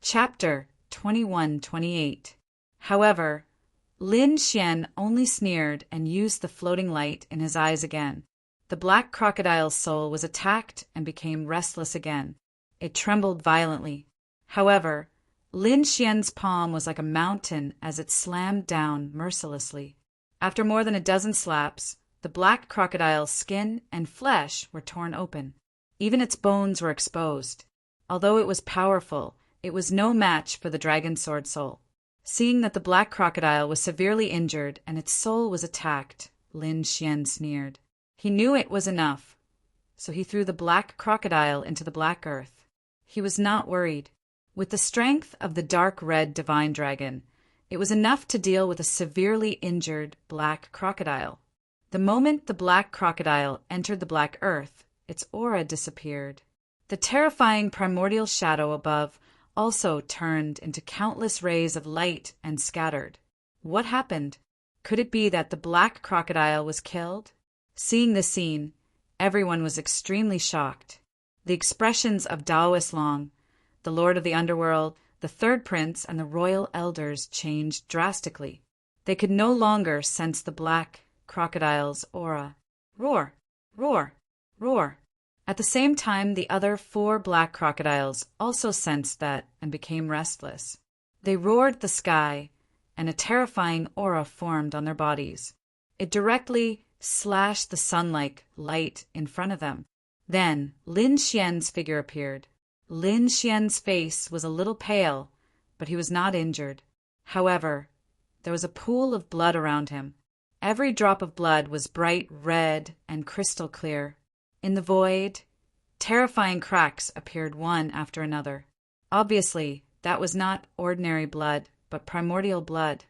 Chapter 21-28. However, Lin Xian only sneered and used the floating light in his eyes again. The black crocodile's soul was attacked and became restless again. It trembled violently. However, Lin Xian's palm was like a mountain as it slammed down mercilessly. After more than a dozen slaps, the black crocodile's skin and flesh were torn open. Even its bones were exposed. Although it was powerful, it was no match for the dragon sword soul. Seeing that the black crocodile was severely injured and its soul was attacked, Lin Xian sneered. He knew it was enough, so he threw the black crocodile into the black earth. He was not worried. With the strength of the dark red divine dragon, it was enough to deal with a severely injured black crocodile. The moment the black crocodile entered the black earth, its aura disappeared. The terrifying primordial shadow above also turned into countless rays of light and scattered. What happened? Could it be that the black crocodile was killed? Seeing this scene, everyone was extremely shocked. The expressions of Daoist Long, the Lord of the Underworld, the Third Prince, and the royal elders changed drastically. They could no longer sense the black crocodile's aura. Roar! Roar! Roar! At the same time, the other 4 black crocodiles also sensed that and became restless. They roared the sky, and a terrifying aura formed on their bodies. It directly slashed the sun-like light in front of them. Then Lin Xian's figure appeared. Lin Xian's face was a little pale, but he was not injured. However, there was a pool of blood around him. Every drop of blood was bright red and crystal clear. In the void, terrifying cracks appeared one after another. Obviously, that was not ordinary blood, but primordial blood.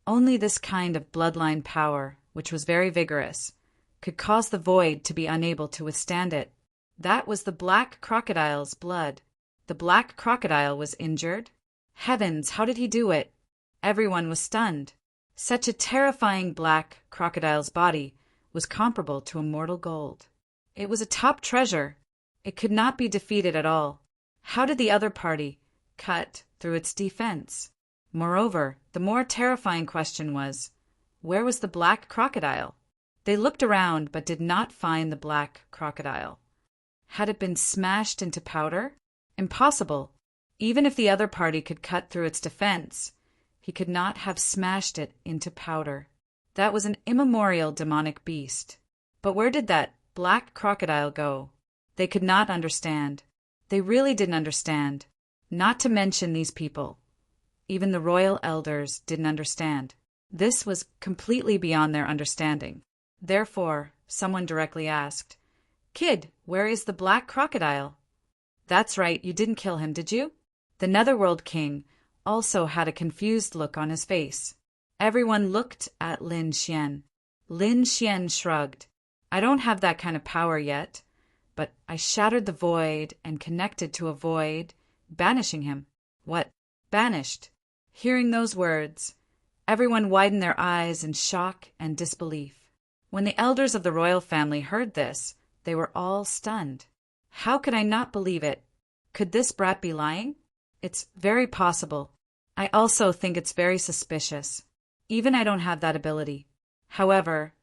Only this kind of bloodline power, which was very vigorous, could cause the void to be unable to withstand it. That was the black crocodile's blood. The black crocodile was injured? Heavens, how did he do it? Everyone was stunned. Such a terrifying black crocodile's body was comparable to immortal gold. It was a top treasure. It could not be defeated at all. How did the other party cut through its defense? Moreover, the more terrifying question was, where was the black crocodile? They looked around but did not find the black crocodile. Had it been smashed into powder? Impossible. Even if the other party could cut through its defense, he could not have smashed it into powder. That was an immemorial demonic beast. But where did that black crocodile go? They could not understand. They really didn't understand. Not to mention these people. Even the royal elders didn't understand. This was completely beyond their understanding. Therefore, someone directly asked, "Kid, where is the black crocodile?" "That's right, you didn't kill him, did you?" The Netherworld King also had a confused look on his face. Everyone looked at Lin Xian. Lin Xian shrugged. "I don't have that kind of power yet, but I shattered the void and connected to a void, banishing him." "What? Banished?" Hearing those words, everyone widened their eyes in shock and disbelief. When the elders of the royal family heard this, they were all stunned. "How could I not believe it? Could this brat be lying? It's very possible. I also think it's very suspicious. Even I don't have that ability." However,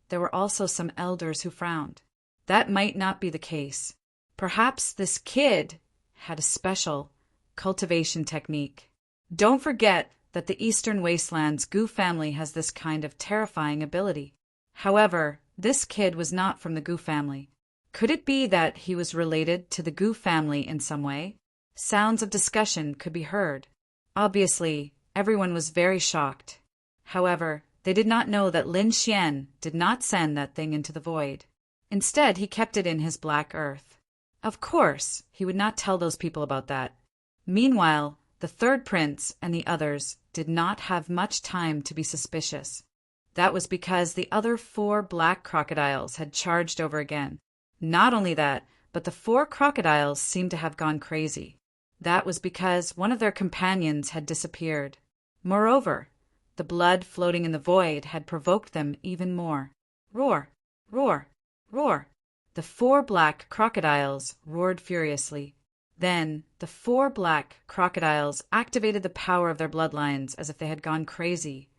there were also some elders who frowned. That might not be the case. Perhaps this kid had a special cultivation technique. Don't forget that the Eastern Wasteland's Gu family has this kind of terrifying ability. However, this kid was not from the Gu family. Could it be that he was related to the Gu family in some way? Sounds of discussion could be heard. Obviously, everyone was very shocked. However, they did not know that Lin Xian did not send that thing into the void. Instead, he kept it in his black earth. Of course, he would not tell those people about that. Meanwhile, the Third Prince and the others did not have much time to be suspicious. That was because the other 4 black crocodiles had charged over again. Not only that, but the 4 crocodiles seemed to have gone crazy. That was because one of their companions had disappeared. Moreover, the blood floating in the void had provoked them even more. Roar! Roar! Roar! The 4 black crocodiles roared furiously. Then, the 4 black crocodiles activated the power of their bloodlines as if they had gone crazy.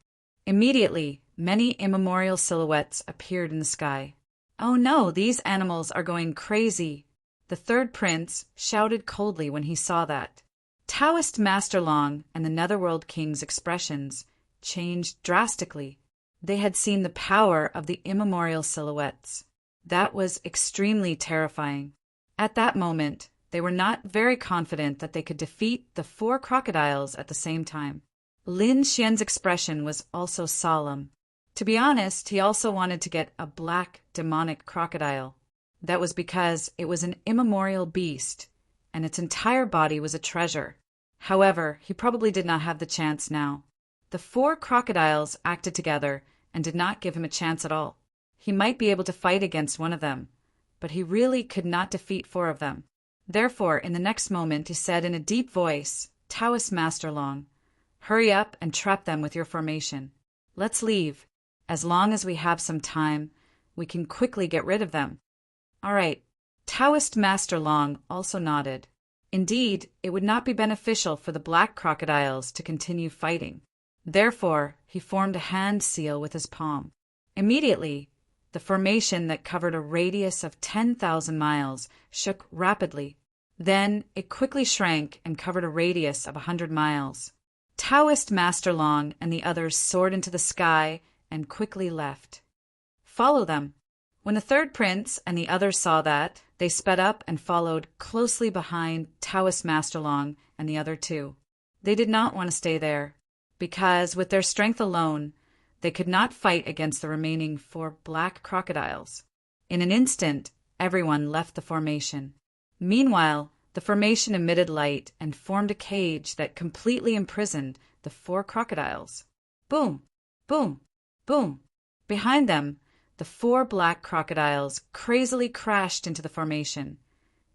Immediately, many immemorial silhouettes appeared in the sky. "Oh no, these animals are going crazy!" The third prince shouted coldly when he saw that. Taoist Master Long and the Netherworld King's expressions changed drastically. They had seen the power of the immemorial silhouettes. That was extremely terrifying. At that moment, they were not very confident that they could defeat the 4 crocodiles at the same time. Lin Xian's expression was also solemn. To be honest, he also wanted to get a black demonic crocodile. That was because it was an immemorial beast, and its entire body was a treasure. However, he probably did not have the chance now. The 4 crocodiles acted together and did not give him a chance at all. He might be able to fight against one of them, but he really could not defeat 4 of them. Therefore, in the next moment, he said in a deep voice, "Taoist Master Long, hurry up and trap them with your formation. Let's leave. As long as we have some time, we can quickly get rid of them." "All right." Taoist Master Long also nodded. Indeed, it would not be beneficial for the black crocodiles to continue fighting. Therefore, he formed a hand seal with his palm. Immediately, the formation that covered a radius of 10,000 miles shook rapidly. Then it quickly shrank and covered a radius of 100 miles. Taoist Master Long and the others soared into the sky and quickly left. "Follow them." When the third prince and the others saw that, they sped up and followed closely behind Taoist Master Long and the other 2. They did not want to stay there, because with their strength alone, they could not fight against the remaining 4 black crocodiles. In an instant, everyone left the formation. Meanwhile, the formation emitted light and formed a cage that completely imprisoned the 4 crocodiles. Boom! Boom! Boom! Behind them, the 4 black crocodiles crazily crashed into the formation,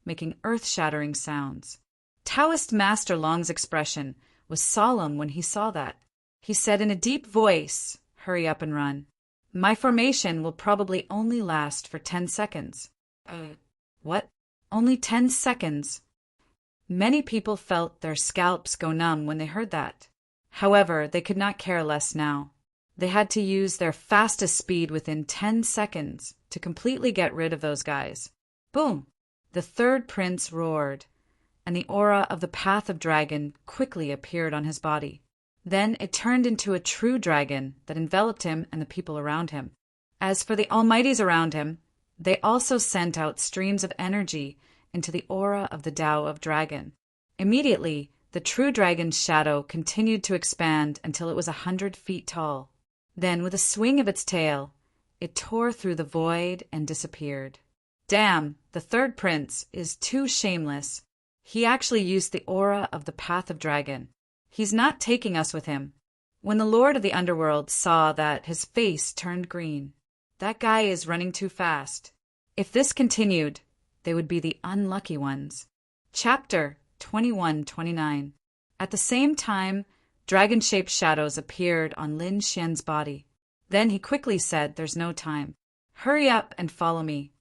making earth-shattering sounds. Taoist Master Long's expression was solemn when he saw that. He said in a deep voice, "Hurry up and run. My formation will probably only last for 10 seconds. What? Only 10 seconds? Many people felt their scalps go numb when they heard that. However, they could not care less now. They had to use their fastest speed within 10 seconds to completely get rid of those guys. Boom! The third prince roared, and the aura of the Path of Dragon quickly appeared on his body. Then it turned into a true dragon that enveloped him and the people around him. As for the Almighties around him, they also sent out streams of energy into the aura of the Tao of Dragon. Immediately, the true dragon's shadow continued to expand until it was 100 feet tall. Then, with a swing of its tail, it tore through the void and disappeared. Damn, the third prince is too shameless. He actually used the aura of the Path of Dragon. He's not taking us with him. When the Lord of the Underworld saw that, his face turned green. That guy is running too fast. If this continued, they would be the unlucky ones. Chapter 21-29. At the same time, dragon-shaped shadows appeared on Lin Xian's body. Then he quickly said, "There's no time. Hurry up and follow me."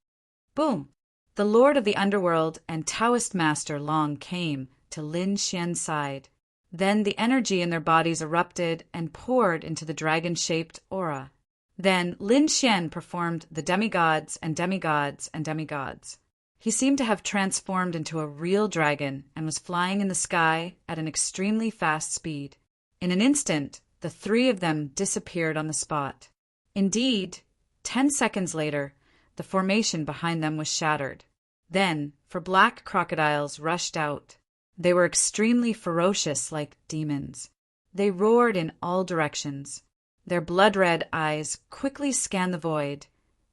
Boom! The Lord of the Underworld and Taoist Master Long came to Lin Xian's side. Then the energy in their bodies erupted and poured into the dragon-shaped aura. Then Lin Xian performed the demigods and demigods and demigods. He seemed to have transformed into a real dragon and was flying in the sky at an extremely fast speed. In an instant, the 3 of them disappeared on the spot. Indeed, 10 seconds later, the formation behind them was shattered. Then, 4 black crocodiles rushed out. They were extremely ferocious like demons. They roared in all directions. Their blood-red eyes quickly scanned the void,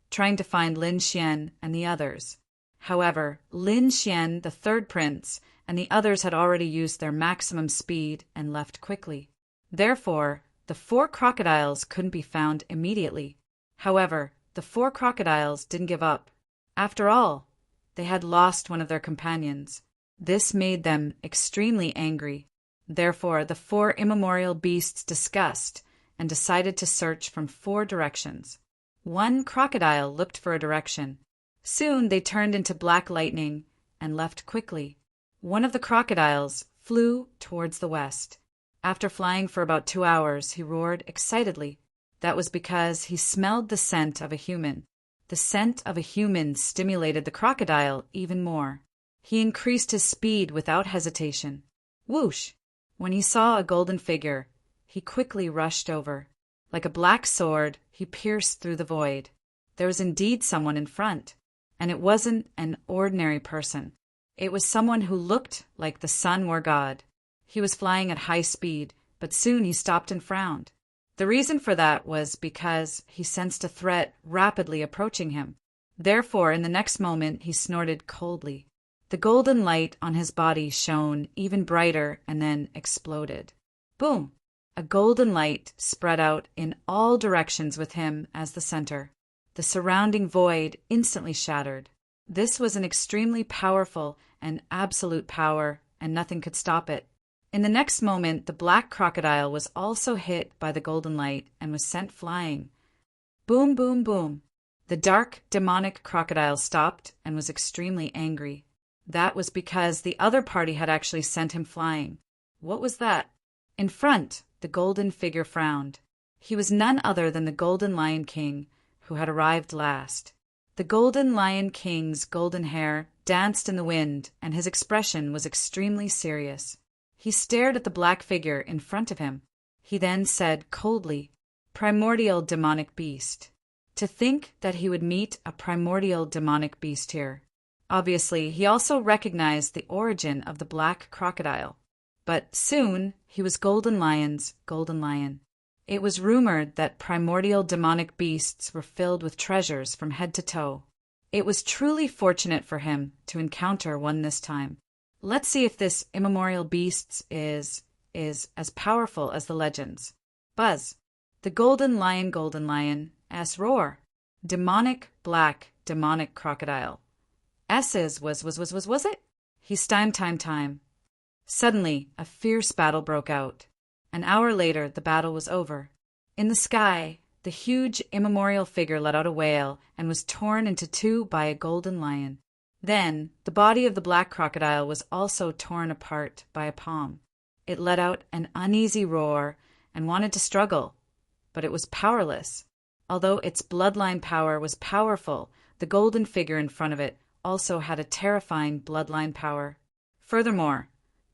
trying to find Lin Xian and the others. However, Lin Xian, the third prince, and the others had already used their maximum speed and left quickly. Therefore, the 4 crocodiles couldn't be found immediately. However, the 4 crocodiles didn't give up. After all, they had lost one of their companions. This made them extremely angry. Therefore, the 4 immemorial beasts discussed and decided to search from 4 directions. One crocodile looked for a direction. Soon they turned into black lightning and left quickly. One of the crocodiles flew towards the west. After flying for about 2 hours, he roared excitedly. That was because he smelled the scent of a human. The scent of a human stimulated the crocodile even more. He increased his speed without hesitation. Whoosh! When he saw a golden figure, he quickly rushed over. Like a black sword, he pierced through the void. There was indeed someone in front, and it wasn't an ordinary person. It was someone who looked like the sun or God. He was flying at high speed, but soon he stopped and frowned. The reason for that was because he sensed a threat rapidly approaching him. Therefore, in the next moment, he snorted coldly. The golden light on his body shone even brighter and then exploded. Boom! A golden light spread out in all directions with him as the center. The surrounding void instantly shattered. This was an extremely powerful and absolute power, and nothing could stop it. In the next moment, the black crocodile was also hit by the golden light and was sent flying. Boom, boom, boom. The dark, demonic crocodile stopped and was extremely angry. That was because the other party had actually sent him flying. What was that? In front, the golden figure frowned. He was none other than the Golden Lion King, who had arrived last. The Golden Lion King's golden hair danced in the wind, and his expression was extremely serious. He stared at the black figure in front of him. He then said coldly, "Primordial demonic beast." To think that he would meet a primordial demonic beast here. Obviously, he also recognized the origin of the black crocodile. But soon, he was Golden Lion's Golden Lion. It was rumored that primordial demonic beasts were filled with treasures from head to toe. It was truly fortunate for him to encounter one this time. Let's see if this immemorial beast is as powerful as the legends. Buzz. The Golden Lion, S roar. Demonic black demonic crocodile. S's was it? He's time. Suddenly, a fierce battle broke out. An hour later, the battle was over. In the sky, the huge immemorial figure let out a wail and was torn into two by a golden lion. Then, the body of the black crocodile was also torn apart by a palm. It let out an uneasy roar and wanted to struggle, but it was powerless. Although its bloodline power was powerful, the golden figure in front of it also had a terrifying bloodline power. Furthermore,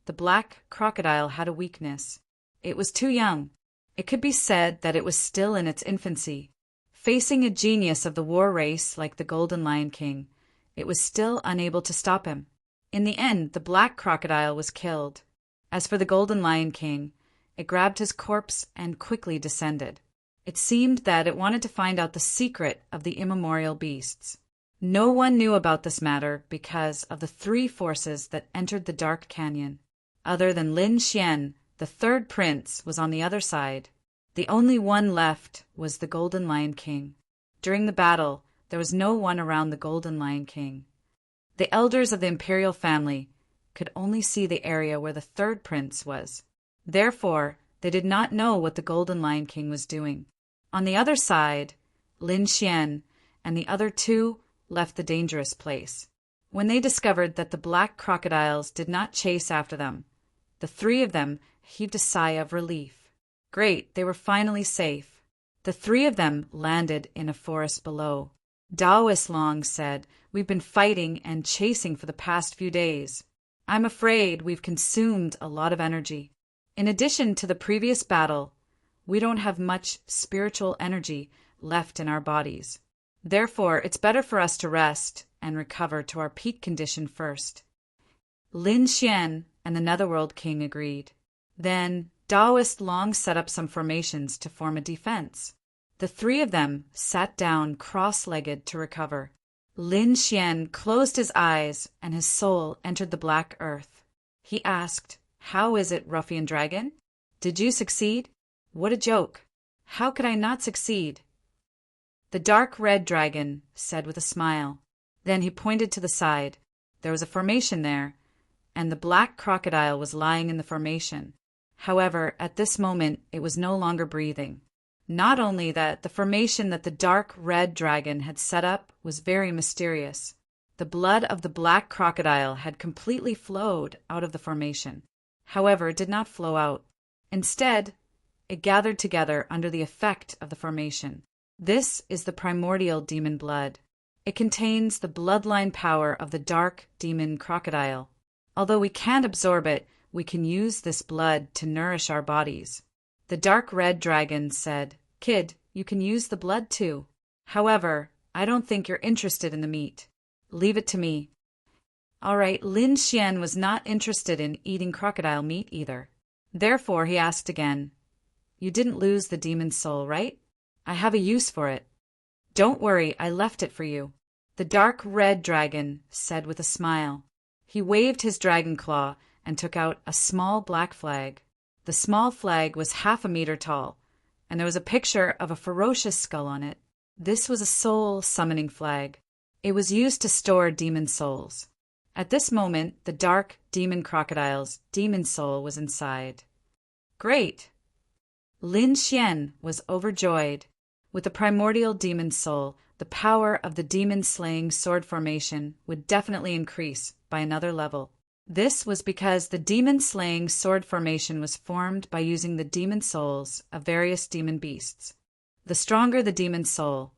the black crocodile had a weakness. It was too young. It could be said that it was still in its infancy. Facing a genius of the war race like the Golden Lion King, it was still unable to stop him. In the end, the black crocodile was killed. As for the Golden Lion King, it grabbed his corpse and quickly descended. It seemed that it wanted to find out the secret of the immemorial beasts. No one knew about this matter because of the three forces that entered the dark canyon. Other than Lin Xian, the third prince was on the other side. The only one left was the Golden Lion King. During the battle, there was no one around the Golden Lion King. The elders of the imperial family could only see the area where the third prince was. Therefore, they did not know what the Golden Lion King was doing. On the other side, Lin Xian and the other two left the dangerous place. When they discovered that the black crocodiles did not chase after them, the three of them heaved a sigh of relief. Great, they were finally safe. The three of them landed in a forest below. Daoist Long said, "We've been fighting and chasing for the past few days. I'm afraid we've consumed a lot of energy. In addition to the previous battle, we don't have much spiritual energy left in our bodies. Therefore, it's better for us to rest and recover to our peak condition first." Lin Xian and the Netherworld King agreed. Then Daoist Long set up some formations to form a defense. The three of them sat down cross-legged to recover. Lin Xian closed his eyes and his soul entered the black earth. He asked, "How is it, Ruffian Dragon? Did you succeed? What a joke. How could I not succeed?" The dark red dragon said with a smile. Then he pointed to the side. There was a formation there, and the black crocodile was lying in the formation. However, at this moment, it was no longer breathing. Not only that, the formation that the dark red dragon had set up was very mysterious. The blood of the black crocodile had completely flowed out of the formation. However, it did not flow out. Instead, it gathered together under the effect of the formation. This is the primordial demon blood. It contains the bloodline power of the dark demon crocodile. Although we can't absorb it, we can use this blood to nourish our bodies. The dark red dragon said, "Kid, you can use the blood too. However, I don't think you're interested in the meat. Leave it to me." All right, Lin Xian was not interested in eating crocodile meat either. Therefore, he asked again, "You didn't lose the demon soul, right? I have a use for it." "Don't worry, I left it for you," the dark red dragon said with a smile. He waved his dragon claw and took out a small black flag. The small flag was 1/2 meter tall, and there was a picture of a ferocious skull on it. This was a soul summoning flag. It was used to store demon souls. At this moment, the dark demon crocodile's demon soul was inside. Great! Lin Xian was overjoyed. With the primordial demon soul, the power of the demon-slaying sword formation would definitely increase by another level. This was because the demon-slaying sword formation was formed by using the demon souls of various demon beasts. The stronger the demon soul,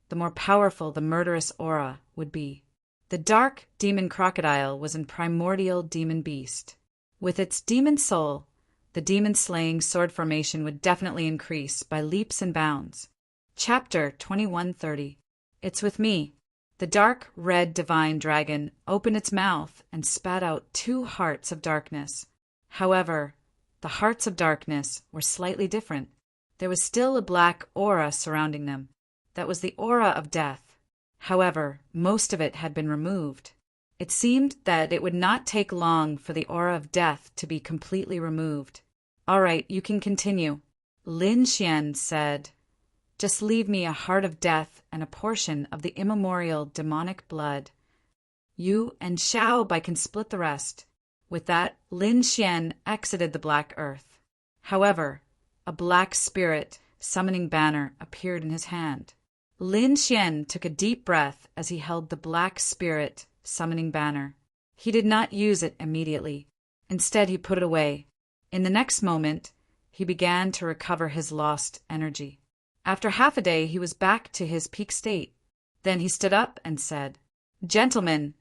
the more powerful the murderous aura would be. The dark demon crocodile was a primordial demon beast. With its demon soul, the demon-slaying sword formation would definitely increase by leaps and bounds. Chapter 2130. It's with me. The dark red divine dragon opened its mouth and spat out 2 hearts of darkness. However, the hearts of darkness were slightly different. There was still a black aura surrounding them. That was the aura of death. However, most of it had been removed. It seemed that it would not take long for the aura of death to be completely removed. "All right, you can continue," Lin Xian said. "Just leave me a heart of death and a portion of the immemorial demonic blood. You and Xiao Bai can split the rest." With that, Lin Xian exited the black earth. However, a black spirit summoning banner appeared in his hand. Lin Xian took a deep breath as he held the black spirit summoning banner. He did not use it immediately. Instead, he put it away. In the next moment, he began to recover his lost energy. After half a day, he was back to his peak state. Then he stood up and said, "Gentlemen,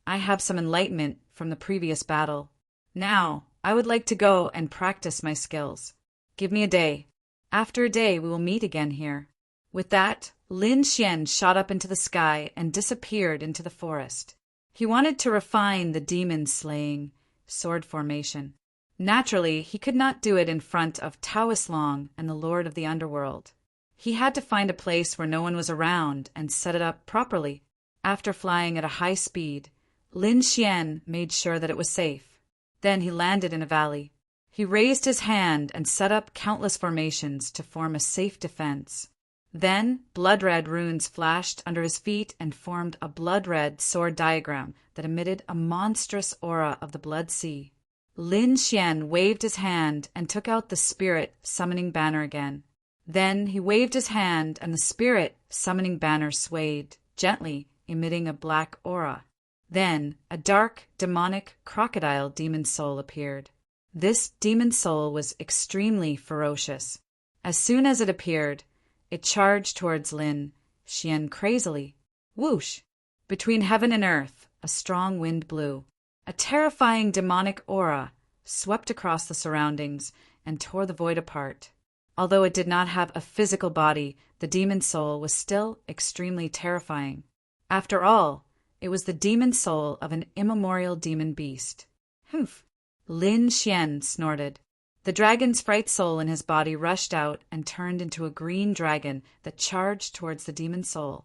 I have some enlightenment from the previous battle. Now, I would like to go and practice my skills. Give me a day. After a day, we will meet again here." With that, Lin Xian shot up into the sky and disappeared into the forest. He wanted to refine the demon-slaying sword formation. Naturally, he could not do it in front of Taoist Long and the Lord of the Underworld. He had to find a place where no one was around and set it up properly. After flying at a high speed, Lin Xian made sure that it was safe. Then he landed in a valley. He raised his hand and set up countless formations to form a safe defense. Then blood-red runes flashed under his feet and formed a blood-red sword diagram that emitted a monstrous aura of the blood sea. Lin Xian waved his hand and took out the spirit summoning banner again. Then he waved his hand and the spirit summoning banner swayed, gently emitting a black aura. Then a dark, demonic crocodile demon soul appeared. This demon soul was extremely ferocious. As soon as it appeared, it charged towards Lin Xian crazily. Whoosh! Between heaven and earth, a strong wind blew. A terrifying demonic aura swept across the surroundings and tore the void apart. Although it did not have a physical body, the demon soul was still extremely terrifying. After all, it was the demon soul of an immemorial demon beast. Humph! Lin Xian snorted. The dragon's fright soul in his body rushed out and turned into a green dragon that charged towards the demon soul.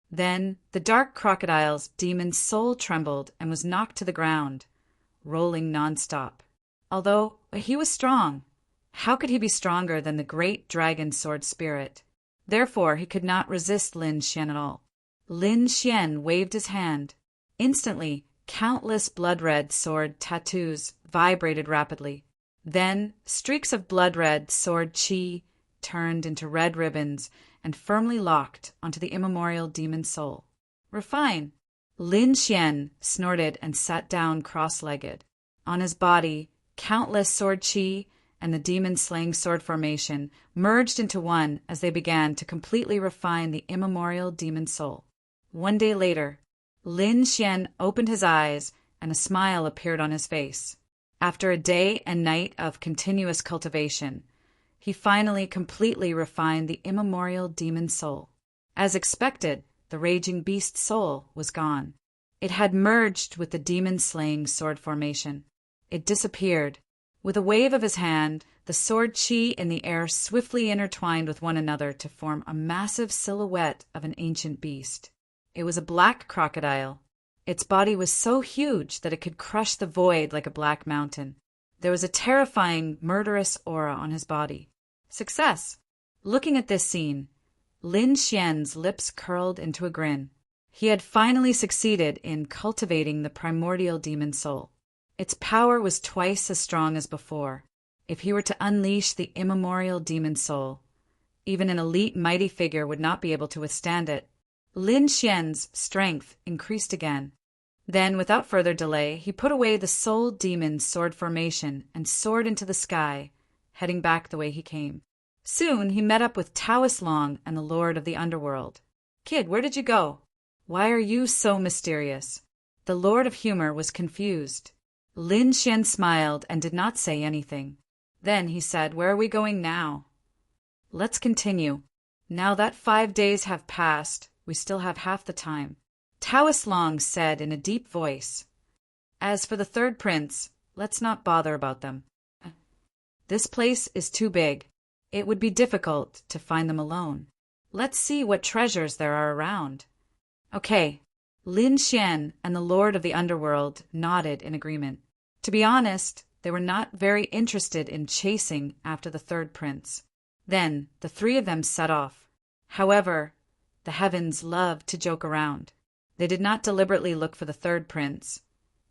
Then the dark crocodile's demon soul trembled and was knocked to the ground, rolling nonstop. Although he was strong, how could he be stronger than the great dragon sword spirit? Therefore, he could not resist Lin Xian at all. Lin Xian waved his hand. Instantly, countless blood-red sword tattoos vibrated rapidly. Then, streaks of blood-red sword chi turned into red ribbons and firmly locked onto the immemorial demon soul. "Refine!" Lin Xian snorted and sat down cross-legged. On his body, countless sword chi and the demon-slaying sword formation merged into one as they began to completely refine the immemorial demon soul. One day later, Lin Xian opened his eyes and a smile appeared on his face. After a day and night of continuous cultivation, he finally completely refined the immemorial demon soul. As expected, the raging beast soul was gone. It had merged with the demon-slaying sword formation. It disappeared. With a wave of his hand, the sword chi in the air swiftly intertwined with one another to form a massive silhouette of an ancient beast. It was a black crocodile. Its body was so huge that it could crush the void like a black mountain. There was a terrifying, murderous aura on his body. Success! Looking at this scene, Lin Xian's lips curled into a grin. He had finally succeeded in cultivating the primordial demon soul. Its power was twice as strong as before. If he were to unleash the immemorial demon soul, even an elite mighty figure would not be able to withstand it. Lin Xian's strength increased again. Then, without further delay, he put away the soul demon sword formation and soared into the sky, heading back the way he came. Soon he met up with Taoist Long and the Lord of the Underworld. "Kid, where did you go? Why are you so mysterious?" The Lord of Humor was confused. Lin Xian smiled and did not say anything. Then he said, "Where are we going now?" "Let's continue. Now that 5 days have passed, we still have half the time." Taoist Long said in a deep voice, "As for the third prince, let's not bother about them. This place is too big. It would be difficult to find them alone. Let's see what treasures there are around." Okay. Lin Xian and the Lord of the Underworld nodded in agreement. To be honest, they were not very interested in chasing after the third prince. Then the three of them set off. However, the heavens loved to joke around. They did not deliberately look for the third prince,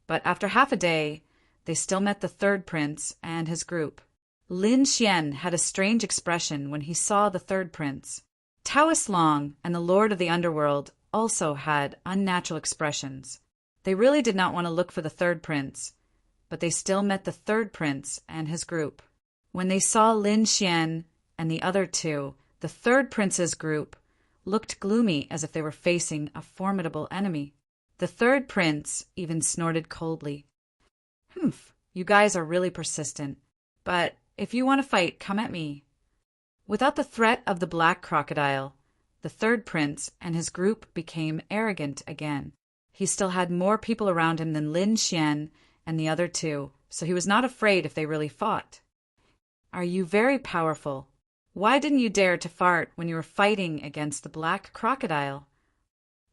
but after half a day, they still met the third prince and his group. Lin Xian had a strange expression when he saw the third prince. Taoist Long and the Lord of the Underworld also had unnatural expressions. They really did not want to look for the third prince, but they still met the third prince and his group. When they saw Lin Xian and the other two, the third prince's group looked gloomy as if they were facing a formidable enemy. The third prince even snorted coldly. "Humph, you guys are really persistent. But if you want to fight, come at me." Without the threat of the black crocodile, the third prince and his group became arrogant again. He still had more people around him than Lin Xian and the other two, so he was not afraid if they really fought. "Are you very powerful? Why didn't you dare to fart when you were fighting against the black crocodile?"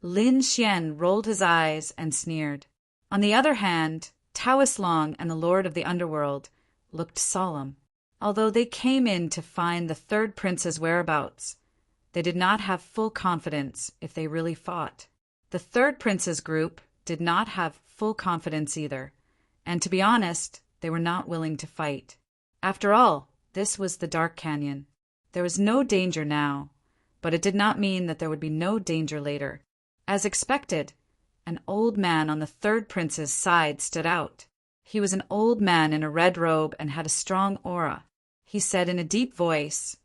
Lin Xian rolled his eyes and sneered. On the other hand, Taoist Long and the Lord of the Underworld looked solemn. Although they came in to find the third prince's whereabouts, they did not have full confidence if they really fought. The third prince's group did not have full confidence either, and to be honest, they were not willing to fight. After all, this was the Dark Canyon. There was no danger now, but it did not mean that there would be no danger later. As expected, an old man on the third prince's side stood out. He was an old man in a red robe and had a strong aura. He said in a deep voice,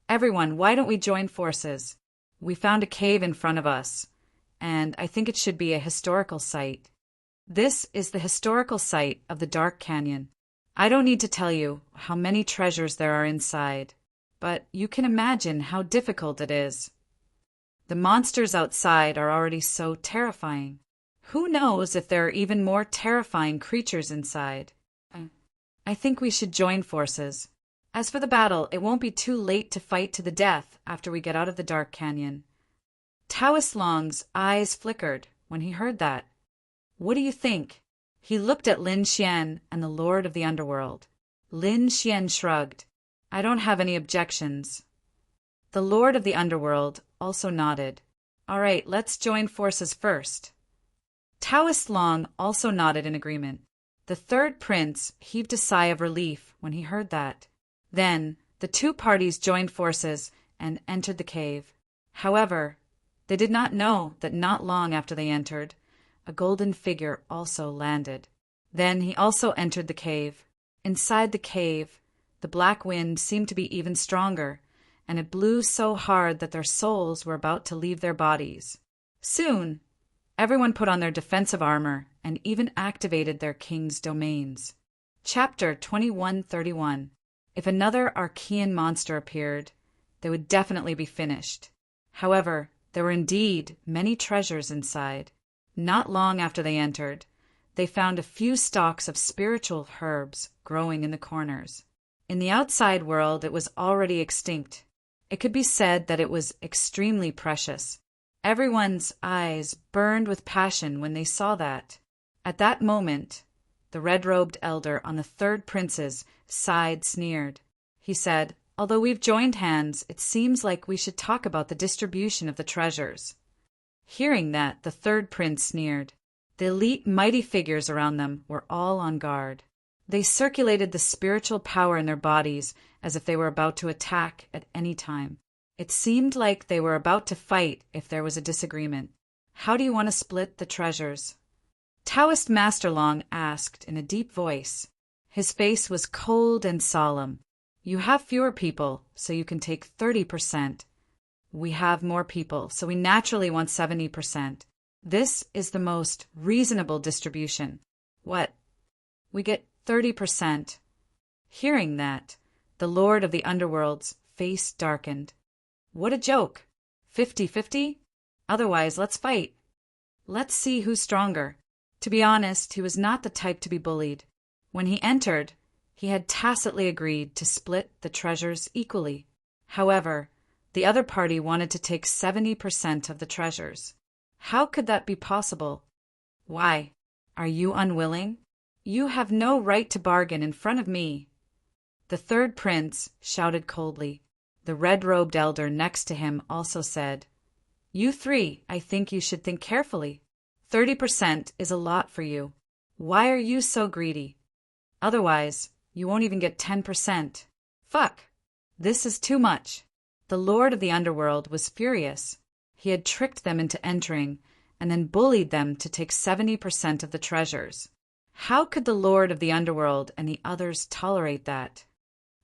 "Everyone, why don't we join forces? We found a cave in front of us, and I think it should be a historical site. This is the historical site of the Dark Canyon. I don't need to tell you how many treasures there are inside, but you can imagine how difficult it is. The monsters outside are already so terrifying. Who knows if there are even more terrifying creatures inside? I think we should join forces. As for the battle, it won't be too late to fight to the death after we get out of the Dark Canyon." Taoist Long's eyes flickered when he heard that. "What do you think?" He looked at Lin Xian and the Lord of the Underworld. Lin Xian shrugged. "I don't have any objections." The Lord of the Underworld also nodded. "All right, let's join forces first." Taoist Long also nodded in agreement. The third prince heaved a sigh of relief when he heard that. Then the two parties joined forces and entered the cave. However, they did not know that not long after they entered, a golden figure also landed. Then he also entered the cave. Inside the cave, the black wind seemed to be even stronger, and it blew so hard that their souls were about to leave their bodies. Soon, everyone put on their defensive armor and even activated their king's domains. Chapter 2131. If another Archean monster appeared, they would definitely be finished. However, there were indeed many treasures inside. Not long after they entered, they found a few stalks of spiritual herbs growing in the corners. In the outside world, it was already extinct. It could be said that it was extremely precious. Everyone's eyes burned with passion when they saw that. At that moment, the red-robed elder on the third prince's side sneered. He said, "Although we've joined hands, it seems like we should talk about the distribution of the treasures." Hearing that, the third prince sneered. The elite mighty figures around them were all on guard. They circulated the spiritual power in their bodies as if they were about to attack at any time. It seemed like they were about to fight if there was a disagreement. "How do you want to split the treasures?" Taoist Master Long asked in a deep voice. His face was cold and solemn. "You have fewer people, so you can take 30%. We have more people, so we naturally want 70%. This is the most reasonable distribution." "What? We get 30%. Hearing that, the Lord of the Underworld's face darkened. "What a joke! 50-50? Otherwise, let's fight. Let's see who's stronger." To be honest, he was not the type to be bullied. When he entered, he had tacitly agreed to split the treasures equally. However, the other party wanted to take 70% of the treasures. How could that be possible? "Why? Are you unwilling? You have no right to bargain in front of me." The third prince shouted coldly. The red-robed elder next to him also said, "You three, I think you should think carefully. 30% is a lot for you. Why are you so greedy? Otherwise, you won't even get 10%. Fuck! This is too much." The Lord of the Underworld was furious. He had tricked them into entering and then bullied them to take 70% of the treasures. How could the Lord of the Underworld and the others tolerate that?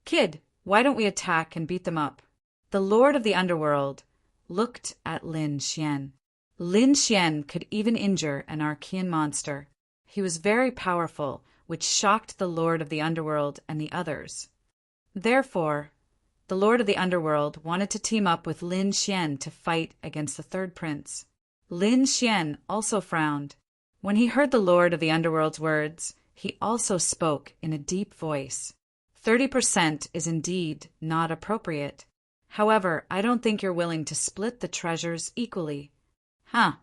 "Kid, why don't we attack and beat them up?" The Lord of the Underworld looked at Lin Xian. Lin Xian could even injure an Archean monster. He was very powerful, which shocked the Lord of the Underworld and the others. Therefore, the Lord of the Underworld wanted to team up with Lin Xian to fight against the third prince. Lin Xian also frowned. When he heard the Lord of the Underworld's words, he also spoke in a deep voice. 30% is indeed not appropriate. However, I don't think you're willing to split the treasures equally. "Huh?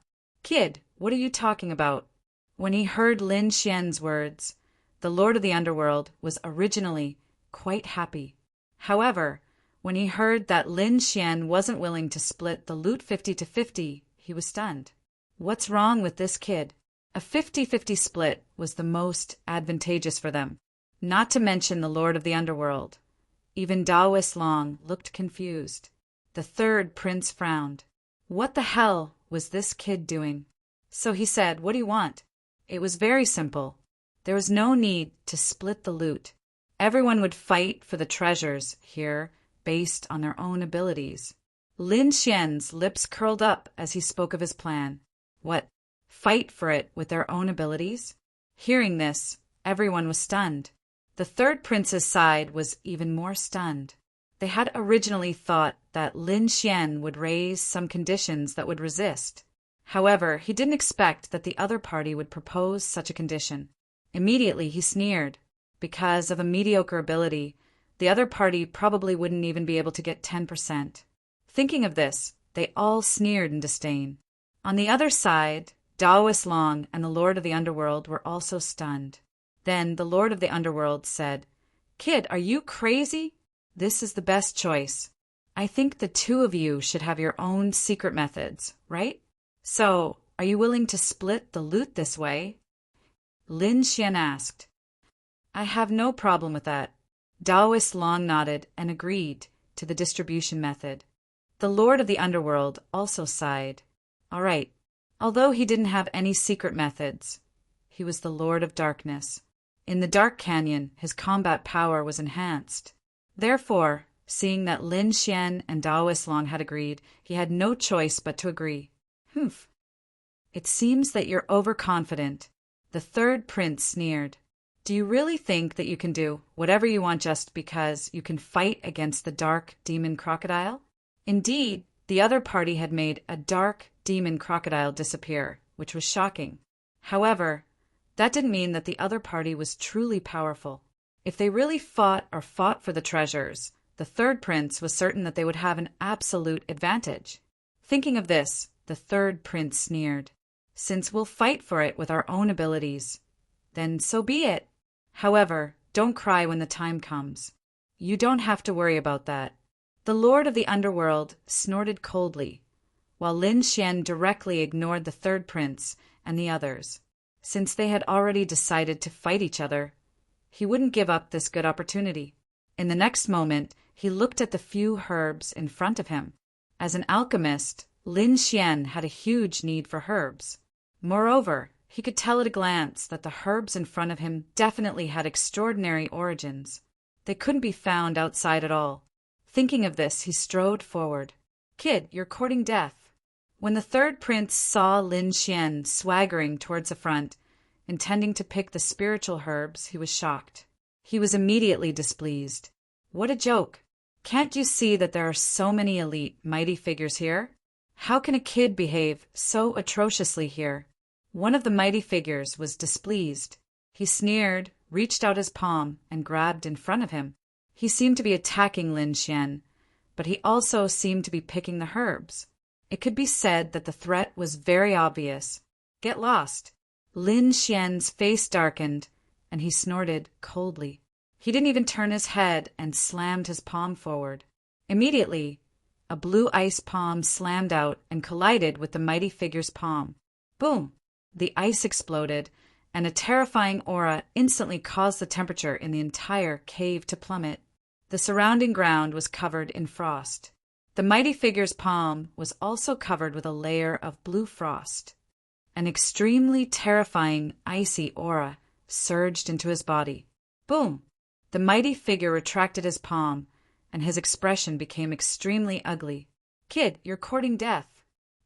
Kid, what are you talking about?" When he heard Lin Xian's words, the Lord of the Underworld was originally quite happy. However, when he heard that Lin Xian wasn't willing to split the loot 50-50, he was stunned. What's wrong with this kid? A 50-50 split was the most advantageous for them, not to mention the Lord of the Underworld. Even Taoist Long looked confused. The third prince frowned. What the hell was this kid doing? So he said, "What do you want?" It was very simple. There was no need to split the loot. Everyone would fight for the treasures here based on their own abilities. Lin Xian's lips curled up as he spoke of his plan. What? Fight for it with their own abilities? Hearing this, everyone was stunned. The third prince's side was even more stunned. They had originally thought that Lin Xian would raise some conditions that would resist. However, he didn't expect that the other party would propose such a condition. Immediately he sneered. Because of a mediocre ability, the other party probably wouldn't even be able to get 10%. Thinking of this, they all sneered in disdain. On the other side, Taoist Long and the Lord of the Underworld were also stunned. Then the Lord of the Underworld said, "Kid, are you crazy? This is the best choice. I think the two of you should have your own secret methods, right? So, are you willing to split the loot this way?" Lin Xian asked. "I have no problem with that." Taoist Long nodded and agreed to the distribution method. The Lord of the Underworld also sighed. "All right, Although he didn't have any secret methods, he was the Lord of Darkness. In the dark canyon, his combat power was enhanced. Therefore, seeing that Lin Xian and Dao Islong had agreed, he had no choice but to agree. Humph. It seems that you're overconfident. The third prince sneered. Do you really think that you can do whatever you want just because you can fight against the dark demon crocodile? Indeed, the other party had made a dark demon crocodile disappear, which was shocking. However, that didn't mean that the other party was truly powerful. If they really fought for the treasures, the third prince was certain that they would have an absolute advantage. Thinking of this, the third prince sneered. Since we'll fight for it with our own abilities, then so be it. However, don't cry when the time comes. You don't have to worry about that. The Lord of the Underworld snorted coldly, while Lin Xian directly ignored the third prince and the others. Since they had already decided to fight each other, he wouldn't give up this good opportunity. In the next moment, he looked at the few herbs in front of him. As an alchemist, Lin Xian had a huge need for herbs. Moreover, he could tell at a glance that the herbs in front of him definitely had extraordinary origins. They couldn't be found outside at all. Thinking of this, he strode forward. Kid, you're courting death. When the third prince saw Lin Xian swaggering towards the front, intending to pick the spiritual herbs, he was shocked. He was immediately displeased. What a joke! Can't you see that there are so many elite, mighty figures here? How can a kid behave so atrociously here? One of the mighty figures was displeased. He sneered, reached out his palm, and grabbed in front of him. He seemed to be attacking Lin Xian, but he also seemed to be picking the herbs. It could be said that the threat was very obvious. Get lost. Lin Xian's face darkened, and he snorted coldly. He didn't even turn his head and slammed his palm forward. Immediately, a blue ice palm slammed out and collided with the mighty figure's palm. Boom! The ice exploded, and a terrifying aura instantly caused the temperature in the entire cave to plummet. The surrounding ground was covered in frost. The mighty figure's palm was also covered with a layer of blue frost. An extremely terrifying icy aura surged into his body. Boom! The mighty figure retracted his palm, and his expression became extremely ugly. Kid, you're courting death.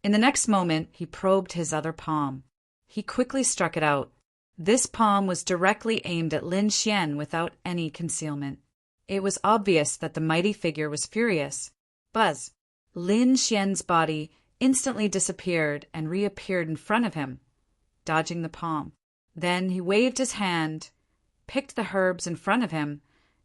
In the next moment, he probed his other palm. He quickly struck it out. This palm was directly aimed at Lin Xian without any concealment. It was obvious that the mighty figure was furious. Buzz! Lin Xian's body instantly disappeared and reappeared in front of him, dodging the palm. Then he waved his hand, picked the herbs in front of him,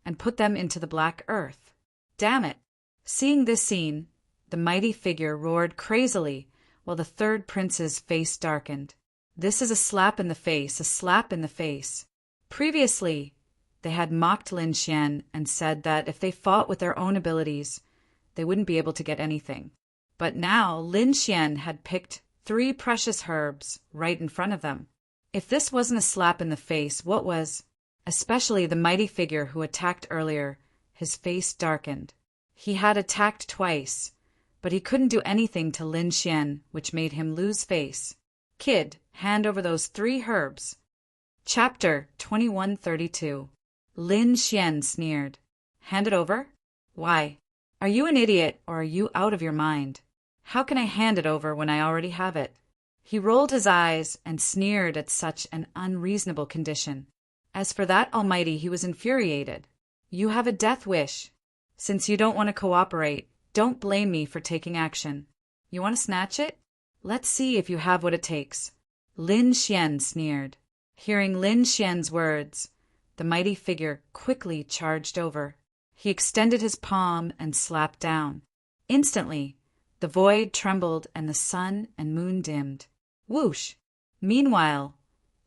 and put them into the black earth. Damn it! Seeing this scene, the mighty figure roared crazily, while the third prince's face darkened. This is a slap in the face, a slap in the face. Previously, they had mocked Lin Xian and said that if they fought with their own abilities, they wouldn't be able to get anything. But now Lin Xian had picked 3 precious herbs right in front of them. If this wasn't a slap in the face, what was? Especially the mighty figure who attacked earlier, his face darkened. He had attacked twice, but he couldn't do anything to Lin Xian, which made him lose face. Kid, hand over those 3 herbs. Chapter 2132. Lin Xian sneered. Hand it over? Why? Are you an idiot or are you out of your mind? How can I hand it over when I already have it? He rolled his eyes and sneered at such an unreasonable condition. As for that Almighty, he was infuriated. You have a death wish. Since you don't want to cooperate, don't blame me for taking action. You want to snatch it? Let's see if you have what it takes. Lin Xian sneered. Hearing Lin Xian's words, the mighty figure quickly charged over. He extended his palm and slapped down. Instantly, the void trembled and the sun and moon dimmed. Whoosh! Meanwhile,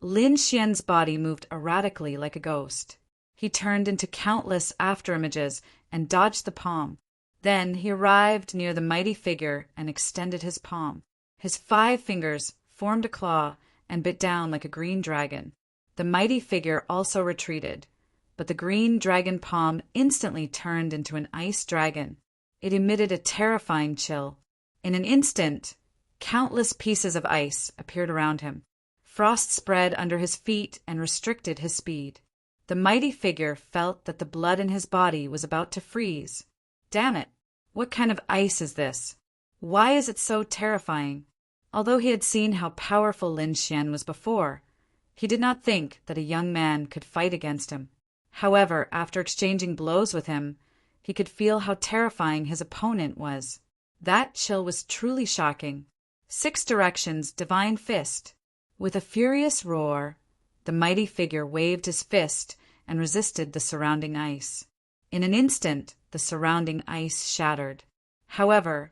Lin Xian's body moved erratically like a ghost. He turned into countless afterimages and dodged the palm. Then he arrived near the mighty figure and extended his palm. His 5 fingers formed a claw and bit down like a green dragon. The mighty figure also retreated, but the green dragon palm instantly turned into an ice dragon. It emitted a terrifying chill. In an instant, Countless pieces of ice appeared around him. Frost spread under his feet and restricted his speed. The mighty figure felt that the blood in his body was about to freeze. Damn it! What kind of ice is this? Why is it so terrifying? Although he had seen how powerful Lin Xian was before, he did not think that a young man could fight against him. However, after exchanging blows with him, he could feel how terrifying his opponent was. That chill was truly shocking. 6 directions, divine fist. With a furious roar, the mighty figure waved his fist and resisted the surrounding ice. In an instant, the surrounding ice shattered. However,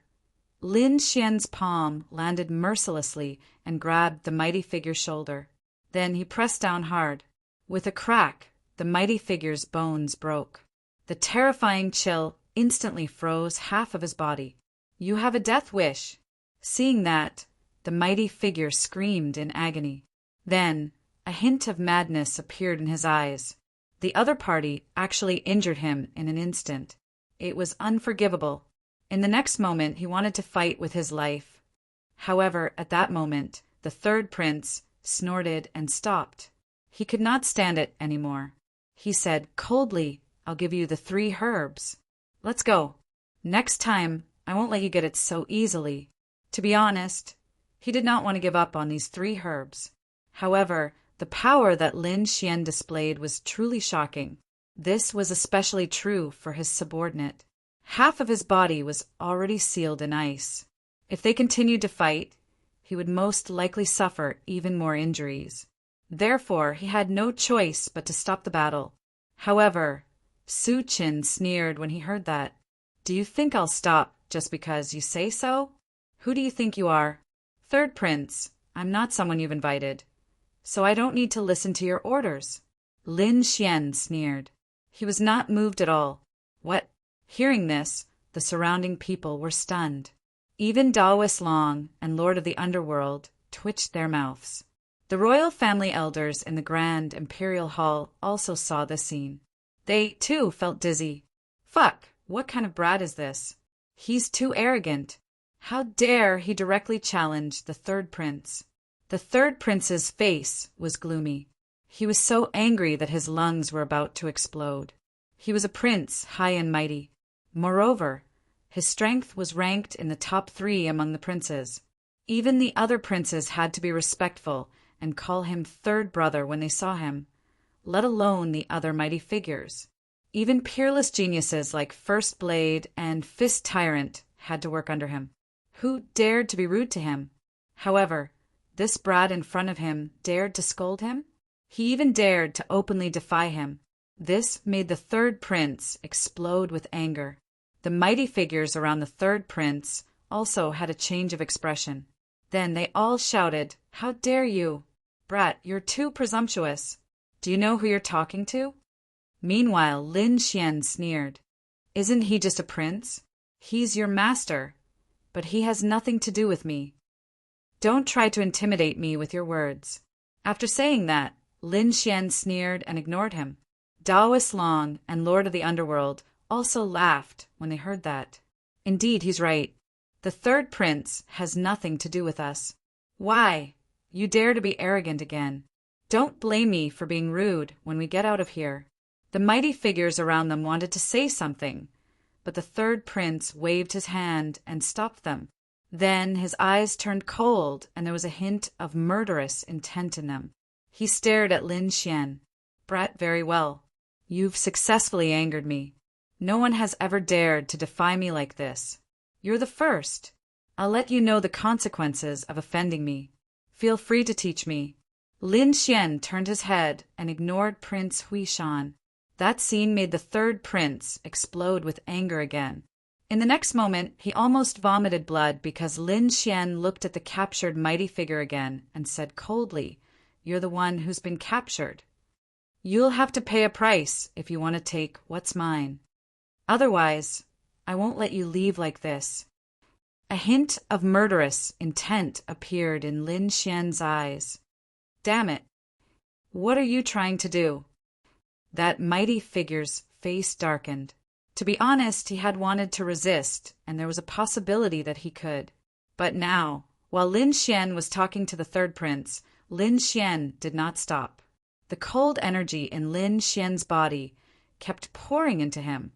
Lin Xian's palm landed mercilessly and grabbed the mighty figure's shoulder. Then he pressed down hard. With a crack, the mighty figure's bones broke. The terrifying chill instantly froze half of his body. "You have a death wish." Seeing that, the mighty figure screamed in agony. Then, a hint of madness appeared in his eyes. The other party actually injured him in an instant. It was unforgivable. In the next moment, he wanted to fight with his life. However, at that moment, the third prince snorted and stopped. He could not stand it anymore. He said coldly, "I'll give you the 3 herbs. Let's go. Next time, I won't let you get it so easily." To be honest, he did not want to give up on these 3 herbs. However, the power that Lin Xian displayed was truly shocking. This was especially true for his subordinate. Half of his body was already sealed in ice. If they continued to fight, he would most likely suffer even more injuries. Therefore, he had no choice but to stop the battle. However, Su Qin sneered when he heard that. "Do you think I'll stop just because you say so? Who do you think you are?" "Third prince, I'm not someone you've invited, so I don't need to listen to your orders." Lin Xian sneered. He was not moved at all. What? Hearing this, the surrounding people were stunned. Even Daoist Long and Lord of the Underworld twitched their mouths. The royal family elders in the grand imperial hall also saw this scene. They, too, felt dizzy. Fuck, what kind of brat is this? He's too arrogant. How dare he directly challenge the third prince? The third prince's face was gloomy. He was so angry that his lungs were about to explode. He was a prince, high and mighty. Moreover, his strength was ranked in the top 3 among the princes. Even the other princes had to be respectful and call him third brother when they saw him, let alone the other mighty figures. Even peerless geniuses like First Blade and Fist Tyrant had to work under him. Who dared to be rude to him? However, this brat in front of him dared to scold him. He even dared to openly defy him. This made the third prince explode with anger. The mighty figures around the third prince also had a change of expression. Then they all shouted, "How dare you? Brat, you're too presumptuous. Do you know who you're talking to?" Meanwhile, Lin Xian sneered. "Isn't he just a prince? He's your master, but he has nothing to do with me. Don't try to intimidate me with your words." After saying that, Lin Xian sneered and ignored him. Daoist Long and Lord of the Underworld also laughed when they heard that. Indeed, he's right. The third prince has nothing to do with us. Why? You dare to be arrogant again. Don't blame me for being rude when we get out of here. The mighty figures around them wanted to say something, but the third prince waved his hand and stopped them. Then his eyes turned cold and there was a hint of murderous intent in them. He stared at Lin Xian. "Brat, very well. You've successfully angered me. No one has ever dared to defy me like this. You're the first. I'll let you know the consequences of offending me. Feel free to teach me." Lin Xian turned his head and ignored Prince Huishan. That scene made the third prince explode with anger again. In the next moment, he almost vomited blood because Lin Xian looked at the captured mighty figure again and said coldly, "You're the one who's been captured. You'll have to pay a price if you want to take what's mine. Otherwise, I won't let you leave like this." A hint of murderous intent appeared in Lin Xian's eyes. "Damn it. What are you trying to do?" That mighty figure's face darkened. To be honest, he had wanted to resist, and there was a possibility that he could. But now, While Lin Xian was talking to the third prince, Lin Xian did not stop. The cold energy in Lin Xian's body kept pouring into him,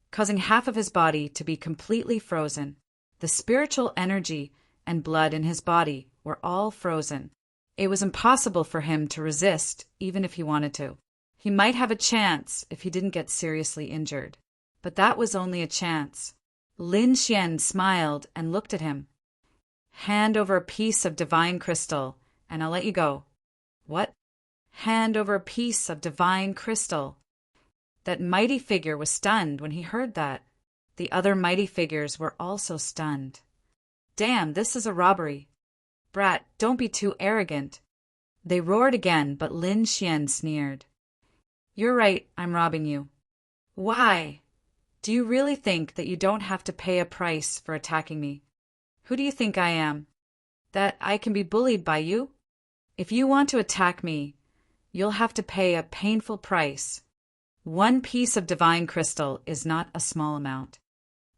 causing half of his body to be completely frozen. The spiritual energy and blood in his body were all frozen. It was impossible for him to resist, even if he wanted to. He might have a chance if he didn't get seriously injured. But that was only a chance. Lin Xian smiled and looked at him. Hand over a piece of divine crystal, and I'll let you go. What? Hand over a piece of divine crystal. That mighty figure was stunned when he heard that. The other mighty figures were also stunned. Damn, this is a robbery. Brat, don't be too arrogant. They roared again, but Lin Xian sneered. You're right, I'm robbing you. Why? Do you really think that you don't have to pay a price for attacking me? Who do you think I am? That I can be bullied by you? If you want to attack me, you'll have to pay a painful price. 1 piece of divine crystal is not a small amount.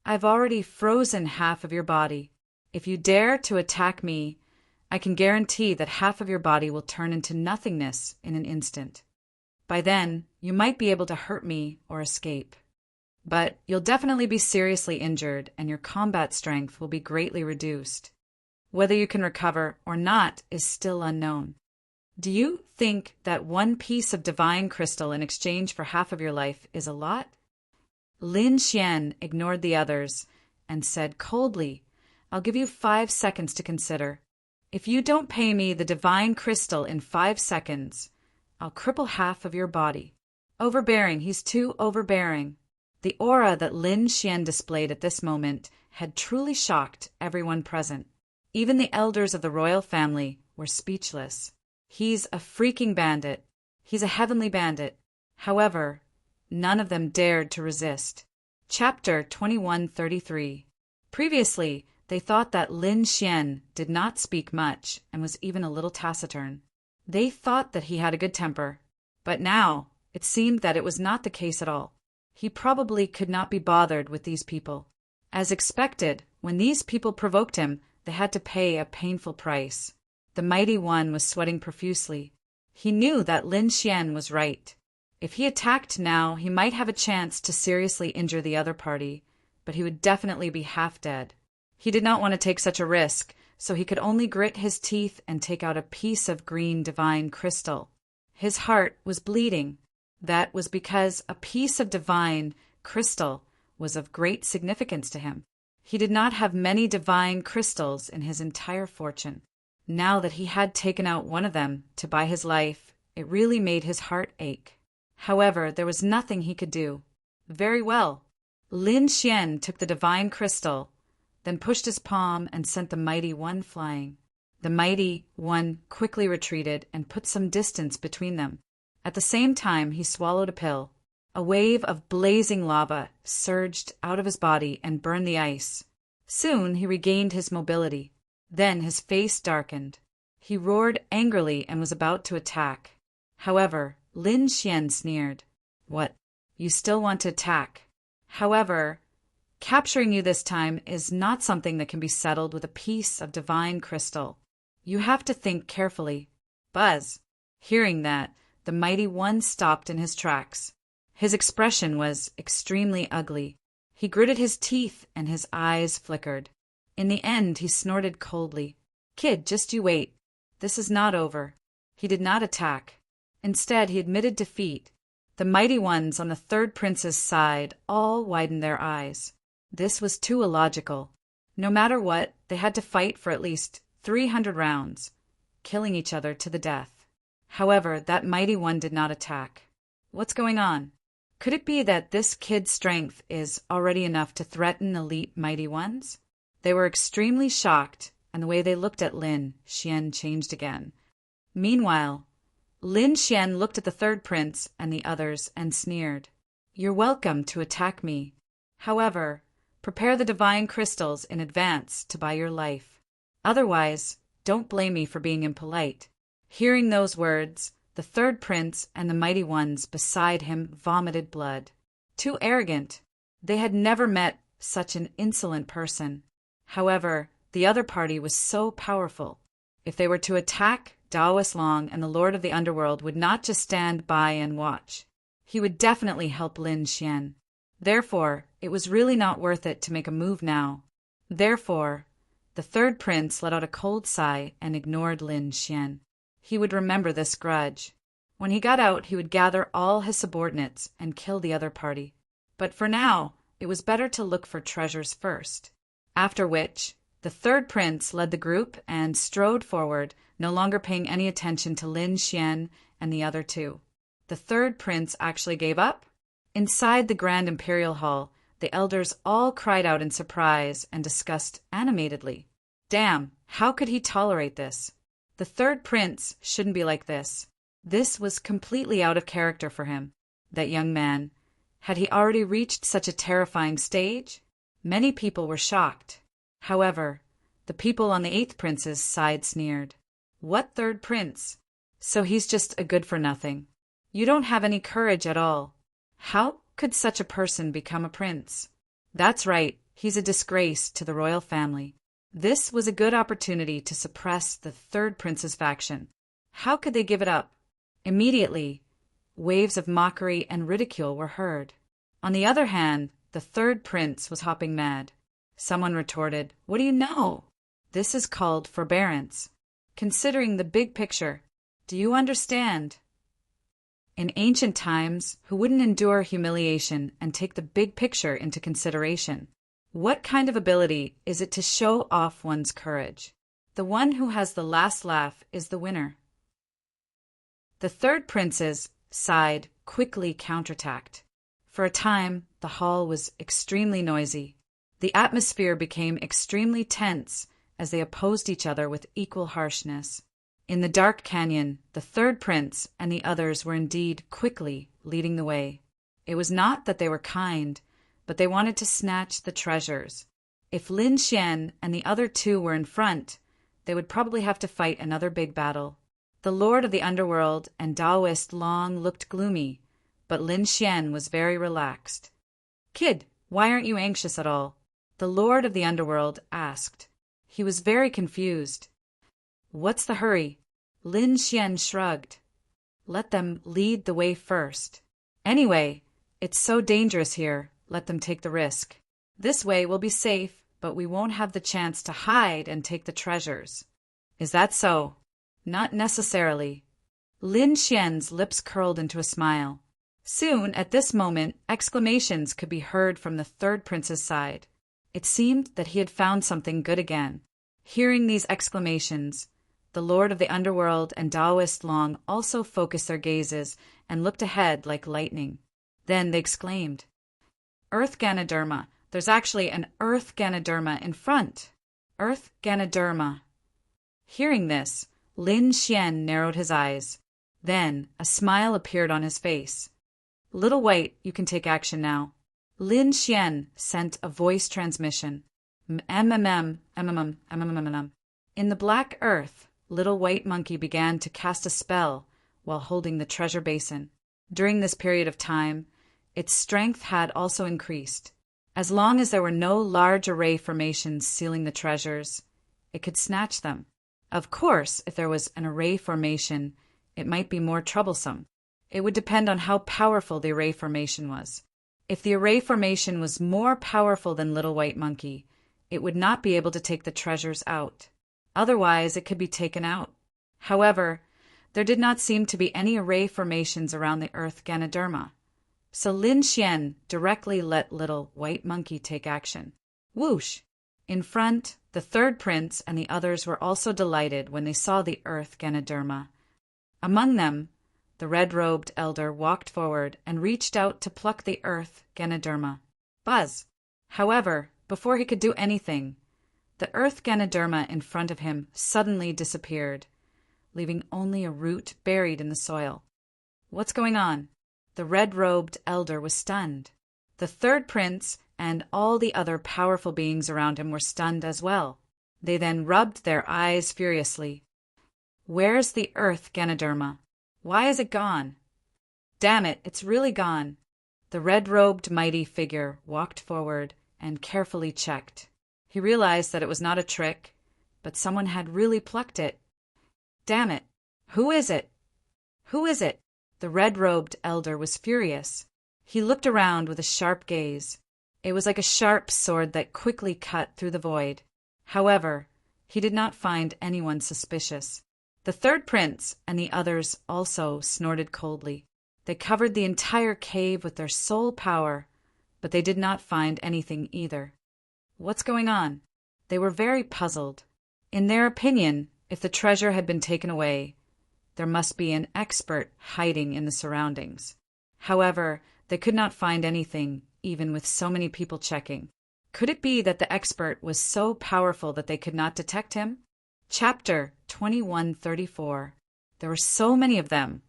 I've already frozen half of your body. If you dare to attack me, I can guarantee that half of your body will turn into nothingness in an instant. By then, you might be able to hurt me or escape. But you'll definitely be seriously injured and your combat strength will be greatly reduced. Whether you can recover or not is still unknown. Do you think that 1 piece of divine crystal in exchange for half of your life is a lot? Lin Xian ignored the others and said coldly, I'll give you 5 seconds to consider. If you don't pay me the divine crystal in 5 seconds, I'll cripple half of your body. Overbearing, he's too overbearing. The aura that Lin Xian displayed at this moment had truly shocked everyone present. Even the elders of the royal family were speechless. He's a freaking bandit. He's a heavenly bandit. However, none of them dared to resist. Chapter 2133. Previously, they thought that Lin Xian did not speak much and was even a little taciturn. They thought that he had a good temper, but now it seemed that it was not the case at all. He probably could not be bothered with these people. As expected, when these people provoked him, they had to pay a painful price. The mighty one was sweating profusely. He knew that Lin Xian was right. If he attacked now, he might have a chance to seriously injure the other party, but he would definitely be half dead. He did not want to take such a risk, so he could only grit his teeth and take out a piece of green divine crystal. His heart was bleeding. That was because a piece of divine crystal was of great significance to him. He did not have many divine crystals in his entire fortune. Now that he had taken out one of them to buy his life, it really made his heart ache. However, there was nothing he could do. Very well. Lin Xian took the divine crystal, then pushed his palm and sent the mighty one flying. The mighty one quickly retreated and put some distance between them. At the same time, he swallowed a pill. A wave of blazing lava surged out of his body and burned the ice. Soon he regained his mobility. Then his face darkened. He roared angrily and was about to attack. However, Lin Xian sneered. What? You still want to attack? However, capturing you this time is not something that can be settled with a piece of divine crystal. You have to think carefully. Buzz. Hearing that, the mighty one stopped in his tracks. His expression was extremely ugly. He gritted his teeth and his eyes flickered. In the end, he snorted coldly. Kid, just you wait. This is not over. He did not attack. Instead, he admitted defeat. The mighty ones on the third prince's side all widened their eyes. This was too illogical. No matter what, they had to fight for at least 300 rounds, killing each other to the death. However, that mighty one did not attack. What's going on? Could it be that this kid's strength is already enough to threaten elite mighty ones? They were extremely shocked, and the way they looked at Lin Xian changed again. Meanwhile, Lin Xian looked at the third prince and the others and sneered. You're welcome to attack me. However, prepare the divine crystals in advance to buy your life. Otherwise, don't blame me for being impolite. Hearing those words, the third prince and the mighty ones beside him vomited blood. Too arrogant. They had never met such an insolent person. However, The other party was so powerful. If they were to attack, Daoist Long and the Lord of the Underworld would not just stand by and watch. He would definitely help Lin Xian. Therefore, it was really not worth it to make a move now. Therefore, the third prince let out a cold sigh and ignored Lin Xian. He would remember this grudge. When he got out, he would gather all his subordinates and kill the other party. But for now, it was better to look for treasures first. After which, the third prince led the group and strode forward, no longer paying any attention to Lin Xian and the other two. The third prince actually gave up. Inside the Grand Imperial Hall, the elders all cried out in surprise and discussed animatedly. Damn, how could he tolerate this? The third prince shouldn't be like this. This was completely out of character for him. That young man. Had he already reached such a terrifying stage? Many people were shocked. However, the people on the eighth prince's side sneered. What third prince? So he's just a good-for-nothing. You don't have any courage at all. How could such a person become a prince? That's right, he's a disgrace to the royal family. This was a good opportunity to suppress the third prince's faction. How could they give it up? Immediately, waves of mockery and ridicule were heard. On the other hand, the third prince was hopping mad. Someone retorted, "What do you know? This is called forbearance. Considering the big picture, do you understand?" In ancient times, who wouldn't endure humiliation and take the big picture into consideration? What kind of ability is it to show off one's courage? The one who has the last laugh is the winner. The third prince's side quickly counterattacked. For a time, the hall was extremely noisy. The atmosphere became extremely tense as they opposed each other with equal harshness. In the dark canyon, the third prince and the others were indeed quickly leading the way. It was not that they were kind, but they wanted to snatch the treasures. If Lin Xian and the other two were in front, they would probably have to fight another big battle. The Lord of the Underworld and Daoist Long looked gloomy, but Lin Xian was very relaxed. "Kid, why aren't you anxious at all?" the Lord of the Underworld asked. He was very confused. "What's the hurry?" Lin Xian shrugged. "Let them lead the way first. Anyway, it's so dangerous here, let them take the risk. This way we'll be safe, but we won't have the chance to hide and take the treasures." "Is that so?" "Not necessarily." Lin Xian's lips curled into a smile. Soon, at this moment, exclamations could be heard from the third prince's side. It seemed that he had found something good again. Hearing these exclamations, the Lord of the Underworld and Daoist Long also focused their gazes and looked ahead like lightning. Then they exclaimed, "Earth Ganoderma! There's actually an Earth Ganoderma in front! Earth Ganoderma!" Hearing this, Lin Xian narrowed his eyes. Then a smile appeared on his face. "Little White, you can take action now." Lin Xian sent a voice transmission. In the black earth, Little White Monkey began to cast a spell while holding the treasure basin. During this period of time, its strength had also increased. As long as there were no large array formations sealing the treasures, it could snatch them. Of course, if there was an array formation, it might be more troublesome. It would depend on how powerful the array formation was. If the array formation was more powerful than Little White Monkey, it would not be able to take the treasures out. Otherwise, it could be taken out. However, there did not seem to be any array formations around the Earth Ganoderma. So Lin Xian directly let Little White Monkey take action. Whoosh! In front, the third prince and the others were also delighted when they saw the Earth Ganoderma. Among them, the red-robed elder walked forward and reached out to pluck the Earth Ganoderma. Buzz! However, before he could do anything, the Earth Ganoderma in front of him suddenly disappeared, leaving only a root buried in the soil. What's going on? The red-robed elder was stunned. The third prince and all the other powerful beings around him were stunned as well. They then rubbed their eyes furiously. Where's the Earth Ganoderma? Why is it gone? Damn it, it's really gone. The red-robed mighty figure walked forward and carefully checked. He realized that it was not a trick, but someone had really plucked it. Damn it! Who is it? Who is it? The red-robed elder was furious. He looked around with a sharp gaze. It was like a sharp sword that quickly cut through the void. However, he did not find anyone suspicious. The third prince and the others also snorted coldly. They covered the entire cave with their soul power, but they did not find anything either. What's going on? They were very puzzled. In their opinion, if the treasure had been taken away, there must be an expert hiding in the surroundings. However, they could not find anything, even with so many people checking. Could it be that the expert was so powerful that they could not detect him? Chapter 2134. There were so many of them,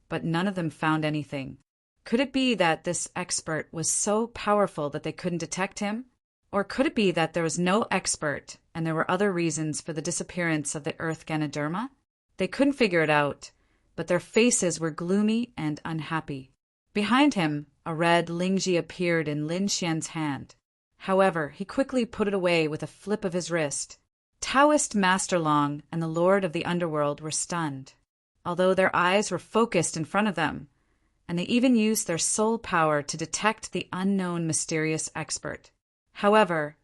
but none of them found anything. Could it be that this expert was so powerful that they couldn't detect him? Or could it be that there was no expert and there were other reasons for the disappearance of the Earth Ganoderma? They couldn't figure it out, but their faces were gloomy and unhappy. Behind him, a red lingji appeared in Lin Xian's hand. However, he quickly put it away with a flip of his wrist. Taoist Master Long and the Lord of the Underworld were stunned, although their eyes were focused in front of them, and they even used their soul power to detect the unknown mysterious expert. However,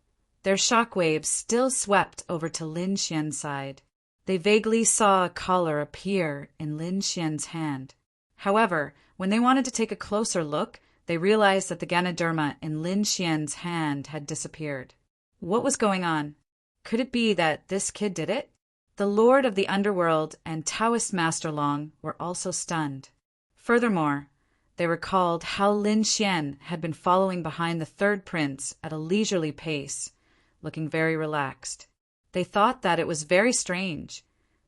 their shockwaves still swept over to Lin Xian's side. They vaguely saw a collar appear in Lin Xian's hand. However, when they wanted to take a closer look, they realized that the Ganoderma in Lin Xian's hand had disappeared. What was going on? Could it be that this kid did it? The Lord of the Underworld and Taoist Master Long were also stunned. Furthermore, they recalled how Lin Xian had been following behind the third prince at a leisurely pace, looking very relaxed. They thought that it was very strange,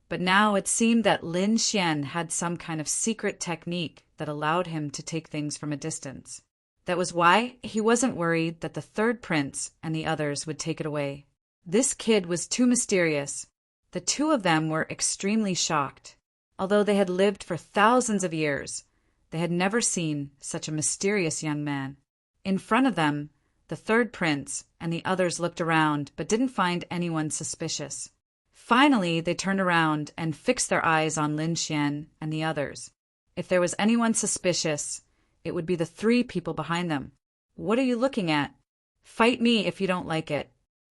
but now it seemed that Lin Xian had some kind of secret technique that allowed him to take things from a distance. That was why he wasn't worried that the third prince and the others would take it away. This kid was too mysterious. The two of them were extremely shocked. Although they had lived for thousands of years, they had never seen such a mysterious young man. In front of them, the third prince and the others looked around but didn't find anyone suspicious. Finally, they turned around and fixed their eyes on Lin Xian and the others. If there was anyone suspicious, it would be the three people behind them. What are you looking at? Fight me if you don't like it.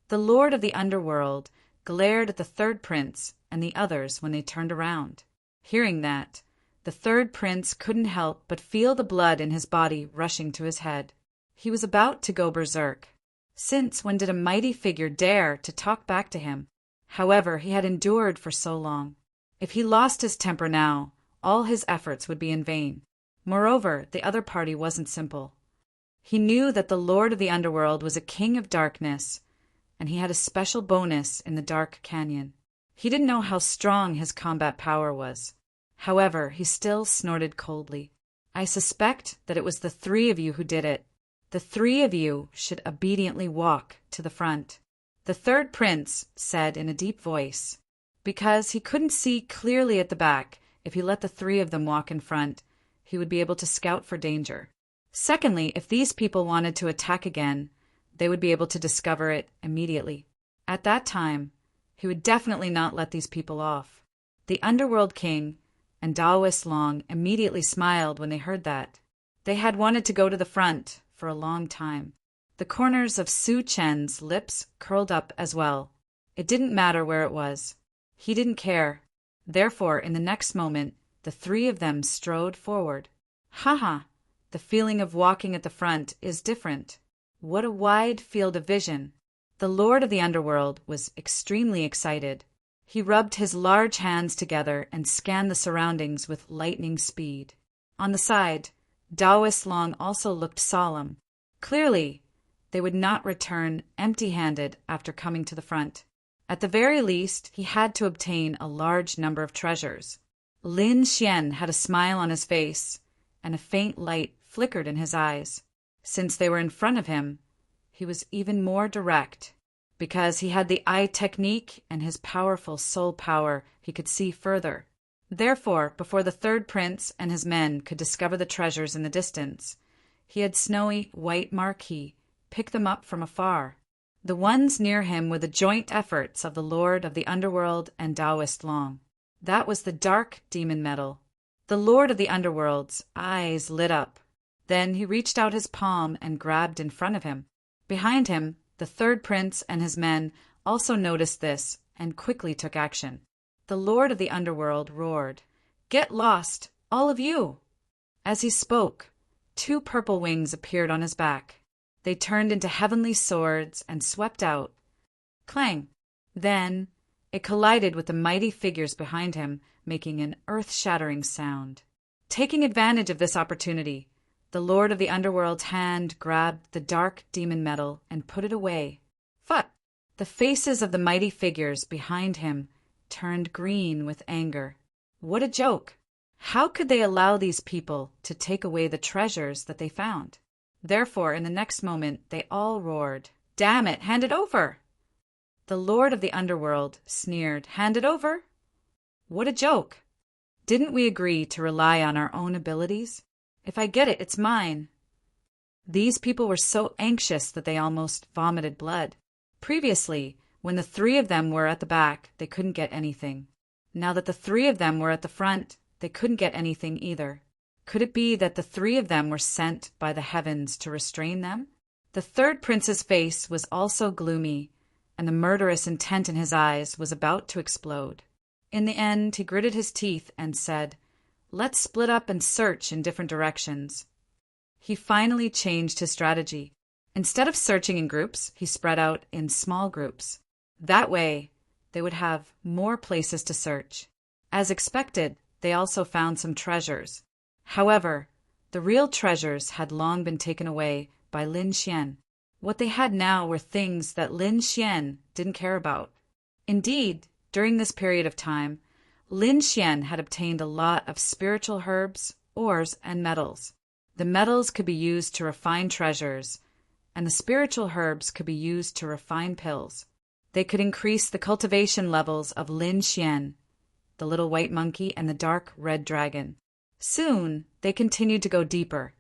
The Lord of the Underworld glared at the third prince and the others when they turned around. Hearing that, the third prince couldn't help but feel the blood in his body rushing to his head. He was about to go berserk. Since when did a mighty figure dare to talk back to him? However, he had endured for so long. If he lost his temper now, all his efforts would be in vain. Moreover, the other party wasn't simple. He knew that the Lord of the Underworld was a king of darkness, and he had a special bonus in the Dark Canyon. He didn't know how strong his combat power was. However, he still snorted coldly. I suspect that it was the three of you who did it. The three of you should obediently walk to the front. The third prince said in a deep voice, because he couldn't see clearly at the back. If he let the three of them walk in front, he would be able to scout for danger. Secondly, if these people wanted to attack again, they would be able to discover it immediately. At that time, he would definitely not let these people off. The Underworld King and Taoist Long immediately smiled when they heard that. They had wanted to go to the front for a long time. The corners of Su Chen's lips curled up as well. It didn't matter where it was. He didn't care. Therefore, in the next moment, the three of them strode forward. Haha, the feeling of walking at the front is different. What a wide field of vision. The Lord of the Underworld was extremely excited. He rubbed his large hands together and scanned the surroundings with lightning speed. On the side, Taoist Long also looked solemn. Clearly, they would not return empty-handed after coming to the front. At the very least, he had to obtain a large number of treasures. Lin Xian had a smile on his face, and a faint light flickered in his eyes. Since they were in front of him, he was even more direct. Because he had the eye technique and his powerful soul power, he could see further. Therefore, before the third prince and his men could discover the treasures in the distance, he had snowy white marquee pick them up from afar. The ones near him were the joint efforts of the Lord of the Underworld and Taoist Long. That was the dark demon metal. The Lord of the Underworld's eyes lit up. Then he reached out his palm and grabbed in front of him. Behind him, the third prince and his men also noticed this and quickly took action. The Lord of the Underworld roared, "Get lost, all of you!" As he spoke, 2 purple wings appeared on his back. They turned into heavenly swords and swept out. Clang! Then it collided with the mighty figures behind him, making an earth-shattering sound. Taking advantage of this opportunity, the Lord of the Underworld's hand grabbed the dark demon metal and put it away. Phut! The faces of the mighty figures behind him turned green with anger. What a joke! How could they allow these people to take away the treasures that they found? Therefore, in the next moment, they all roared, "Damn it, hand it over!" The Lord of the Underworld sneered, "Hand it over? What a joke! Didn't we agree to rely on our own abilities? If I get it, it's mine." These people were so anxious that they almost vomited blood. Previously, when the 3 of them were at the back, they couldn't get anything. Now that the 3 of them were at the front, they couldn't get anything either. Could it be that the 3 of them were sent by the heavens to restrain them? The third prince's face was also gloomy, and the murderous intent in his eyes was about to explode. In the end, he gritted his teeth and said, "Let's split up and search in different directions." He finally changed his strategy. Instead of searching in groups, he spread out in small groups. That way, they would have more places to search. As expected, they also found some treasures. However, the real treasures had long been taken away by Lin Xian. What they had now were things that Lin Xian didn't care about. Indeed, during this period of time, Lin Xian had obtained a lot of spiritual herbs, ores, and metals. The metals could be used to refine treasures, and the spiritual herbs could be used to refine pills. They could increase the cultivation levels of Lin Xian, the little white monkey, and the dark red dragon. Soon, they continued to go deeper,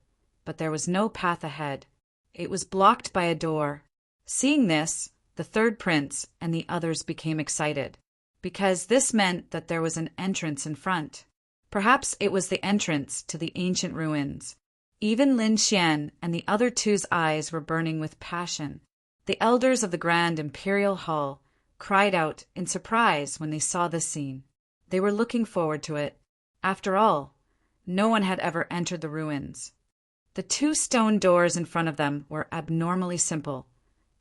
but there was no path ahead. It was blocked by a door. Seeing this, the third prince and the others became excited, because this meant that there was an entrance in front. Perhaps it was the entrance to the ancient ruins. Even Lin Xian and the other 2's eyes were burning with passion. The elders of the Grand Imperial Hall cried out in surprise when they saw this scene. They were looking forward to it. After all, no one had ever entered the ruins. The 2 stone doors in front of them were abnormally simple,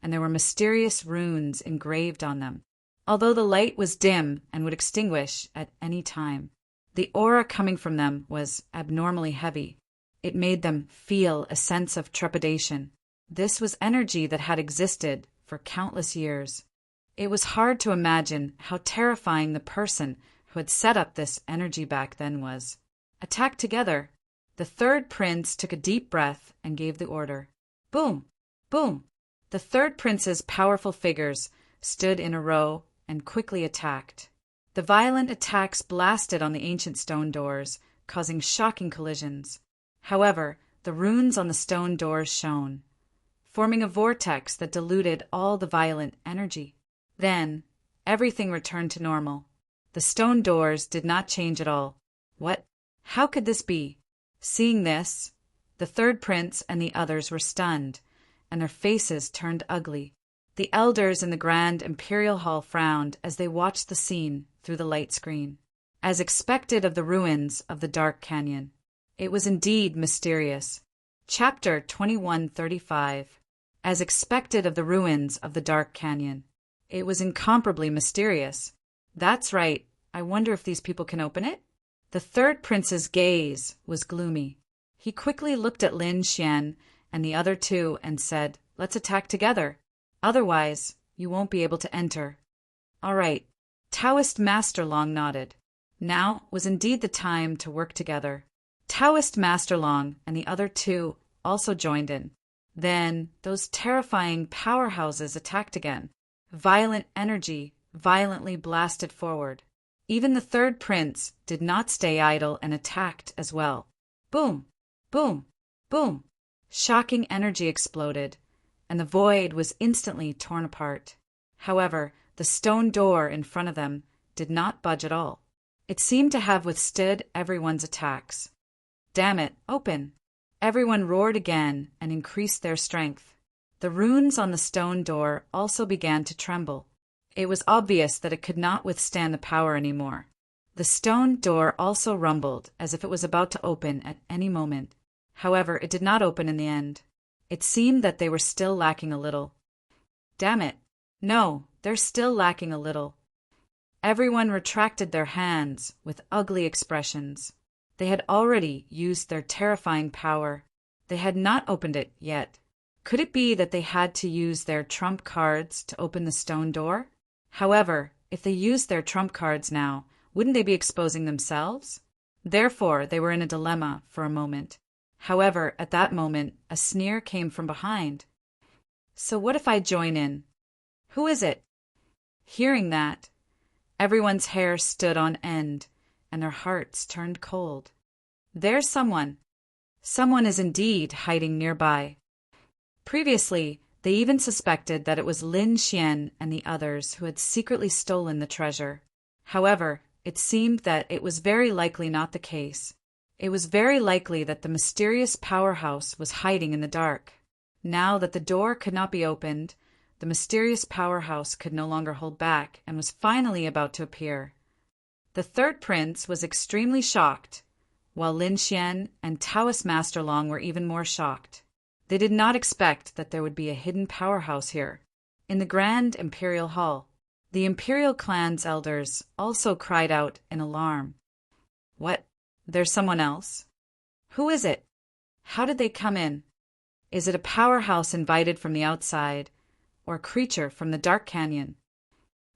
and there were mysterious runes engraved on them. Although the light was dim and would extinguish at any time, the aura coming from them was abnormally heavy. It made them feel a sense of trepidation. This was energy that had existed for countless years. It was hard to imagine how terrifying the person who had set up this energy back then was. Attack together. The third prince took a deep breath and gave the order. Boom! Boom! The third prince's powerful figures stood in a row and quickly attacked. The violent attacks blasted on the ancient stone doors, causing shocking collisions. However, the runes on the stone doors shone, forming a vortex that diluted all the violent energy. Then, everything returned to normal. The stone doors did not change at all. What? How could this be? Seeing this, the third prince and the others were stunned, and their faces turned ugly. The elders in the Grand Imperial Hall frowned as they watched the scene through the light screen. As expected of the ruins of the Dark Canyon, it was indeed mysterious. Chapter 2135. As expected of the ruins of the Dark Canyon, it was incomparably mysterious. That's right. I wonder if these people can open it? The third prince's gaze was gloomy. He quickly looked at Lin Xian and the other 2 and said, "Let's attack together. Otherwise, you won't be able to enter." "All right." Taoist Master Long nodded. Now was indeed the time to work together. Taoist Master Long and the other 2 also joined in. Then those terrifying powerhouses attacked again. Violent energy violently blasted forward. Even the third prince did not stay idle and attacked as well. Boom! Boom! Boom! Shocking energy exploded, and the void was instantly torn apart. However, the stone door in front of them did not budge at all. It seemed to have withstood everyone's attacks. "Damn it, open!" Everyone roared again and increased their strength. The runes on the stone door also began to tremble. It was obvious that it could not withstand the power anymore. The stone door also rumbled as if it was about to open at any moment. However, it did not open in the end. It seemed that they were still lacking a little. "Damn it! No, they're still lacking a little." Everyone retracted their hands with ugly expressions. They had already used their terrifying power. They had not opened it yet. Could it be that they had to use their trump cards to open the stone door? However, if they used their trump cards now, wouldn't they be exposing themselves? Therefore, they were in a dilemma for a moment. However, at that moment, a sneer came from behind. "So what if I join in? Who is it?" Hearing that, everyone's hair stood on end, and their hearts turned cold. There's someone. Someone is indeed hiding nearby. Previously, they even suspected that it was Lin Xian and the others who had secretly stolen the treasure. However, it seemed that it was very likely not the case. It was very likely that the mysterious powerhouse was hiding in the dark. Now that the door could not be opened, the mysterious powerhouse could no longer hold back and was finally about to appear. The third prince was extremely shocked, while Lin Xian and Taoist Master Long were even more shocked. They did not expect that there would be a hidden powerhouse here. In the Grand Imperial Hall, the Imperial clan's elders also cried out in alarm. "What? There's someone else? Who is it? How did they come in? Is it a powerhouse invited from the outside, or a creature from the dark canyon?"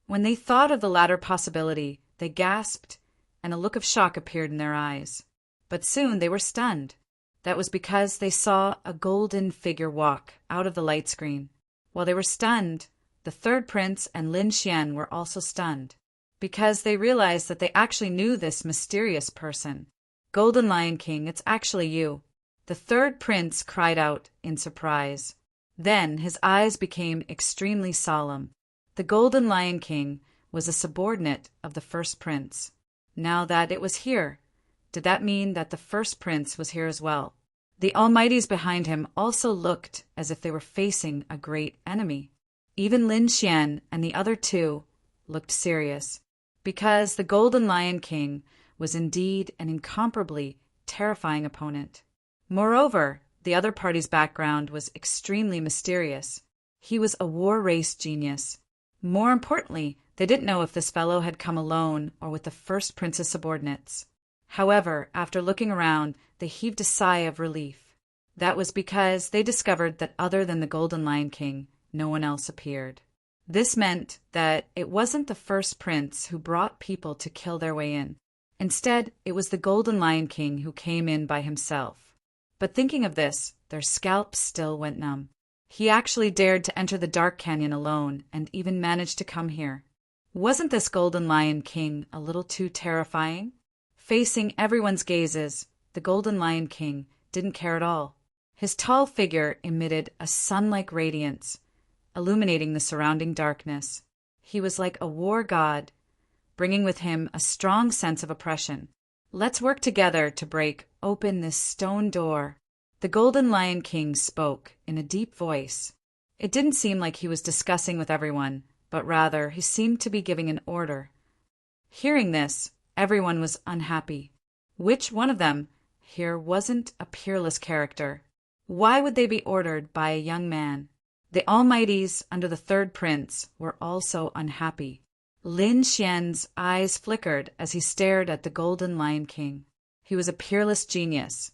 When they thought of the latter possibility, they gasped, and a look of shock appeared in their eyes. But soon they were stunned. That was because they saw a golden figure walk out of the light screen. While they were stunned, the third prince and Lin Xian were also stunned, because they realized that they actually knew this mysterious person. "Golden Lion King, it's actually you." The third prince cried out in surprise. Then his eyes became extremely solemn. The Golden Lion King was a subordinate of the first prince. Now that it was here, did that mean that the first prince was here as well? The Almighties behind him also looked as if they were facing a great enemy. Even Lin Xian and the other two looked serious, because the Golden Lion King was indeed an incomparably terrifying opponent. Moreover, the other party's background was extremely mysterious. He was a war-race genius. More importantly, they didn't know if this fellow had come alone or with the first prince's subordinates. However, after looking around, they heaved a sigh of relief. That was because they discovered that other than the Golden Lion King, no one else appeared. This meant that it wasn't the first prince who brought people to kill their way in. Instead, it was the Golden Lion King who came in by himself. But thinking of this, their scalps still went numb. He actually dared to enter the dark canyon alone and even managed to come here. Wasn't this Golden Lion King a little too terrifying? Facing everyone's gazes, the Golden Lion King didn't care at all. His tall figure emitted a sun-like radiance, illuminating the surrounding darkness. He was like a war god, bringing with him a strong sense of oppression. "Let's work together to break open this stone door." The Golden Lion King spoke in a deep voice. It didn't seem like he was discussing with everyone, but rather he seemed to be giving an order. Hearing this, everyone was unhappy. Which one of them here wasn't a peerless character? Why would they be ordered by a young man? The Almighties under the third prince were also unhappy. Lin Xian's eyes flickered as he stared at the Golden Lion King. He was a peerless genius,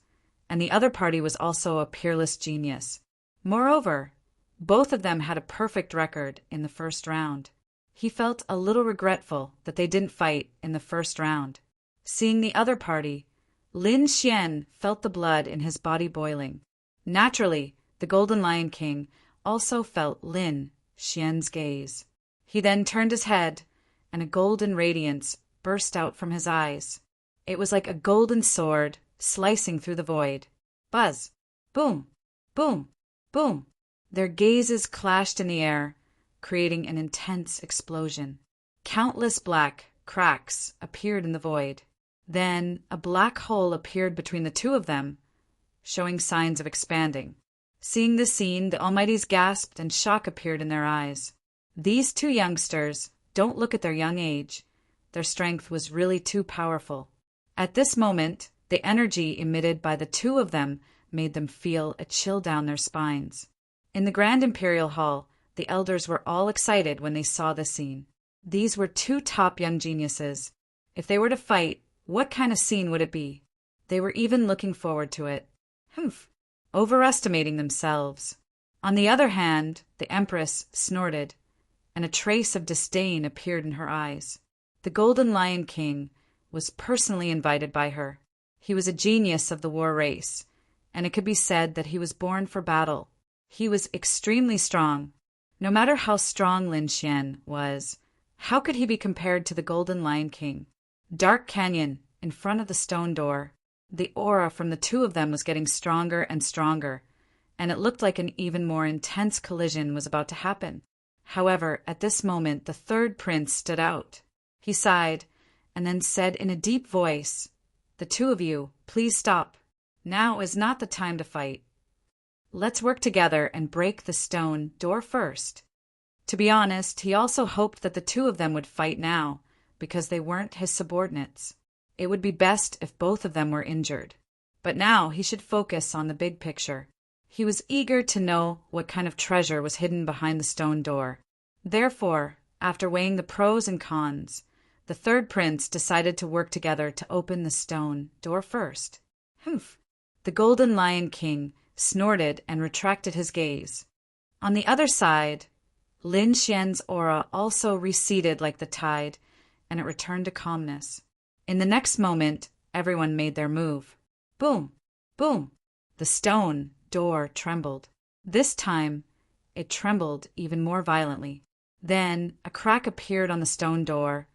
and the other party was also a peerless genius. Moreover, both of them had a perfect record in the first round. He felt a little regretful that they didn't fight in the first round. Seeing the other party, Lin Xian felt the blood in his body boiling. Naturally, the Golden Lion King also felt Lin Xian's gaze. He then turned his head, and a golden radiance burst out from his eyes. It was like a golden sword slicing through the void. Buzz! Boom! Boom! Boom! Their gazes clashed in the air, creating an intense explosion. Countless black cracks appeared in the void. Then a black hole appeared between the two of them, showing signs of expanding. Seeing this scene, the Almighties gasped and shock appeared in their eyes. These two youngsters, don't look at their young age. Their strength was really too powerful. At this moment, the energy emitted by the two of them made them feel a chill down their spines. In the Grand Imperial Hall, the elders were all excited when they saw this scene. These were two top young geniuses. If they were to fight, what kind of scene would it be? They were even looking forward to it. Overestimating themselves. On the other hand, the Empress snorted, and a trace of disdain appeared in her eyes. The Golden Lion King was personally invited by her. He was a genius of the war race, and it could be said that he was born for battle. He was extremely strong. No matter how strong Lin Xian was, how could he be compared to the Golden Lion King? Dark Canyon, in front of the stone door. The aura from the two of them was getting stronger and stronger, and it looked like an even more intense collision was about to happen. However, at this moment, the third prince stood out. He sighed, and then said in a deep voice, "The two of you, please stop. Now is not the time to fight. Let's work together and break the stone door first." To be honest, he also hoped that the two of them would fight now, because they weren't his subordinates. It would be best if both of them were injured. But now he should focus on the big picture. He was eager to know what kind of treasure was hidden behind the stone door. Therefore, after weighing the pros and cons, the third prince decided to work together to open the stone door first. The Golden Lion King snorted and retracted his gaze. On the other side, Lin Xian's aura also receded like the tide, and it returned to calmness. In the next moment, everyone made their move. Boom! Boom! The stone door trembled. This time, it trembled even more violently. Then, a crack appeared on the stone door,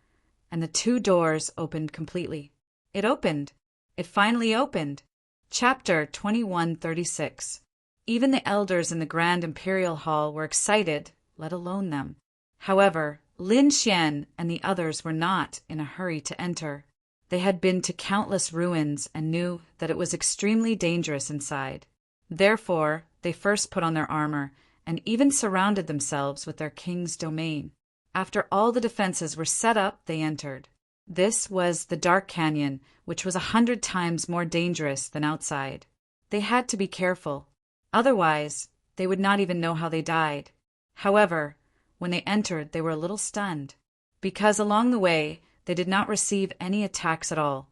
and the two doors opened completely. It opened! It finally opened! Chapter 2136. Even the elders in the Grand Imperial Hall were excited, let alone them. However, Lin Xian and the others were not in a hurry to enter. They had been to countless ruins and knew that it was extremely dangerous inside. Therefore, they first put on their armor and even surrounded themselves with their king's domain. After all the defenses were set up, they entered. This was the Dark Canyon, which was 100 times more dangerous than outside. They had to be careful. Otherwise, they would not even know how they died. However, when they entered, they were a little stunned, because along the way, they did not receive any attacks at all,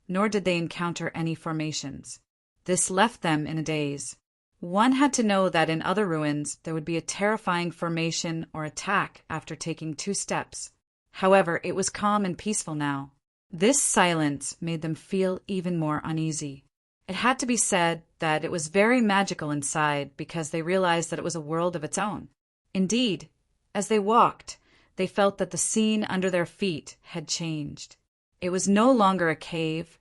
nor did they encounter any formations. This left them in a daze. One had to know that in other ruins, there would be a terrifying formation or attack after taking 2 steps. However, it was calm and peaceful now. This silence made them feel even more uneasy. It had to be said that it was very magical inside because they realized that it was a world of its own. Indeed, as they walked, they felt that the scene under their feet had changed. It was no longer a cave,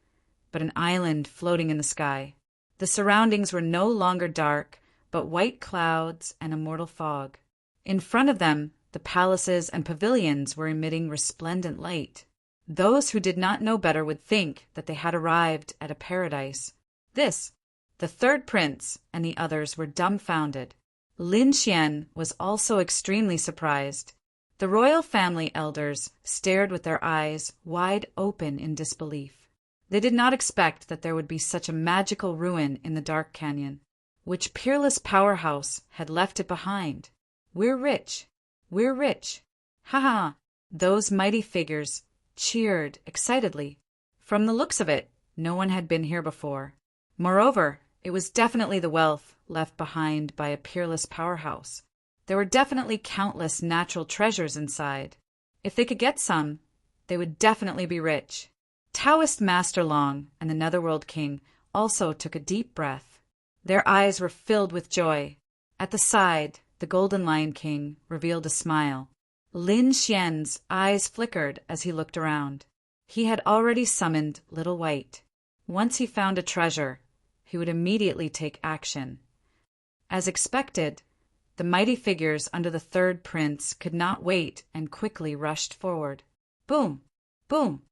but an island floating in the sky. The surroundings were no longer dark, but white clouds and immortal fog. In front of them, the palaces and pavilions were emitting resplendent light. Those who did not know better would think that they had arrived at a paradise. The third prince and the others were dumbfounded. Lin Xian was also extremely surprised. The royal family elders stared with their eyes wide open in disbelief. They did not expect that there would be such a magical ruin in the Dark Canyon. Which peerless powerhouse had left it behind? We're rich. We're rich. Ha ha! Those mighty figures cheered excitedly. From the looks of it, no one had been here before. Moreover, it was definitely the wealth left behind by a peerless powerhouse. There were definitely countless natural treasures inside. If they could get some, they would definitely be rich. Taoist Master Long and the Netherworld King also took a deep breath. Their eyes were filled with joy. At the side, the Golden Lion King revealed a smile. Lin Xian's eyes flickered as he looked around. He had already summoned Little White. Once he found a treasure, he would immediately take action. As expected, The mighty figures under the third prince could not wait and quickly rushed forward. Boom! Boom!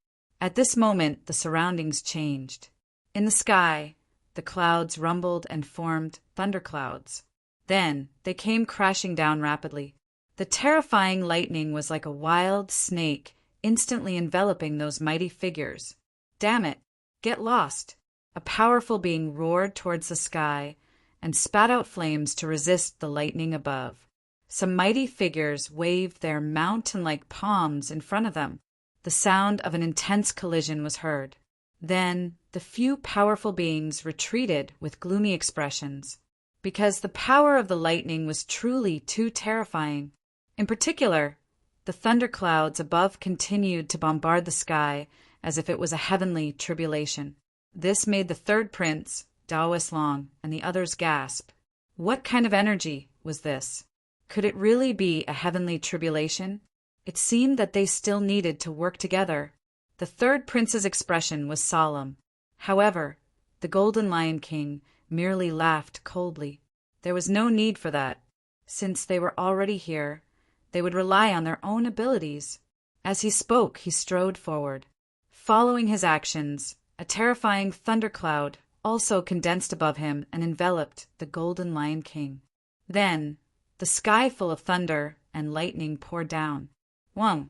At this moment, the surroundings changed. In the sky, the clouds rumbled and formed thunderclouds. Then, they came crashing down rapidly. The terrifying lightning was like a wild snake, instantly enveloping those mighty figures. Damn it! Get lost! A powerful being roared towards the sky and spat out flames to resist the lightning above. Some mighty figures waved their mountain-like palms in front of them. The sound of an intense collision was heard. Then, the few powerful beings retreated with gloomy expressions, because the power of the lightning was truly too terrifying. In particular, the thunderclouds above continued to bombard the sky as if it was a heavenly tribulation. This made the third prince, Daoist Long, and the others gasp. What kind of energy was this? Could it really be a heavenly tribulation? It seemed that they still needed to work together. The third prince's expression was solemn. However, the Golden Lion King merely laughed coldly. There was no need for that. Since they were already here, they would rely on their own abilities. As he spoke, he strode forward. Following his actions, a terrifying thundercloud also condensed above him and enveloped the Golden Lion King. Then, the sky full of thunder and lightning poured down. Whong!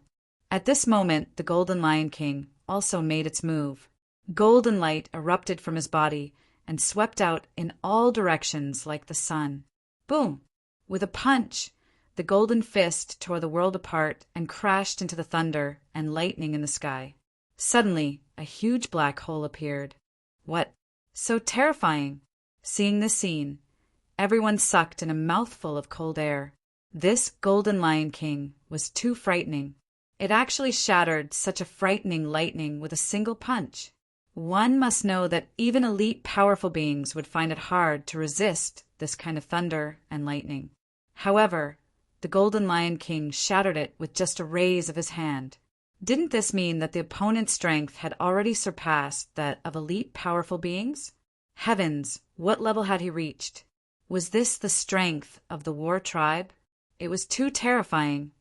At this moment, the Golden Lion King also made its move. Golden light erupted from his body and swept out in all directions like the sun. Boom! With a punch, the golden fist tore the world apart and crashed into the thunder and lightning in the sky. Suddenly, a huge black hole appeared. What? So terrifying! Seeing this scene, everyone sucked in a mouthful of cold air. This Golden Lion King was too frightening. It actually shattered such a frightening lightning with a single punch. One must know that even elite powerful beings would find it hard to resist this kind of thunder and lightning. However, the Golden Lion King shattered it with just a raise of his hand. Didn't this mean that the opponent's strength had already surpassed that of elite powerful beings? Heavens, what level had he reached? Was this the strength of the war tribe? It was too terrifying.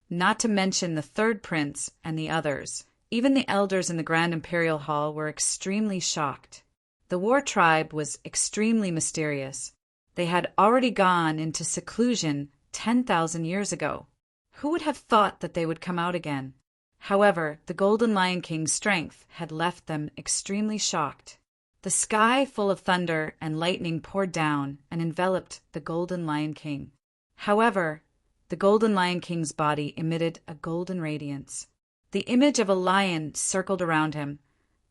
Not to mention the third prince and the others. Even the elders in the Grand Imperial Hall were extremely shocked. The war tribe was extremely mysterious. They had already gone into seclusion 10,000 years ago. Who would have thought that they would come out again? However, the Golden Lion King's strength had left them extremely shocked. The sky full of thunder and lightning poured down and enveloped the Golden Lion King. However, the Golden Lion King's body emitted a golden radiance. The image of a lion circled around him,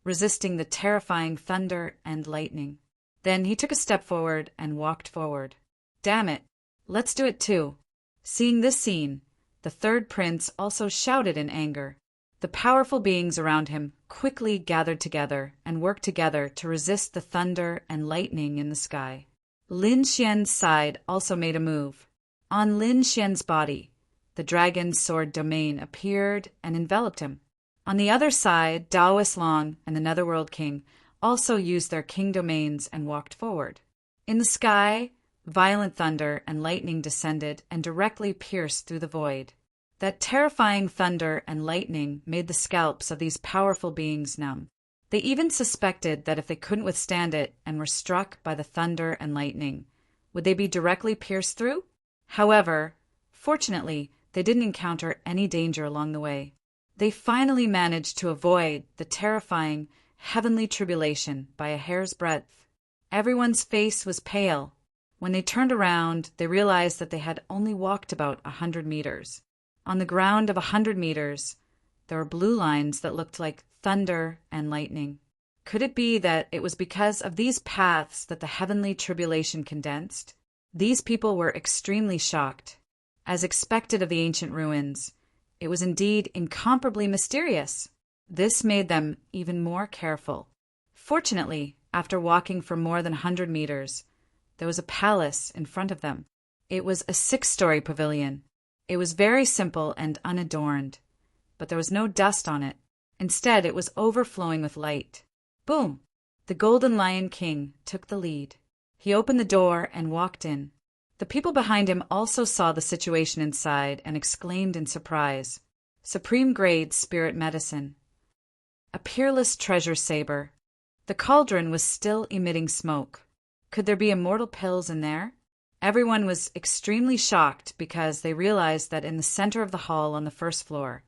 resisting the terrifying thunder and lightning. Then he took a step forward and walked forward. Damn it, let's do it too. Seeing this scene, the third prince also shouted in anger. The powerful beings around him quickly gathered together and worked together to resist the thunder and lightning in the sky. Lin Xian's side also made a move. On Lin Xian's body, the dragon's sword domain appeared and enveloped him. On the other side, Daoist Long and the Netherworld King also used their king domains and walked forward. In the sky, violent thunder and lightning descended and directly pierced through the void. That terrifying thunder and lightning made the scalps of these powerful beings numb. They even suspected that if they couldn't withstand it and were struck by the thunder and lightning, would they be directly pierced through? However, fortunately, they didn't encounter any danger along the way. They finally managed to avoid the terrifying heavenly tribulation by a hair's breadth. Everyone's face was pale. When they turned around, they realized that they had only walked about 100 meters. On the ground of 100 meters, there were blue lines that looked like thunder and lightning. Could it be that it was because of these paths that the heavenly tribulation condensed? These people were extremely shocked. As expected of the ancient ruins, it was indeed incomparably mysterious. This made them even more careful. Fortunately, after walking for more than 100 meters, there was a palace in front of them. It was a 6-story pavilion. It was very simple and unadorned, but there was no dust on it. Instead, it was overflowing with light. Boom! The Golden Lion King took the lead. He opened the door and walked in. The people behind him also saw the situation inside and exclaimed in surprise, "Supreme grade spirit medicine. A peerless treasure saber." The cauldron was still emitting smoke. Could there be immortal pills in there? Everyone was extremely shocked because they realized that in the center of the hall on the first floor,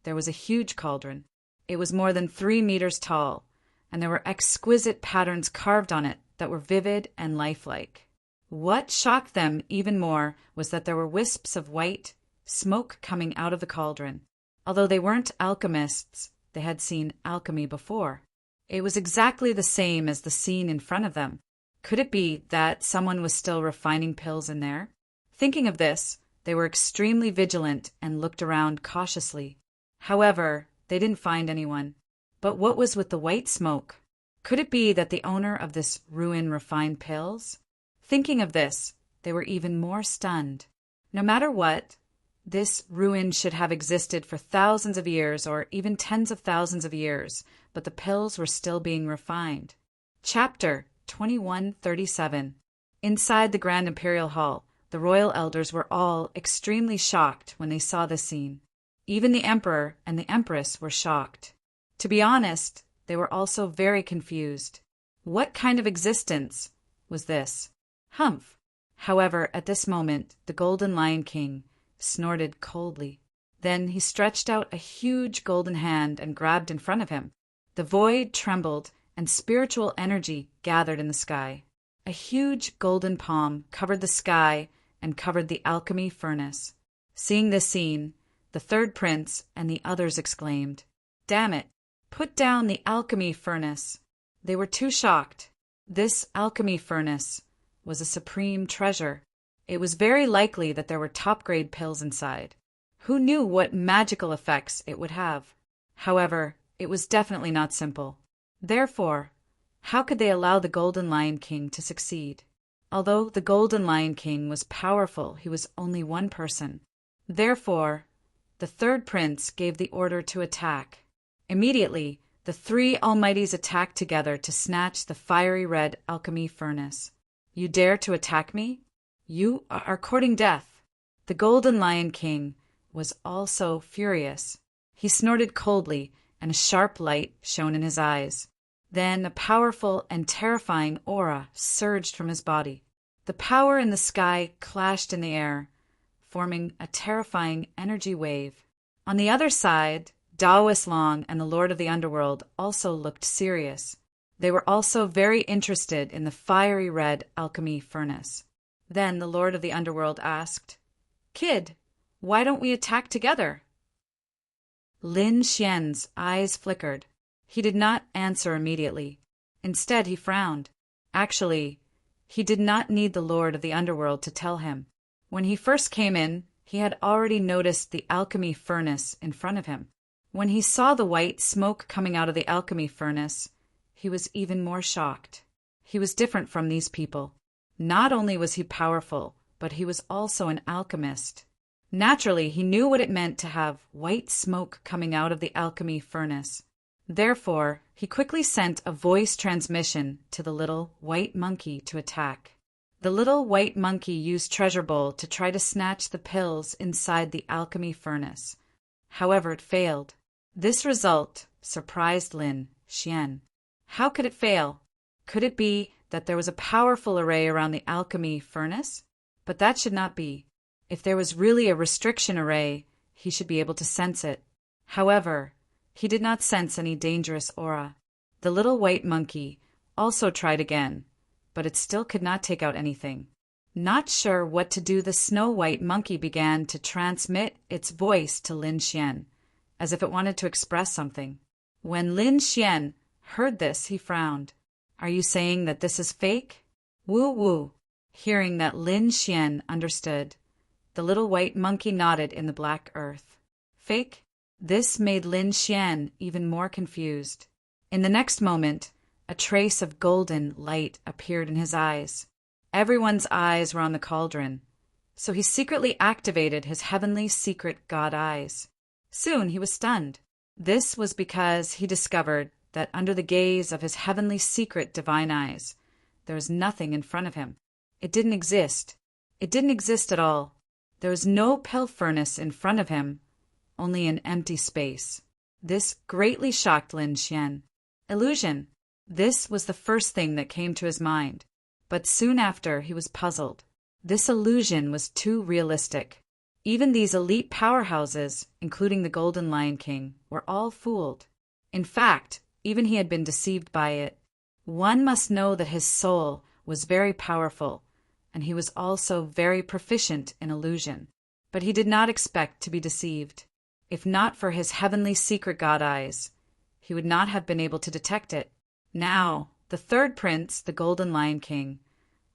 there was a huge cauldron. It was more than 3 meters tall, and there were exquisite patterns carved on it that were vivid and lifelike. What shocked them even more was that there were wisps of white smoke coming out of the cauldron. Although they weren't alchemists, they had seen alchemy before. It was exactly the same as the scene in front of them. Could it be that someone was still refining pills in there? Thinking of this, they were extremely vigilant and looked around cautiously. However, they didn't find anyone. But what was with the white smoke? Could it be that the owner of this ruin refined pills? Thinking of this, they were even more stunned. No matter what, this ruin should have existed for thousands of years or even tens of thousands of years, but the pills were still being refined. Chapter 2137. Inside the Grand Imperial Hall, the royal elders were all extremely shocked when they saw this scene. Even the Emperor and the Empress were shocked. To be honest, they were also very confused. What kind of existence was this? Humph! However, at this moment, the Golden Lion King snorted coldly. Then he stretched out a huge golden hand and grabbed in front of him. The void trembled, and spiritual energy gathered in the sky. A huge golden palm covered the sky and covered the alchemy furnace. Seeing this scene, the third prince and the others exclaimed, "Damn it! Put down the alchemy furnace!" They were too shocked. This alchemy furnace was a supreme treasure. It was very likely that there were top-grade pills inside. Who knew what magical effects it would have? However, it was definitely not simple. Therefore, how could they allow the Golden Lion King to succeed? Although the Golden Lion King was powerful, he was only one person. Therefore, the third prince gave the order to attack. Immediately, the three Almighties attacked together to snatch the fiery red alchemy furnace. "You dare to attack me? You are courting death." The Golden Lion King was also furious. He snorted coldly, and a sharp light shone in his eyes. Then a powerful and terrifying aura surged from his body. The power in the sky clashed in the air, forming a terrifying energy wave. On the other side, Daoist Long and the Lord of the Underworld also looked serious. They were also very interested in the fiery red alchemy furnace. Then the Lord of the Underworld asked, "Kid, why don't we attack together?" Lin Xian's eyes flickered. He did not answer immediately. Instead, he frowned. Actually, he did not need the Lord of the Underworld to tell him. When he first came in, he had already noticed the alchemy furnace in front of him. When he saw the white smoke coming out of the alchemy furnace, he was even more shocked. He was different from these people. Not only was he powerful, but he was also an alchemist. Naturally, he knew what it meant to have white smoke coming out of the alchemy furnace. Therefore, he quickly sent a voice transmission to the little white monkey to attack. The little white monkey used Treasure Bowl to try to snatch the pills inside the alchemy furnace. However, it failed. This result surprised Lin Xian. How could it fail? Could it be that there was a powerful array around the alchemy furnace? But that should not be. If there was really a restriction array, he should be able to sense it. However, he did not sense any dangerous aura. The little white monkey also tried again, but it still could not take out anything. Not sure what to do, the snow white monkey began to transmit its voice to Lin Xian, as if it wanted to express something. When Lin Xian heard this, he frowned. "Are you saying that this is fake?" "Woo woo." Hearing that Lin Xian understood, the little white monkey nodded in the black earth. Fake? This made Lin Xian even more confused. In the next moment, a trace of golden light appeared in his eyes. Everyone's eyes were on the cauldron, so he secretly activated his heavenly secret god eyes. Soon he was stunned. This was because he discovered that under the gaze of his heavenly secret divine eyes, there was nothing in front of him. It didn't exist. It didn't exist at all. There was no pill furnace in front of him, only an empty space. This greatly shocked Lin Xian. Illusion. This was the first thing that came to his mind. But soon after, he was puzzled. This illusion was too realistic. Even these elite powerhouses, including the Golden Lion King, were all fooled. In fact, even he had been deceived by it. One must know that his soul was very powerful, and he was also very proficient in illusion. But he did not expect to be deceived. If not for his heavenly secret god eyes, he would not have been able to detect it. Now, the third prince, the Golden Lion King,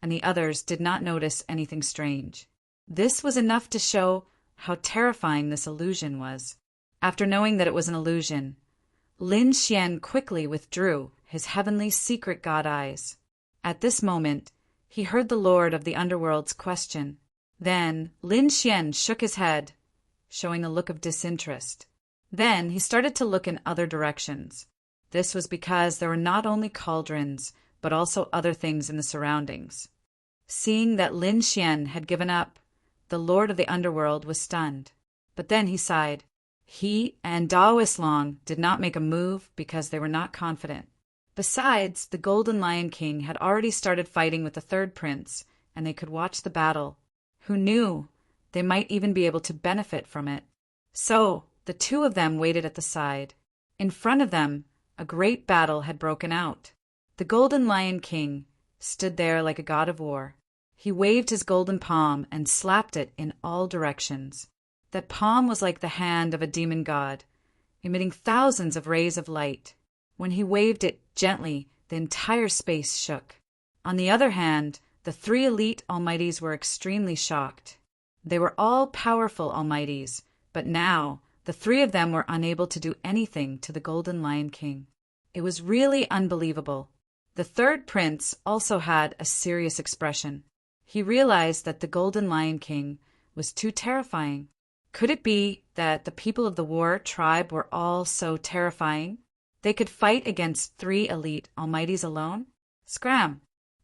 and the others did not notice anything strange. This was enough to show how terrifying this illusion was. After knowing that it was an illusion, Lin Xian quickly withdrew his heavenly secret god eyes. At this moment, he heard the Lord of the Underworld's question. Then Lin Xian shook his head, showing a look of disinterest. Then he started to look in other directions. This was because there were not only cauldrons, but also other things in the surroundings. Seeing that Lin Xian had given up, the Lord of the Underworld was stunned. But then he sighed. He and Dao Long did not make a move because they were not confident. Besides, the Golden Lion King had already started fighting with the third prince, and they could watch the battle. Who knew? They might even be able to benefit from it. So, the two of them waited at the side. In front of them, a great battle had broken out. The Golden Lion King stood there like a god of war. He waved his golden palm and slapped it in all directions. That palm was like the hand of a demon god, emitting thousands of rays of light. When he waved it gently, the entire space shook. On the other hand, the three elite almighties were extremely shocked. They were all powerful almighties, but now the three of them were unable to do anything to the Golden Lion King. It was really unbelievable. The third prince also had a serious expression. He realized that the Golden Lion King was too terrifying. Could it be that the people of the war tribe were all so terrifying? They could fight against three elite almighties alone? Scram!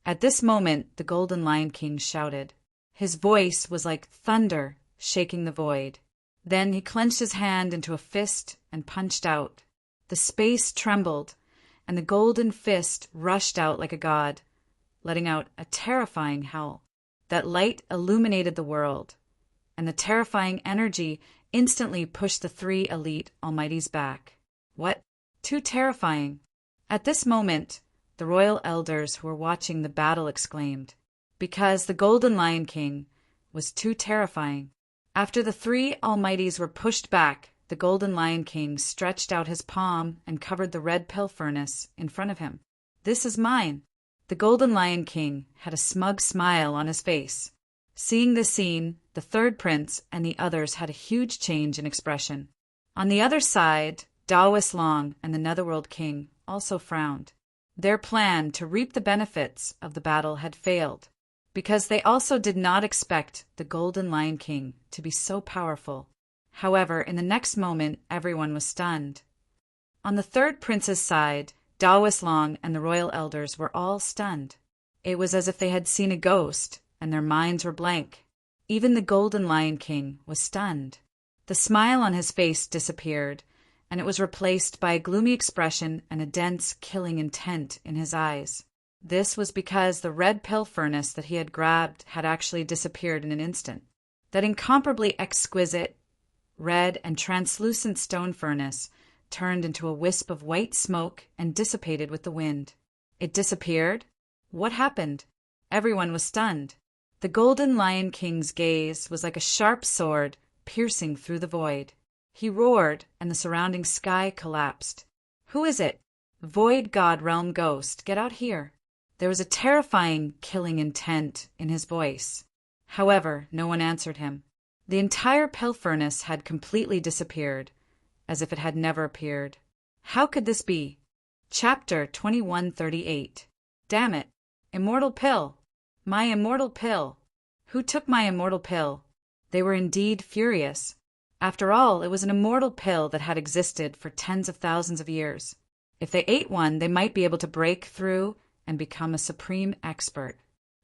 At this moment, the Golden Lion King shouted. His voice was like thunder shaking the void. Then he clenched his hand into a fist and punched out. The space trembled, and the golden fist rushed out like a god, letting out a terrifying howl. That light illuminated the world, and the terrifying energy instantly pushed the three elite almighties back. What? Too terrifying. At this moment, the royal elders who were watching the battle exclaimed, because the Golden Lion King was too terrifying. After the three almighties were pushed back, the Golden Lion King stretched out his palm and covered the red pill furnace in front of him. This is mine. The Golden Lion King had a smug smile on his face. Seeing this scene, the third prince and the others had a huge change in expression. On the other side, Dao Long and the Netherworld King also frowned. Their plan to reap the benefits of the battle had failed, because they also did not expect the Golden Lion King to be so powerful. However, in the next moment, everyone was stunned. On the third prince's side, Dao Long and the royal elders were all stunned. It was as if they had seen a ghost, and their minds were blank. Even the Golden Lion King was stunned. The smile on his face disappeared, and it was replaced by a gloomy expression and a dense, killing intent in his eyes. This was because the red pill furnace that he had grabbed had actually disappeared in an instant. That incomparably exquisite, red and translucent stone furnace turned into a wisp of white smoke and dissipated with the wind. It disappeared? What happened? Everyone was stunned. The Golden Lion King's gaze was like a sharp sword piercing through the void. He roared, and the surrounding sky collapsed. Who is it? Void God Realm Ghost, get out here. There was a terrifying, killing intent in his voice. However, no one answered him. The entire pill furnace had completely disappeared, as if it had never appeared. How could this be? Chapter 2138. Damn it! Immortal pill! My immortal pill! Who took my immortal pill? They were indeed furious. After all, it was an immortal pill that had existed for tens of thousands of years. If they ate one, they might be able to break through and become a supreme expert.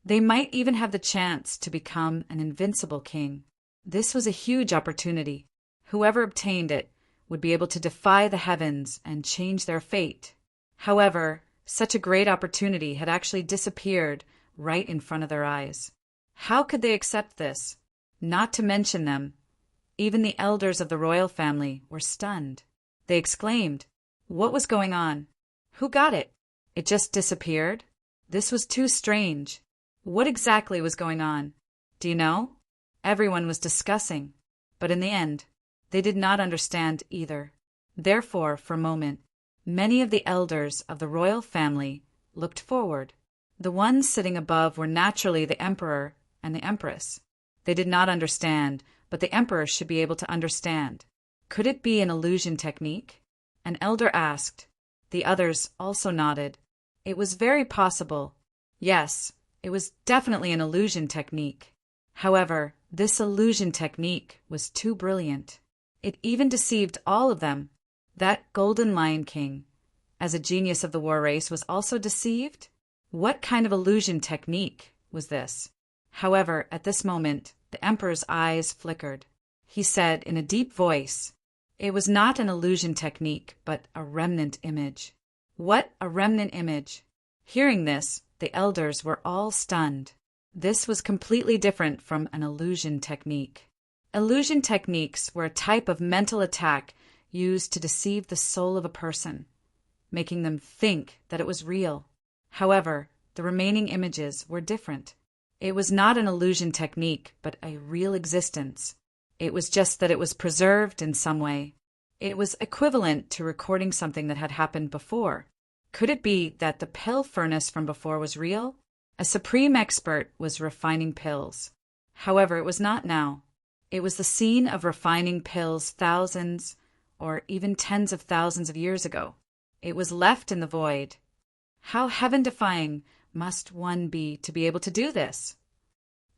They might even have the chance to become an invincible king. This was a huge opportunity. Whoever obtained it would be able to defy the heavens and change their fate. However, such a great opportunity had actually disappeared right in front of their eyes. How could they accept this? Not to mention them, even the elders of the royal family were stunned. They exclaimed, "What was going on? Who got it? It just disappeared? This was too strange. What exactly was going on? Do you know?" Everyone was discussing, but in the end, they did not understand either. Therefore, for a moment, many of the elders of the royal family looked forward. The ones sitting above were naturally the emperor and the empress. They did not understand, but the emperor should be able to understand. Could it be an illusion technique? An elder asked. The others also nodded. It was very possible. Yes, it was definitely an illusion technique. However, this illusion technique was too brilliant. It even deceived all of them. That golden Lion King, as a genius of the war race, was also deceived? What kind of illusion technique was this? However, at this moment, the emperor's eyes flickered. He said in a deep voice, "It was not an illusion technique, but a remnant image." What a remnant image! Hearing this, the elders were all stunned. This was completely different from an illusion technique. Illusion techniques were a type of mental attack used to deceive the soul of a person, making them think that it was real. However, the remaining images were different. It was not an illusion technique, but a real existence. It was just that it was preserved in some way. It was equivalent to recording something that had happened before. Could it be that the pill furnace from before was real? A supreme expert was refining pills. However, it was not now. It was the scene of refining pills thousands or even tens of thousands of years ago. It was left in the void. How heaven-defying must one be to be able to do this?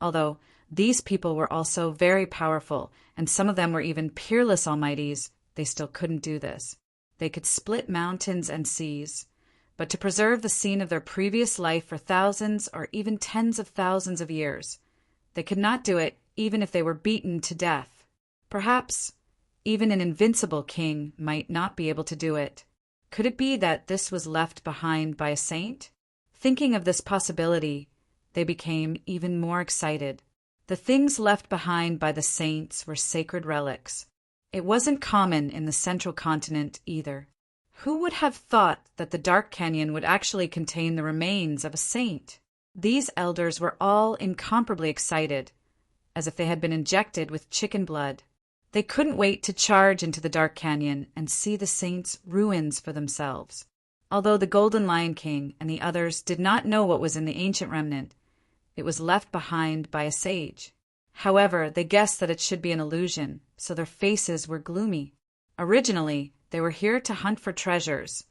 Although these people were also very powerful, and some of them were even peerless almighties, they still couldn't do this. They could split mountains and seas, but to preserve the scene of their previous life for thousands or even tens of thousands of years, they could not do it even if they were beaten to death. Perhaps even an invincible king might not be able to do it. Could it be that this was left behind by a saint? Thinking of this possibility, they became even more excited. The things left behind by the saints were sacred relics. It wasn't common in the central continent either. Who would have thought that the Dark Canyon would actually contain the remains of a saint? These elders were all incomparably excited, as if they had been injected with chicken blood. They couldn't wait to charge into the Dark Canyon and see the saints' ruins for themselves. Although the Golden Lion King and the others did not know what was in the ancient remnant, it was left behind by a sage. However, they guessed that it should be an illusion, so their faces were gloomy. Originally, they were here to hunt for treasures,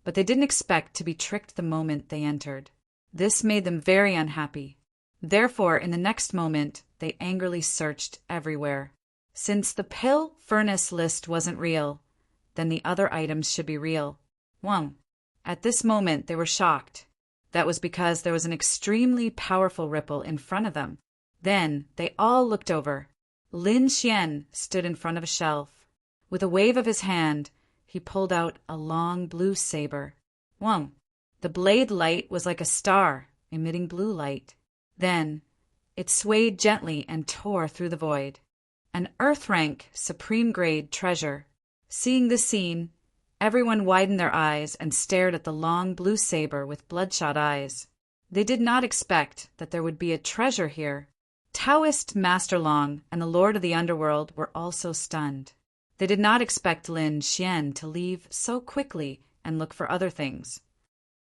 but they didn't expect to be tricked the moment they entered. This made them very unhappy. Therefore, in the next moment, they angrily searched everywhere. Since the pill furnace list wasn't real, then the other items should be real. 1. At this moment, they were shocked. That was because there was an extremely powerful ripple in front of them. Then they all looked over. Lin Xian stood in front of a shelf. With a wave of his hand, he pulled out a long blue saber. 1. The blade light was like a star, emitting blue light. Then it swayed gently and tore through the void. An earth-rank, supreme-grade treasure. Seeing this scene, everyone widened their eyes and stared at the long blue saber with bloodshot eyes. They did not expect that there would be a treasure here. Taoist Master Long and the Lord of the Underworld were also stunned. They did not expect Lin Xian to leave so quickly and look for other things.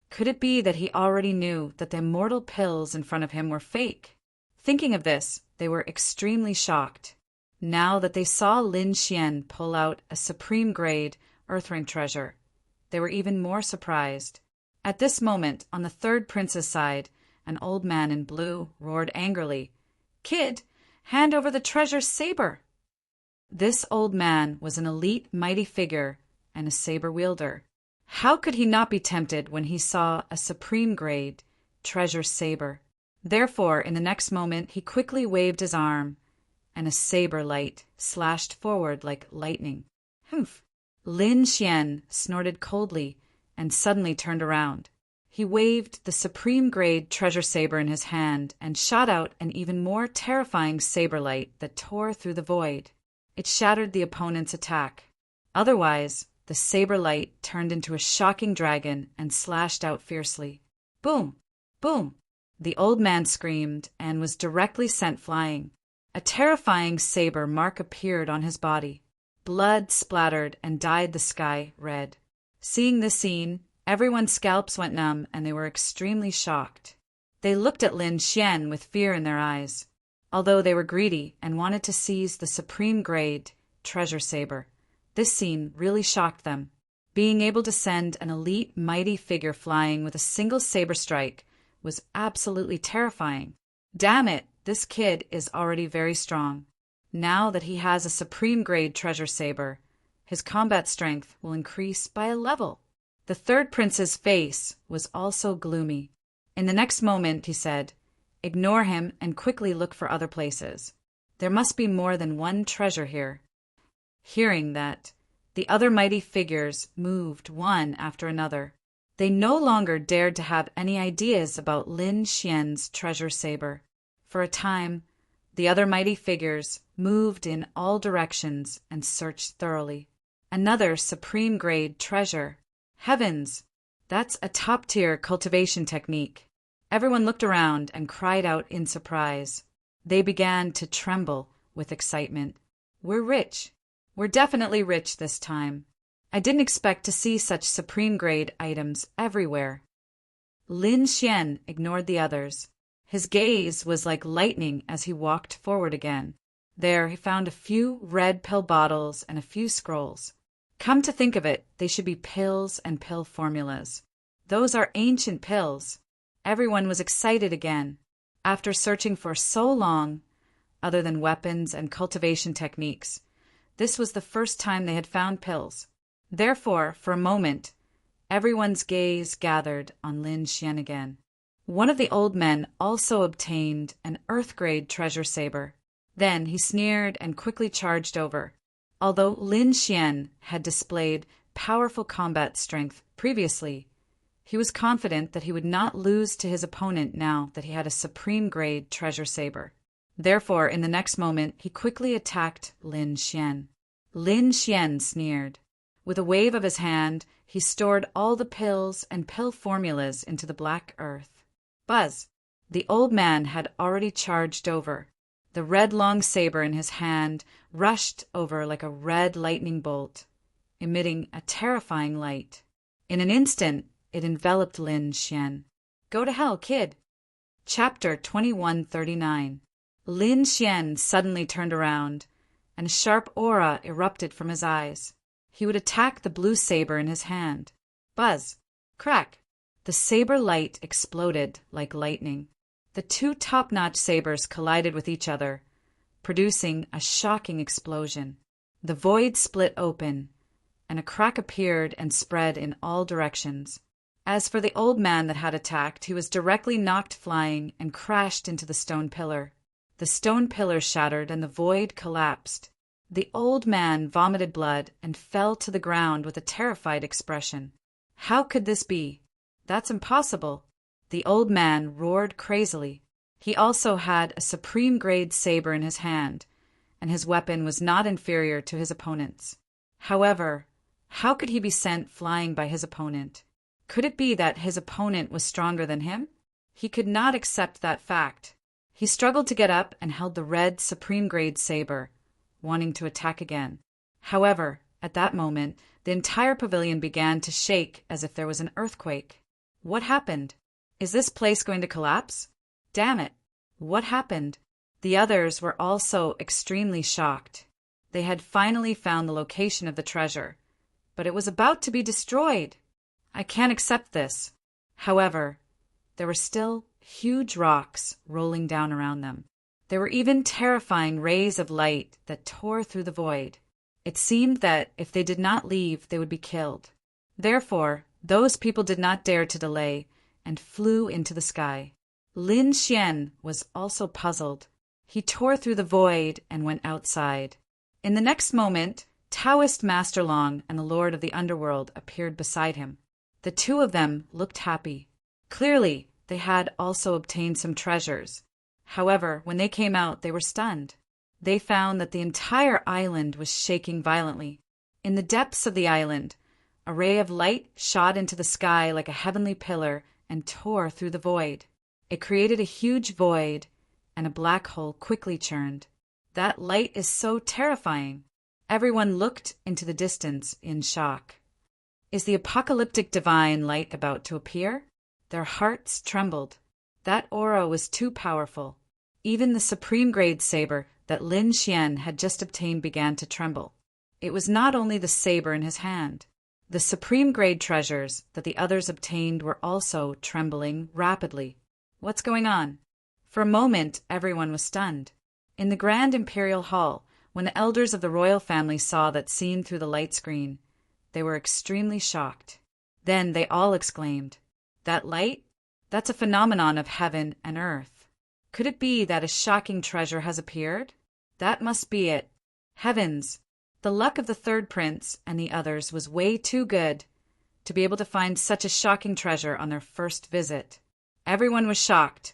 Could it be that he already knew that the immortal pills in front of him were fake? Thinking of this, they were extremely shocked. Now that they saw Lin Xian pull out a supreme-grade Earthring treasure, they were even more surprised. At this moment, on the third prince's side, an old man in blue roared angrily, "Kid, hand over the treasure saber!" This old man was an elite mighty figure and a saber wielder. How could he not be tempted when he saw a supreme-grade treasure saber? Therefore, in the next moment, he quickly waved his arm, and a saber light slashed forward like lightning. Humph! Lin Xian snorted coldly and suddenly turned around. He waved the supreme grade treasure saber in his hand and shot out an even more terrifying saber light that tore through the void. It shattered the opponent's attack. Otherwise, the saber light turned into a shocking dragon and slashed out fiercely. Boom! Boom! The old man screamed and was directly sent flying. A terrifying saber mark appeared on his body. Blood splattered and dyed the sky red. Seeing this scene, everyone's scalps went numb and they were extremely shocked. They looked at Lin Xian with fear in their eyes. Although they were greedy and wanted to seize the supreme grade treasure saber, this scene really shocked them. Being able to send an elite mighty figure flying with a single saber strike was absolutely terrifying. Damn it, this kid is already very strong. Now that he has a supreme grade treasure saber, his combat strength will increase by a level. The third prince's face was also gloomy. In the next moment, he said, "Ignore him and quickly look for other places. There must be more than one treasure here." Hearing that, the other mighty figures moved one after another. They no longer dared to have any ideas about Lin Xian's treasure saber. For a time, the other mighty figures moved in all directions and searched thoroughly. Another supreme grade treasure. Heavens! That's a top-tier cultivation technique. Everyone looked around and cried out in surprise. They began to tremble with excitement. We're rich. We're definitely rich this time. I didn't expect to see such supreme grade items everywhere. Lin Xian ignored the others. His gaze was like lightning as he walked forward again. There he found a few red pill bottles and a few scrolls. Come to think of it, they should be pills and pill formulas. Those are ancient pills. Everyone was excited again. After searching for so long, other than weapons and cultivation techniques, this was the first time they had found pills. Therefore, for a moment, everyone's gaze gathered on Lin Xian again. One of the old men also obtained an earth-grade treasure saber. Then he sneered and quickly charged over. Although Lin Xian had displayed powerful combat strength previously, he was confident that he would not lose to his opponent now that he had a supreme-grade treasure saber. Therefore, in the next moment, he quickly attacked Lin Xian. Lin Xian sneered. With a wave of his hand, he stored all the pills and pill formulas into the black earth. Buzz! The old man had already charged over. The red long saber in his hand rushed over like a red lightning bolt, emitting a terrifying light. In an instant, it enveloped Lin Xian. Go to hell, kid! Chapter 2139. Lin Xian suddenly turned around, and a sharp aura erupted from his eyes. He would attack the blue saber in his hand. Buzz! Crack! The saber light exploded like lightning. The two top-notch sabers collided with each other, producing a shocking explosion. The void split open, and a crack appeared and spread in all directions. As for the old man that had attacked, he was directly knocked flying and crashed into the stone pillar. The stone pillar shattered and the void collapsed. The old man vomited blood and fell to the ground with a terrified expression. How could this be? That's impossible. The old man roared crazily. He also had a supreme-grade saber in his hand, and his weapon was not inferior to his opponent's. However, how could he be sent flying by his opponent? Could it be that his opponent was stronger than him? He could not accept that fact. He struggled to get up and held the red supreme-grade saber, wanting to attack again. However, at that moment, the entire pavilion began to shake as if there was an earthquake. What happened? Is this place going to collapse? Damn it! What happened? The others were also extremely shocked. They had finally found the location of the treasure, but it was about to be destroyed. I can't accept this. However, there were still huge rocks rolling down around them. There were even terrifying rays of light that tore through the void. It seemed that if they did not leave, they would be killed. Therefore, those people did not dare to delay and flew into the sky. Lin Xian was also puzzled. He tore through the void and went outside. In the next moment, Taoist Master Long and the Lord of the Underworld appeared beside him. The two of them looked happy. Clearly, they had also obtained some treasures. However, when they came out, they were stunned. They found that the entire island was shaking violently. In the depths of the island, a ray of light shot into the sky like a heavenly pillar and tore through the void. It created a huge void, and a black hole quickly churned. That light is so terrifying. Everyone looked into the distance in shock. Is the apocalyptic divine light about to appear? Their hearts trembled. That aura was too powerful. Even the supreme grade saber that Lin Xian had just obtained began to tremble. It was not only the saber in his hand. The supreme grade treasures that the others obtained were also trembling rapidly. What's going on? For a moment, everyone was stunned. In the Grand Imperial Hall, when the elders of the royal family saw that scene through the light screen, they were extremely shocked. Then they all exclaimed, "That light? That's a phenomenon of heaven and earth. Could it be that a shocking treasure has appeared? That must be it. Heavens! The luck of the third prince and the others was way too good to be able to find such a shocking treasure on their first visit." Everyone was shocked,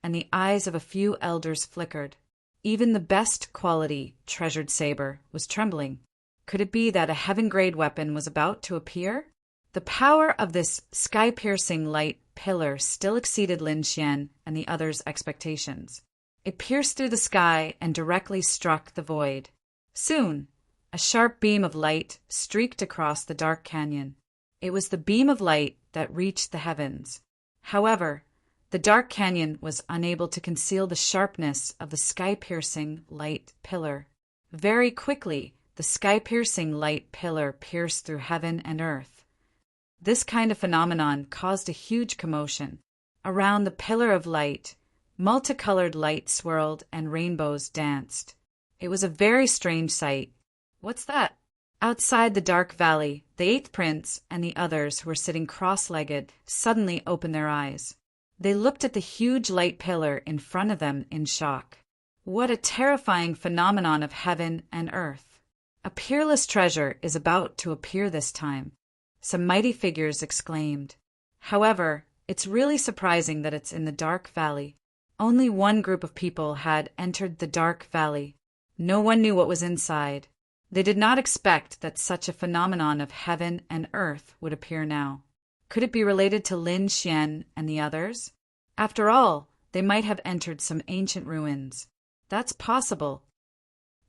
and the eyes of a few elders flickered. Even the best quality treasured saber was trembling. Could it be that a heaven-grade weapon was about to appear? The power of this sky-piercing light pillar still exceeded Lin Xian and the others' expectations. It pierced through the sky and directly struck the void. Soon, a sharp beam of light streaked across the dark canyon. It was the beam of light that reached the heavens. However, the dark canyon was unable to conceal the sharpness of the sky-piercing light pillar. Very quickly, the sky-piercing light pillar pierced through heaven and earth. This kind of phenomenon caused a huge commotion. Around the pillar of light, multicolored light swirled and rainbows danced. It was a very strange sight. What's that? Outside the dark valley, the eighth prince and the others who were sitting cross-legged suddenly opened their eyes. They looked at the huge light pillar in front of them in shock. What a terrifying phenomenon of heaven and earth! A peerless treasure is about to appear this time, some mighty figures exclaimed. However, it's really surprising that it's in the dark valley. Only one group of people had entered the dark valley. No one knew what was inside. They did not expect that such a phenomenon of heaven and earth would appear now. Could it be related to Lin Xian and the others? After all, they might have entered some ancient ruins. That's possible.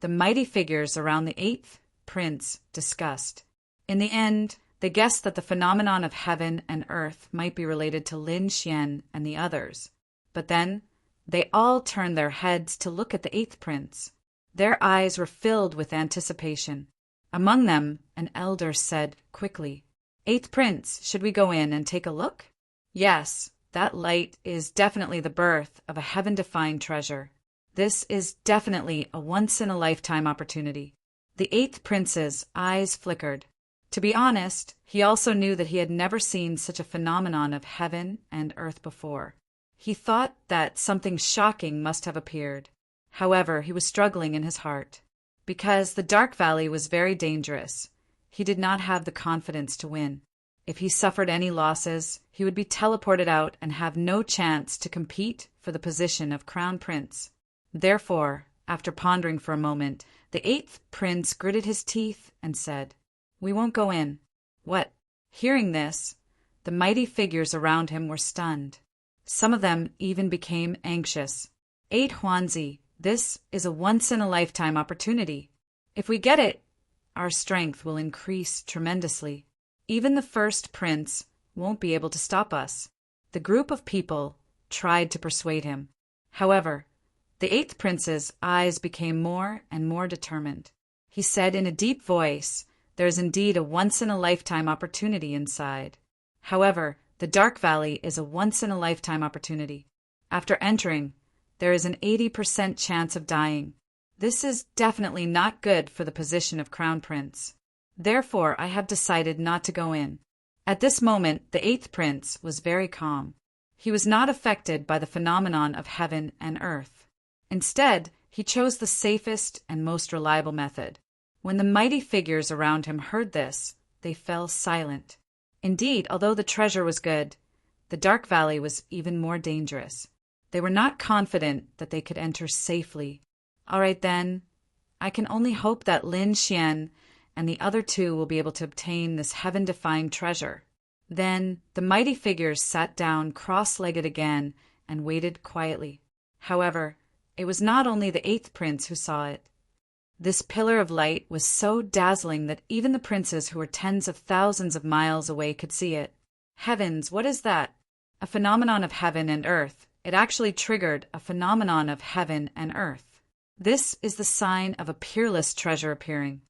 The mighty figures around the eighth prince discussed. In the end, they guessed that the phenomenon of heaven and earth might be related to Lin Xian and the others. But then, they all turned their heads to look at the eighth prince. Their eyes were filled with anticipation. Among them, an elder said quickly, "Eighth prince, should we go in and take a look?" "Yes, that light is definitely the birth of a heaven-defying treasure. This is definitely a once-in-a-lifetime opportunity." The eighth prince's eyes flickered. To be honest, he also knew that he had never seen such a phenomenon of heaven and earth before. He thought that something shocking must have appeared. However, he was struggling in his heart. Because the Dark Valley was very dangerous, he did not have the confidence to win. If he suffered any losses, he would be teleported out and have no chance to compete for the position of Crown Prince. Therefore, after pondering for a moment, the eighth prince gritted his teeth and said, "We won't go in." What? Hearing this, the mighty figures around him were stunned. Some of them even became anxious. "Eight Huanzi, this is a once-in-a-lifetime opportunity. If we get it, our strength will increase tremendously. Even the first prince won't be able to stop us." The group of people tried to persuade him. However, the eighth prince's eyes became more and more determined. He said in a deep voice, "There is indeed a once-in-a-lifetime opportunity inside. However, the Dark Valley is a once-in-a-lifetime opportunity. After entering, there is an 80% chance of dying. This is definitely not good for the position of Crown Prince. Therefore, I have decided not to go in." At this moment, the eighth prince was very calm. He was not affected by the phenomenon of heaven and earth. Instead, he chose the safest and most reliable method. When the mighty figures around him heard this, they fell silent. Indeed, although the treasure was good, the dark valley was even more dangerous. They were not confident that they could enter safely. All right then, I can only hope that Lin Xian and the other two will be able to obtain this heaven-defying treasure. Then the mighty figures sat down cross-legged again and waited quietly. However, it was not only the eighth prince who saw it. This pillar of light was so dazzling that even the princes who were tens of thousands of miles away could see it. Heavens, what is that? A phenomenon of heaven and earth. It actually triggered a phenomenon of heaven and earth. This is the sign of a peerless treasure appearing.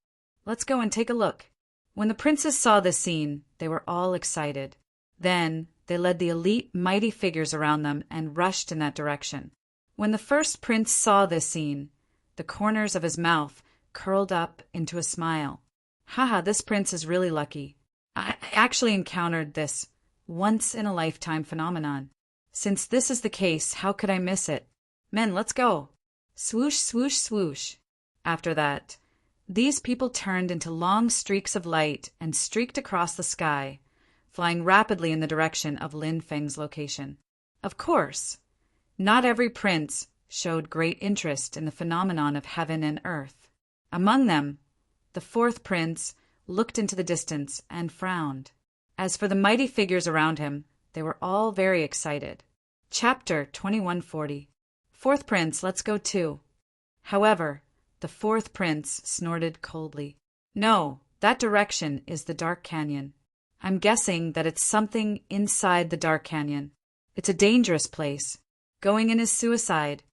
Let's go and take a look. When the princes saw this scene, they were all excited. Then they led the elite mighty figures around them and rushed in that direction. When the first prince saw this scene, the corners of his mouth curled up into a smile. Haha, this prince is really lucky. I actually encountered this once-in-a-lifetime phenomenon. Since this is the case, how could I miss it? Men, let's go. Swoosh, swoosh, swoosh. After that, these people turned into long streaks of light and streaked across the sky, flying rapidly in the direction of Lin Feng's location. Of course, not every prince showed great interest in the phenomenon of heaven and earth. Among them, the fourth prince looked into the distance and frowned. As for the mighty figures around him, they were all very excited. Chapter 2140. Fourth prince, let's go too. However, the fourth prince snorted coldly. No, that direction is the dark canyon. I'm guessing that it's something inside the dark canyon. It's a dangerous place. Going in is suicide.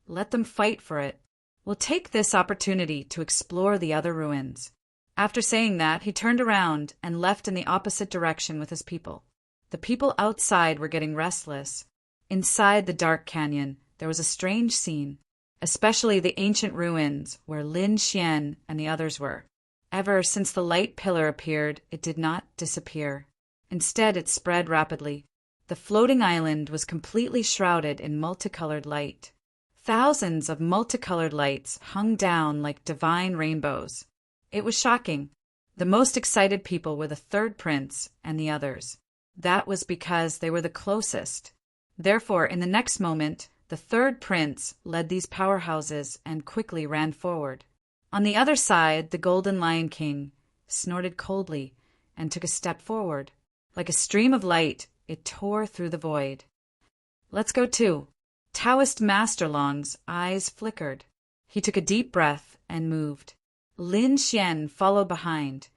Let them fight for it. We'll take this opportunity to explore the other ruins. After saying that, he turned around and left in the opposite direction with his people. The people outside were getting restless. Inside the dark canyon, there was a strange scene, especially the ancient ruins where Lin Xian and the others were. Ever since the light pillar appeared, it did not disappear. Instead, it spread rapidly. The floating island was completely shrouded in multicolored light. Thousands of multicolored lights hung down like divine rainbows. It was shocking. The most excited people were the third prince and the others. That was because they were the closest. Therefore, in the next moment, the third prince led these powerhouses and quickly ran forward. On the other side, the Golden Lion King snorted coldly and took a step forward. Like a stream of light, it tore through the void. Let's go too. Taoist Master Long's eyes flickered. He took a deep breath and moved. Lin Xian followed behind,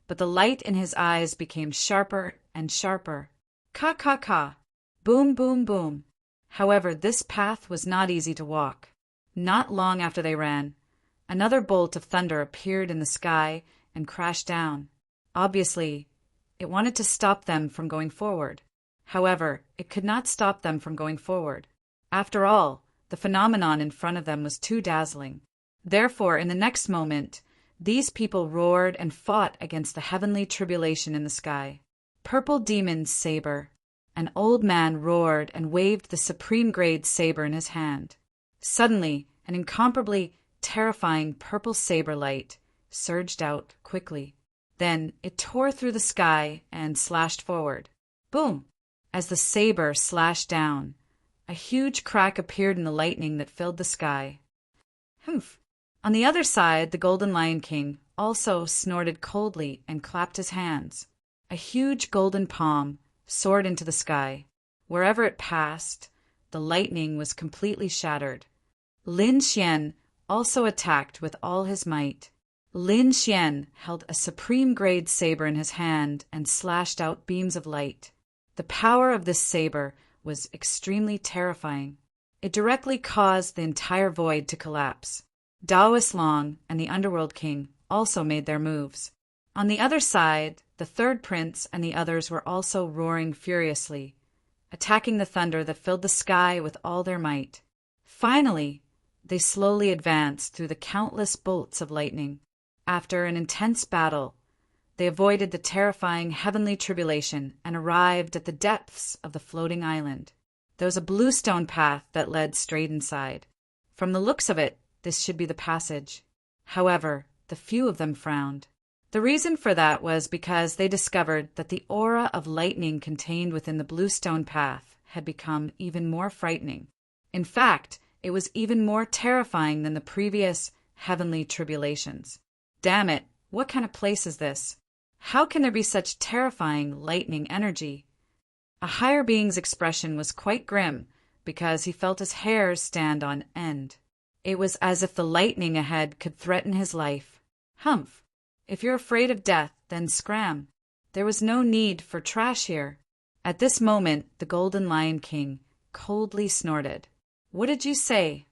but the light in his eyes became sharper and sharper. Ka ka ka. Boom boom boom. However, this path was not easy to walk. Not long after they ran, another bolt of thunder appeared in the sky and crashed down. Obviously, it wanted to stop them from going forward. However, it could not stop them from going forward. After all, the phenomenon in front of them was too dazzling. Therefore, in the next moment, these people roared and fought against the heavenly tribulation in the sky. Purple Demon's saber. An old man roared and waved the supreme grade saber in his hand. Suddenly, an incomparably terrifying purple saber light surged out quickly. Then it tore through the sky and slashed forward. Boom! As the saber slashed down, a huge crack appeared in the lightning that filled the sky. Humph! On the other side, the Golden Lion King also snorted coldly and clapped his hands. A huge golden palm soared into the sky. Wherever it passed, the lightning was completely shattered. Lin Xian also attacked with all his might. Lin Xian held a supreme grade saber in his hand and slashed out beams of light. The power of this saber was extremely terrifying. It directly caused the entire void to collapse. Taoist Long and the Underworld King also made their moves. On the other side, the third prince and the others were also roaring furiously, attacking the thunder that filled the sky with all their might. Finally, they slowly advanced through the countless bolts of lightning. After an intense battle, they avoided the terrifying heavenly tribulation and arrived at the depths of the floating island. There was a blue stone path that led straight inside. From the looks of it, this should be the passage. However, the few of them frowned. The reason for that was because they discovered that the aura of lightning contained within the blue stone path had become even more frightening. In fact, it was even more terrifying than the previous heavenly tribulations. Damn it, what kind of place is this? How can there be such terrifying lightning energy? A higher being's expression was quite grim because he felt his hairs stand on end. It was as if the lightning ahead could threaten his life. Humph! If you're afraid of death, then scram. There was no need for trash here. At this moment, the Golden Lion King coldly snorted. What did you say?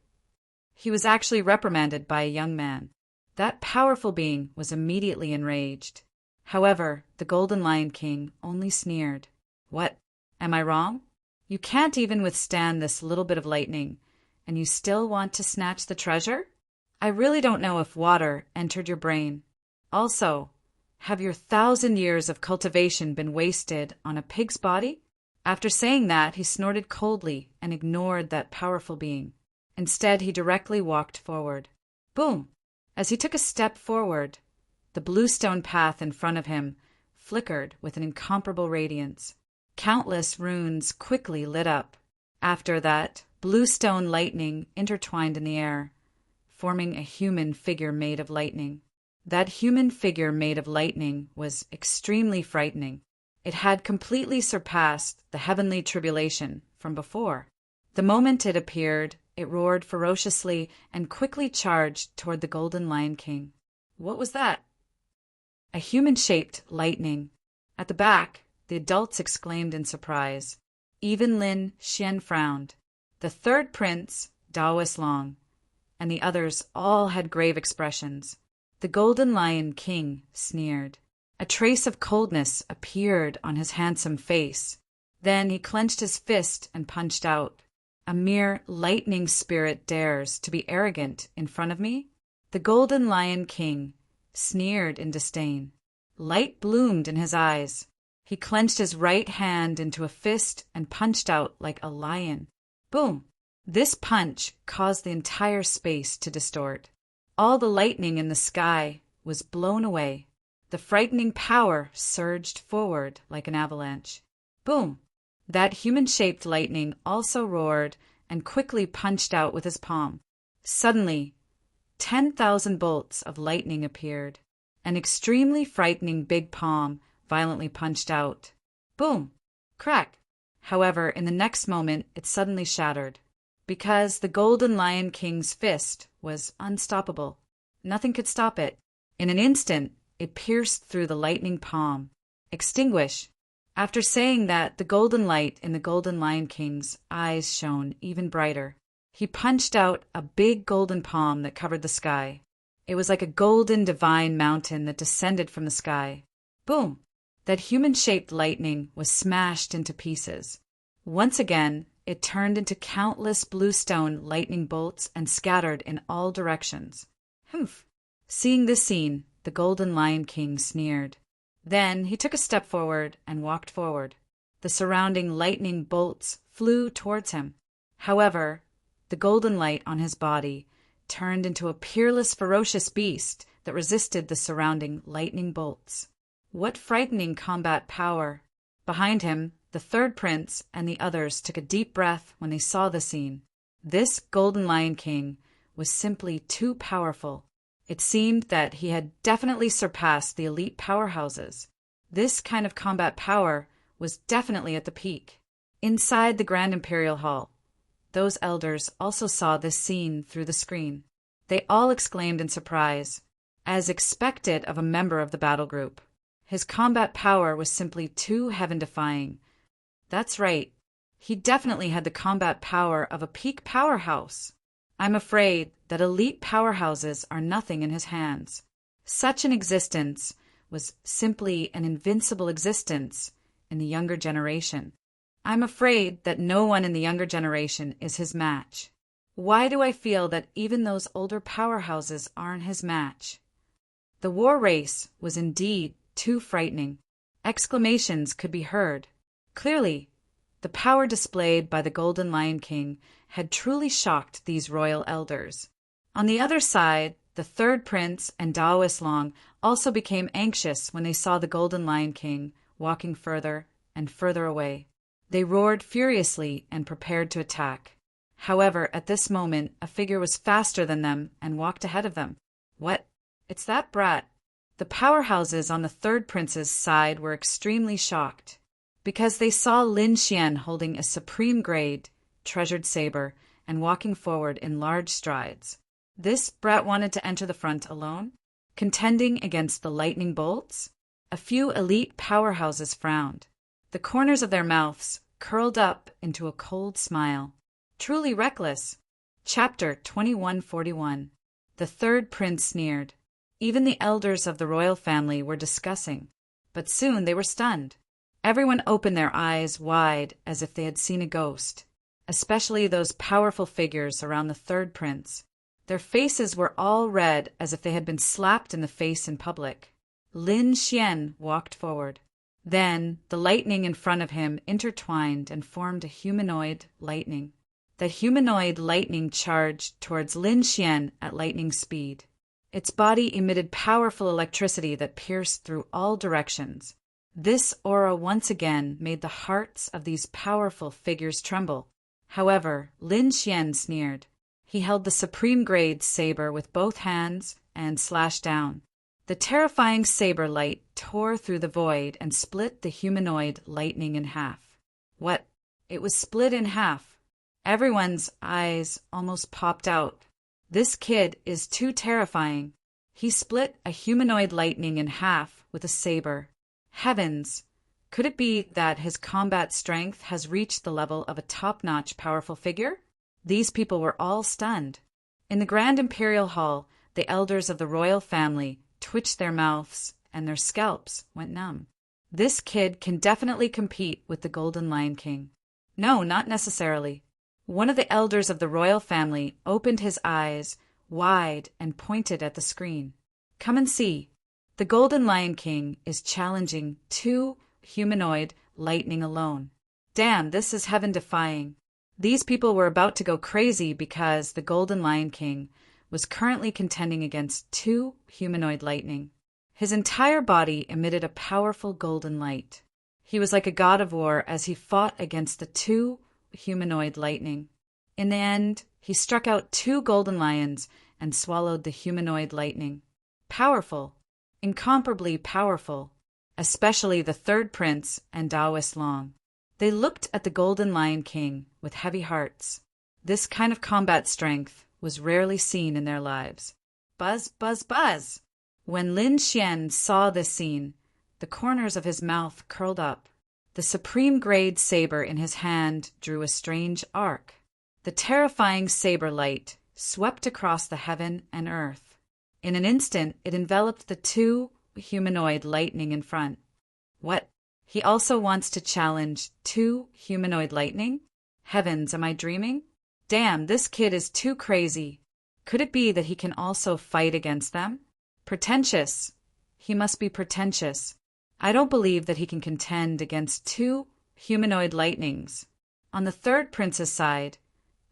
He was actually reprimanded by a young man. That powerful being was immediately enraged. However, the Golden Lion King only sneered. What? Am I wrong? You can't even withstand this little bit of lightning, and you still want to snatch the treasure? I really don't know if water entered your brain. Also, have your 1,000 years of cultivation been wasted on a pig's body? After saying that, he snorted coldly and ignored that powerful being. Instead, he directly walked forward. Boom! As he took a step forward, the blue stone path in front of him flickered with an incomparable radiance. Countless runes quickly lit up. After that, blue stone lightning intertwined in the air, forming a human figure made of lightning. That human figure made of lightning was extremely frightening. It had completely surpassed the heavenly tribulation from before. The moment it appeared, it roared ferociously and quickly charged toward the Golden Lion King. What was that? A human-shaped lightning. At the back, the adults exclaimed in surprise. Even Lin Xian frowned. The third prince, Daoist Long, and the others all had grave expressions. The Golden Lion King sneered. A trace of coldness appeared on his handsome face. Then he clenched his fist and punched out. A mere lightning spirit dares to be arrogant in front of me? The Golden Lion King sneered in disdain. Light bloomed in his eyes. He clenched his right hand into a fist and punched out like a lion. Boom! This punch caused the entire space to distort. All the lightning in the sky was blown away. The frightening power surged forward like an avalanche. Boom! That human-shaped lightning also roared and quickly punched out with his palm. Suddenly, 10,000 bolts of lightning appeared. An extremely frightening big palm violently punched out. Boom! Crack! However, in the next moment, it suddenly shattered. Because the Golden Lion King's fist was unstoppable. Nothing could stop it. In an instant, it pierced through the lightning palm. Extinguish! After saying that, the golden light in the Golden Lion King's eyes shone even brighter. He punched out a big golden palm that covered the sky. It was like a golden divine mountain that descended from the sky. Boom! That human-shaped lightning was smashed into pieces. Once again, it turned into countless blue stone lightning bolts and scattered in all directions. Humph! Seeing this scene, the Golden Lion King sneered. Then he took a step forward and walked forward. The surrounding lightning bolts flew towards him. However, the golden light on his body turned into a peerless, ferocious beast that resisted the surrounding lightning bolts. What frightening combat power! Behind him, the third prince and the others took a deep breath when they saw the scene. This Golden Lion King was simply too powerful. It seemed that he had definitely surpassed the elite powerhouses. This kind of combat power was definitely at the peak. Inside the Grand Imperial Hall, those elders also saw this scene through the screen. They all exclaimed in surprise, as expected of a member of the battle group. His combat power was simply too heaven-defying. That's right, he definitely had the combat power of a peak powerhouse. I'm afraid that elite powerhouses are nothing in his hands. Such an existence was simply an invincible existence in the younger generation. I'm afraid that no one in the younger generation is his match. Why do I feel that even those older powerhouses aren't his match? The war race was indeed too frightening. Exclamations could be heard. Clearly, The power displayed by the Golden Lion King had truly shocked these royal elders. On the other side, the third prince and Daoist Long also became anxious when they saw the Golden Lion King walking further and further away. They roared furiously and prepared to attack. However, at this moment, a figure was faster than them and walked ahead of them. What? It's that brat. The powerhouses on the third prince's side were extremely shocked, because they saw Lin Xian holding a supreme grade, treasured saber, and walking forward in large strides. This brat wanted to enter the front alone, contending against the lightning bolts? A few elite powerhouses frowned. The corners of their mouths curled up into a cold smile. Truly reckless. Chapter 2141. The third prince sneered. Even the elders of the royal family were discussing, but soon they were stunned. Everyone opened their eyes wide as if they had seen a ghost, especially those powerful figures around the third prince. Their faces were all red as if they had been slapped in the face in public. Lin Xian walked forward. Then the lightning in front of him intertwined and formed a humanoid lightning. That humanoid lightning charged towards Lin Xian at lightning speed. Its body emitted powerful electricity that pierced through all directions. This aura once again made the hearts of these powerful figures tremble. However, Lin Xian sneered. He held the supreme grade saber with both hands and slashed down. The terrifying saber light tore through the void and split the humanoid lightning in half. What? It was split in half. Everyone's eyes almost popped out. This kid is too terrifying. He split a humanoid lightning in half with a saber. Heavens! Could it be that his combat strength has reached the level of a top-notch powerful figure? These people were all stunned. In the Grand Imperial Hall, the elders of the royal family twitched their mouths and their scalps went numb. This kid can definitely compete with the Golden Lion King. No, not necessarily. One of the elders of the royal family opened his eyes wide and pointed at the screen. Come and see. The Golden Lion King is challenging 2 humanoid lightning alone. Damn, this is heaven-defying. These people were about to go crazy because the Golden Lion King was currently contending against 2 humanoid lightning. His entire body emitted a powerful golden light. He was like a god of war as he fought against the 2 humanoid lightning. In the end, he struck out 2 golden lions and swallowed the humanoid lightning. Powerful, incomparably powerful, especially the third prince and Daoist Long. They looked at the Golden Lion King with heavy hearts. This kind of combat strength was rarely seen in their lives. Buzz, buzz, buzz! When Lin Xian saw this scene, the corners of his mouth curled up. The supreme grade saber in his hand drew a strange arc. The terrifying saber light swept across the heaven and earth. In an instant, it enveloped the 2 humanoid lightning in front. What? He also wants to challenge 2 humanoid lightning? Heavens, am I dreaming? Damn, this kid is too crazy. Could it be that he can also fight against them? Pretentious. He must be pretentious. I don't believe that he can contend against 2 humanoid lightnings. On the third prince's side,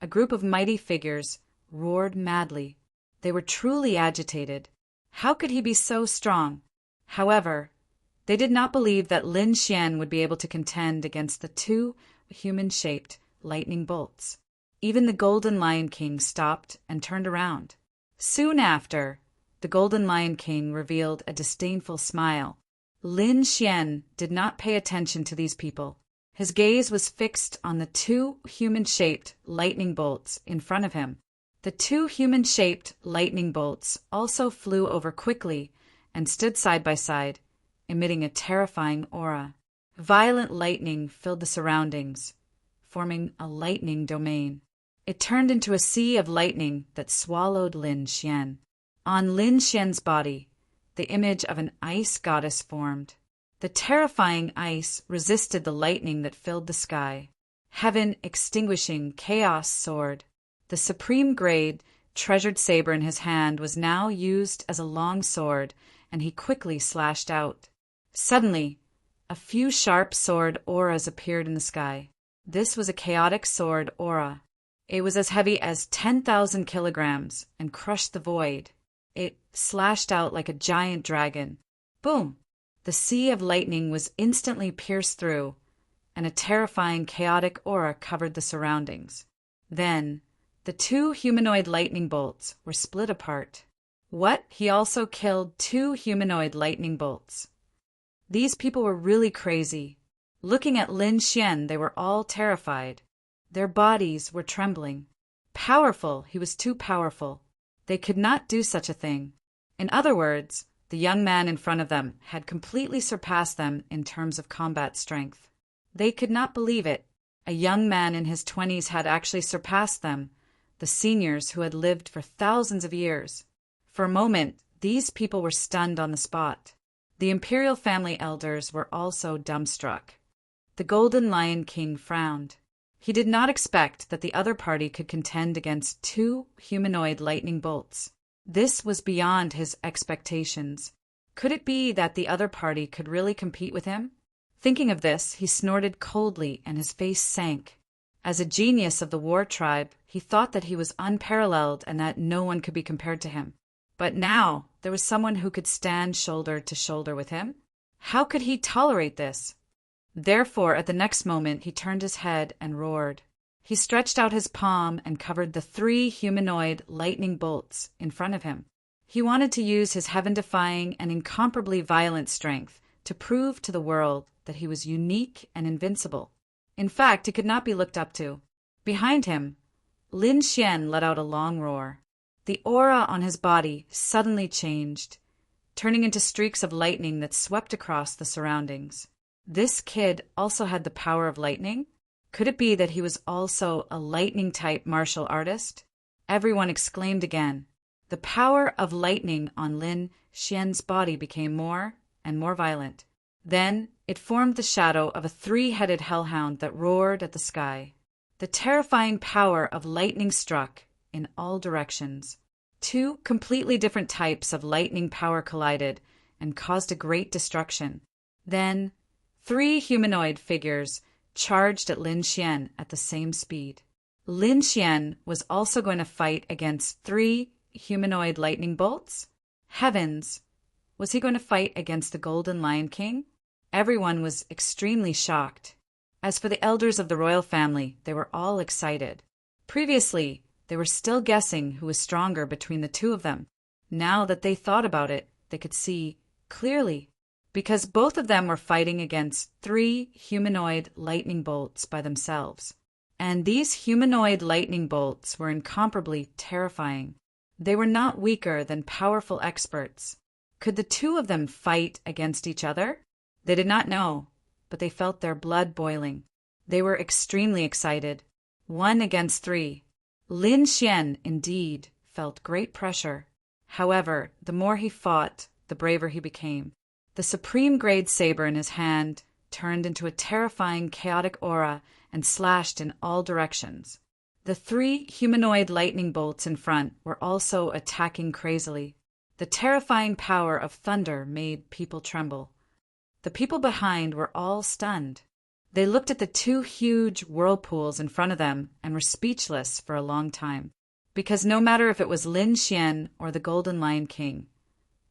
a group of mighty figures roared madly. They were truly agitated. How could he be so strong? However, they did not believe that Lin Xian would be able to contend against the 2 human-shaped lightning bolts. Even the Golden Lion King stopped and turned around. Soon after, the Golden Lion King revealed a disdainful smile. Lin Xian did not pay attention to these people. His gaze was fixed on the 2 human-shaped lightning bolts in front of him. The 2 human-shaped lightning bolts also flew over quickly and stood side by side, emitting a terrifying aura. Violent lightning filled the surroundings, forming a lightning domain. It turned into a sea of lightning that swallowed Lin Xian. On Lin Xian's body, the image of an ice goddess formed. The terrifying ice resisted the lightning that filled the sky. Heaven extinguishing chaos soared. The supreme grade, treasured saber in his hand was now used as a long sword, and he quickly slashed out. Suddenly, a few sharp sword auras appeared in the sky. This was a chaotic sword aura. It was as heavy as 10,000 kilograms and crushed the void. It slashed out like a giant dragon. Boom! The sea of lightning was instantly pierced through, and a terrifying chaotic aura covered the surroundings. Then, the two humanoid lightning bolts were split apart. What? He also killed two humanoid lightning bolts. These people were really crazy. Looking at Lin Xian, they were all terrified. Their bodies were trembling. Powerful, he was too powerful. They could not do such a thing. In other words, the young man in front of them had completely surpassed them in terms of combat strength. They could not believe it. A young man in his 20s had actually surpassed them, the seniors who had lived for thousands of years. For a moment, these people were stunned on the spot. The imperial family elders were also dumbstruck. The Golden Lion King frowned. He did not expect that the other party could contend against two humanoid lightning bolts. This was beyond his expectations. Could it be that the other party could really compete with him? Thinking of this, he snorted coldly and his face sank. As a genius of the war tribe, he thought that he was unparalleled and that no one could be compared to him. But now, there was someone who could stand shoulder to shoulder with him. How could he tolerate this? Therefore, at the next moment, he turned his head and roared. He stretched out his palm and covered the three humanoid lightning bolts in front of him. He wanted to use his heaven-defying and incomparably violent strength to prove to the world that he was unique and invincible. In fact, he could not be looked up to. Behind him, Lin Xian let out a long roar. The aura on his body suddenly changed, turning into streaks of lightning that swept across the surroundings. This kid also had the power of lightning? Could it be that he was also a lightning-type martial artist? Everyone exclaimed again. The power of lightning on Lin Xian's body became more and more violent. Then it formed the shadow of a three-headed hellhound that roared at the sky. The terrifying power of lightning struck in all directions. Two completely different types of lightning power collided and caused a great destruction. Then, three humanoid figures charged at Lin Xian at the same speed. Lin Xian was also going to fight against three humanoid lightning bolts? Heavens! Was he going to fight against the Golden Lion King? Everyone was extremely shocked. As for the elders of the royal family, they were all excited. Previously, they were still guessing who was stronger between the two of them. Now that they thought about it, they could see clearly, because both of them were fighting against three humanoid lightning bolts by themselves. And these humanoid lightning bolts were incomparably terrifying. They were not weaker than powerful experts. Could the two of them fight against each other? They did not know, but they felt their blood boiling. They were extremely excited. 1 against 3. Lin Xian, indeed, felt great pressure. However, the more he fought, the braver he became. The supreme-grade saber in his hand turned into a terrifying chaotic aura and slashed in all directions. The three humanoid lightning bolts in front were also attacking crazily. The terrifying power of thunder made people tremble. The people behind were all stunned. They looked at the two huge whirlpools in front of them and were speechless for a long time, because no matter if it was Lin Xian or the Golden Lion King,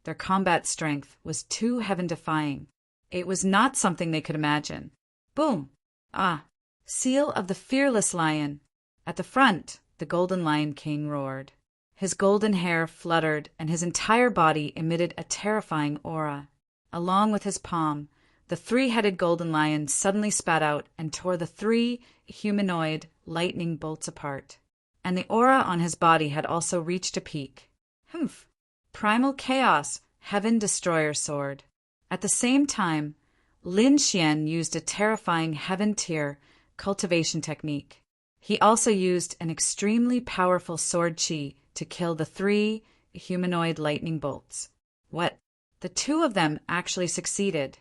their combat strength was too heaven-defying. It was not something they could imagine. Boom! Ah! Seal of the fearless lion! At the front, the Golden Lion King roared. His golden hair fluttered and his entire body emitted a terrifying aura. Along with his palm, the three-headed golden lion suddenly spat out and tore the three humanoid lightning bolts apart. And the aura on his body had also reached a peak. Humph! Primal Chaos, Heaven Destroyer Sword. At the same time, Lin Xian used a terrifying Heaven Tier cultivation technique. He also used an extremely powerful sword chi to kill the three humanoid lightning bolts. What? The two of them actually succeeded.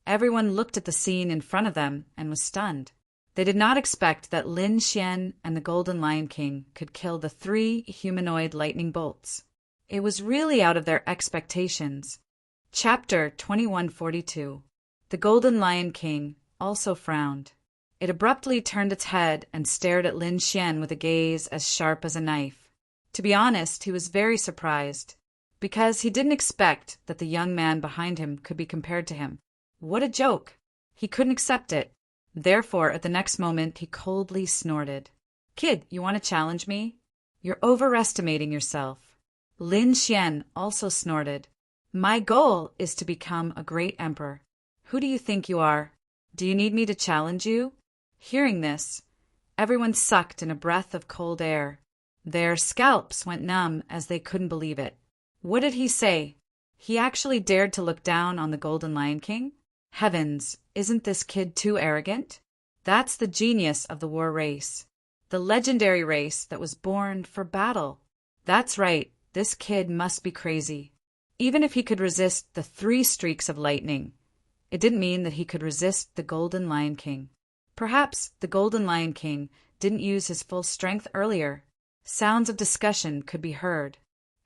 Everyone looked at the scene in front of them and was stunned. They did not expect that Lin Xian and the Golden Lion King could kill the three humanoid lightning bolts. It was really out of their expectations. Chapter 2142. The Golden Lion King also frowned. It abruptly turned its head and stared at Lin Xian with a gaze as sharp as a knife. To be honest, he was very surprised, because he didn't expect that the young man behind him could be compared to him. What a joke! He couldn't accept it. Therefore, at the next moment, he coldly snorted. "Kid, you want to challenge me? You're overestimating yourself." Lin Xian also snorted. "My goal is to become a great emperor. Who do you think you are? Do you need me to challenge you?" Hearing this, everyone sucked in a breath of cold air. Their scalps went numb as they couldn't believe it. What did he say? He actually dared to look down on the Golden Lion King? Heavens, isn't this kid too arrogant? That's the genius of the war race. The legendary race that was born for battle. That's right, this kid must be crazy. Even if he could resist the 3 streaks of lightning, it didn't mean that he could resist the Golden Lion King. Perhaps the Golden Lion King didn't use his full strength earlier. Sounds of discussion could be heard.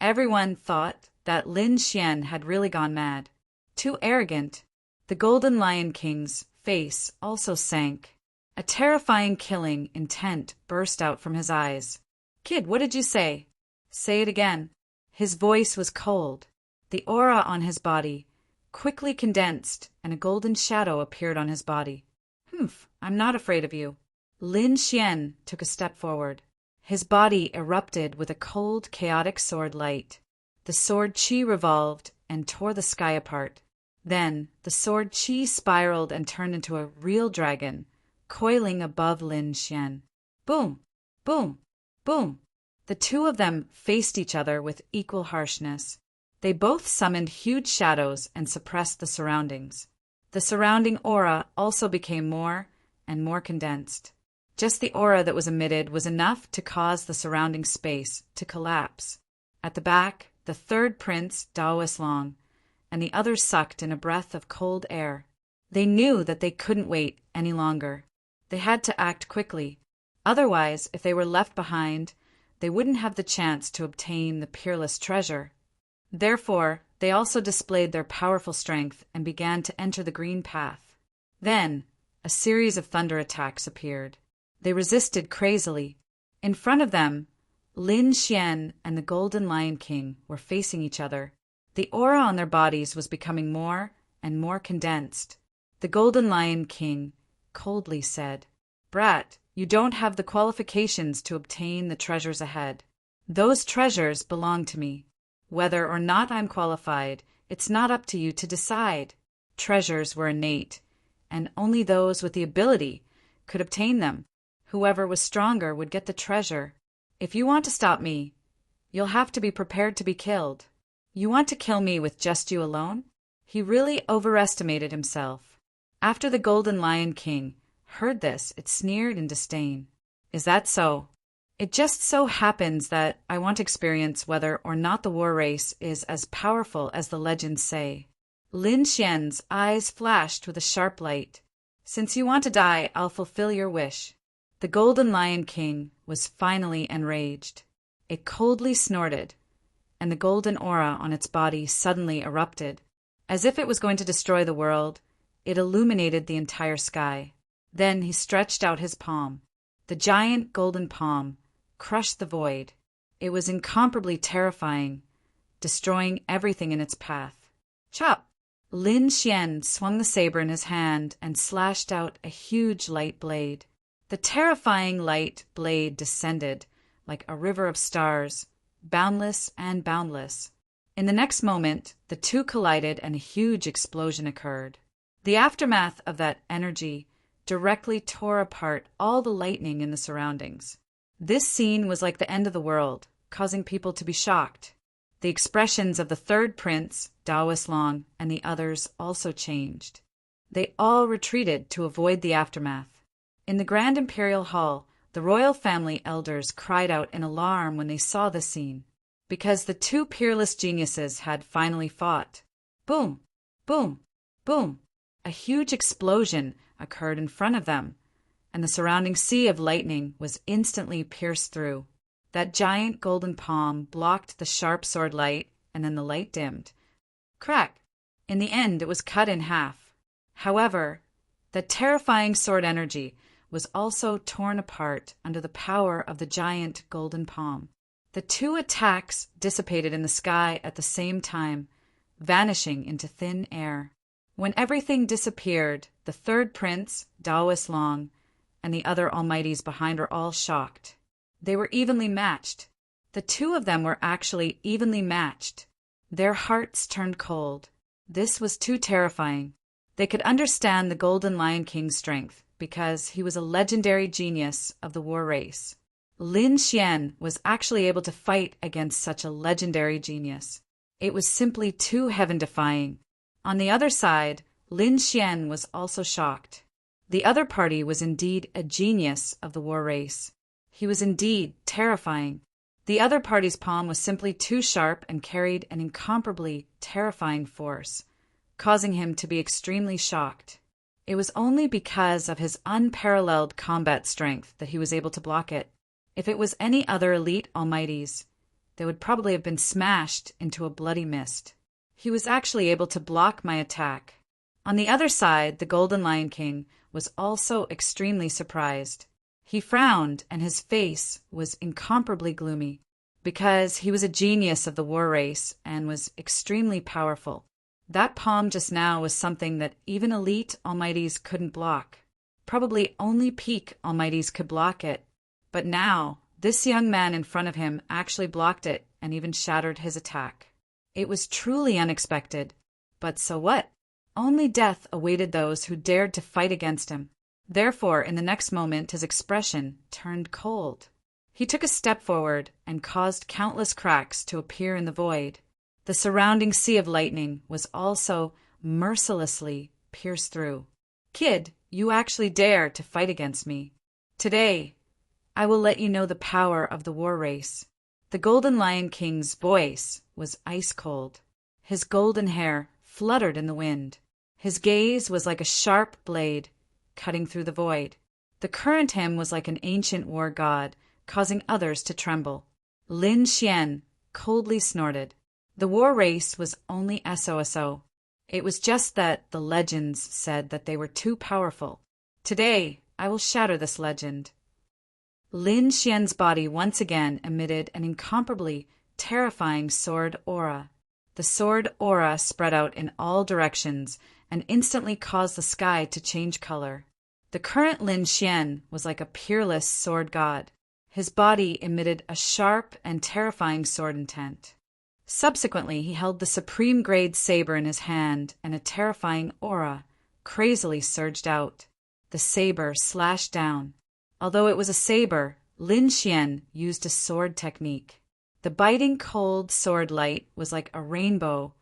Everyone thought that Lin Xian had really gone mad. Too arrogant. The Golden Lion King's face also sank. A terrifying killing intent burst out from his eyes. "Kid, what did you say?" "Say it again." His voice was cold. The aura on his body quickly condensed, and a golden shadow appeared on his body. "Humph, I'm not afraid of you." Lin Xian took a step forward. His body erupted with a cold, chaotic sword light. The sword chi revolved and tore the sky apart. Then the sword chi spiraled and turned into a real dragon, coiling above Lin Xian. Boom! Boom! Boom! The 2 of them faced each other with equal harshness. They both summoned huge shadows and suppressed the surroundings. The surrounding aura also became more and more condensed. Just the aura that was emitted was enough to cause the surrounding space to collapse. At the back, the 3rd prince, Daoist Long, and the others sucked in a breath of cold air. They knew that they couldn't wait any longer. They had to act quickly. Otherwise, if they were left behind, they wouldn't have the chance to obtain the peerless treasure. Therefore, they also displayed their powerful strength and began to enter the green path. Then, a series of thunder attacks appeared. They resisted crazily. In front of them, Lin Xian and the Golden Lion King were facing each other. The aura on their bodies was becoming more and more condensed. The Golden Lion King coldly said, "Brat, you don't have the qualifications to obtain the treasures ahead. Those treasures belong to me. Whether or not I'm qualified, it's not up to you to decide." Treasures were innate, and only those with the ability could obtain them. Whoever was stronger would get the treasure. If you want to stop me, you'll have to be prepared to be killed. You want to kill me with just you alone? He really overestimated himself. After the Golden Lion King heard this, it sneered in disdain. "Is that so? It just so happens that I want to experience whether or not the war race is as powerful as the legends say." Lin Xian's eyes flashed with a sharp light. "Since you want to die, I'll fulfill your wish." The Golden Lion King was finally enraged. It coldly snorted, and the golden aura on its body suddenly erupted. As if it was going to destroy the world, it illuminated the entire sky. Then he stretched out his palm. The giant golden palm crushed the void. It was incomparably terrifying, destroying everything in its path. Chop! Lin Xian swung the saber in his hand and slashed out a huge light blade. The terrifying light blade descended like a river of stars, boundless and boundless. In the next moment, the 2 collided and a huge explosion occurred. The aftermath of that energy directly tore apart all the lightning in the surroundings. This scene was like the end of the world, causing people to be shocked. The expressions of the 3rd prince, Daoist Long, and the others also changed. They all retreated to avoid the aftermath. In the Grand Imperial Hall, the royal family elders cried out in alarm when they saw the scene, because the 2 peerless geniuses had finally fought. Boom! Boom! Boom! A huge explosion occurred in front of them, and the surrounding sea of lightning was instantly pierced through. That giant golden palm blocked the sharp sword light, and then the light dimmed. Crack! In the end, it was cut in half. However, the terrifying sword energy was also torn apart under the power of the giant golden palm. The two attacks dissipated in the sky at the same time, vanishing into thin air. When everything disappeared, the third prince, Daoist Long, and the other almighties behind were all shocked. They were evenly matched. The two of them were actually evenly matched. Their hearts turned cold. This was too terrifying. They could understand the Golden Lion King's strength because he was a legendary genius of the war race. Lin Xian was actually able to fight against such a legendary genius. It was simply too heaven-defying. On the other side, Lin Xian was also shocked. The other party was indeed a genius of the war race. He was indeed terrifying. The other party's palm was simply too sharp and carried an incomparably terrifying force, causing him to be extremely shocked. It was only because of his unparalleled combat strength that he was able to block it. If it was any other elite almighties, they would probably have been smashed into a bloody mist. He was actually able to block my attack. On the other side, the Golden Lion King was also extremely surprised. He frowned, and his face was incomparably gloomy, because he was a genius of the war race and was extremely powerful. That palm just now was something that even elite almighties couldn't block. Probably only peak almighties could block it. But now, this young man in front of him actually blocked it and even shattered his attack. It was truly unexpected. But so what? Only death awaited those who dared to fight against him. Therefore, in the next moment, his expression turned cold. He took a step forward and caused countless cracks to appear in the void. The surrounding sea of lightning was also mercilessly pierced through. Kid, you actually dare to fight against me. Today, I will let you know the power of the war race. The Golden Lion King's voice was ice cold. His golden hair fluttered in the wind. His gaze was like a sharp blade, cutting through the void. The current hymn was like an ancient war god, causing others to tremble. Lin Xian coldly snorted. The war race was only SOSO. It was just that the legends said that they were too powerful. Today, I will shatter this legend. Lin Xian's body once again emitted an incomparably terrifying sword aura. The sword aura spread out in all directions and instantly caused the sky to change color. The current Lin Xian was like a peerless sword god. His body emitted a sharp and terrifying sword intent. Subsequently, he held the supreme grade saber in his hand, and a terrifying aura crazily surged out. The saber slashed down. Although it was a saber, Lin Xian used a sword technique. The biting cold sword light was like a rainbow,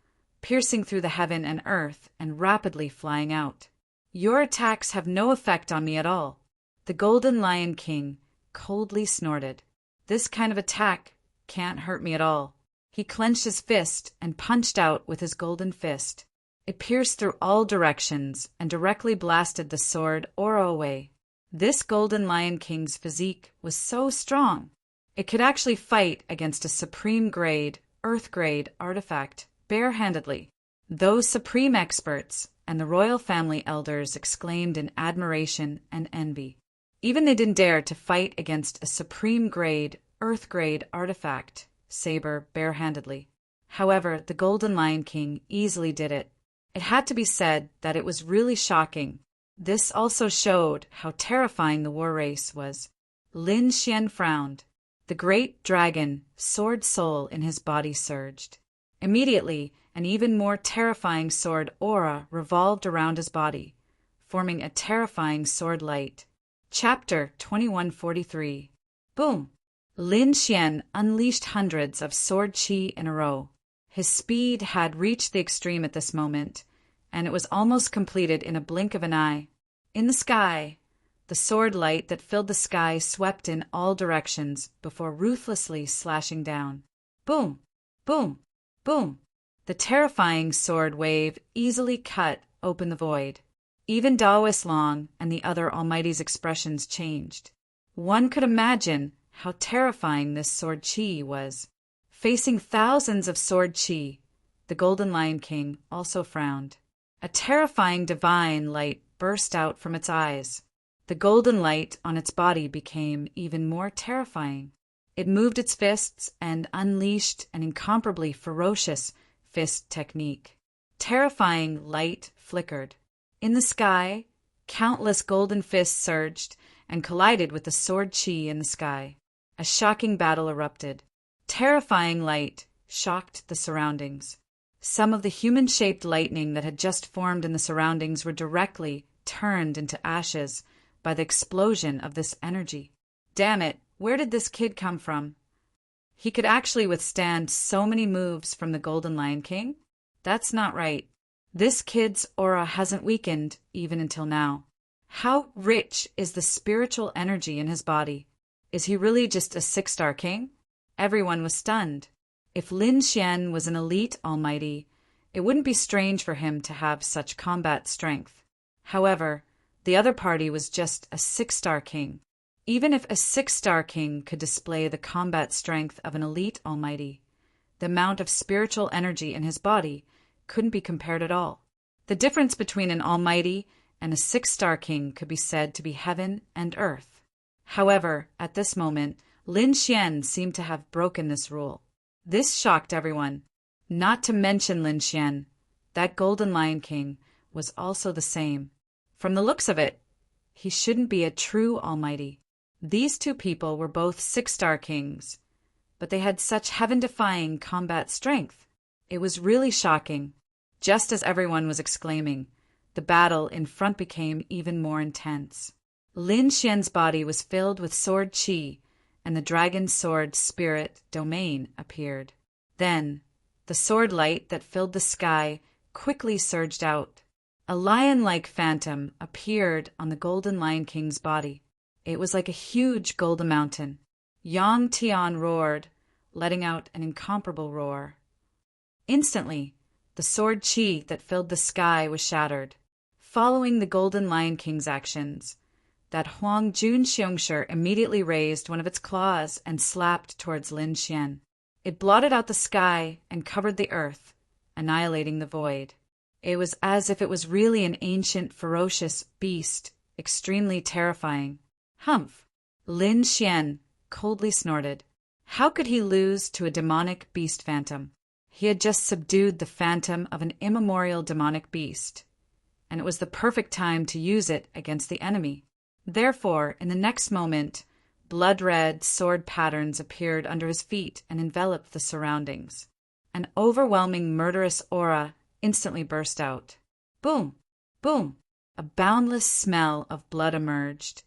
piercing through the heaven and earth and rapidly flying out. Your attacks have no effect on me at all. The Golden Lion King coldly snorted. This kind of attack can't hurt me at all. He clenched his fist and punched out with his golden fist. It pierced through all directions and directly blasted the sword aura away. This Golden Lion King's physique was so strong, it could actually fight against a supreme grade, earth grade artifact barehandedly. Those supreme experts and the royal family elders exclaimed in admiration and envy. Even they didn't dare to fight against a supreme grade, earth grade artifact saber barehandedly. However, the Golden Lion King easily did it. It had to be said that it was really shocking. This also showed how terrifying the war race was. Lin Xian frowned. The great dragon, sword soul in his body surged. Immediately, an even more terrifying sword aura revolved around his body, forming a terrifying sword light. Chapter 2143. Boom! Lin Xian unleashed hundreds of sword qi in a row. His speed had reached the extreme at this moment, and it was almost completed in a blink of an eye. In the sky, the sword light that filled the sky swept in all directions before ruthlessly slashing down. Boom! Boom! Boom! The terrifying sword wave easily cut open the void. Even Daoist Long and the other almighty's expressions changed. One could imagine how terrifying this sword qi was. Facing thousands of sword qi, the Golden Lion King also frowned. A terrifying divine light burst out from its eyes. The golden light on its body became even more terrifying. It moved its fists and unleashed an incomparably ferocious fist technique. Terrifying light flickered. In the sky, countless golden fists surged and collided with the sword chi in the sky. A shocking battle erupted. Terrifying light shocked the surroundings. Some of the human-shaped lightning that had just formed in the surroundings were directly turned into ashes by the explosion of this energy. Damn it, where did this kid come from? He could actually withstand so many moves from the Golden Lion King? That's not right. This kid's aura hasn't weakened even until now. How rich is the spiritual energy in his body? Is he really just a 6-star king? Everyone was stunned. If Lin Xian was an elite almighty, it wouldn't be strange for him to have such combat strength. However, the other party was just a 6-star king. Even if a 6-star king could display the combat strength of an elite almighty, the amount of spiritual energy in his body couldn't be compared at all. The difference between an almighty and a 6-star king could be said to be heaven and earth. However, at this moment, Lin Xian seemed to have broken this rule. This shocked everyone. Not to mention Lin Xian. That Golden Lion King was also the same. From the looks of it, he shouldn't be a true almighty. These two people were both 6-star kings, but they had such heaven-defying combat strength. It was really shocking. Just as everyone was exclaiming, the battle in front became even more intense. Lin Xian's body was filled with sword chi, and the dragon sword spirit domain appeared. Then, the sword light that filled the sky quickly surged out. A lion-like phantom appeared on the Golden Lion King's body. It was like a huge golden mountain. Yang Tian roared, letting out an incomparable roar. Instantly, the sword chi that filled the sky was shattered. Following the Golden Lion King's actions, that Huang Jun Xiongshi immediately raised one of its claws and slapped towards Lin Xian. It blotted out the sky and covered the earth, annihilating the void. It was as if it was really an ancient, ferocious beast, extremely terrifying. Humph! Lin Xian coldly snorted. How could he lose to a demonic beast phantom? He had just subdued the phantom of an immemorial demonic beast, and it was the perfect time to use it against the enemy. Therefore, in the next moment, blood-red sword patterns appeared under his feet and enveloped the surroundings. An overwhelming murderous aura instantly burst out. Boom! Boom! A boundless smell of blood emerged,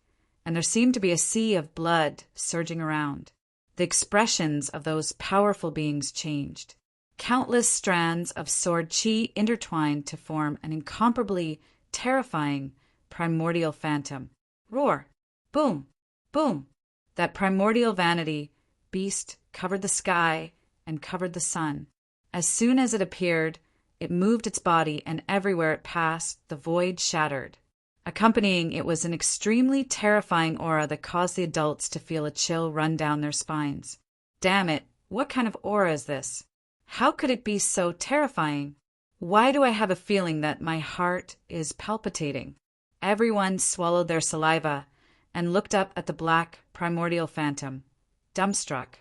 and there seemed to be a sea of blood surging around. The expressions of those powerful beings changed. Countless strands of sword chi intertwined to form an incomparably terrifying primordial phantom. Roar! Boom! Boom! That primordial vanity beast covered the sky and covered the sun. As soon as it appeared, it moved its body, and everywhere it passed, the void shattered. Accompanying it was an extremely terrifying aura that caused the adults to feel a chill run down their spines. Damn it, what kind of aura is this? How could it be so terrifying? Why do I have a feeling that my heart is palpitating? Everyone swallowed their saliva and looked up at the black primordial phantom, dumbstruck.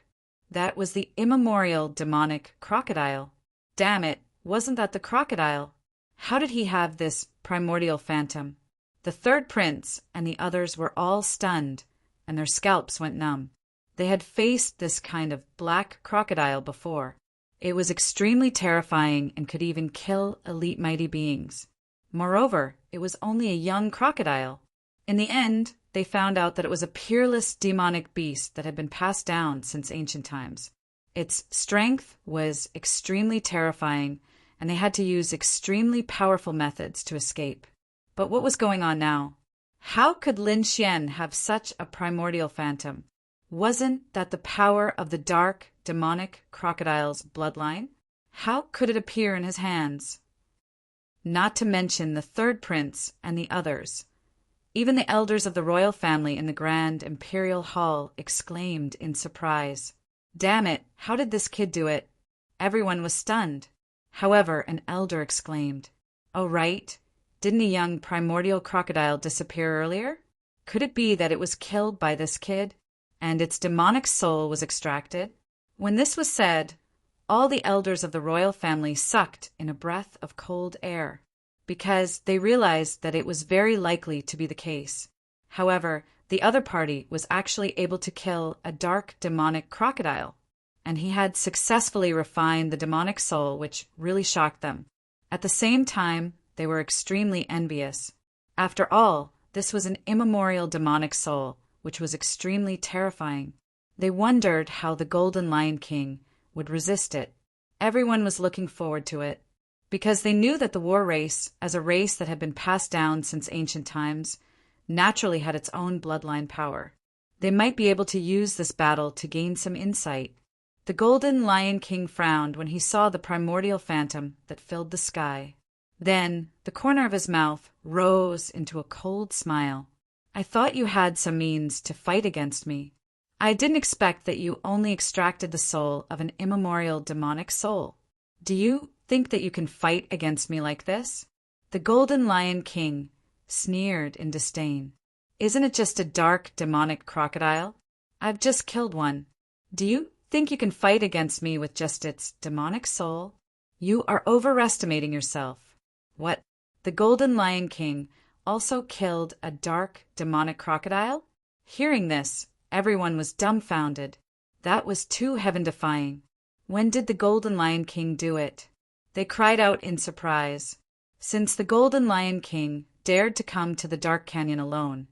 That was the immemorial demonic crocodile. Damn it, wasn't that the crocodile? How did he have this primordial phantom? The third prince and the others were all stunned, and their scalps went numb. They had faced this kind of black crocodile before. It was extremely terrifying and could even kill elite mighty beings. Moreover, it was only a young crocodile. In the end, they found out that it was a peerless demonic beast that had been passed down since ancient times. Its strength was extremely terrifying, and they had to use extremely powerful methods to escape. But what was going on now? How could Lin Xian have such a primordial phantom? Wasn't that the power of the dark, demonic crocodile's bloodline? How could it appear in his hands? Not to mention the third prince and the others. Even the elders of the royal family in the grand imperial hall exclaimed in surprise. Damn it, how did this kid do it? Everyone was stunned. However, an elder exclaimed, Oh right, didn't a young primordial crocodile disappear earlier? Could it be that it was killed by this kid, and its demonic soul was extracted? When this was said, all the elders of the royal family sucked in a breath of cold air, because they realized that it was very likely to be the case. However, the other party was actually able to kill a dark demonic crocodile, and he had successfully refined the demonic soul, which really shocked them. At the same time, they were extremely envious. After all, this was an immemorial demonic soul, which was extremely terrifying. They wondered how the Golden Lion King would resist it. Everyone was looking forward to it, because they knew that the war race, as a race that had been passed down since ancient times, naturally had its own bloodline power. They might be able to use this battle to gain some insight. The Golden Lion King frowned when he saw the primordial phantom that filled the sky. Then, the corner of his mouth rose into a cold smile. I thought you had some means to fight against me. I didn't expect that you only extracted the soul of an immemorial demonic soul. Do you think that you can fight against me like this? The Golden Lion King sneered in disdain. Isn't it just a dark demonic crocodile? I've just killed one. Do you think you can fight against me with just its demonic soul? You are overestimating yourself. What? The Golden Lion King also killed a dark demonic crocodile? Hearing this, everyone was dumbfounded. That was too heaven-defying. When did the Golden Lion King do it? They cried out in surprise. Since the Golden Lion King dared to come to the dark canyon alone,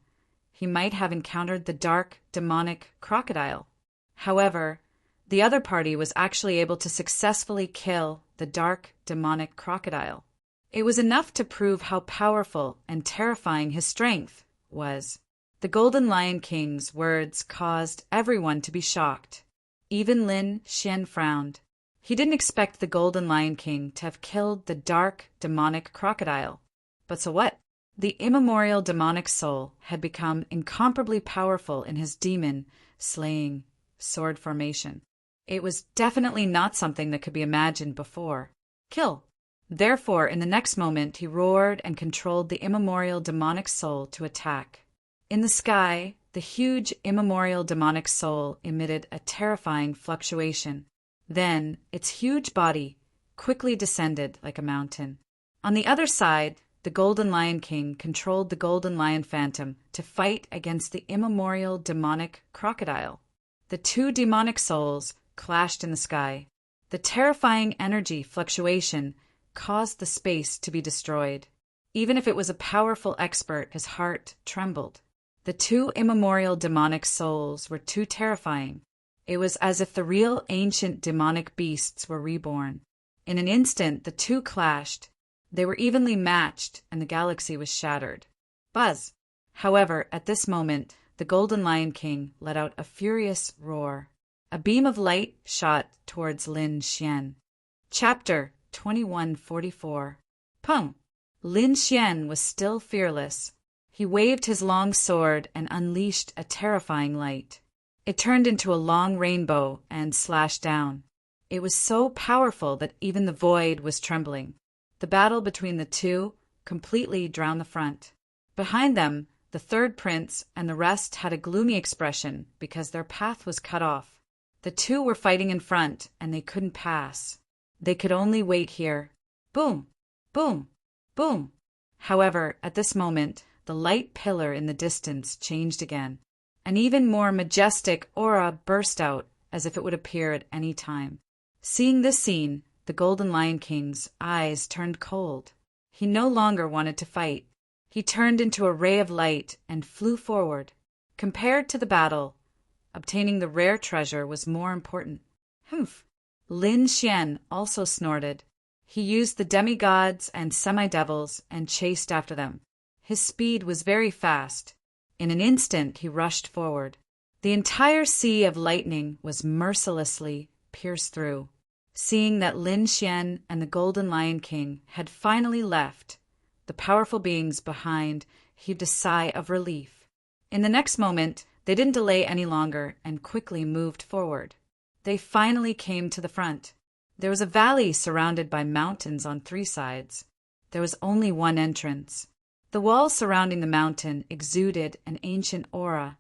he might have encountered the dark demonic crocodile. However, the other party was actually able to successfully kill the dark demonic crocodile. It was enough to prove how powerful and terrifying his strength was. The Golden Lion King's words caused everyone to be shocked. Even Lin Xian frowned. He didn't expect the Golden Lion King to have killed the dark demonic crocodile. But so what? The immemorial demonic soul had become incomparably powerful in his demon-slaying sword formation. It was definitely not something that could be imagined before. Kill! Therefore, in the next moment, he roared and controlled the immemorial demonic soul to attack. In the sky, the huge immemorial demonic soul emitted a terrifying fluctuation. Then, its huge body quickly descended like a mountain. On the other side, the Golden Lion King controlled the Golden Lion Phantom to fight against the immemorial demonic crocodile. The two demonic souls clashed in the sky. The terrifying energy fluctuation caused the space to be destroyed. Even if it was a powerful expert, his heart trembled. The two immemorial demonic souls were too terrifying. It was as if the real ancient demonic beasts were reborn. In an instant, the two clashed. They were evenly matched, and the galaxy was shattered. Buzz! However, at this moment, the Golden Lion King let out a furious roar. A beam of light shot towards Lin Xian. Chapter 2144. Pum! Lin Xian was still fearless. He waved his long sword and unleashed a terrifying light. It turned into a long rainbow and slashed down. It was so powerful that even the void was trembling. The battle between the two completely drowned the front. Behind them, the third prince and the rest had a gloomy expression because their path was cut off. The two were fighting in front, and they couldn't pass. They could only wait here. Boom! Boom! Boom! However, at this moment, the light pillar in the distance changed again. An even more majestic aura burst out as if it would appear at any time. Seeing this scene, the Golden Lion King's eyes turned cold. He no longer wanted to fight. He turned into a ray of light and flew forward. Compared to the battle, obtaining the rare treasure was more important. Humph! Lin Xian also snorted. He used the demigods and semi-devils and chased after them. His speed was very fast. In an instant, he rushed forward. The entire sea of lightning was mercilessly pierced through. Seeing that Lin Xian and the Golden Lion King had finally left, the powerful beings behind heaved a sigh of relief. In the next moment, they didn't delay any longer and quickly moved forward. They finally came to the front. There was a valley surrounded by mountains on three sides. There was only one entrance. The walls surrounding the mountain exuded an ancient aura,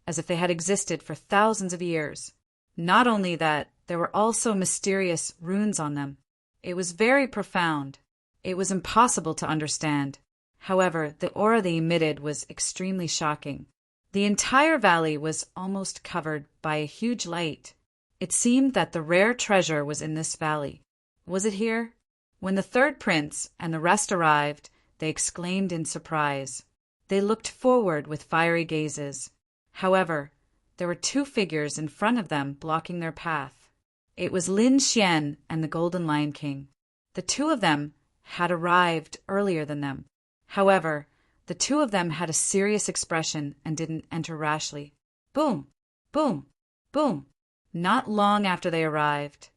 as if they had existed for thousands of years. Not only that, there were also mysterious runes on them. It was very profound. It was impossible to understand. However, the aura they emitted was extremely shocking. The entire valley was almost covered by a huge light. It seemed that the rare treasure was in this valley. Was it here? When the third prince and the rest arrived, they exclaimed in surprise. They looked forward with fiery gazes. However, there were two figures in front of them blocking their path. It was Lin Xian and the Golden Lion King. The two of them had arrived earlier than them. However, the two of them had a serious expression and didn't enter rashly. Boom! Boom! Boom! Not long after they arrived,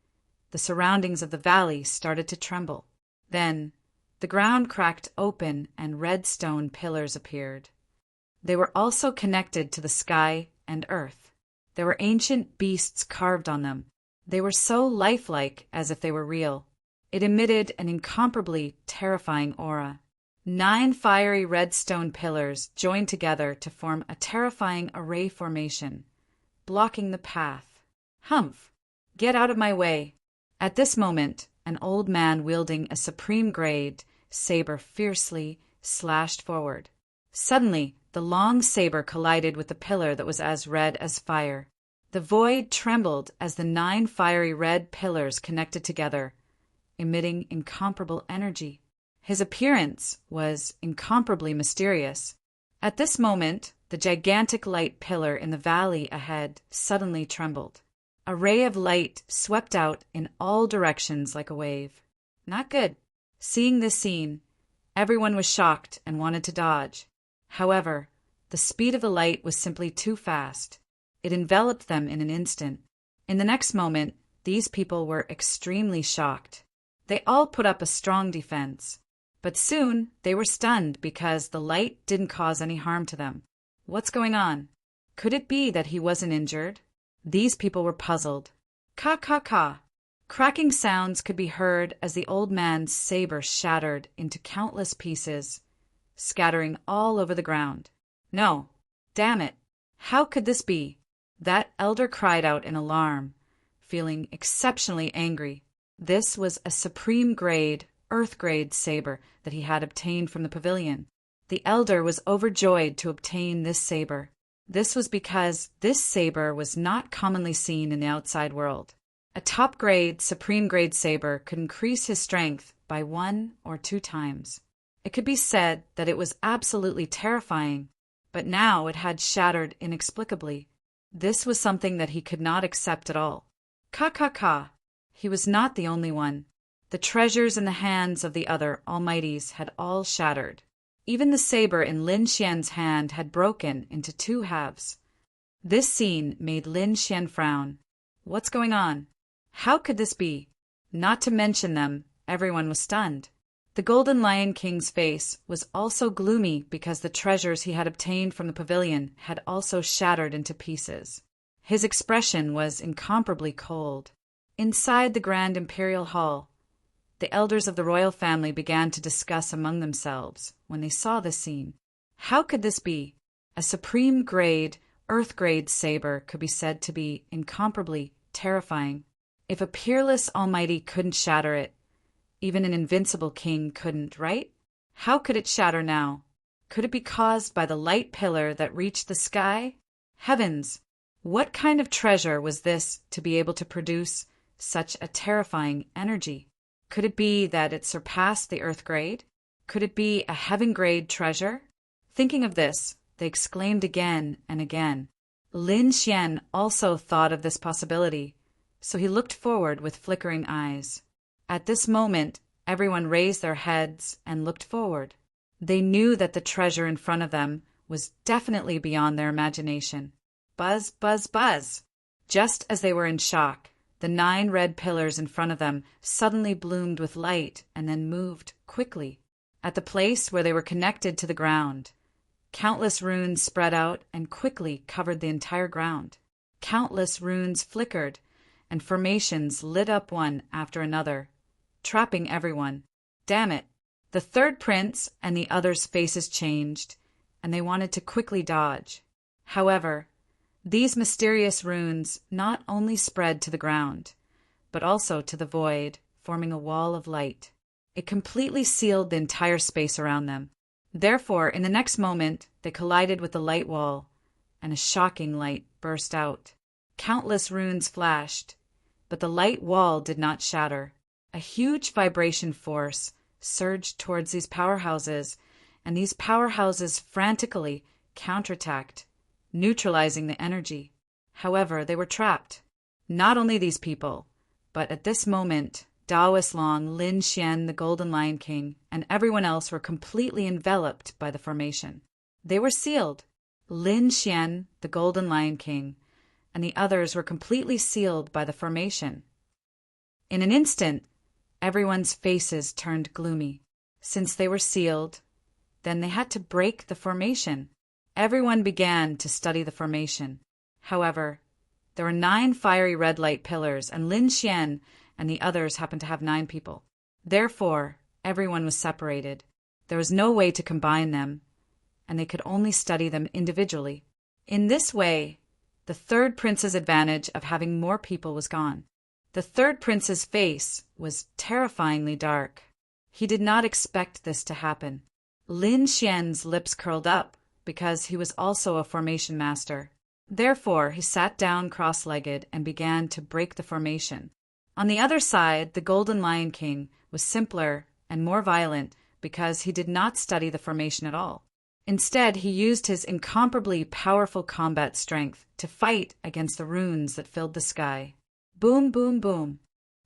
the surroundings of the valley started to tremble. Then, the ground cracked open and red stone pillars appeared. They were also connected to the sky and earth. There were ancient beasts carved on them. They were so lifelike as if they were real. It emitted an incomparably terrifying aura. 9 fiery red stone pillars joined together to form a terrifying array formation, blocking the path. Humph! Get out of my way! At this moment, an old man wielding a supreme grade saber fiercely slashed forward. Suddenly, the long saber collided with the pillar that was as red as fire. The void trembled as the 9 fiery red pillars connected together, emitting incomparable energy. His appearance was incomparably mysterious. At this moment, the gigantic light pillar in the valley ahead suddenly trembled. A ray of light swept out in all directions like a wave. Not good. Seeing this scene, everyone was shocked and wanted to dodge. However, the speed of the light was simply too fast. It enveloped them in an instant. In the next moment, these people were extremely shocked. They all put up a strong defense. But soon they were stunned because the light didn't cause any harm to them. What's going on? Could it be that he wasn't injured? These people were puzzled. Ka ka ka. Cracking sounds could be heard as the old man's saber shattered into countless pieces, scattering all over the ground. No. Damn it. How could this be? That elder cried out in alarm, feeling exceptionally angry. This was a supreme grade, earth-grade saber that he had obtained from the pavilion. The elder was overjoyed to obtain this saber. This was because this saber was not commonly seen in the outside world. A top-grade, supreme-grade saber could increase his strength by 1 or 2 times. It could be said that it was absolutely terrifying, but now it had shattered inexplicably. This was something that he could not accept at all. Ka ka ka. He was not the only one. The treasures in the hands of the other almighties had all shattered. Even the saber in Lin Xian's hand had broken into 2 halves. This scene made Lin Xian frown. What's going on? How could this be? Not to mention them, everyone was stunned. The Golden Lion King's face was also gloomy because the treasures he had obtained from the pavilion had also shattered into pieces. His expression was incomparably cold. Inside the Grand Imperial Hall, the elders of the royal family began to discuss among themselves when they saw this scene. How could this be? A supreme grade, earth-grade saber could be said to be incomparably terrifying. If a peerless almighty couldn't shatter it, even an invincible king couldn't, right? How could it shatter now? Could it be caused by the light pillar that reached the sky? Heavens! What kind of treasure was this to be able to produce such a terrifying energy? Could it be that it surpassed the earth grade? Could it be a heaven grade treasure? Thinking of this, they exclaimed again and again. Lin Xian also thought of this possibility, so he looked forward with flickering eyes. At this moment, everyone raised their heads and looked forward. They knew that the treasure in front of them was definitely beyond their imagination. Buzz, buzz, buzz! Just as they were in shock, the 9 red pillars in front of them suddenly bloomed with light and then moved quickly. At the place where they were connected to the ground, countless runes spread out and quickly covered the entire ground. Countless runes flickered, and formations lit up one after another, trapping everyone. Damn it! The third prince and the others' faces changed, and they wanted to quickly dodge. However, these mysterious runes not only spread to the ground, but also to the void, forming a wall of light. It completely sealed the entire space around them. Therefore, in the next moment, they collided with the light wall, and a shocking light burst out. Countless runes flashed, but the light wall did not shatter. A huge vibration force surged towards these powerhouses, and these powerhouses frantically counterattacked, neutralizing the energy. However, they were trapped. Not only these people, but at this moment, Daoist Long, Lin Xian, the Golden Lion King, and everyone else were completely enveloped by the formation. They were sealed. Lin Xian, the Golden Lion King, and the others were completely sealed by the formation. In an instant, everyone's faces turned gloomy. Since they were sealed, then they had to break the formation. Everyone began to study the formation. However, there were 9 fiery red light pillars, and Lin Xian and the others happened to have 9 people. Therefore, everyone was separated. There was no way to combine them, and they could only study them individually. In this way, the third prince's advantage of having more people was gone. The third prince's face was terrifyingly dark. He did not expect this to happen. Lin Xian's lips curled up because he was also a formation master. Therefore, he sat down cross-legged and began to break the formation. On the other side, the Golden Lion King was simpler and more violent because he did not study the formation at all. Instead, he used his incomparably powerful combat strength to fight against the runes that filled the sky. Boom, boom, boom.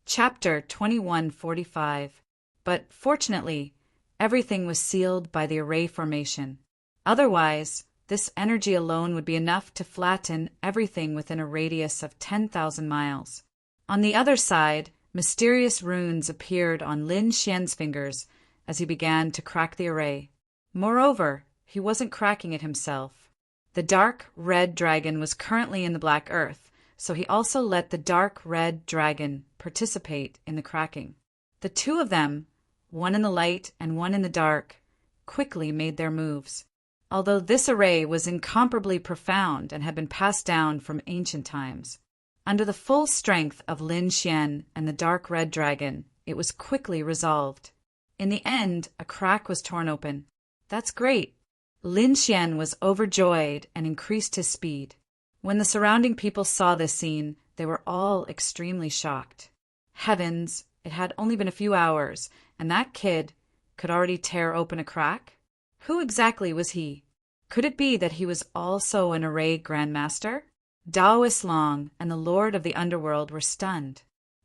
Chapter 2145. But fortunately, everything was sealed by the array formation. Otherwise, this energy alone would be enough to flatten everything within a radius of 10,000 miles. On the other side, mysterious runes appeared on Lin Xian's fingers as he began to crack the array. Moreover, he wasn't cracking it himself. The dark red dragon was currently in the black earth, so he also let the dark red dragon participate in the cracking. The 2 of them, one in the light and one in the dark, quickly made their moves. Although this array was incomparably profound and had been passed down from ancient times, under the full strength of Lin Xian and the dark red dragon, it was quickly resolved. In the end, a crack was torn open. That's great. Lin Xian was overjoyed and increased his speed. When the surrounding people saw this scene, they were all extremely shocked. Heavens, it had only been a few hours, and that kid could already tear open a crack? Who exactly was he? Could it be that he was also an array grandmaster? Daoist Long and the Lord of the Underworld were stunned.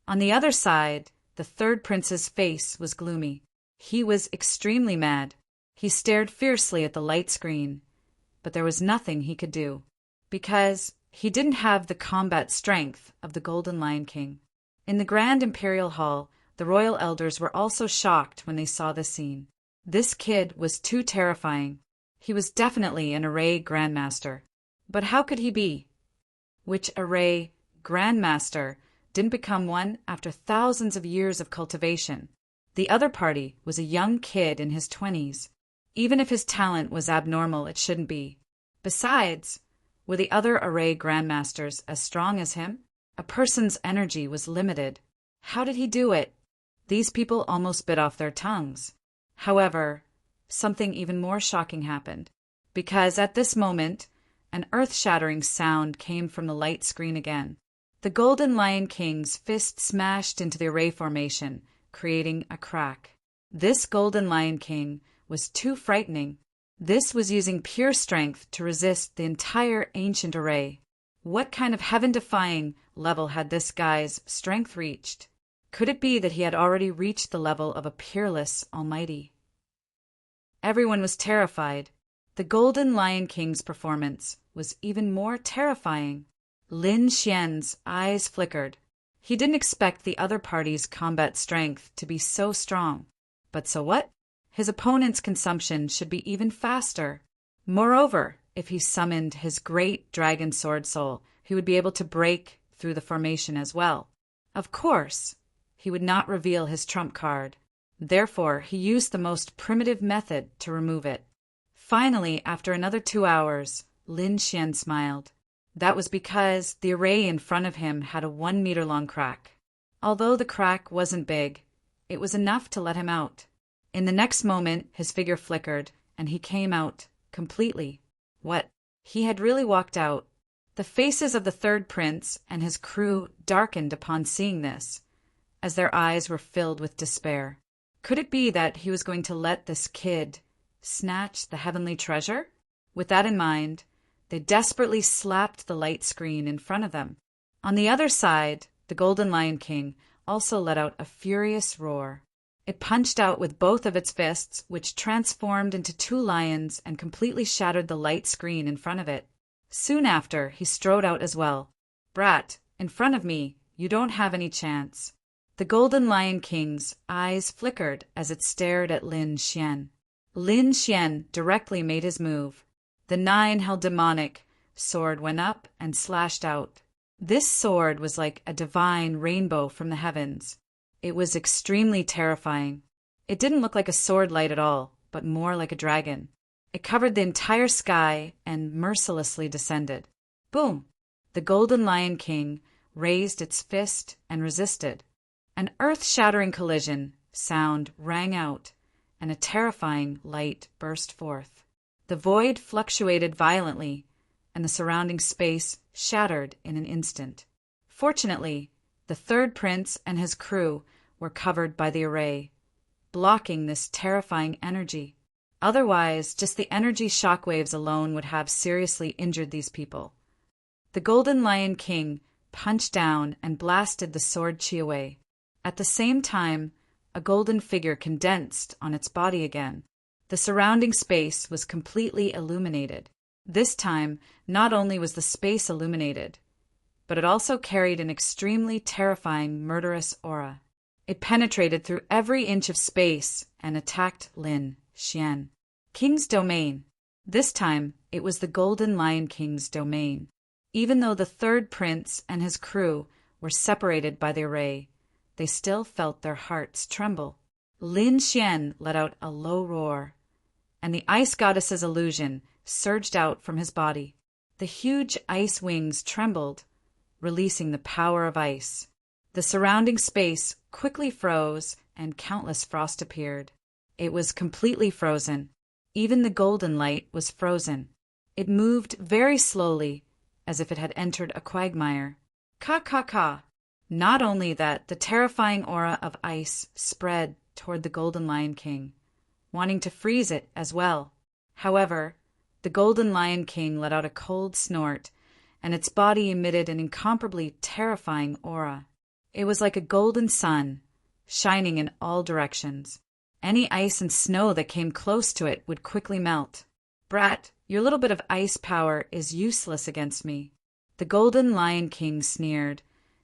On the other side, the third prince's face was gloomy. He was extremely mad. He stared fiercely at the light screen, but there was nothing he could do, because he didn't have the combat strength of the Golden Lion King. In the Grand Imperial Hall, the royal elders were also shocked when they saw this scene. This kid was too terrifying. He was definitely an array grandmaster. But how could he be? Which array grandmaster didn't become one after thousands of years of cultivation? The other party was a young kid in his 20s. Even if his talent was abnormal, it shouldn't be. Besides, were the other array grandmasters as strong as him? A person's energy was limited. How did he do it? These people almost bit off their tongues. However, something even more shocking happened, because at this moment, an earth-shattering sound came from the light screen again. The Golden Lion King's fist smashed into the array formation, creating a crack. This Golden Lion King was too frightening. This was using pure strength to resist the entire ancient array. What kind of heaven-defying level had this guy's strength reached? Could it be that he had already reached the level of a peerless almighty? Everyone was terrified. The Golden Lion King's performance was even more terrifying. Lin Xian's eyes flickered. He didn't expect the other party's combat strength to be so strong. But so what? His opponent's consumption should be even faster. Moreover, if he summoned his great dragon sword soul, he would be able to break through the formation as well. Of course, he would not reveal his trump card. Therefore, he used the most primitive method to remove it. Finally, after another 2 hours, Lin Xian smiled. That was because the array in front of him had a 1-meter-long crack. Although the crack wasn't big, it was enough to let him out. In the next moment, his figure flickered, and he came out completely. What? He had really walked out. The faces of the third prince and his crew darkened upon seeing this, as their eyes were filled with despair. Could it be that he was going to let this kid snatch the heavenly treasure? With that in mind, they desperately slapped the light screen in front of them. On the other side, the Golden Lion King also let out a furious roar. It punched out with both of its fists, which transformed into 2 lions and completely shattered the light screen in front of it. Soon after, he strode out as well. Brat, in front of me, you don't have any chance. The Golden Lion King's eyes flickered as it stared at Lin Xian. Lin Xian directly made his move. The 9-held demonic sword went up and slashed out. This sword was like a divine rainbow from the heavens. It was extremely terrifying. It didn't look like a sword light at all, but more like a dragon. It covered the entire sky and mercilessly descended. Boom! The Golden Lion King raised its fist and resisted. An earth-shattering collision sound rang out, and a terrifying light burst forth. The void fluctuated violently, and the surrounding space shattered in an instant. Fortunately, the third prince and his crew were covered by the array, blocking this terrifying energy. Otherwise, just the energy shockwaves alone would have seriously injured these people. The Golden Lion King punched down and blasted the sword chi away. At the same time, a golden figure condensed on its body again. The surrounding space was completely illuminated. This time, not only was the space illuminated, but it also carried an extremely terrifying, murderous aura. It penetrated through every inch of space and attacked Lin Xian. King's domain. This time, it was the Golden Lion King's domain. Even though the third prince and his crew were separated by the array, they still felt their hearts tremble. Lin Xian let out a low roar, and the ice goddess's illusion surged out from his body. The huge ice wings trembled, releasing the power of ice. The surrounding space quickly froze, and countless frost appeared. It was completely frozen. Even the golden light was frozen. It moved very slowly, as if it had entered a quagmire. Ka ka ka! Not only that, the terrifying aura of ice spread toward the Golden Lion King, wanting to freeze it as well. However, the Golden Lion King let out a cold snort, and its body emitted an incomparably terrifying aura. It was like a golden sun, shining in all directions. Any ice and snow that came close to it would quickly melt. Brat, your little bit of ice power is useless against me. The Golden Lion King sneered,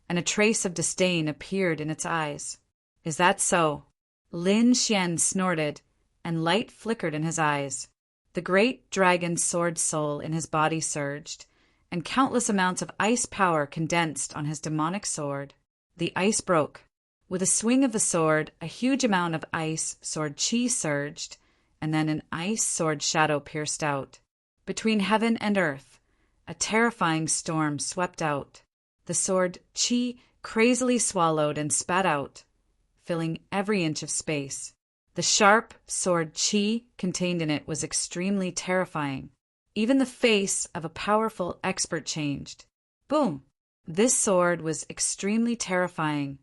and a trace of disdain appeared in its eyes. Is that so? Lin Xian snorted, and light flickered in his eyes. The great dragon sword soul in his body surged, and countless amounts of ice power condensed on his demonic sword. The ice broke. With a swing of the sword, a huge amount of ice sword chi surged, and then an ice sword shadow pierced out. Between heaven and earth, a terrifying storm swept out. The sword chi crazily swallowed and spat out, filling every inch of space. The sharp sword chi contained in it was extremely terrifying. Even the face of a powerful expert changed. Boom! This sword was extremely terrifying,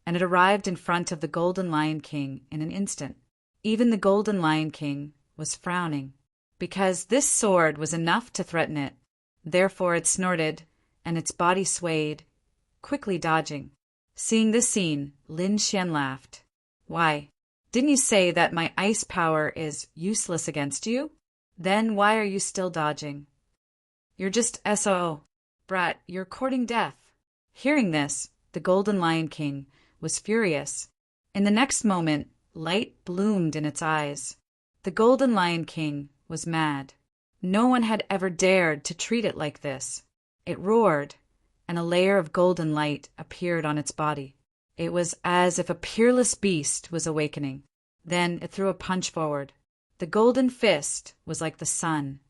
and it arrived in front of the Golden Lion King in an instant. Even the Golden Lion King was frowning, because this sword was enough to threaten it. Therefore it snorted, and its body swayed, quickly dodging. Seeing this scene, Lin Xian laughed. Why, didn't you say that my ice power is useless against you? Then why are you still dodging? You're just SOO. Brat, you're courting death. Hearing this, the Golden Lion King was furious. In the next moment, light bloomed in its eyes. The Golden Lion King was mad. No one had ever dared to treat it like this. It roared, and a layer of golden light appeared on its body. It was as if a peerless beast was awakening. Then it threw a punch forward. The golden fist was like the sun,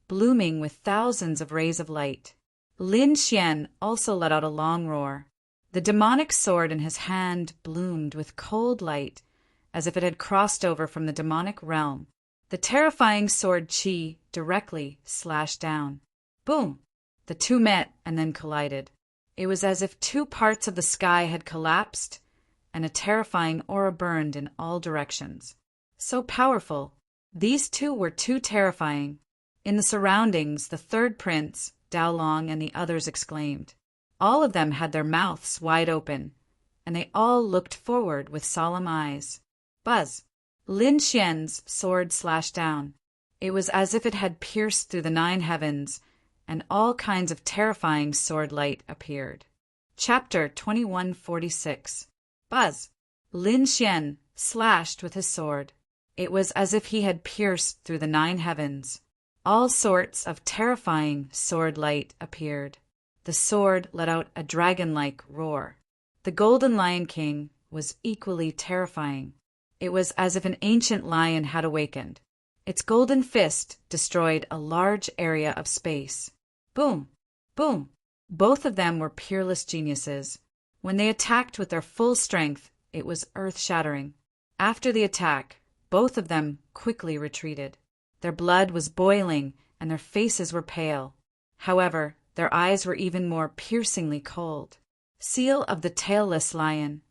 blooming with thousands of rays of light. Lin Xian also let out a long roar. The demonic sword in his hand bloomed with cold light, as if it had crossed over from the demonic realm. The terrifying sword Qi directly slashed down. Boom! The two met and then collided. It was as if two parts of the sky had collapsed, and a terrifying aura burned in all directions. So powerful. These two were too terrifying. In the surroundings, the third prince, Dao Long, and the others exclaimed. All of them had their mouths wide open, and they all looked forward with solemn eyes. Buzz! Lin Xian's sword slashed down. It was as if it had pierced through the 9 heavens, and all kinds of terrifying sword light appeared. Chapter 2146. Buzz! Lin Xian slashed with his sword. It was as if he had pierced through the 9 heavens. All sorts of terrifying sword light appeared. The sword let out a dragon-like roar. The Golden Lion King was equally terrifying. It was as if an ancient lion had awakened. Its golden fist destroyed a large area of space. Boom! Boom! Both of them were peerless geniuses. When they attacked with their full strength, it was earth-shattering. After the attack, both of them quickly retreated. Their blood was boiling, and their faces were pale. However, their eyes were even more piercingly cold. Seal of the tailless lion.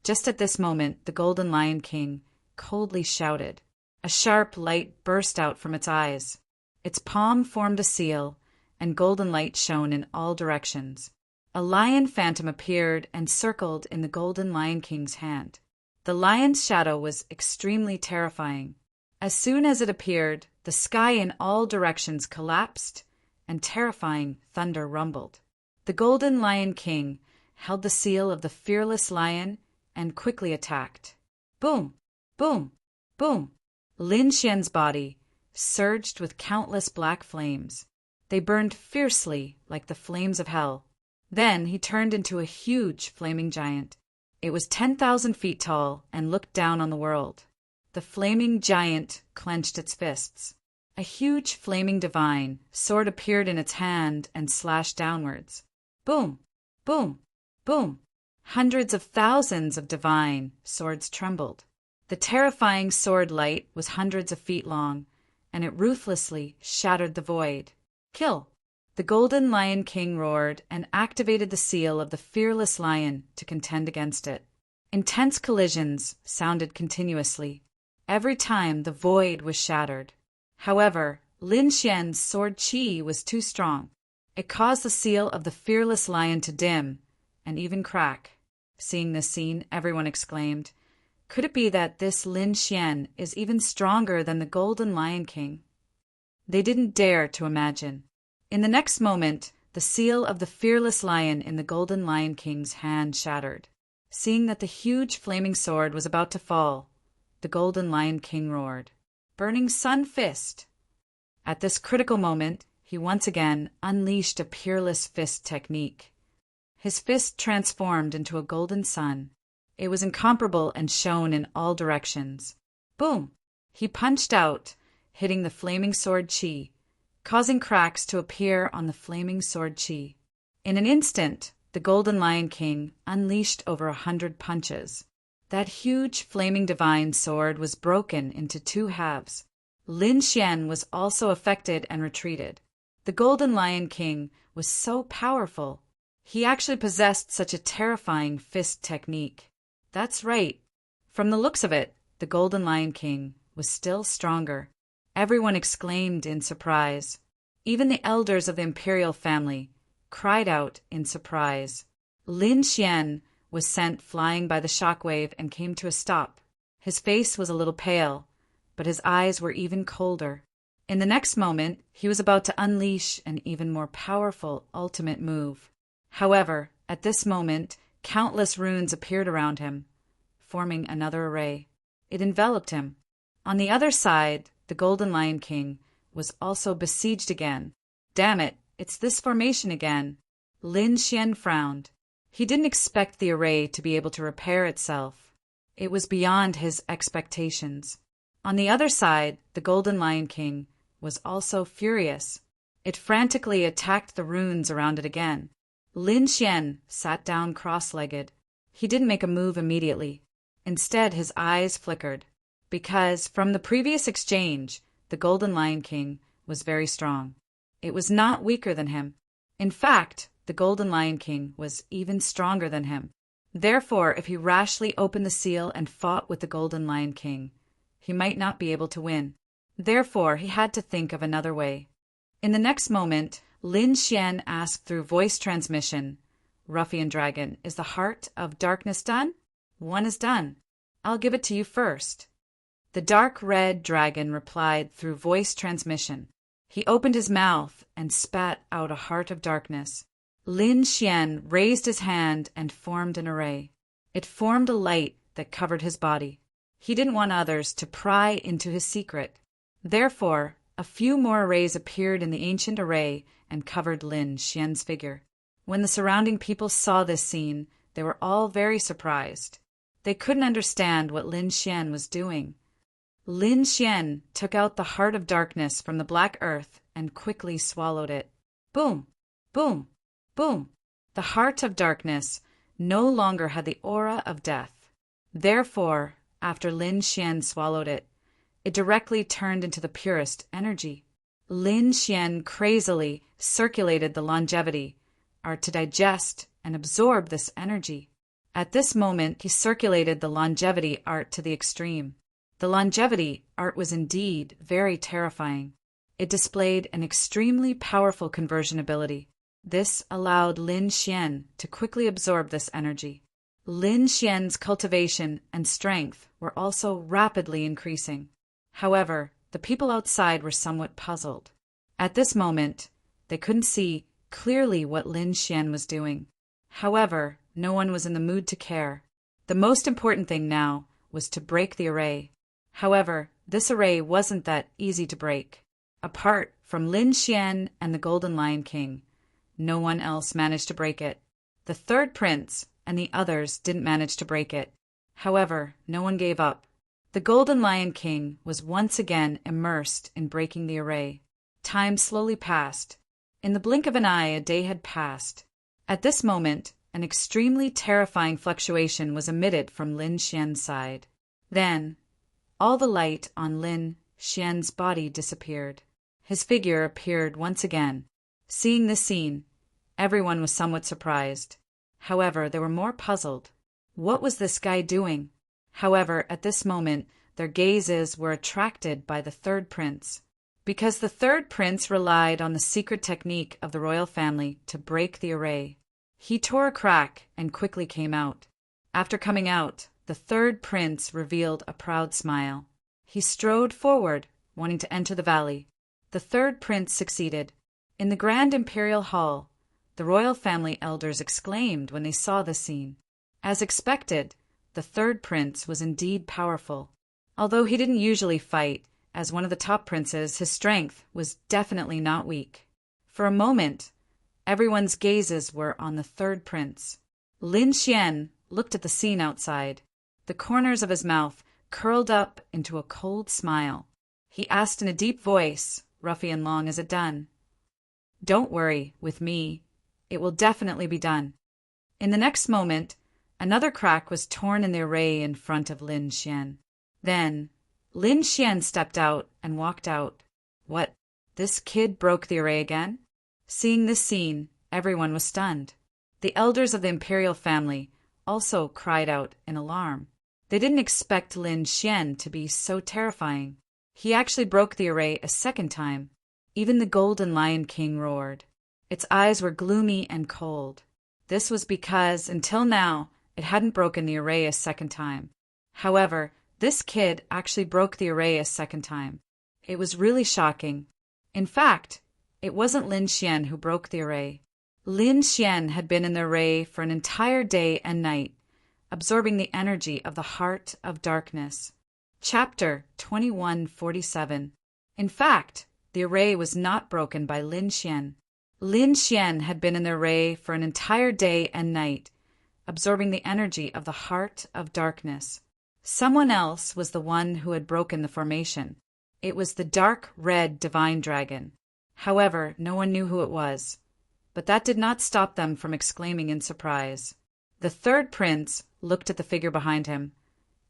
Just at this moment, the Golden Lion King coldly shouted. A sharp light burst out from its eyes. Its palm formed a seal, and golden light shone in all directions. A lion phantom appeared and circled in the Golden Lion King's hand. The lion's shadow was extremely terrifying. As soon as it appeared, the sky in all directions collapsed, and terrifying thunder rumbled. The Golden Lion King held the seal of the fearless lion and quickly attacked. Boom! Boom! Boom! Lin Xian's body surged with countless black flames. They burned fiercely like the flames of hell. Then he turned into a huge flaming giant. It was 10,000 feet tall and looked down on the world. The flaming giant clenched its fists. A huge flaming divine sword appeared in its hand and slashed downwards. Boom! Boom! Boom! Hundreds of thousands of divine swords trembled. The terrifying sword light was hundreds of feet long, and it ruthlessly shattered the void. Kill! The Golden Lion King roared and activated the seal of the fearless lion to contend against it. Intense collisions sounded continuously. Every time the void was shattered. However, Lin Xian's sword Qi was too strong. It caused the seal of the fearless lion to dim and even crack. Seeing this scene, everyone exclaimed, "Could it be that this Lin Xian is even stronger than the Golden Lion King?" They didn't dare to imagine. In the next moment, the seal of the fearless lion in the Golden Lion King's hand shattered. Seeing that the huge flaming sword was about to fall, the Golden Lion King roared, "Burning Sun Fist!" At this critical moment, he once again unleashed a peerless fist technique. His fist transformed into a golden sun. It was incomparable and shone in all directions. Boom! He punched out, hitting the flaming sword Qi, causing cracks to appear on the flaming sword Qi. In an instant, the Golden Lion King unleashed over 100 punches. That huge flaming divine sword was broken into 2 halves. Lin Xian was also affected and retreated. The Golden Lion King was so powerful. He actually possessed such a terrifying fist technique. That's right. From the looks of it, the Golden Lion King was still stronger. Everyone exclaimed in surprise. Even the elders of the imperial family cried out in surprise. Lin Xian was sent flying by the shockwave and came to a stop. His face was a little pale, but his eyes were even colder. In the next moment, he was about to unleash an even more powerful ultimate move. However, at this moment, countless runes appeared around him, forming another array. It enveloped him. On the other side, the Golden Lion King was also besieged again. Damn it, it's this formation again. Lin Xian frowned. He didn't expect the array to be able to repair itself. It was beyond his expectations. On the other side, the Golden Lion King was also furious. It frantically attacked the runes around it again. Lin Xian sat down cross-legged. He didn't make a move immediately. Instead, his eyes flickered, because from the previous exchange, the Golden Lion King was very strong. It was not weaker than him. In fact, the Golden Lion King was even stronger than him. Therefore, if he rashly opened the seal and fought with the Golden Lion King, he might not be able to win. Therefore, he had to think of another way. In the next moment, Lin Xian asked through voice transmission, "Ruffian Dragon, is the heart of darkness done?" "One is done. I'll give it to you first." The dark red dragon replied through voice transmission. He opened his mouth and spat out a heart of darkness. Lin Xian raised his hand and formed an array. It formed a light that covered his body. He didn't want others to pry into his secret. Therefore, a few more arrays appeared in the ancient array and covered Lin Xian's figure. When the surrounding people saw this scene, they were all very surprised. They couldn't understand what Lin Xian was doing. Lin Xian took out the heart of darkness from the black earth and quickly swallowed it. Boom! Boom! Boom! The heart of darkness no longer had the aura of death. Therefore, after Lin Xian swallowed it, it directly turned into the purest energy. Lin Xian crazily circulated the longevity art to digest and absorb this energy. At this moment, he circulated the longevity art to the extreme. The longevity art was indeed very terrifying. It displayed an extremely powerful conversion ability. This allowed Lin Xian to quickly absorb this energy. Lin Xian's cultivation and strength were also rapidly increasing. However, the people outside were somewhat puzzled. At this moment, they couldn't see clearly what Lin Xian was doing. However, no one was in the mood to care. The most important thing now was to break the array. However, this array wasn't that easy to break. Apart from Lin Xian and the Golden Lion King, no one else managed to break it. The third prince and the others didn't manage to break it. However, no one gave up. The Golden Lion King was once again immersed in breaking the array. Time slowly passed. In the blink of an eye, a day had passed. At this moment, an extremely terrifying fluctuation was emitted from Lin Xian's side. Then, all the light on Lin Xian's body disappeared. His figure appeared once again. Seeing this scene, everyone was somewhat surprised. However, they were more puzzled. What was this guy doing? However, at this moment, their gazes were attracted by the third prince. Because the third prince relied on the secret technique of the royal family to break the array. He tore a crack and quickly came out. After coming out, the third prince revealed a proud smile. He strode forward, wanting to enter the valley. The third prince succeeded. In the grand imperial hall, the royal family elders exclaimed when they saw this scene. As expected, the third prince was indeed powerful. Although he didn't usually fight, as one of the top princes, his strength was definitely not weak. For a moment, everyone's gazes were on the third prince. Lin Xian looked at the scene outside. The corners of his mouth curled up into a cold smile. He asked in a deep voice, "Ruffian Long, is it done?" "Don't worry, with me, it will definitely be done." In the next moment, another crack was torn in the array in front of Lin Xian. Then, Lin Xian stepped out and walked out. What? This kid broke the array again? Seeing this scene, everyone was stunned. The elders of the imperial family also cried out in alarm. They didn't expect Lin Xian to be so terrifying. He actually broke the array a second time. Even the Golden Lion King roared. Its eyes were gloomy and cold. This was because, until now, it hadn't broken the array a second time. However, this kid actually broke the array a second time. It was really shocking. In fact, it wasn't Lin Xian who broke the array. Lin Xian had been in the array for an entire day and night, absorbing the energy of the heart of darkness. Chapter 2147. In fact, the array was not broken by Lin Xian. Lin Xian had been in the array for an entire day and night, absorbing the energy of the heart of darkness. Someone else was the one who had broken the formation. It was the dark red divine dragon. However, no one knew who it was. But that did not stop them from exclaiming in surprise. The third prince looked at the figure behind him,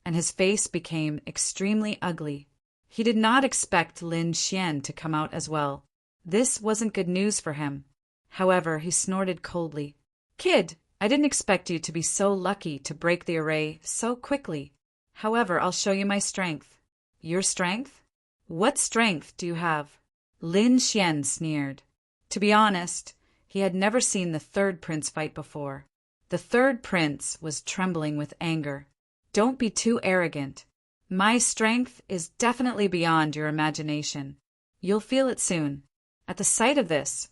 and his face became extremely ugly. He did not expect Lin Xian to come out as well. This wasn't good news for him. However, he snorted coldly. "Kid, I didn't expect you to be so lucky to break the array so quickly. However, I'll show you my strength." "Your strength? What strength do you have?" Lin Xian sneered. To be honest, he had never seen the third prince fight before. The third prince was trembling with anger. "Don't be too arrogant. My strength is definitely beyond your imagination. You'll feel it soon." At the sight of this,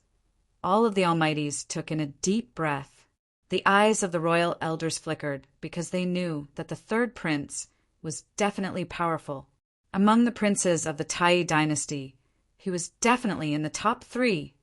all of the Almighties took in a deep breath. The eyes of the royal elders flickered because they knew that the third prince was definitely powerful. Among the princes of the Tai dynasty, he was definitely in the top 3.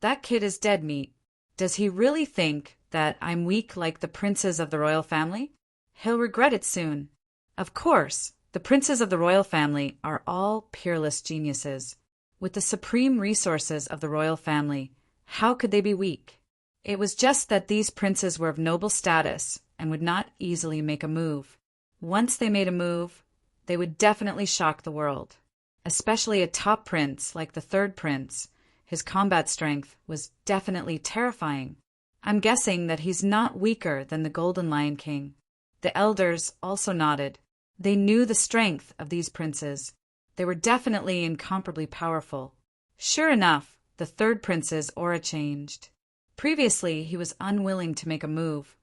That kid is dead meat. Does he really think that I'm weak like the princes of the royal family? He'll regret it soon. Of course, the princes of the royal family are all peerless geniuses. With the supreme resources of the royal family, how could they be weak? It was just that these princes were of noble status and would not easily make a move. Once they made a move, they would definitely shock the world. Especially a top prince like the third prince, his combat strength was definitely terrifying. I'm guessing that he's not weaker than the Golden Lion King. The elders also nodded. They knew the strength of these princes. They were definitely incomparably powerful. Sure enough, the third prince's aura changed. Previously, he was unwilling to make a move,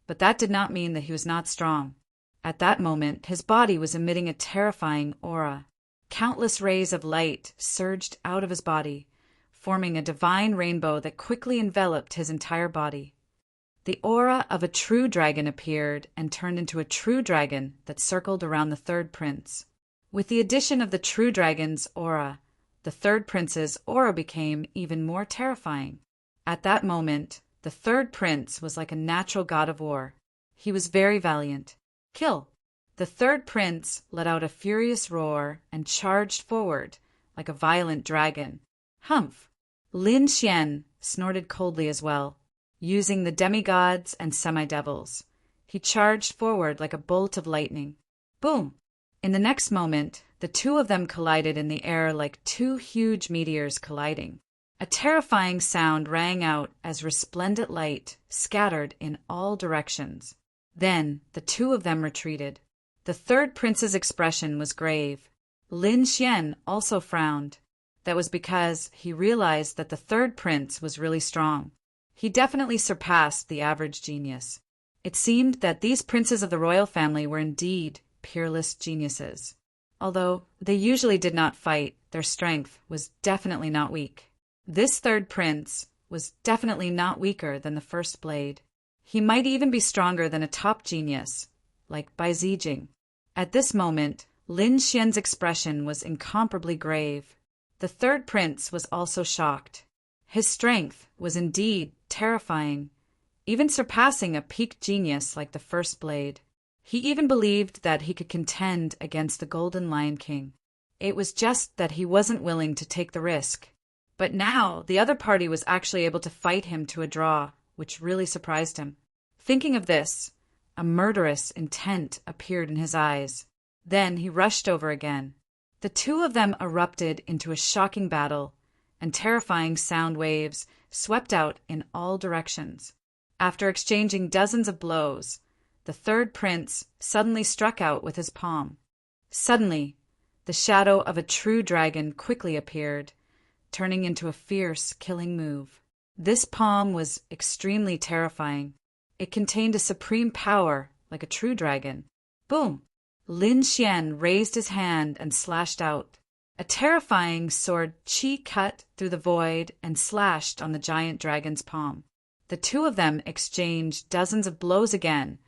but that did not mean that he was not strong. At that moment, his body was emitting a terrifying aura. Countless rays of light surged out of his body, forming a divine rainbow that quickly enveloped his entire body. The aura of a true dragon appeared and turned into a true dragon that circled around the third prince. With the addition of the true dragon's aura, the third prince's aura became even more terrifying. At that moment, the third prince was like a natural god of war. He was very valiant. "Kill!" The third prince let out a furious roar and charged forward like a violent dragon. "Humph!" Lin Xian snorted coldly as well. Using the demigods and semi-devils, he charged forward like a bolt of lightning. Boom! In the next moment, the two of them collided in the air like two huge meteors colliding. A terrifying sound rang out as resplendent light scattered in all directions. Then the two of them retreated. The third prince's expression was grave. Lin Xian also frowned. That was because he realized that the third prince was really strong. He definitely surpassed the average genius. It seemed that these princes of the royal family were indeed peerless geniuses. Although they usually did not fight, their strength was definitely not weak. This third prince was definitely not weaker than the first blade. He might even be stronger than a top genius, like Bai Zijing. At this moment, Lin Xian's expression was incomparably grave. The third prince was also shocked. His strength was indeed terrifying, even surpassing a peak genius like the first blade. He even believed that he could contend against the Golden Lion King. It was just that he wasn't willing to take the risk. But now the other party was actually able to fight him to a draw, which really surprised him. Thinking of this, a murderous intent appeared in his eyes. Then he rushed over again. The two of them erupted into a shocking battle, and terrifying sound waves swept out in all directions. After exchanging dozens of blows, the third prince suddenly struck out with his palm. Suddenly, the shadow of a true dragon quickly appeared, turning into a fierce, killing move. This palm was extremely terrifying. It contained a supreme power, like a true dragon. Boom! Lin Xian raised his hand and slashed out. A terrifying sword chi cut through the void and slashed on the giant dragon's palm. The two of them exchanged dozens of blows again,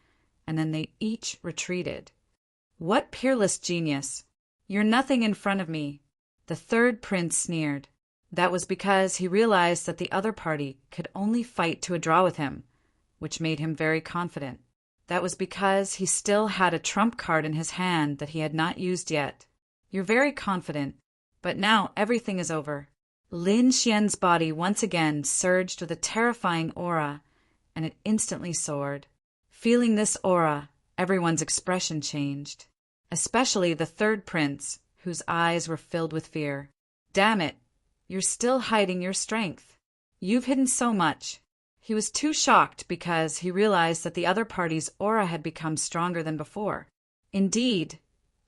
and then they each retreated. What peerless genius! You're nothing in front of me, the third prince sneered. That was because he realized that the other party could only fight to a draw with him, which made him very confident. That was because he still had a trump card in his hand that he had not used yet. You're very confident, but now everything is over. Lin Xian's body once again surged with a terrifying aura, and it instantly soared. Feeling this aura, everyone's expression changed, especially the third prince, whose eyes were filled with fear. Damn it, you're still hiding your strength. You've hidden so much. He was too shocked because he realized that the other party's aura had become stronger than before. Indeed,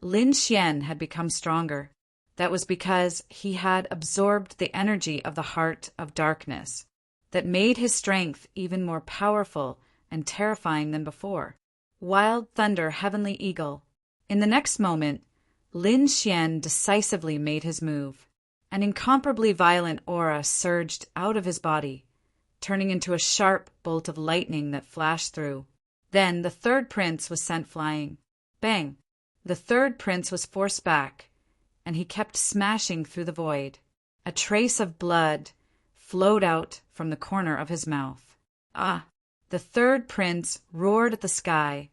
Lin Xian had become stronger. That was because he had absorbed the energy of the heart of darkness that made his strength even more powerful and terrifying than before. Wild Thunder, Heavenly Eagle. In the next moment, Lin Xian decisively made his move. An incomparably violent aura surged out of his body, turning into a sharp bolt of lightning that flashed through. Then the third prince was sent flying. Bang! The third prince was forced back, and he kept smashing through the void. A trace of blood flowed out from the corner of his mouth. Ah! The third prince roared at the sky,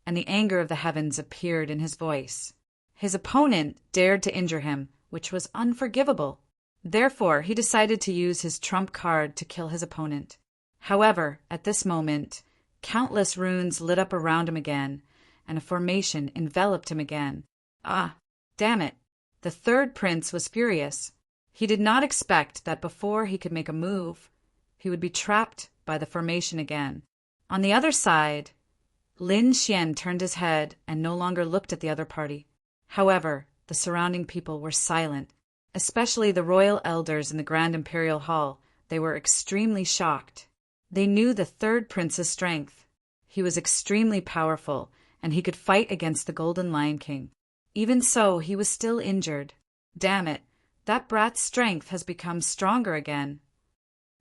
and the anger of the heavens appeared in his voice. His opponent dared to injure him, which was unforgivable. Therefore, he decided to use his trump card to kill his opponent. However, at this moment, countless runes lit up around him again, and a formation enveloped him again. Ah, damn it! The third prince was furious. He did not expect that before he could make a move, he would be trapped by the formation again. On the other side, Lin Xian turned his head and no longer looked at the other party. However, the surrounding people were silent, especially the royal elders in the Grand Imperial Hall. They were extremely shocked. They knew the third prince's strength. He was extremely powerful, and he could fight against the Golden Lion King. Even so, he was still injured. Damn it, that brat's strength has become stronger again.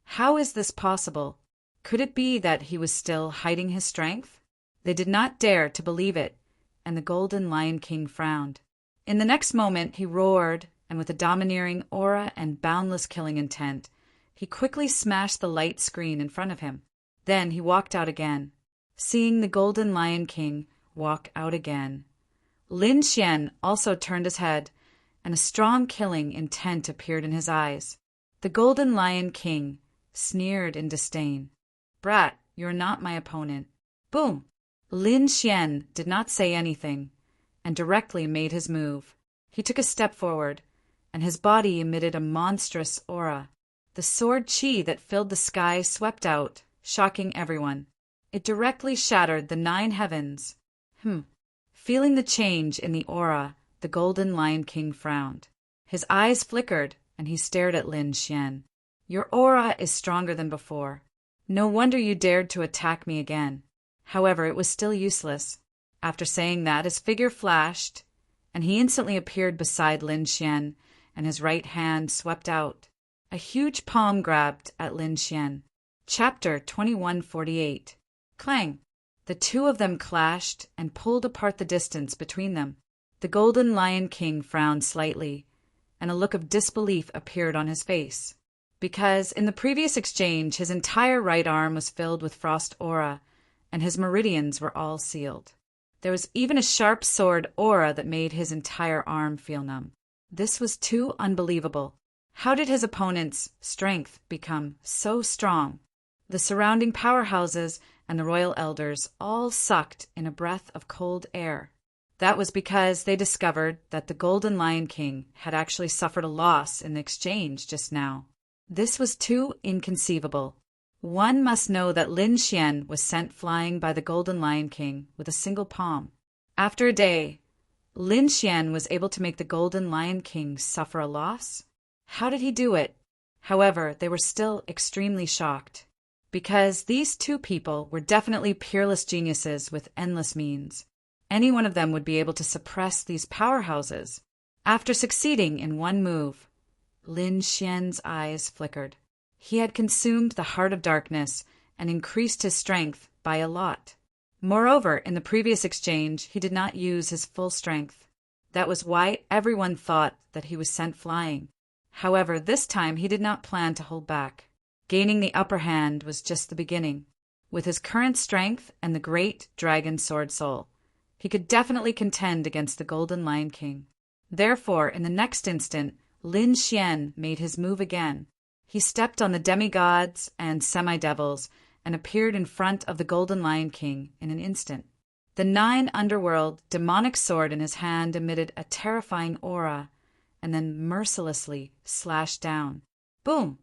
How is this possible? Could it be that he was still hiding his strength? They did not dare to believe it, and the Golden Lion King frowned. In the next moment, he roared, and with a domineering aura and boundless killing intent, he quickly smashed the light screen in front of him. Then he walked out again. Seeing the Golden Lion King walk out again, Lin Xian also turned his head, and a strong killing intent appeared in his eyes. The Golden Lion King sneered in disdain. Brat, you're not my opponent. Boom! Lin Xian did not say anything, and directly made his move. He took a step forward, and his body emitted a monstrous aura. The sword chi that filled the sky swept out, shocking everyone. It directly shattered the 9 heavens. Feeling the change in the aura, the Golden Lion King frowned. His eyes flickered, and he stared at Lin Xian. Your aura is stronger than before. No wonder you dared to attack me again. However, it was still useless. After saying that, his figure flashed, and he instantly appeared beside Lin Xian, and his right hand swept out. A huge palm grabbed at Lin Xian. Chapter 2148. Clang! The two of them clashed and pulled apart the distance between them. The Golden Lion King frowned slightly, and a look of disbelief appeared on his face. Because in the previous exchange, his entire right arm was filled with frost aura, and his meridians were all sealed. There was even a sharp sword aura that made his entire arm feel numb. This was too unbelievable. How did his opponent's strength become so strong? The surrounding powerhouses and the royal elders all sucked in a breath of cold air. That was because they discovered that the Golden Lion King had actually suffered a loss in the exchange just now. This was too inconceivable. One must know that Lin Xian was sent flying by the Golden Lion King with a single palm. After a day, Lin Xian was able to make the Golden Lion King suffer a loss? How did he do it? However, they were still extremely shocked, because these two people were definitely peerless geniuses with endless means. Any one of them would be able to suppress these powerhouses. After succeeding in one move, Lin Xian's eyes flickered. He had consumed the heart of darkness and increased his strength by a lot. Moreover, in the previous exchange, he did not use his full strength. That was why everyone thought that he was sent flying. However, this time he did not plan to hold back. Gaining the upper hand was just the beginning. With his current strength and the great dragon sword soul, he could definitely contend against the Golden Lion King. Therefore, in the next instant, Lin Xian made his move again. He stepped on the demigods and semi-devils and appeared in front of the Golden Lion King in an instant. The 9 underworld demonic sword in his hand emitted a terrifying aura and then mercilessly slashed down. Boom!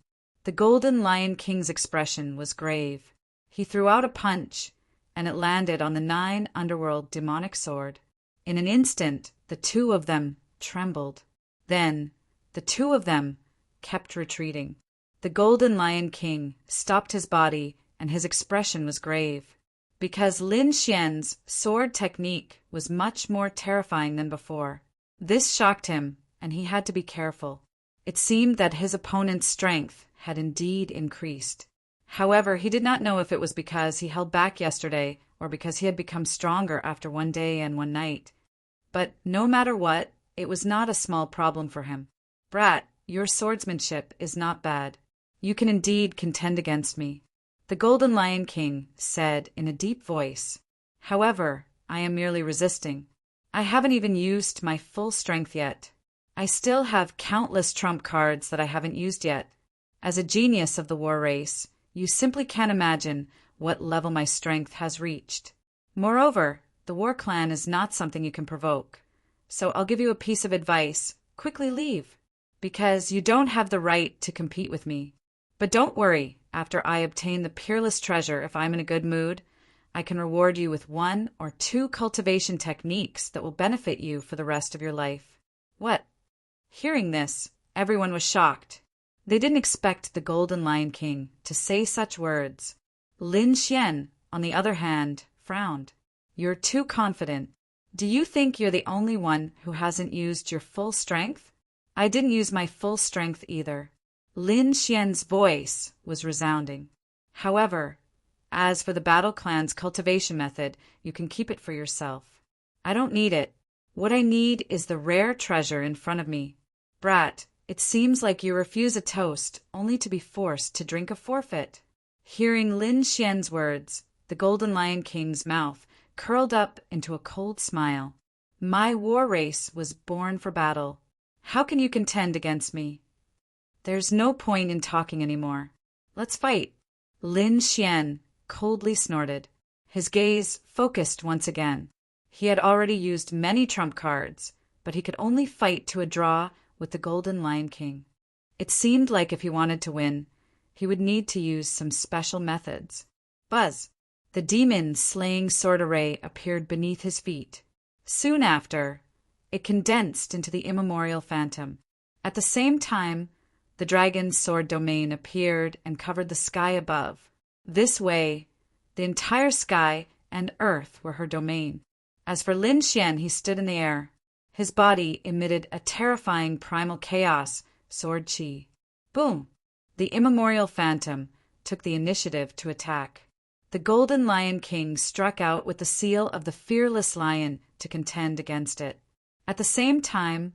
The Golden Lion King's expression was grave. He threw out a punch, and it landed on the 9 underworld demonic sword. In an instant, the 2 of them trembled. Then, the 2 of them kept retreating. The Golden Lion King stopped his body, and his expression was grave. Because Lin Xian's sword technique was much more terrifying than before. This shocked him, and he had to be careful. It seemed that his opponent's strength had indeed increased. However, he did not know if it was because he held back yesterday or because he had become stronger after one day and one night. But no matter what, it was not a small problem for him. "Brat, your swordsmanship is not bad. You can indeed contend against me," the Golden Lion King said in a deep voice. "However, I am merely resisting. I haven't even used my full strength yet. I still have countless trump cards that I haven't used yet. As a genius of the war race, you simply can't imagine what level my strength has reached. Moreover, the war clan is not something you can provoke. So I'll give you a piece of advice. Quickly leave, because you don't have the right to compete with me. But don't worry, after I obtain the peerless treasure, if I'm in a good mood, I can reward you with 1 or 2 cultivation techniques that will benefit you for the rest of your life." What? Hearing this, everyone was shocked. They didn't expect the Golden Lion King to say such words. Lin Xian, on the other hand, frowned. "You're too confident. Do you think you're the only one who hasn't used your full strength?" "I didn't use my full strength either." Lin Xian's voice was resounding. "However, as for the Battle Clan's cultivation method, you can keep it for yourself. I don't need it. What I need is the rare treasure in front of me. Brat, it seems like you refuse a toast only to be forced to drink a forfeit." Hearing Lin Xian's words, the Golden Lion King's mouth curled up into a cold smile. "My war race was born for battle. How can you contend against me? There's no point in talking anymore. Let's fight." Lin Xian coldly snorted. His gaze focused once again. He had already used many trump cards, but he could only fight to a draw with the Golden Lion King. It seemed like if he wanted to win, he would need to use some special methods. Buzz! The demon-slaying sword array appeared beneath his feet. Soon after, it condensed into the immemorial phantom. At the same time, the dragon's sword domain appeared and covered the sky above. This way, the entire sky and earth were her domain. As for Lin Xian, he stood in the air. His body emitted a terrifying primal chaos, sword chi. Boom! The immemorial phantom took the initiative to attack. The Golden Lion King struck out with the seal of the fearless lion to contend against it. At the same time,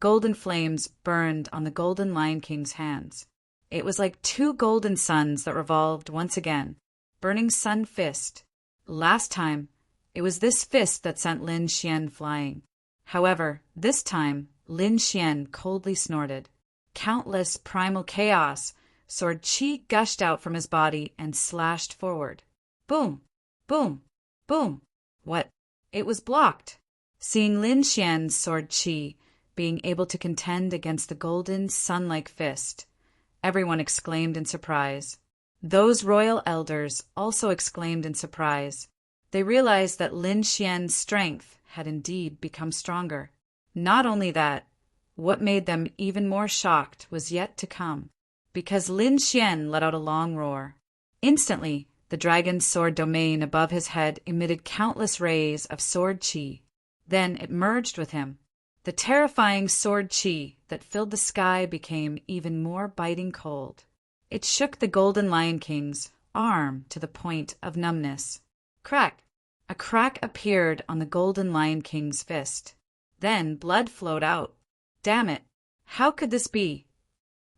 golden flames burned on the Golden Lion King's hands. It was like 2 golden suns that revolved once again. Burning Sun Fist. Last time, it was this fist that sent Lin Xian flying. However, this time, Lin Xian coldly snorted. Countless primal chaos, sword chi gushed out from his body and slashed forward. Boom! Boom! Boom! What? It was blocked. Seeing Lin Xian's sword chi being able to contend against the golden, sun-like fist, everyone exclaimed in surprise. Those royal elders also exclaimed in surprise. They realized that Lin Xian's strength had indeed become stronger. Not only that, what made them even more shocked was yet to come, because Lin Xian let out a long roar. Instantly, the dragon's sword domain above his head emitted countless rays of sword chi. Then it merged with him. The terrifying sword chi that filled the sky became even more biting cold. It shook the Golden Lion King's arm to the point of numbness. Crack! A crack appeared on the Golden Lion King's fist. Then blood flowed out. Damn it! How could this be?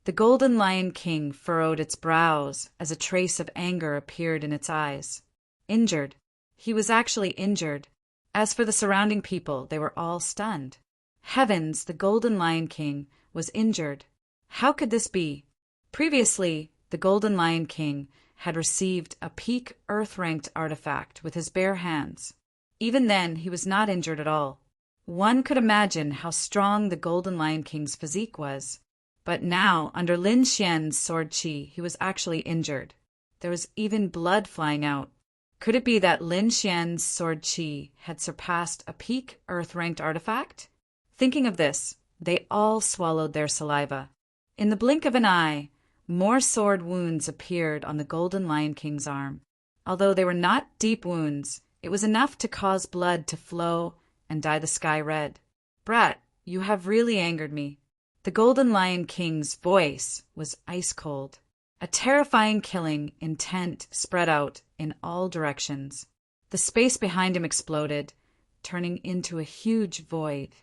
The Golden Lion King furrowed its brows as a trace of anger appeared in its eyes. Injured. He was actually injured. As for the surrounding people, they were all stunned. Heavens, the Golden Lion King was injured. How could this be? Previously, the Golden Lion King had received a peak Earth-ranked artifact with his bare hands. Even then, he was not injured at all. One could imagine how strong the Golden Lion King's physique was. But now, under Lin Xian's sword chi, he was actually injured. There was even blood flying out. Could it be that Lin Xian's sword chi had surpassed a peak Earth-ranked artifact? Thinking of this, they all swallowed their saliva. In the blink of an eye, more sword wounds appeared on the Golden Lion King's arm. Although they were not deep wounds, it was enough to cause blood to flow and dye the sky red. "Brat, you have really angered me." The Golden Lion King's voice was ice cold. A terrifying killing intent spread out in all directions. The space behind him exploded, turning into a huge void.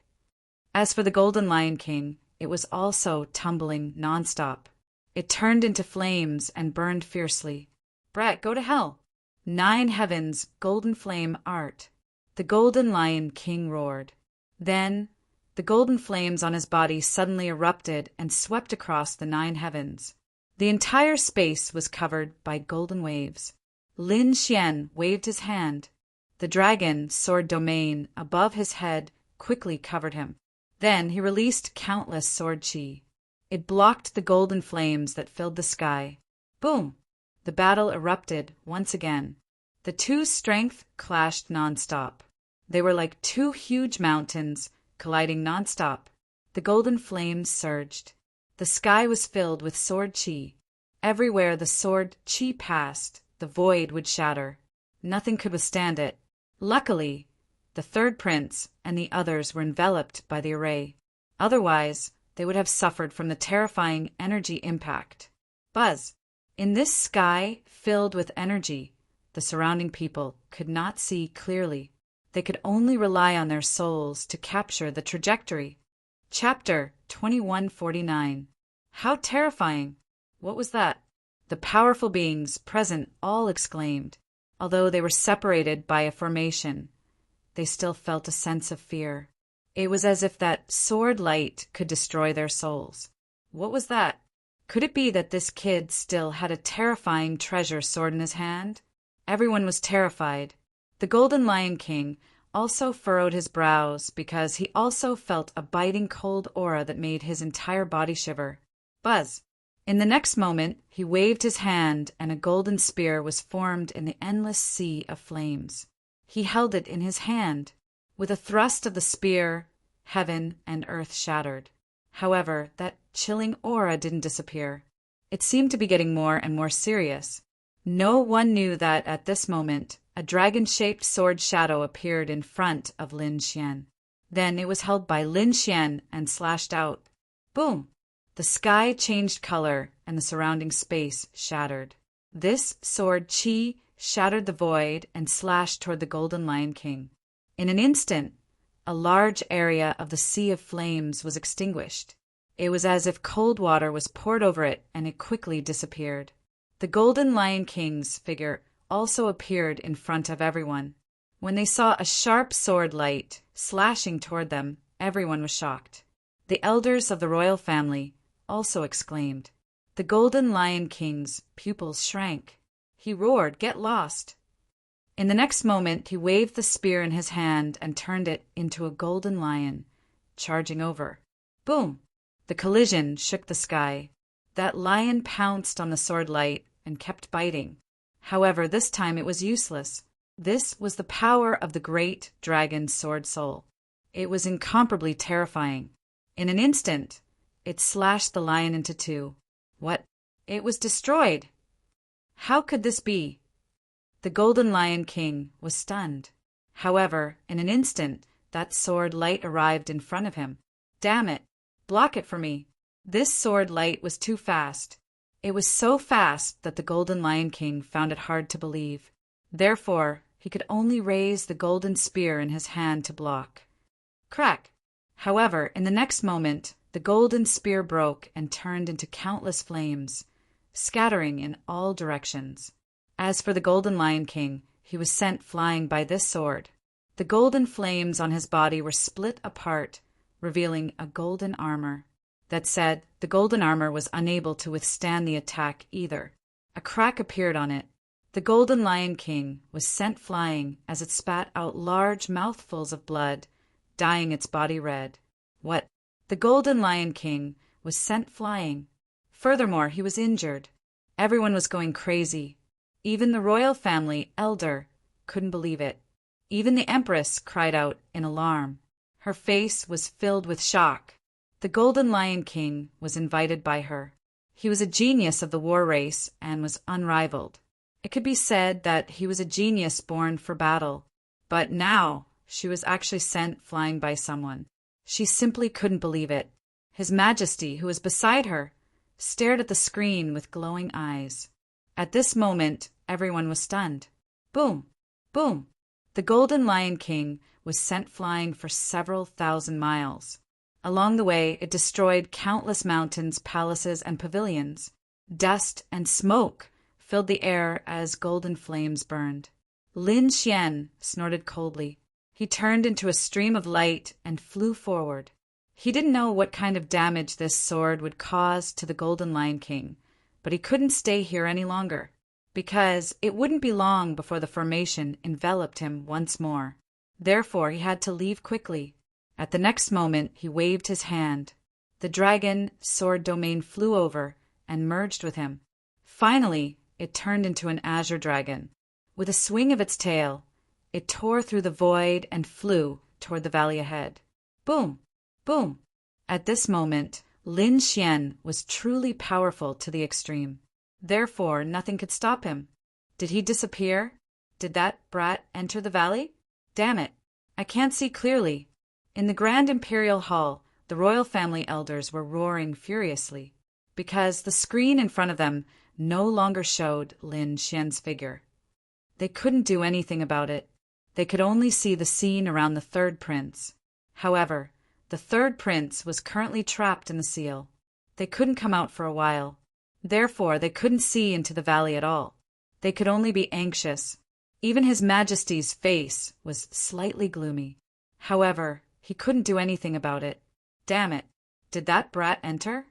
As for the Golden Lion King, it was also tumbling nonstop. It turned into flames and burned fiercely. "Brat, go to hell." 9 heavens, golden flame art. The Golden Lion King roared. Then, the golden flames on his body suddenly erupted and swept across the 9 heavens. The entire space was covered by golden waves. Lin Xian waved his hand. The dragon sword domain above his head quickly covered him. Then he released countless sword chi. It blocked the golden flames that filled the sky. Boom! The battle erupted once again. The two strength clashed nonstop. They were like 2 huge mountains colliding nonstop. The golden flames surged. The sky was filled with sword chi. Everywhere the sword chi passed, the void would shatter. Nothing could withstand it. Luckily, the third prince and the others were enveloped by the array. Otherwise, they would have suffered from the terrifying energy impact. Buzz! In this sky filled with energy, the surrounding people could not see clearly. They could only rely on their souls to capture the trajectory. Chapter 2149. How terrifying! What was that? The powerful beings present all exclaimed. Although they were separated by a formation, they still felt a sense of fear. It was as if that sword light could destroy their souls. What was that? Could it be that this kid still had a terrifying treasure sword in his hand? Everyone was terrified. The Golden Lion King also furrowed his brows because he also felt a biting cold aura that made his entire body shiver. Buzz! In the next moment, he waved his hand and a golden spear was formed in the endless sea of flames. He held it in his hand. With a thrust of the spear, heaven and earth shattered. However, that chilling aura didn't disappear. It seemed to be getting more and more serious. No one knew that at this moment, a dragon-shaped sword shadow appeared in front of Lin Xian. Then it was held by Lin Xian and slashed out. Boom! The sky changed color and the surrounding space shattered. This sword chi shattered the void and slashed toward the Golden Lion King. In an instant, a large area of the sea of flames was extinguished. It was as if cold water was poured over it and it quickly disappeared. The Golden Lion King's figure also appeared in front of everyone. When they saw a sharp sword light slashing toward them, everyone was shocked. The elders of the royal family also exclaimed. The Golden Lion King's pupils shrank. He roared, "Get lost!" In the next moment, he waved the spear in his hand and turned it into a golden lion, charging over. Boom! The collision shook the sky. That lion pounced on the sword light and kept biting. However, this time it was useless. This was the power of the great dragon sword soul. It was incomparably terrifying. In an instant, it slashed the lion into 2. What? It was destroyed! How could this be? The Golden Lion King was stunned. However, in an instant, that sword light arrived in front of him. Damn it! Block it for me! This sword light was too fast. It was so fast that the Golden Lion King found it hard to believe. Therefore, he could only raise the golden spear in his hand to block. Crack! However, in the next moment, the golden spear broke and turned into countless flames, scattering in all directions. As for the Golden Lion King, he was sent flying by this sword. The golden flames on his body were split apart, revealing a golden armor. That said, the golden armor was unable to withstand the attack either. A crack appeared on it. The Golden Lion King was sent flying as it spat out large mouthfuls of blood, dyeing its body red. What? The Golden Lion King was sent flying. Furthermore, he was injured. Everyone was going crazy. Even the royal family elder couldn't believe it. Even the Empress cried out in alarm. Her face was filled with shock. The Golden Lion King was invited by her. He was a genius of the war race and was unrivaled. It could be said that he was a genius born for battle. But now she was actually sent flying by someone. She simply couldn't believe it. His Majesty, who was beside her, stared at the screen with glowing eyes. At this moment, everyone was stunned. Boom! Boom! The Golden Lion King was sent flying for several thousand miles. Along the way, it destroyed countless mountains, palaces, and pavilions. Dust and smoke filled the air as golden flames burned. Lin Xian snorted coldly. He turned into a stream of light and flew forward. He didn't know what kind of damage this sword would cause to the Golden Lion King, but he couldn't stay here any longer, because it wouldn't be long before the formation enveloped him once more. Therefore, he had to leave quickly. At the next moment, he waved his hand. The dragon sword domain flew over and merged with him. Finally, it turned into an azure dragon. With a swing of its tail, it tore through the void and flew toward the valley ahead. Boom! Boom! At this moment, Lin Xian was truly powerful to the extreme. Therefore, nothing could stop him. Did he disappear? Did that brat enter the valley? Damn it! I can't see clearly. In the Grand Imperial Hall, the royal family elders were roaring furiously, because the screen in front of them no longer showed Lin Xian's figure. They couldn't do anything about it. They could only see the scene around the third prince. However, the third prince was currently trapped in the seal. They couldn't come out for a while. Therefore, they couldn't see into the valley at all. They could only be anxious. Even His Majesty's face was slightly gloomy. However, he couldn't do anything about it. Damn it! Did that brat enter?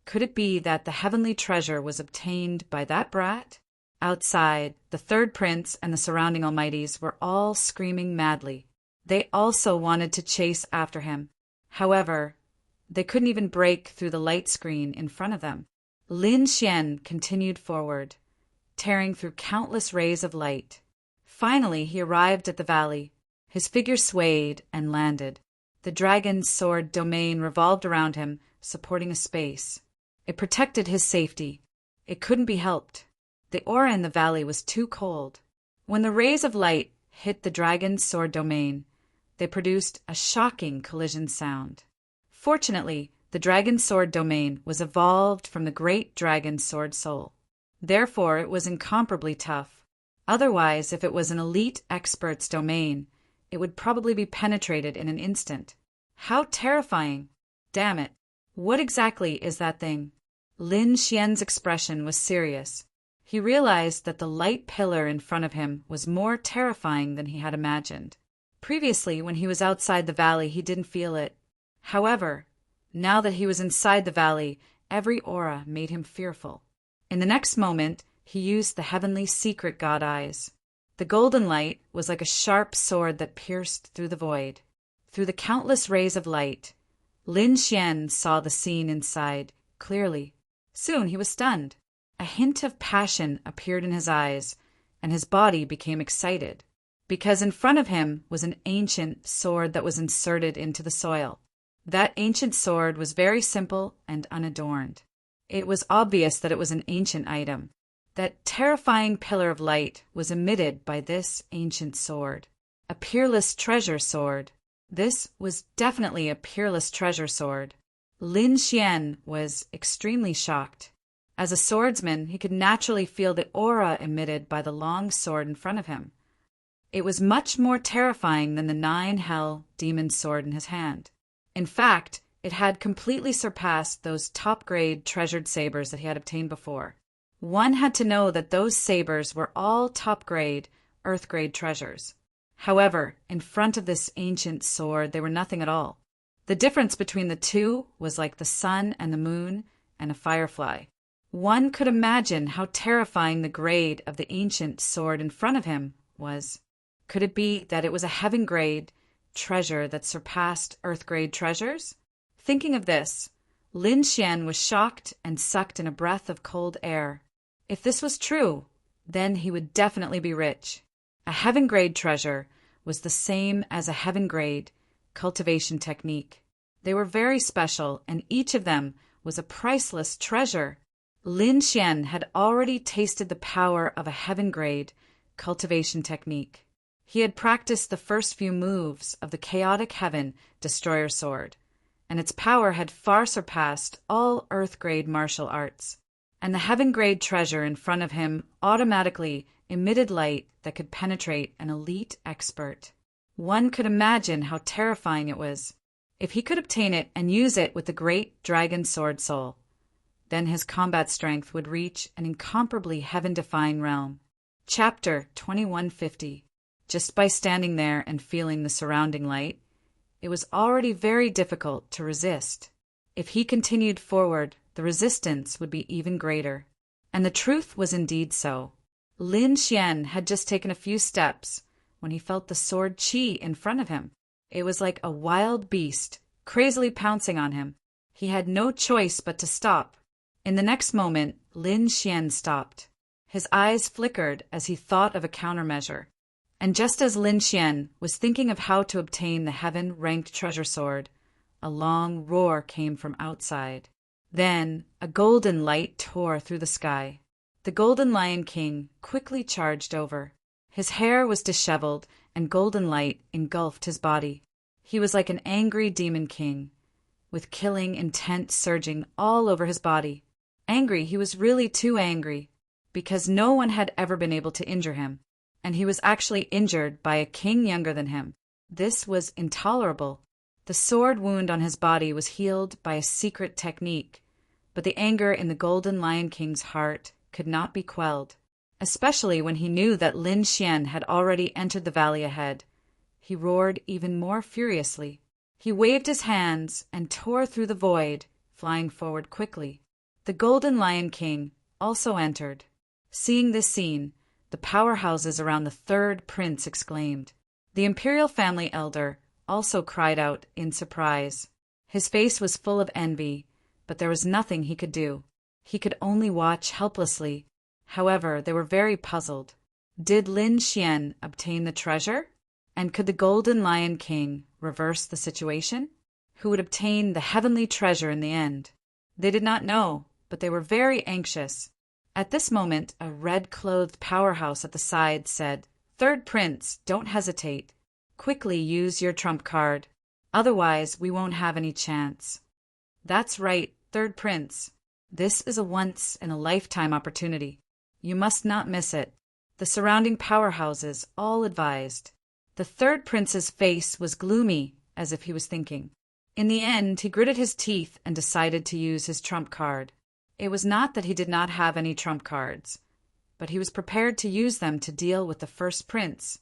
Could it be that the heavenly treasure was obtained by that brat? Outside, the third prince and the surrounding almighties were all screaming madly. They also wanted to chase after him. However, they couldn't even break through the light screen in front of them. Lin Xian continued forward, tearing through countless rays of light. Finally, he arrived at the valley. His figure swayed and landed. The dragon's sword domain revolved around him, supporting a space. It protected his safety. It couldn't be helped. The aura in the valley was too cold. When the rays of light hit the dragon's sword domain, they produced a shocking collision sound. Fortunately, the dragon's sword domain was evolved from the great dragon's sword soul. Therefore, it was incomparably tough. Otherwise, if it was an elite expert's domain, it would probably be penetrated in an instant. How terrifying! Damn it! What exactly is that thing? Lin Xian's expression was serious. He realized that the light pillar in front of him was more terrifying than he had imagined. Previously, when he was outside the valley, he didn't feel it. However, now that he was inside the valley, every aura made him fearful. In the next moment, he used the heavenly secret god eyes. The golden light was like a sharp sword that pierced through the void. Through the countless rays of light, Lin Xian saw the scene inside clearly. Soon he was stunned. A hint of passion appeared in his eyes, and his body became excited, because in front of him was an ancient sword that was inserted into the soil. That ancient sword was very simple and unadorned. It was obvious that it was an ancient item. That terrifying pillar of light was emitted by this ancient sword. A peerless treasure sword. This was definitely a peerless treasure sword. Lin Xian was extremely shocked. As a swordsman, he could naturally feel the aura emitted by the long sword in front of him. It was much more terrifying than the 9 hell demon sword in his hand. In fact, It had completely surpassed those top-grade treasured sabers that he had obtained before. One had to know that those sabers were all top-grade, earth-grade treasures. However, in front of this ancient sword, they were nothing at all. The difference between the two was like the sun and the moon and a firefly. One could imagine how terrifying the grade of the ancient sword in front of him was. Could it be that it was a heaven-grade treasure that surpassed earth-grade treasures? Thinking of this, Lin Xian was shocked and sucked in a breath of cold air. If this was true, then he would definitely be rich. A heaven-grade treasure was the same as a heaven-grade cultivation technique. They were very special, and each of them was a priceless treasure. Lin Xian had already tasted the power of a heaven-grade cultivation technique. He had practiced the first few moves of the chaotic heaven destroyer sword, and its power had far surpassed all earth-grade martial arts. And the heaven-grade treasure in front of him automatically emitted light that could penetrate an elite expert. One could imagine how terrifying it was. If he could obtain it and use it with the great dragon sword soul, then his combat strength would reach an incomparably heaven-defying realm. Chapter 2150. Just by standing there and feeling the surrounding light, it was already very difficult to resist. If he continued forward, the resistance would be even greater. And the truth was indeed so. Lin Xian had just taken a few steps when he felt the sword qi in front of him. It was like a wild beast, crazily pouncing on him. He had no choice but to stop. In the next moment, Lin Xian stopped. His eyes flickered as he thought of a countermeasure. And just as Lin Xian was thinking of how to obtain the heaven-ranked treasure sword, a long roar came from outside. Then a golden light tore through the sky. The Golden Lion King quickly charged over. His hair was disheveled, and golden light engulfed his body. He was like an angry demon king, with killing intent surging all over his body. Angry, he was really too angry, because no one had ever been able to injure him, and he was actually injured by a king younger than him. This was intolerable. The sword wound on his body was healed by a secret technique, but the anger in the Golden Lion King's heart could not be quelled, especially when he knew that Lin Xian had already entered the valley ahead. He roared even more furiously. He waved his hands and tore through the void, flying forward quickly. The Golden Lion King also entered. Seeing this scene, the powerhouses around the third prince exclaimed. The imperial family elder also cried out in surprise. His face was full of envy, but there was nothing he could do. He could only watch helplessly. However, they were very puzzled. Did Lin Xian obtain the treasure? And could the Golden Lion King reverse the situation? Who would obtain the heavenly treasure in the end? They did not know, but they were very anxious. At this moment, a red-clothed powerhouse at the side said, "Third Prince, don't hesitate. Quickly use your trump card. Otherwise, we won't have any chance." "That's right, Third Prince. This is a once-in-a-lifetime opportunity. You must not miss it," the surrounding powerhouses all advised. The third prince's face was gloomy, as if he was thinking. In the end, he gritted his teeth and decided to use his trump card. It was not that he did not have any trump cards, but he was prepared to use them to deal with the first prince,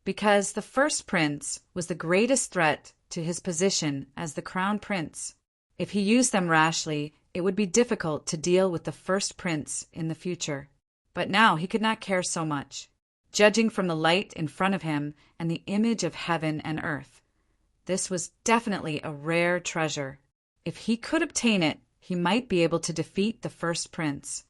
because the first prince was the greatest threat to his position as the crown prince. If he used them rashly, it would be difficult to deal with the first prince in the future. But now he could not care so much. Judging from the light in front of him and the image of heaven and earth, this was definitely a rare treasure. If he could obtain it, he might be able to defeat the first prince.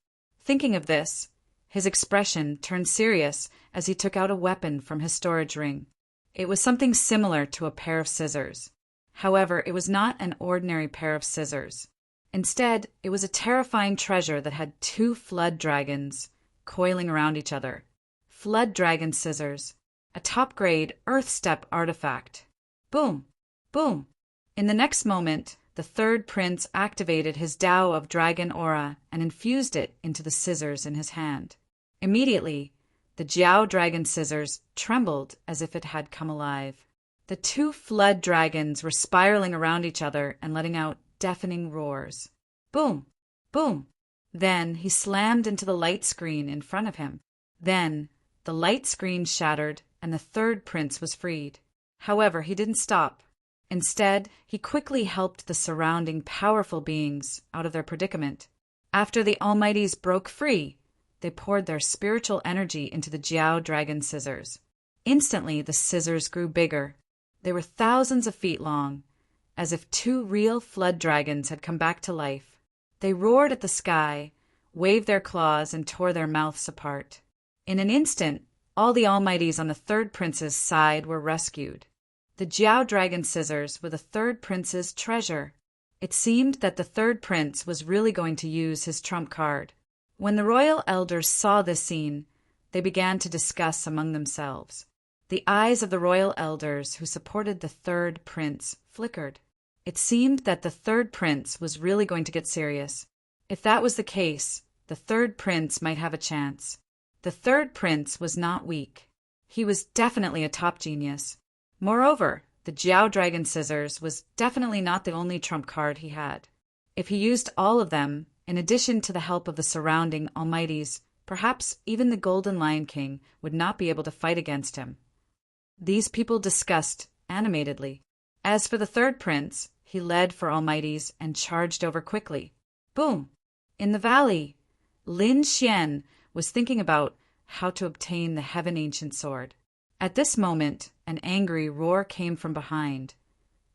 Thinking of this, his expression turned serious as he took out a weapon from his storage ring. It was something similar to a pair of scissors. However, it was not an ordinary pair of scissors. Instead, it was a terrifying treasure that had two flood dragons coiling around each other. Flood dragon scissors, a top-grade Earth Step artifact. Boom! Boom! In the next moment, the third prince activated his Tao of Dragon Aura and infused it into the scissors in his hand. Immediately, the Jiao Dragon scissors trembled as if it had come alive. The two flood dragons were spiraling around each other and letting out deafening roars. Boom! Boom! Then he slammed into the light screen in front of him. Then the light screen shattered and the third prince was freed. However, he didn't stop. Instead, he quickly helped the surrounding powerful beings out of their predicament. After the Almighties broke free, they poured their spiritual energy into the Jiao dragon scissors. Instantly, the scissors grew bigger. They were thousands of feet long, as if two real flood dragons had come back to life. They roared at the sky, waved their claws, and tore their mouths apart. In an instant, all the Almighties on the third prince's side were rescued. The Jiao dragon scissors were the third prince's treasure. It seemed that the third prince was really going to use his trump card. When the royal elders saw this scene, they began to discuss among themselves. The eyes of the royal elders who supported the third prince flickered. It seemed that the third prince was really going to get serious. If that was the case, the third prince might have a chance. The third prince was not weak. He was definitely a top genius. Moreover, the Jiao Dragon Scissors was definitely not the only trump card he had. If he used all of them, in addition to the help of the surrounding Almighties, perhaps even the Golden Lion King would not be able to fight against him. These people discussed animatedly. As for the third prince, he led for Almighties and charged over quickly. Boom! In the valley, Lin Xian was thinking about how to obtain the Heaven Ancient Sword. At this moment, an angry roar came from behind,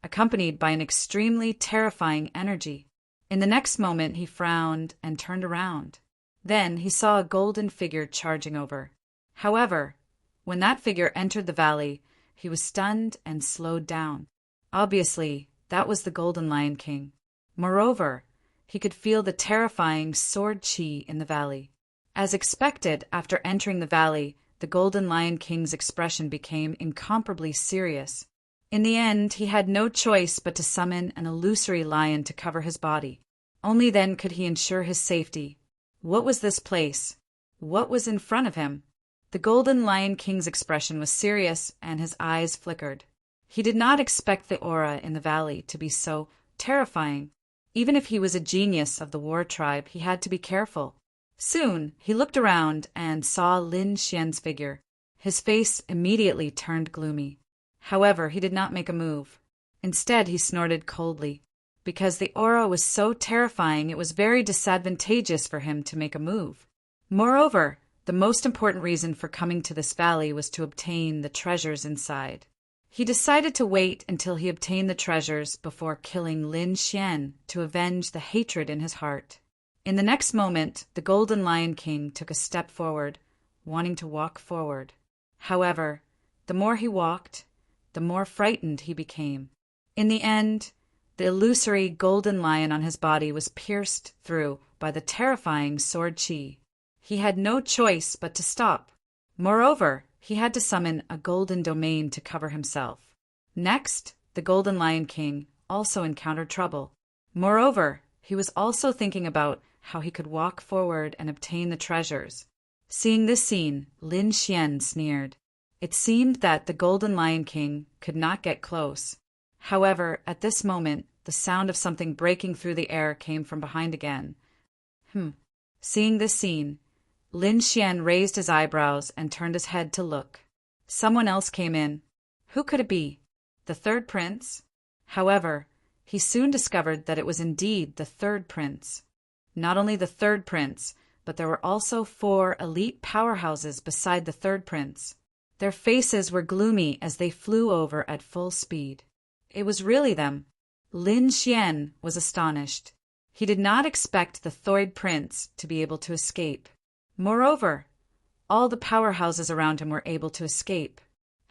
accompanied by an extremely terrifying energy. In the next moment, he frowned and turned around. Then he saw a golden figure charging over. However, when that figure entered the valley, he was stunned and slowed down. Obviously, that was the Golden Lion King. Moreover, he could feel the terrifying sword chi in the valley. As expected, after entering the valley, the Golden Lion King's expression became incomparably serious. In the end, he had no choice but to summon an illusory lion to cover his body. Only then could he ensure his safety. What was this place? What was in front of him? The Golden Lion King's expression was serious, and his eyes flickered. He did not expect the aura in the valley to be so terrifying. Even if he was a genius of the war tribe, he had to be careful. Soon, he looked around and saw Lin Xian's figure. His face immediately turned gloomy. However, he did not make a move. Instead, he snorted coldly. Because the aura was so terrifying, it was very disadvantageous for him to make a move. Moreover, the most important reason for coming to this valley was to obtain the treasures inside. He decided to wait until he obtained the treasures before killing Lin Xian to avenge the hatred in his heart. In the next moment, the Golden Lion King took a step forward, wanting to walk forward. However, the more he walked, the more frightened he became. In the end, the illusory golden lion on his body was pierced through by the terrifying sword chi. He had no choice but to stop. Moreover, he had to summon a golden domain to cover himself. Next, the Golden Lion King also encountered trouble. Moreover, he was also thinking about how he could walk forward and obtain the treasures. Seeing this scene, Lin Xian sneered. It seemed that the Golden Lion King could not get close. However, at this moment, the sound of something breaking through the air came from behind again. Seeing this scene, Lin Xian raised his eyebrows and turned his head to look. Someone else came in. Who could it be? The third prince? However, he soon discovered that it was indeed the third prince. Not only the third prince, but there were also 4 elite powerhouses beside the third prince. Their faces were gloomy as they flew over at full speed. It was really them. Lin Xian was astonished. He did not expect the third prince to be able to escape. Moreover, all the powerhouses around him were able to escape.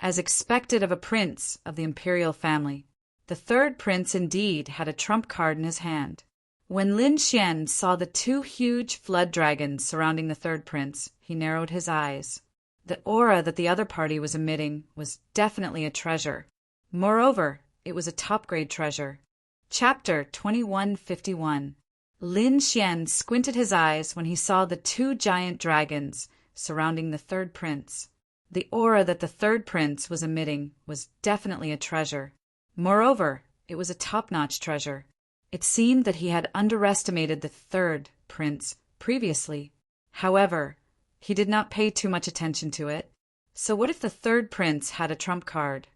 As expected of a prince of the imperial family, the third prince indeed had a trump card in his hand. When Lin Xian saw the 2 huge flood dragons surrounding the third prince, he narrowed his eyes. The aura that the other party was emitting was definitely a treasure. Moreover, it was a top-grade treasure. Chapter 2151. Lin Xian squinted his eyes when he saw the 2 giant dragons surrounding the third prince. The aura that the third prince was emitting was definitely a treasure. Moreover, it was a top-notch treasure. It seemed that he had underestimated the third prince previously. However, he did not pay too much attention to it. So what if the third prince had a trump card?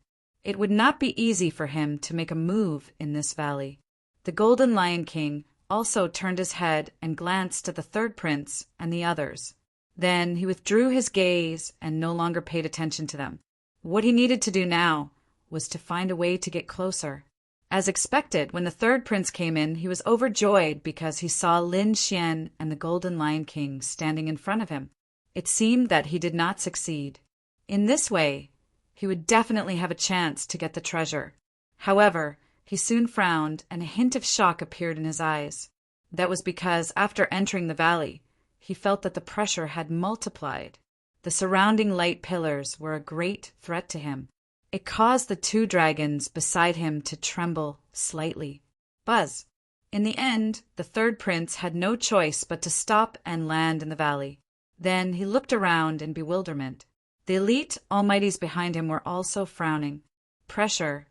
It would not be easy for him to make a move in this valley. The Golden Lion King also turned his head and glanced at the third prince and the others. Then he withdrew his gaze and no longer paid attention to them. What he needed to do now was to find a way to get closer. As expected, when the third prince came in, he was overjoyed because he saw Lin Xian and the Golden Lion King standing in front of him. It seemed that he did not succeed. In this way, he would definitely have a chance to get the treasure. However, he soon frowned and a hint of shock appeared in his eyes. That was because, after entering the valley, he felt that the pressure had multiplied. The surrounding light pillars were a great threat to him. It caused the two dragons beside him to tremble slightly. Buzz! In the end, the third prince had no choice but to stop and land in the valley. Then he looked around in bewilderment. The elite almighties behind him were also frowning. Pressure,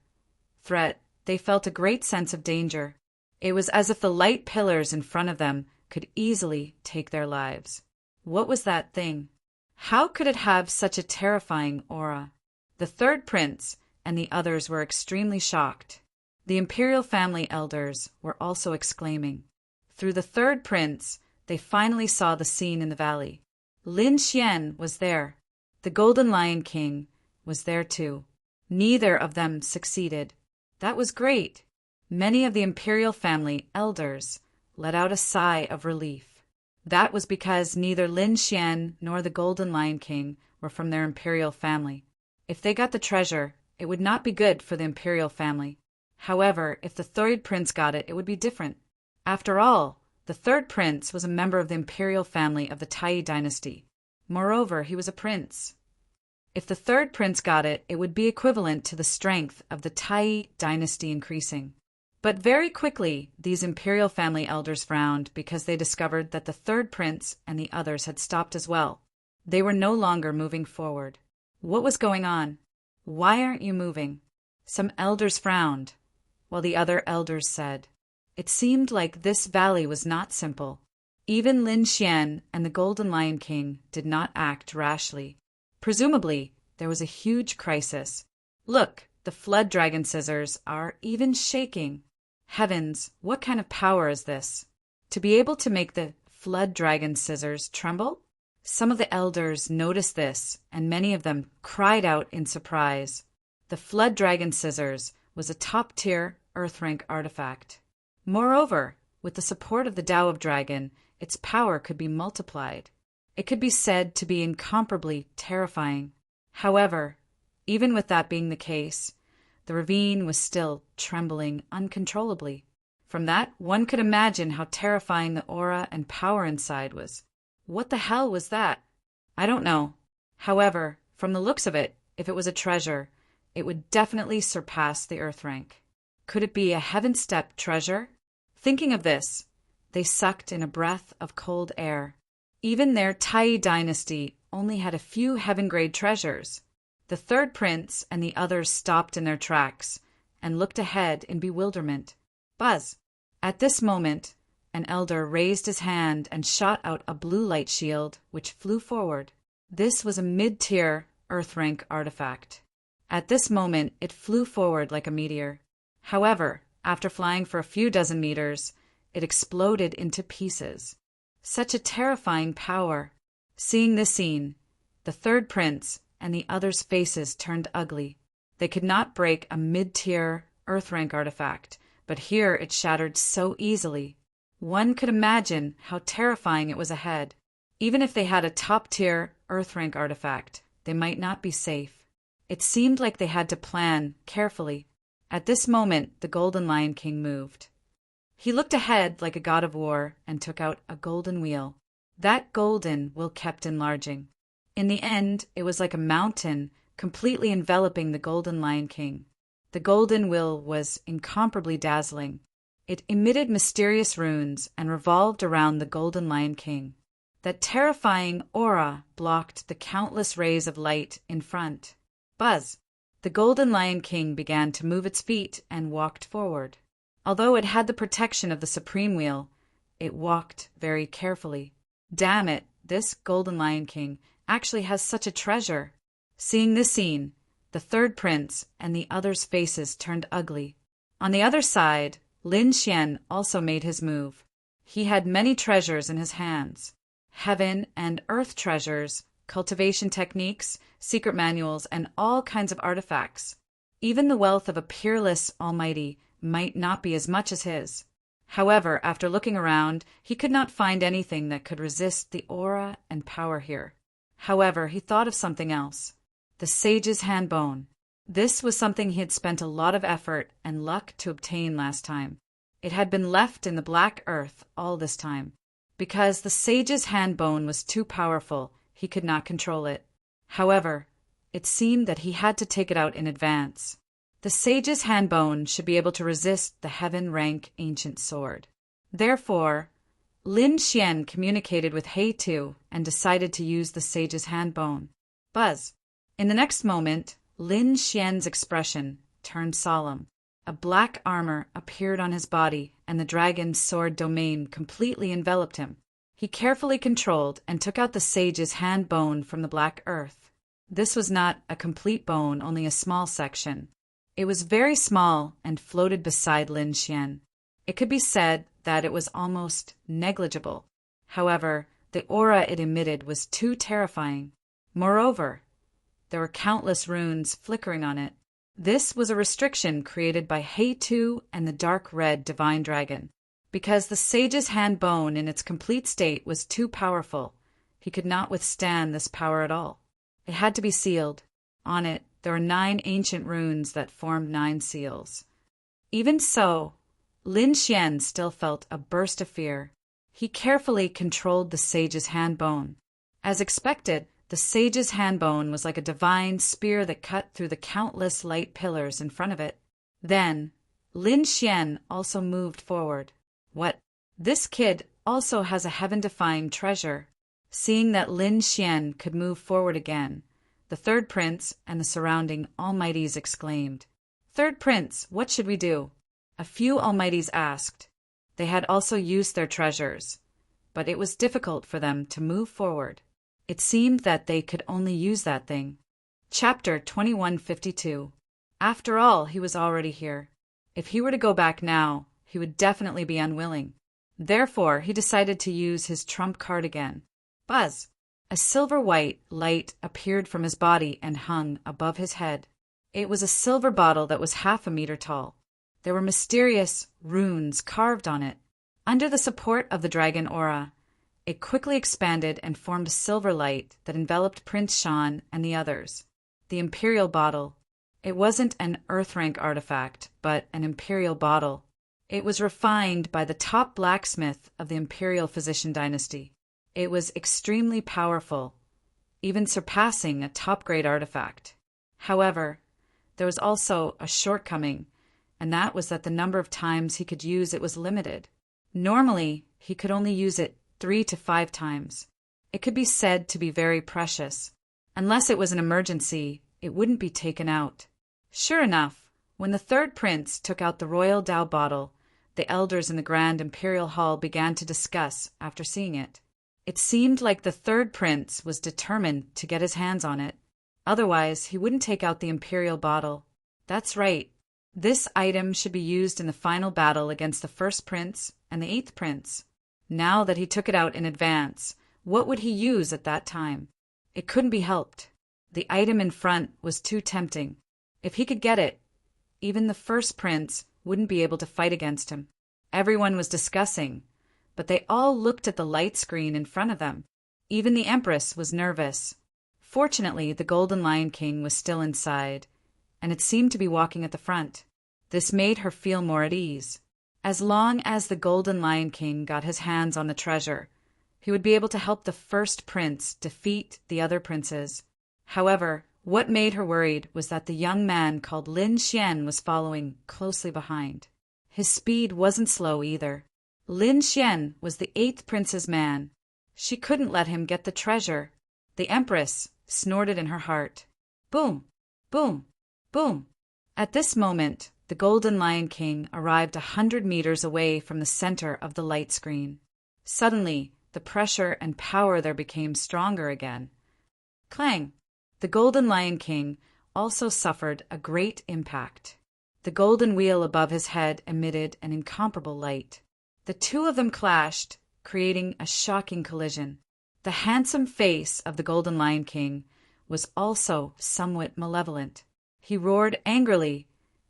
threat, they felt a great sense of danger. It was as if the light pillars in front of them could easily take their lives. What was that thing? How could it have such a terrifying aura? The third prince and the others were extremely shocked. The imperial family elders were also exclaiming. Through the third prince, they finally saw the scene in the valley. Lin Xian was there. The Golden Lion King was there too. Neither of them succeeded. That was great. Many of the imperial family elders let out a sigh of relief. That was because neither Lin Xian nor the Golden Lion King were from their imperial family. If they got the treasure, it would not be good for the imperial family. However, if the third prince got it, it would be different. After all, the third prince was a member of the imperial family of the Tai dynasty. Moreover, he was a prince. If the third prince got it, it would be equivalent to the strength of the Tai dynasty increasing. But very quickly, these imperial family elders frowned because they discovered that the third prince and the others had stopped as well. They were no longer moving forward. What was going on? Why aren't you moving? Some elders frowned, while the other elders said. It seemed like this valley was not simple. Even Lin Xian and the Golden Lion King did not act rashly. Presumably, there was a huge crisis. Look, the flood dragon scissors are even shaking. Heavens, what kind of power is this? To be able to make the flood dragon scissors tremble? Some of the elders noticed this, and many of them cried out in surprise. The flood dragon scissors was a top-tier earth rank artifact. Moreover, with the support of the Tao of Dragon, its power could be multiplied. It could be said to be incomparably terrifying. However, even with that being the case, the ravine was still trembling uncontrollably. From that, one could imagine how terrifying the aura and power inside was. What the hell was that? I don't know. However, from the looks of it, if it was a treasure, it would definitely surpass the earth rank. Could it be a heaven-step treasure? Thinking of this, they sucked in a breath of cold air. Even their Tai dynasty only had a few heaven-grade treasures. The third prince and the others stopped in their tracks and looked ahead in bewilderment. Buzz! At this moment, an elder raised his hand and shot out a blue light shield, which flew forward. This was a mid-tier earth rank artifact. At this moment, it flew forward like a meteor. However, after flying for a few dozen meters, it exploded into pieces. Such a terrifying power. Seeing this scene, the third prince and the others' faces turned ugly. They could not break a mid-tier earth rank artifact, but here it shattered so easily. One could imagine how terrifying it was ahead. Even if they had a top-tier earth rank artifact, they might not be safe. It seemed like they had to plan carefully. At this moment, the Golden Lion King moved. He looked ahead like a god of war and took out a golden wheel. That golden wheel kept enlarging. In the end, it was like a mountain completely enveloping the Golden Lion King. The golden wheel was incomparably dazzling. It emitted mysterious runes and revolved around the Golden Lion King. That terrifying aura blocked the countless rays of light in front. Buzz! The Golden Lion King began to move its feet and walked forward. Although it had the protection of the Supreme Wheel, it walked very carefully. Damn it, this Golden Lion King actually has such a treasure. Seeing this scene, the third prince and the others' faces turned ugly. On the other side, Lin Xian also made his move. He had many treasures in his hands. Heaven and earth treasures, cultivation techniques, secret manuals, and all kinds of artifacts. Even the wealth of a peerless almighty might not be as much as his. However, after looking around, he could not find anything that could resist the aura and power here. However, he thought of something else. The sage's hand bone. This was something he had spent a lot of effort and luck to obtain last time. It had been left in the black earth all this time. Because the sage's hand bone was too powerful, he could not control it. However, it seemed that he had to take it out in advance. The sage's hand bone should be able to resist the heaven-rank ancient sword. Therefore, Lin Xian communicated with He Tu and decided to use the sage's hand bone. Buzz! In the next moment, Lin Xian's expression turned solemn. A black armor appeared on his body, and the dragon's sword domain completely enveloped him. He carefully controlled and took out the sage's hand bone from the black earth. This was not a complete bone, only a small section. It was very small and floated beside Lin Xian. It could be said that it was almost negligible. However, the aura it emitted was too terrifying. Moreover, there were countless runes flickering on it. This was a restriction created by He Tu and the dark red divine dragon. Because the sage's hand bone in its complete state was too powerful, he could not withstand this power at all. It had to be sealed. On it, there were 9 ancient runes that formed 9 seals. Even so, Lin Xian still felt a burst of fear. He carefully controlled the sage's hand bone. As expected, the sage's hand bone was like a divine spear that cut through the countless light pillars in front of it. Then, Lin Xian also moved forward. What? This kid also has a heaven-defying treasure. Seeing that Lin Xian could move forward again, the third prince and the surrounding almighties exclaimed, "Third prince, what should we do?" A few almighties asked. They had also used their treasures, but it was difficult for them to move forward. It seemed that they could only use that thing. Chapter 2152. After all, he was already here. If he were to go back now, he would definitely be unwilling. Therefore, he decided to use his trump card again. Buzz! A silver-white light appeared from his body and hung above his head. It was a silver bottle that was half a meter tall. There were mysterious runes carved on it. Under the support of the dragon aura, it quickly expanded and formed a silver light that enveloped Prince Shan and the others. The imperial bottle. It wasn't an earth-rank artifact, but an imperial bottle. It was refined by the top blacksmith of the imperial physician dynasty. It was extremely powerful, even surpassing a top-grade artifact. However, there was also a shortcoming, and that was that the number of times he could use it was limited. Normally, he could only use it 3 to 5 times. It could be said to be very precious. Unless it was an emergency, it wouldn't be taken out. Sure enough, when the third prince took out the royal Dao bottle, the elders in the Grand Imperial Hall began to discuss after seeing it. It seemed like the third prince was determined to get his hands on it. Otherwise, he wouldn't take out the imperial bottle. That's right. This item should be used in the final battle against the first prince and the 8th prince. Now that he took it out in advance, what would he use at that time? It couldn't be helped. The item in front was too tempting. If he could get it, even the first prince wouldn't be able to fight against him. Everyone was discussing, but they all looked at the light screen in front of them. Even the Empress was nervous. Fortunately, the Golden Lion King was still inside, and it seemed to be walking at the front. This made her feel more at ease. As long as the Golden Lion King got his hands on the treasure, he would be able to help the first prince defeat the other princes. However, what made her worried was that the young man called Lin Xian was following closely behind. His speed wasn't slow either. Lin Xian was the 8th prince's man. She couldn't let him get the treasure. The Empress snorted in her heart. Boom! Boom! Boom! At this moment, the Golden Lion King arrived 100 meters away from the center of the light screen. Suddenly, the pressure and power there became stronger again. Clang! The Golden Lion King also suffered a great impact. The golden wheel above his head emitted an incomparable light. The two of them clashed, creating a shocking collision. The handsome face of the Golden Lion King was also somewhat malevolent. He roared angrily,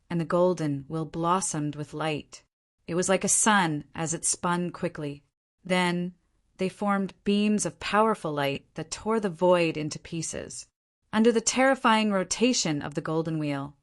and the golden wheel blossomed with light. It was like a sun as it spun quickly. Then they formed beams of powerful light that tore the void into pieces. Under the terrifying rotation of the golden wheel,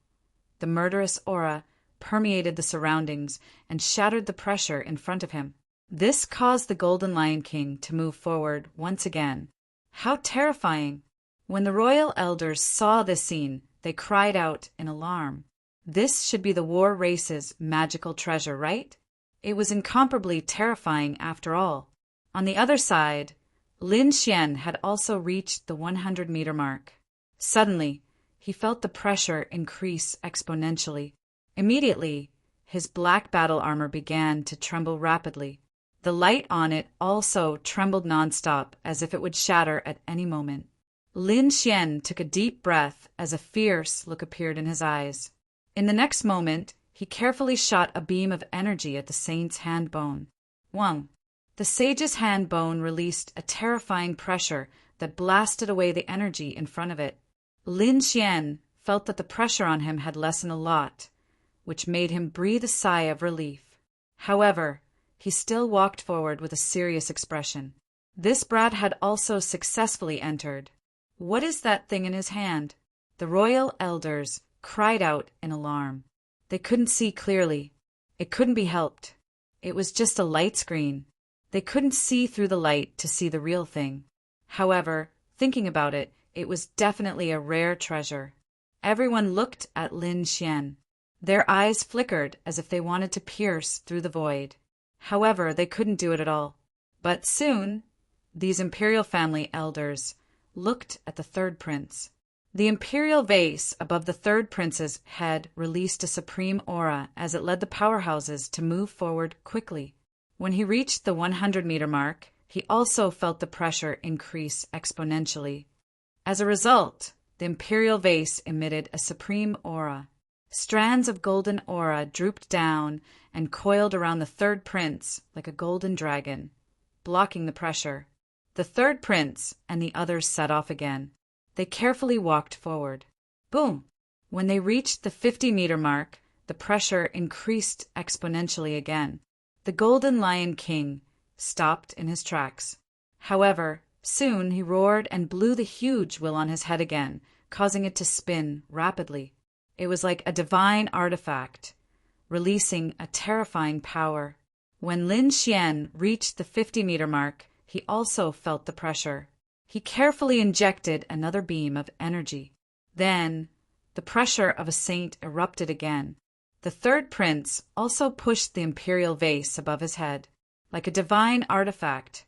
the murderous aura permeated the surroundings and shattered the pressure in front of him. This caused the Golden Lion King to move forward once again. How terrifying! When the royal elders saw this scene, they cried out in alarm. This should be the war race's magical treasure, right? It was incomparably terrifying after all. On the other side, Lin Xian had also reached the 100-meter mark. Suddenly, he felt the pressure increase exponentially. Immediately, his black battle armor began to tremble rapidly. The light on it also trembled nonstop, as if it would shatter at any moment. Lin Xian took a deep breath as a fierce look appeared in his eyes. In the next moment, he carefully shot a beam of energy at the saint's hand bone. Wang! The sage's hand bone released a terrifying pressure that blasted away the energy in front of it. Lin Xian felt that the pressure on him had lessened a lot, which made him breathe a sigh of relief. However, he still walked forward with a serious expression. This brat had also successfully entered. What is that thing in his hand? The royal elders cried out in alarm. They couldn't see clearly. It couldn't be helped. It was just a light screen. They couldn't see through the light to see the real thing. However, thinking about it, it was definitely a rare treasure. Everyone looked at Lin Xian. Their eyes flickered as if they wanted to pierce through the void. However, they couldn't do it at all. But soon, these imperial family elders looked at the third prince. The imperial vase above the third prince's head released a supreme aura as it led the powerhouses to move forward quickly. When he reached the 100-meter mark, he also felt the pressure increase exponentially. As a result, the imperial vase emitted a supreme aura. Strands of golden aura drooped down and coiled around the third prince like a golden dragon, blocking the pressure. The third prince and the others set off again. They carefully walked forward. Boom! When they reached the 50-meter mark, the pressure increased exponentially again. The Golden Lion King stopped in his tracks. However, soon he roared and blew the huge wheel on his head again, causing it to spin rapidly. It was like a divine artifact, releasing a terrifying power. When Lin Xian reached the 50-meter mark, he also felt the pressure. He carefully injected another beam of energy. Then, the pressure of a saint erupted again. The third prince also pushed the imperial vase above his head. Like a divine artifact,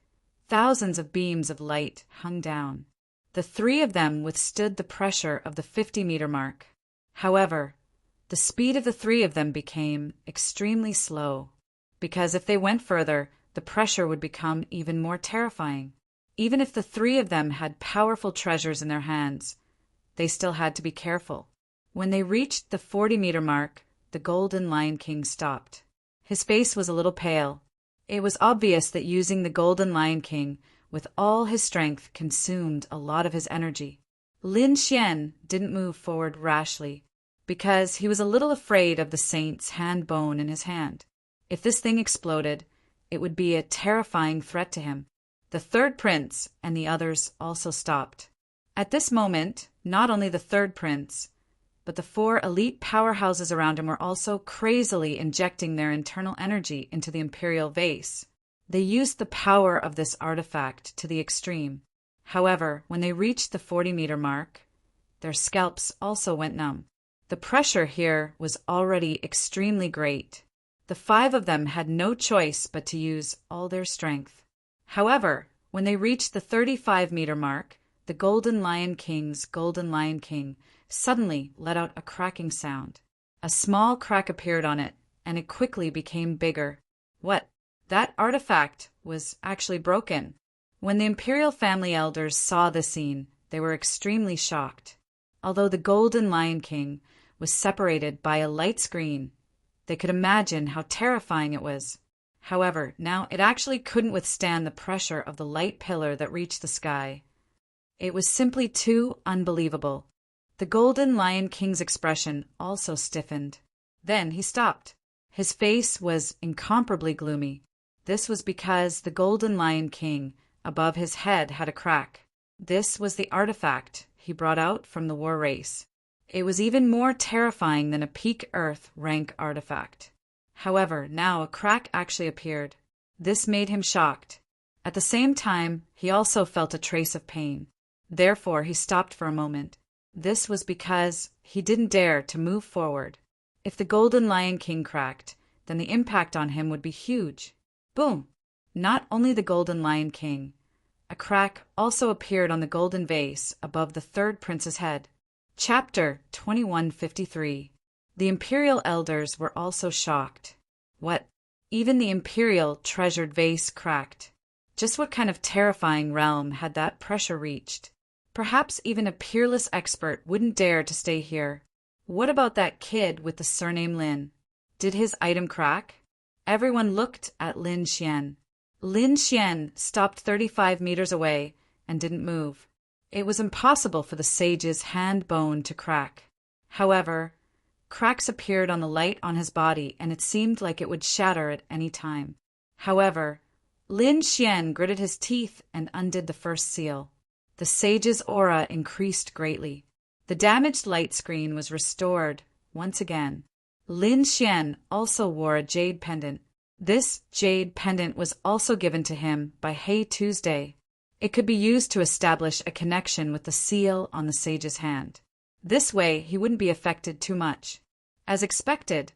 thousands of beams of light hung down. The three of them withstood the pressure of the 50-meter mark. However, the speed of the three of them became extremely slow, because if they went further, the pressure would become even more terrifying. Even if the three of them had powerful treasures in their hands, they still had to be careful. When they reached the 40-meter mark, the Golden Lion King stopped. His face was a little pale. It was obvious that using the Golden Lion King with all his strength consumed a lot of his energy. Lin Xian didn't move forward rashly, because he was a little afraid of the saint's hand bone in his hand. If this thing exploded, it would be a terrifying threat to him. The third prince and the others also stopped. At this moment, not only the third prince, but the 4 elite powerhouses around him were also crazily injecting their internal energy into the imperial vase. They used the power of this artifact to the extreme. However, when they reached the 40-meter mark, their scalps also went numb. The pressure here was already extremely great. The 5 of them had no choice but to use all their strength. However, When they reached the 35-meter mark, the Golden Lion King's Golden Lion King suddenly let out a cracking sound. A small crack appeared on it, and it quickly became bigger. What? That artifact was actually broken. When the imperial family elders saw the scene, they were extremely shocked. Although the Golden Lion King was separated by a light screen, they could imagine how terrifying it was. However, now it actually couldn't withstand the pressure of the light pillar that reached the sky. It was simply too unbelievable. The Golden Lion King's expression also stiffened. Then he stopped. His face was incomparably gloomy. This was because the Golden Lion King above his head had a crack. This was the artifact he brought out from the war race. It was even more terrifying than a peak Earth rank artifact. However, now a crack actually appeared. This made him shocked. At the same time, he also felt a trace of pain. Therefore, he stopped for a moment. This was because he didn't dare to move forward. If the Golden Lion King cracked, then the impact on him would be huge. Boom! Not only the Golden Lion King. A crack also appeared on the golden vase above the third prince's head. Chapter 2153. The imperial elders were also shocked. What? Even the imperial treasured vase cracked. Just what kind of terrifying realm had that pressure reached? Perhaps even a peerless expert wouldn't dare to stay here. What about that kid with the surname Lin? Did his item crack? Everyone looked at Lin Xian. Lin Xian stopped 35 meters away and didn't move. It was impossible for the sage's hand bone to crack. However, cracks appeared on the light on his body, and it seemed like it would shatter at any time. However, Lin Xian gritted his teeth and undid the first seal. The sage's aura increased greatly. The damaged light screen was restored once again. Lin Xian also wore a jade pendant. This jade pendant was also given to him by Hey Tuesday. It could be used to establish a connection with the seal on the sage's hand. This way, he wouldn't be affected too much. As expected,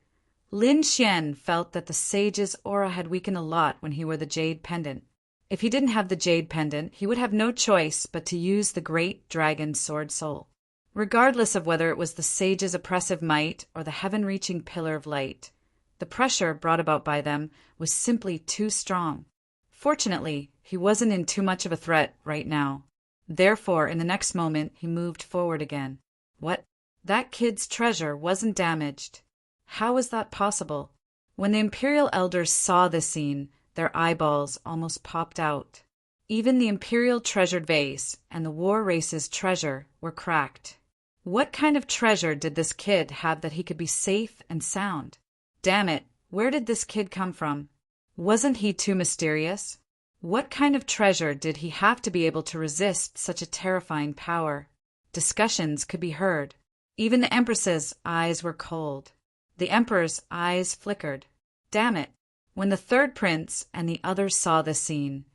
Lin Xian felt that the sage's aura had weakened a lot when he wore the jade pendant. If he didn't have the jade pendant, he would have no choice but to use the great dragon sword soul. Regardless of whether it was the sage's oppressive might or the heaven-reaching pillar of light, the pressure brought about by them was simply too strong. Fortunately, he wasn't in too much of a threat right now. Therefore, in the next moment, he moved forward again. What? That kid's treasure wasn't damaged. How was that possible? When the imperial elders saw this scene, their eyeballs almost popped out. Even the imperial treasured vase and the war race's treasure were cracked. What kind of treasure did this kid have that he could be safe and sound? Damn it, where did this kid come from? Wasn't he too mysterious? What kind of treasure did he have to be able to resist such a terrifying power? Discussions could be heard. Even the Empress's eyes were cold. The Emperor's eyes flickered. Damn it! When the third prince and the others saw this scene,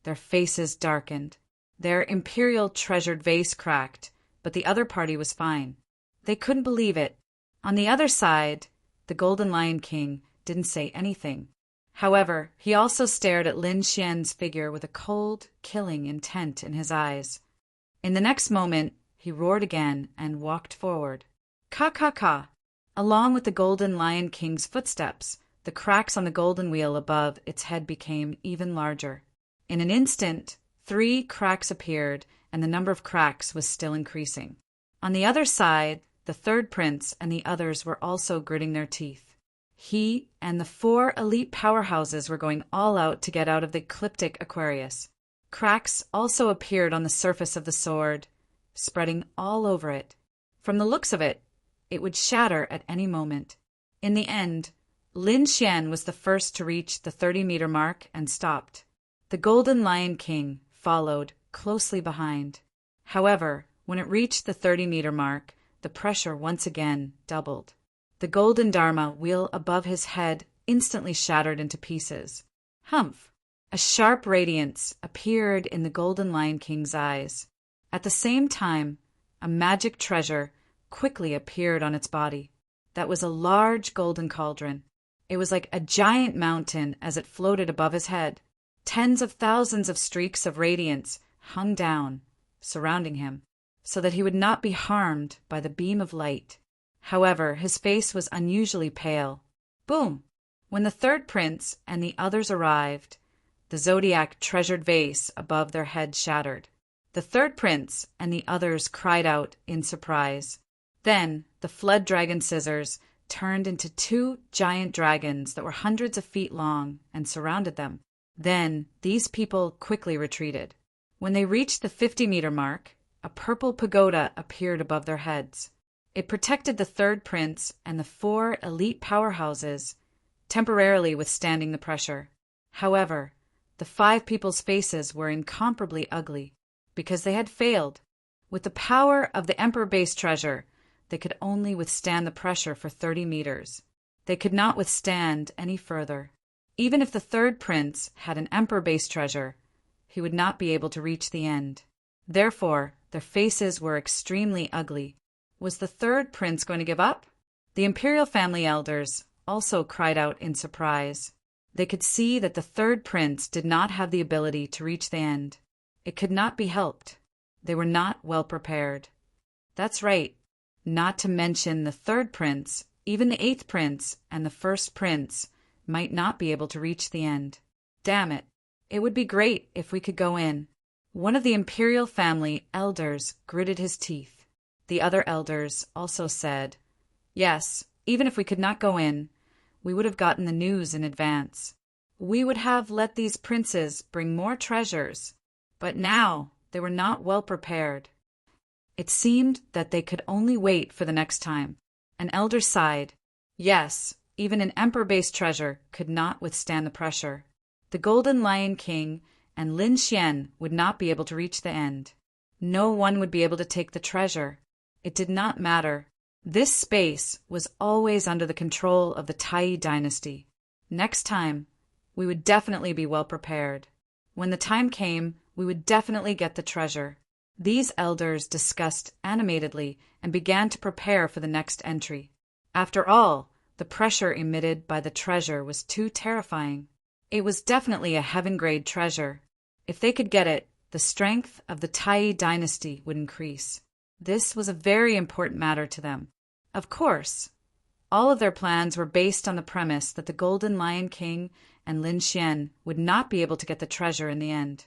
their faces darkened. Their imperial treasured vase cracked, but the other party was fine. They couldn't believe it. On the other side, the Golden Lion King didn't say anything. However, he also stared at Lin Xian's figure with a cold, killing intent in his eyes. In the next moment, he roared again and walked forward. Ka! Along with the Golden Lion King's footsteps, the cracks on the golden wheel above its head became even larger. In an instant, 3 cracks appeared, and the number of cracks was still increasing. On the other side, the third prince and the others were also gritting their teeth. He and the 4 elite powerhouses were going all out to get out of the ecliptic Aquarius. Cracks also appeared on the surface of the sword, spreading all over it. From the looks of it, it would shatter at any moment. In the end, Lin Xian was the first to reach the 30-meter mark and stopped. The Golden Lion King followed closely behind. However, when it reached the 30-meter mark, the pressure once again doubled. The golden Dharma wheel above his head instantly shattered into pieces. Humph! A sharp radiance appeared in the Golden Lion King's eyes. At the same time, a magic treasure quickly appeared on its body. That was a large golden cauldron. It was like a giant mountain as it floated above his head. Tens of thousands of streaks of radiance hung down, surrounding him, so that he would not be harmed by the beam of light. However, his face was unusually pale. Boom! When the third prince and the others arrived, the zodiac treasured vase above their heads shattered. The third prince and the others cried out in surprise. Then the flood dragon scissors turned into two giant dragons that were hundreds of feet long and surrounded them. Then these people quickly retreated. When they reached the 50-meter mark, a purple pagoda appeared above their heads. It protected the third prince and the 4 elite powerhouses, temporarily withstanding the pressure. However, the 5 people's faces were incomparably ugly, because they had failed. With the power of the Emperor Base Treasure, they could only withstand the pressure for 30 meters. They could not withstand any further. Even if the third prince had an Emperor Base Treasure, he would not be able to reach the end. Therefore, their faces were extremely ugly. Was the third prince going to give up? The imperial family elders also cried out in surprise. They could see that the third prince did not have the ability to reach the end. It could not be helped. They were not well prepared. That's right. Not to mention the third prince, even the 8th prince and the 1st prince might not be able to reach the end. Damn it. It would be great if we could go in. One of the imperial family elders gritted his teeth. The other elders also said, yes, even if we could not go in, we would have gotten the news in advance. We would have let these princes bring more treasures. But now they were not well prepared. It seemed that they could only wait for the next time. An elder sighed. Yes, even an Emperor-based treasure could not withstand the pressure. The Golden Lion King and Lin Xian would not be able to reach the end. No one would be able to take the treasure. It did not matter. This space was always under the control of the Tai dynasty. Next time, we would definitely be well prepared. When the time came, we would definitely get the treasure. These elders discussed animatedly and began to prepare for the next entry. After all, the pressure emitted by the treasure was too terrifying. It was definitely a heaven-grade treasure. If they could get it, the strength of the Tai dynasty would increase. This was a very important matter to them. Of course, all of their plans were based on the premise that the Golden Lion King and Lin Xian would not be able to get the treasure in the end.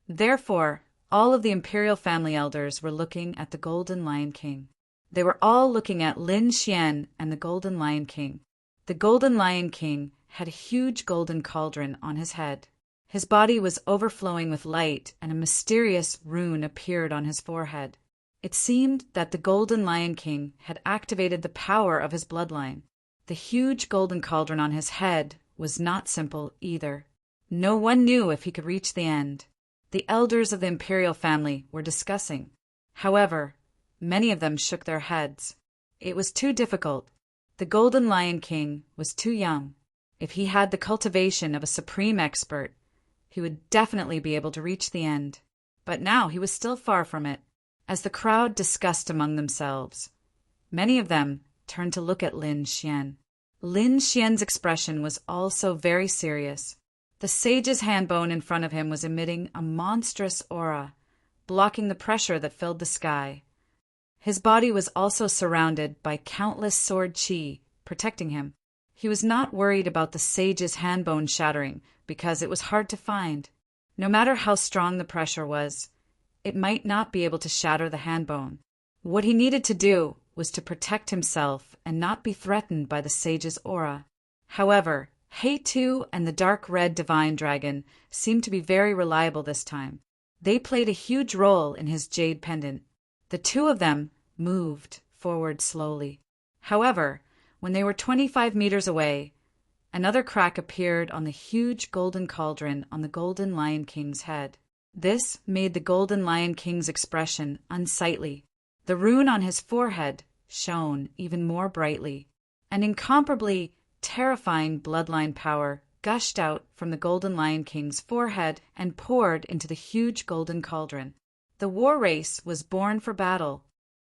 Therefore, all of the imperial family elders were looking at the Golden Lion King. They were all looking at Lin Xian and the Golden Lion King. The Golden Lion King had a huge golden cauldron on his head. His body was overflowing with light, and a mysterious rune appeared on his forehead. It seemed that the Golden Lion King had activated the power of his bloodline. The huge golden cauldron on his head was not simple either. No one knew if he could reach the end. The elders of the imperial family were discussing. However, many of them shook their heads. It was too difficult. The Golden Lion King was too young. If he had the cultivation of a supreme expert, he would definitely be able to reach the end. But now he was still far from it. As the crowd discussed among themselves, many of them turned to look at Lin Xian. Lin Xian's expression was also very serious. The sage's handbone in front of him was emitting a monstrous aura, blocking the pressure that filled the sky. His body was also surrounded by countless sword qi, protecting him. He was not worried about the sage's handbone shattering, because it was hard to find. No matter how strong the pressure was, it might not be able to shatter the handbone. What he needed to do was to protect himself and not be threatened by the sage's aura. However, Hei-Tu and the dark red divine dragon seemed to be very reliable this time. They played a huge role in his jade pendant. The two of them moved forward slowly. However, when they were 25 meters away, another crack appeared on the huge golden cauldron on the Golden Lion King's head. This made the Golden Lion King's expression unsightly. The rune on his forehead shone even more brightly. An incomparably terrifying bloodline power gushed out from the Golden Lion King's forehead and poured into the huge golden cauldron. The war race was born for battle.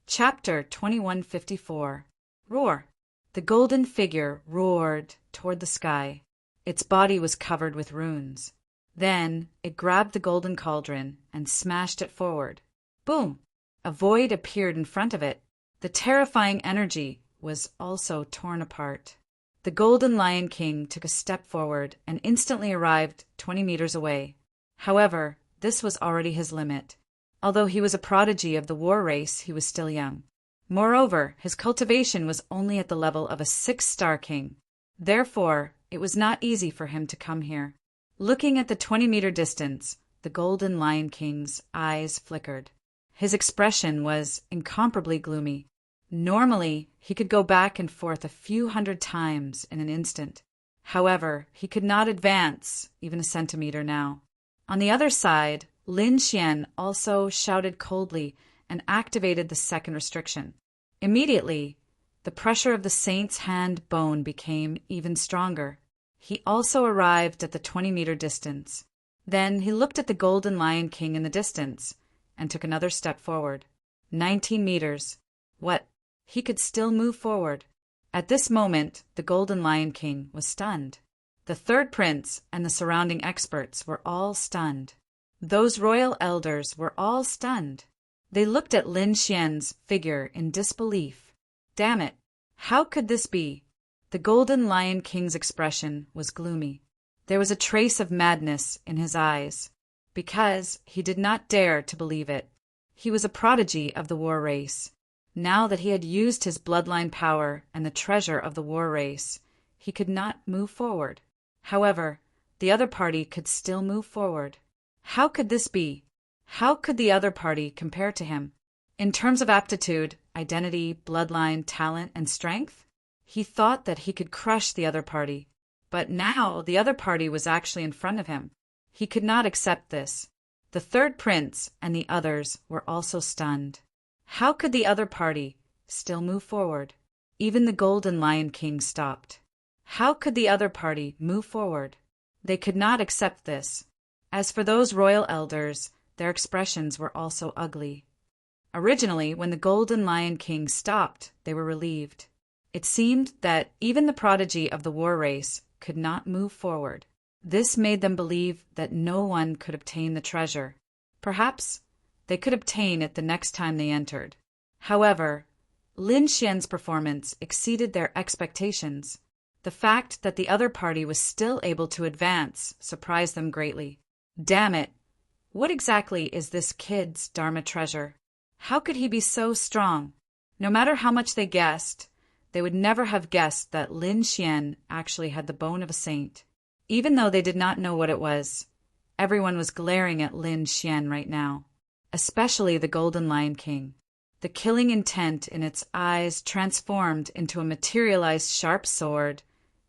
Chapter 2154. Roar. The golden figure roared toward the sky. Its body was covered with runes. Then it grabbed the golden cauldron and smashed it forward. Boom! A void appeared in front of it. The terrifying energy was also torn apart. The Golden Lion King took a step forward and instantly arrived 20 meters away. However, this was already his limit. Although he was a prodigy of the war race, he was still young. Moreover, his cultivation was only at the level of a 6-star king. Therefore, it was not easy for him to come here. Looking at the 20-meter distance, the Golden Lion King's eyes flickered. His expression was incomparably gloomy. Normally, he could go back and forth a few hundred times in an instant. However, he could not advance even a centimeter now. On the other side, Lin Xian also shouted coldly and activated the second restriction. Immediately, the pressure of the saint's hand bone became even stronger. He also arrived at the 20-meter distance. Then he looked at the Golden Lion King in the distance and took another step forward. 19 meters. What? He could still move forward. At this moment, the Golden Lion King was stunned. The third prince and the surrounding experts were all stunned. Those royal elders were all stunned. They looked at Lin Xian's figure in disbelief. Damn it! How could this be? The Golden Lion King's expression was gloomy. There was a trace of madness in his eyes, because he did not dare to believe it. He was a prodigy of the war race. Now that he had used his bloodline power and the treasure of the war race, he could not move forward. However, the other party could still move forward. How could this be? How could the other party compare to him? In terms of aptitude, identity, bloodline, talent, and strength? He thought that he could crush the other party. But now the other party was actually in front of him. He could not accept this. The third prince and the others were also stunned. How could the other party still move forward? Even the Golden Lion King stopped. How could the other party move forward? They could not accept this. As for those royal elders, their expressions were also ugly. Originally, when the Golden Lion King stopped, they were relieved. It seemed that even the prodigy of the war race could not move forward. This made them believe that no one could obtain the treasure. Perhaps they could obtain it the next time they entered. However, Lin Xian's performance exceeded their expectations. The fact that the other party was still able to advance surprised them greatly. Damn it! What exactly is this kid's Dharma treasure? How could he be so strong? No matter how much they guessed, they would never have guessed that Lin Xian actually had the bone of a saint. Even though they did not know what it was, everyone was glaring at Lin Xian right now. Especially the Golden Lion King. The killing intent in its eyes transformed into a materialized sharp sword,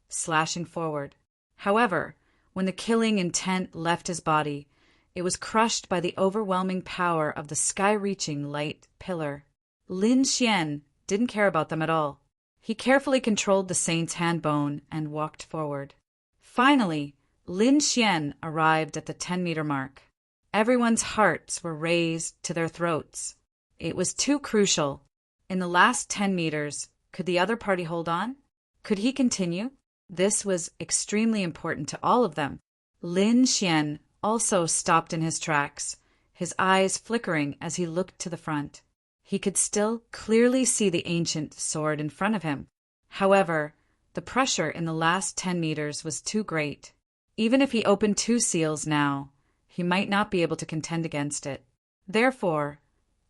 slashing forward. However, when the killing intent left his body, it was crushed by the overwhelming power of the sky-reaching light pillar. Lin Xian didn't care about them at all. He carefully controlled the saint's hand bone and walked forward. Finally, Lin Xian arrived at the 10-meter mark. Everyone's hearts were raised to their throats. It was too crucial. In the last 10 meters, could the other party hold on? Could he continue? This was extremely important to all of them. Lin Xian also stopped in his tracks, his eyes flickering as he looked to the front. He could still clearly see the ancient sword in front of him. However, the pressure in the last 10 meters was too great. Even if he opened 2 seals now, he might not be able to contend against it. Therefore,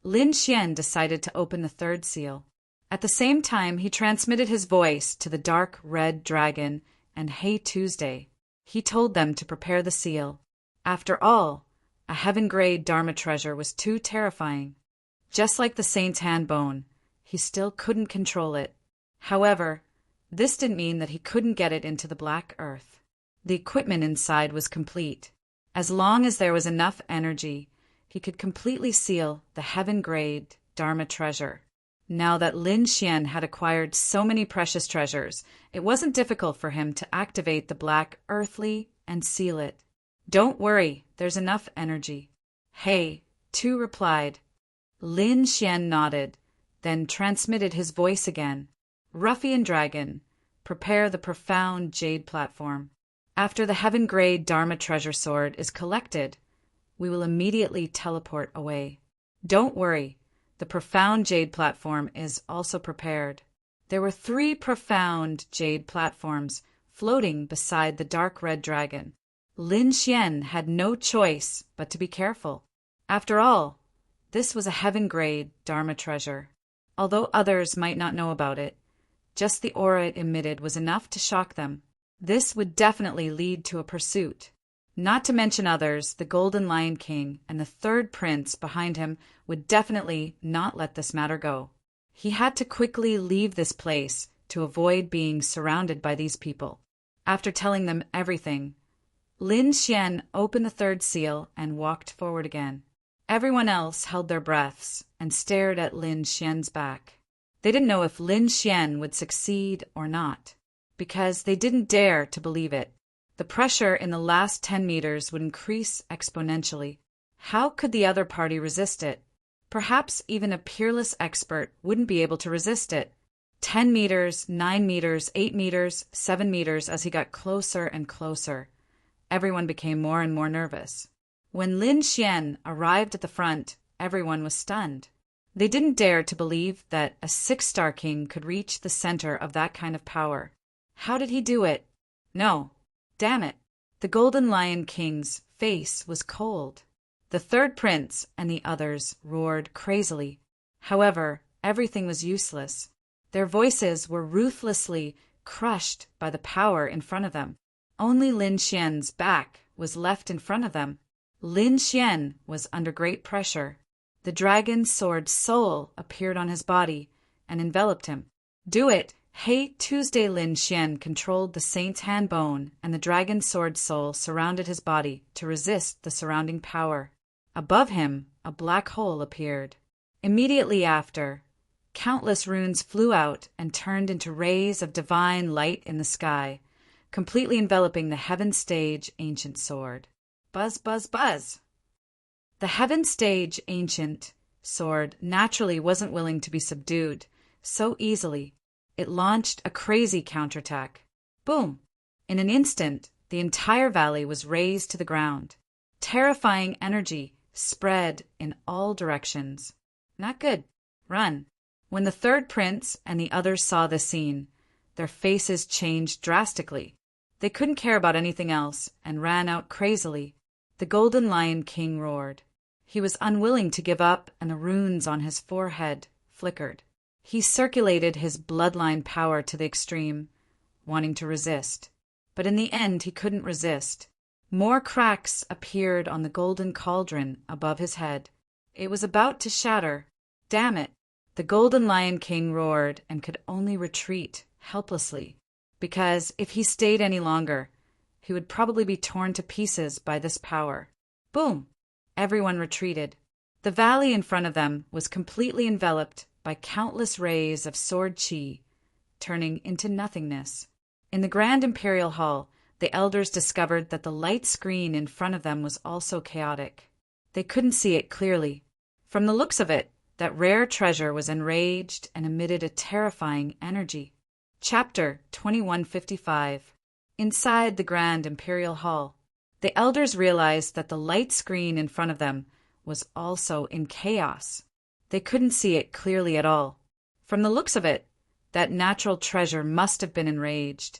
Lin Xian decided to open the 3rd seal. At the same time, he transmitted his voice to the dark red dragon and Hey Tuesday. He told them to prepare the seal. After all, a heaven-grade Dharma treasure was too terrifying. Just like the saint's hand bone, he still couldn't control it. However, this didn't mean that he couldn't get it into the black earth. The equipment inside was complete. As long as there was enough energy, he could completely seal the heaven-grade Dharma treasure. Now that Lin Xian had acquired so many precious treasures, it wasn't difficult for him to activate the black earthly and seal it. Don't worry, there's enough energy. Hey, Tu replied. Lin Xian nodded, then transmitted his voice again. Ruffian Dragon, prepare the profound jade platform. After the heaven-grade Dharma treasure sword is collected, we will immediately teleport away. Don't worry, the profound jade platform is also prepared. There were 3 profound jade platforms floating beside the dark red dragon. Lin Xian had no choice but to be careful. After all, this was a heaven-grade Dharma treasure. Although others might not know about it, just the aura it emitted was enough to shock them. This would definitely lead to a pursuit. Not to mention others, the Golden Lion King and the 3rd prince behind him would definitely not let this matter go. He had to quickly leave this place to avoid being surrounded by these people. After telling them everything, Lin Xian opened the 3rd seal and walked forward again. Everyone else held their breaths and stared at Lin Xian's back. They didn't know if Lin Xian would succeed or not, because they didn't dare to believe it. The pressure in the last 10 meters would increase exponentially. How could the other party resist it? Perhaps even a peerless expert wouldn't be able to resist it. 10 meters, 9 meters, 8 meters, 7 meters as he got closer and closer. Everyone became more and more nervous. When Lin Xian arrived at the front, everyone was stunned. They didn't dare to believe that a 6-star king could reach the center of that kind of power. How did he do it? No. Damn it. The Golden Lion King's face was cold. The 3rd prince and the others roared crazily. However, everything was useless. Their voices were ruthlessly crushed by the power in front of them. Only Lin Xian's back was left in front of them. Lin Xian was under great pressure. The dragon's sword soul appeared on his body and enveloped him. Do it! Hey, Tuesday! Lin Xian controlled the saint's hand bone, and the dragon's sword soul surrounded his body to resist the surrounding power. Above him, a black hole appeared. Immediately after, countless runes flew out and turned into rays of divine light in the sky, completely enveloping the Heaven Stage Ancient Sword. Buzz, buzz, buzz! The Heaven Stage Ancient Sword naturally wasn't willing to be subdued so easily. It launched a crazy counterattack. Boom! In an instant, the entire valley was razed to the ground. Terrifying energy spread in all directions. Not good. Run. When the 3rd prince and the others saw the scene, their faces changed drastically. They couldn't care about anything else and ran out crazily. The Golden Lion King roared. He was unwilling to give up, and the runes on his forehead flickered. He circulated his bloodline power to the extreme, wanting to resist. But in the end, he couldn't resist. More cracks appeared on the golden cauldron above his head. It was about to shatter. Damn it! The Golden Lion King roared and could only retreat helplessly, because if he stayed any longer, he would probably be torn to pieces by this power. Boom! Everyone retreated. The valley in front of them was completely enveloped by countless rays of sword chi, turning into nothingness. In the Grand Imperial Hall, the elders discovered that the light screen in front of them was also chaotic. They couldn't see it clearly. From the looks of it, that rare treasure was enraged and emitted a terrifying energy. Chapter 2155. Inside the Grand Imperial Hall, the elders realized that the light screen in front of them was also in chaos. They couldn't see it clearly at all. From the looks of it, that natural treasure must have been enraged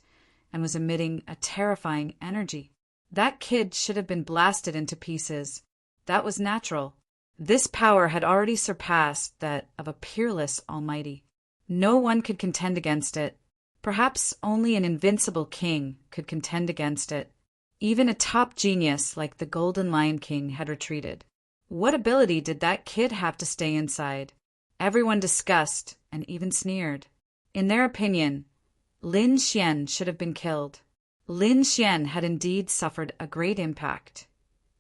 and was emitting a terrifying energy. That kid should have been blasted into pieces. That was natural. This power had already surpassed that of a peerless almighty. No one could contend against it. Perhaps only an invincible king could contend against it. Even a top genius like the Golden Lion King had retreated. What ability did that kid have to stay inside? Everyone discussed and even sneered. In their opinion, Lin Xian should have been killed. Lin Xian had indeed suffered a great impact.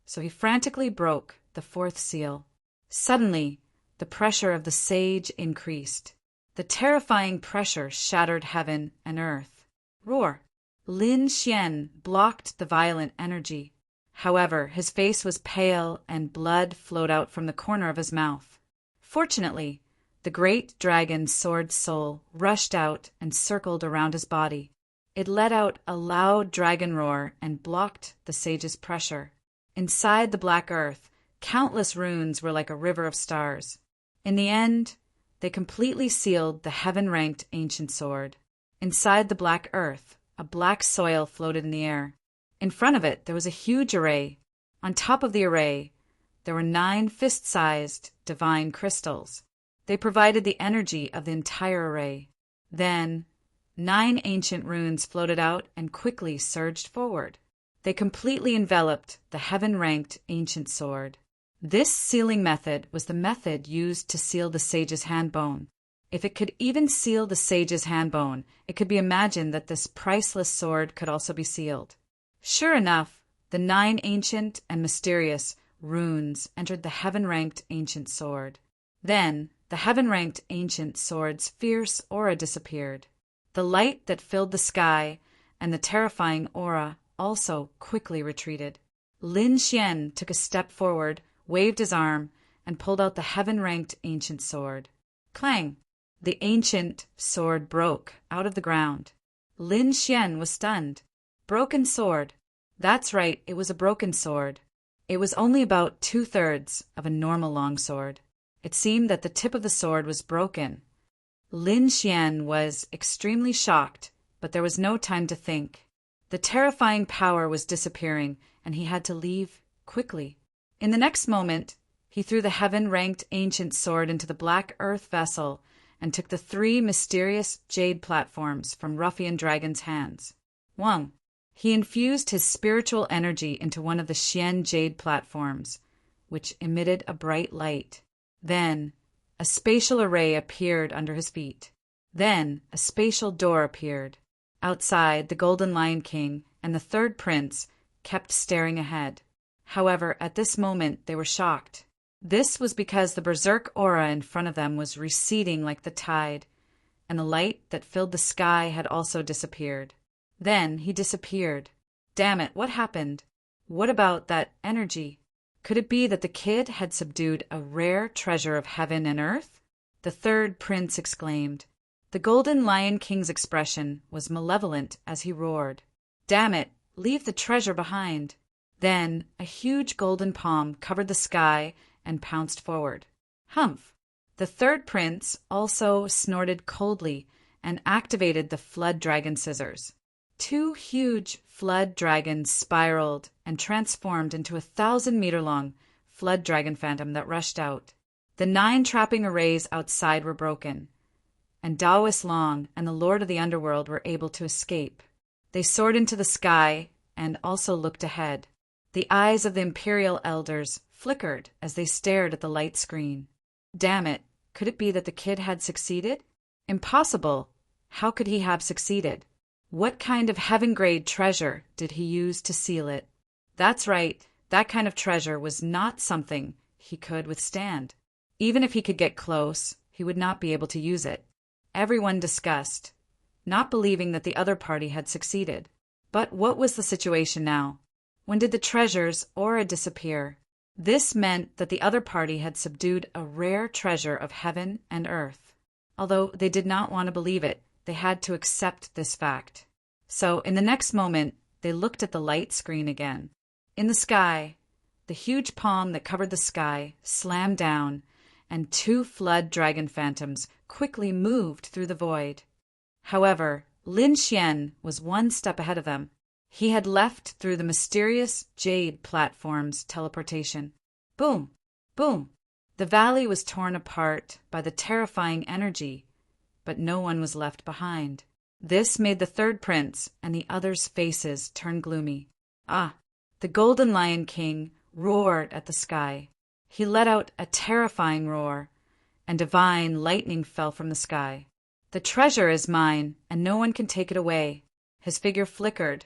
So he frantically broke the 4th seal. Suddenly, the pressure of the sage increased. The terrifying pressure shattered heaven and earth. Roar! Lin Xian blocked the violent energy. However, his face was pale and blood flowed out from the corner of his mouth. Fortunately, the great dragon's sword soul rushed out and circled around his body. It let out a loud dragon roar and blocked the sage's pressure. Inside the black earth, countless runes were like a river of stars. In the end, they completely sealed the heaven-ranked ancient sword. Inside the black earth, a black soil floated in the air. In front of it, there was a huge array. On top of the array, there were 9 fist-sized divine crystals. They provided the energy of the entire array. Then, 9 ancient runes floated out and quickly surged forward. They completely enveloped the heaven-ranked ancient sword. This sealing method was the method used to seal the sage's hand bone. If it could even seal the sage's hand bone, it could be imagined that this priceless sword could also be sealed. Sure enough, the 9 ancient and mysterious runes entered the heaven-ranked ancient sword. Then, the heaven-ranked ancient sword's fierce aura disappeared. The light that filled the sky and the terrifying aura also quickly retreated. Lin Xian took a step forward, waved his arm, and pulled out the heaven-ranked ancient sword. Clang! The ancient sword broke out of the ground. Lin Xian was stunned. Broken sword. That's right, it was a broken sword. It was only about 2/3 of a normal longsword. It seemed that the tip of the sword was broken. Lin Xian was extremely shocked, but there was no time to think. The terrifying power was disappearing, and he had to leave quickly. In the next moment, he threw the heaven-ranked ancient sword into the black earth vessel and took the 3 mysterious jade platforms from ruffian dragon's hands. 1. He infused his spiritual energy into one of the Xian jade platforms, which emitted a bright light. Then, a spatial array appeared under his feet. Then, a spatial door appeared. Outside, the Golden Lion King and the 3rd prince kept staring ahead. However, at this moment, they were shocked. This was because the berserk aura in front of them was receding like the tide, and the light that filled the sky had also disappeared. Then he disappeared. Damn it, what happened? What about that energy? Could it be that the kid had subdued a rare treasure of heaven and earth? The 3rd prince exclaimed. The Golden Lion King's expression was malevolent as he roared. Damn it, leave the treasure behind. Then a huge golden palm covered the sky and pounced forward. Humph! The 3rd prince also snorted coldly and activated the flood dragon scissors. 2 huge flood dragons spiraled and transformed into a 1,000-meter-long flood dragon phantom that rushed out. The 9 trapping arrays outside were broken, and Daoist Long and the Lord of the Underworld were able to escape. They soared into the sky and also looked ahead. The eyes of the Imperial elders flickered as they stared at the light screen. Damn it, could it be that the kid had succeeded? Impossible. How could he have succeeded? What kind of heaven-grade treasure did he use to seal it? That's right, that kind of treasure was not something he could withstand. Even if he could get close, he would not be able to use it. Everyone discussed, not believing that the other party had succeeded. But what was the situation now? When did the treasure's aura disappear? This meant that the other party had subdued a rare treasure of heaven and earth. Although they did not want to believe it, they had to accept this fact. So, in the next moment, they looked at the light screen again. In the sky, the huge palm that covered the sky slammed down, and 2 flood dragon phantoms quickly moved through the void. However, Lin Xian was 1 step ahead of them. He had left through the mysterious jade platform's teleportation. Boom! Boom! The valley was torn apart by the terrifying energy, but no one was left behind. This made the 3rd prince and the others' faces turn gloomy. Ah! The Golden Lion King roared at the sky. He let out a terrifying roar, and divine lightning fell from the sky. The treasure is mine, and no one can take it away. His figure flickered,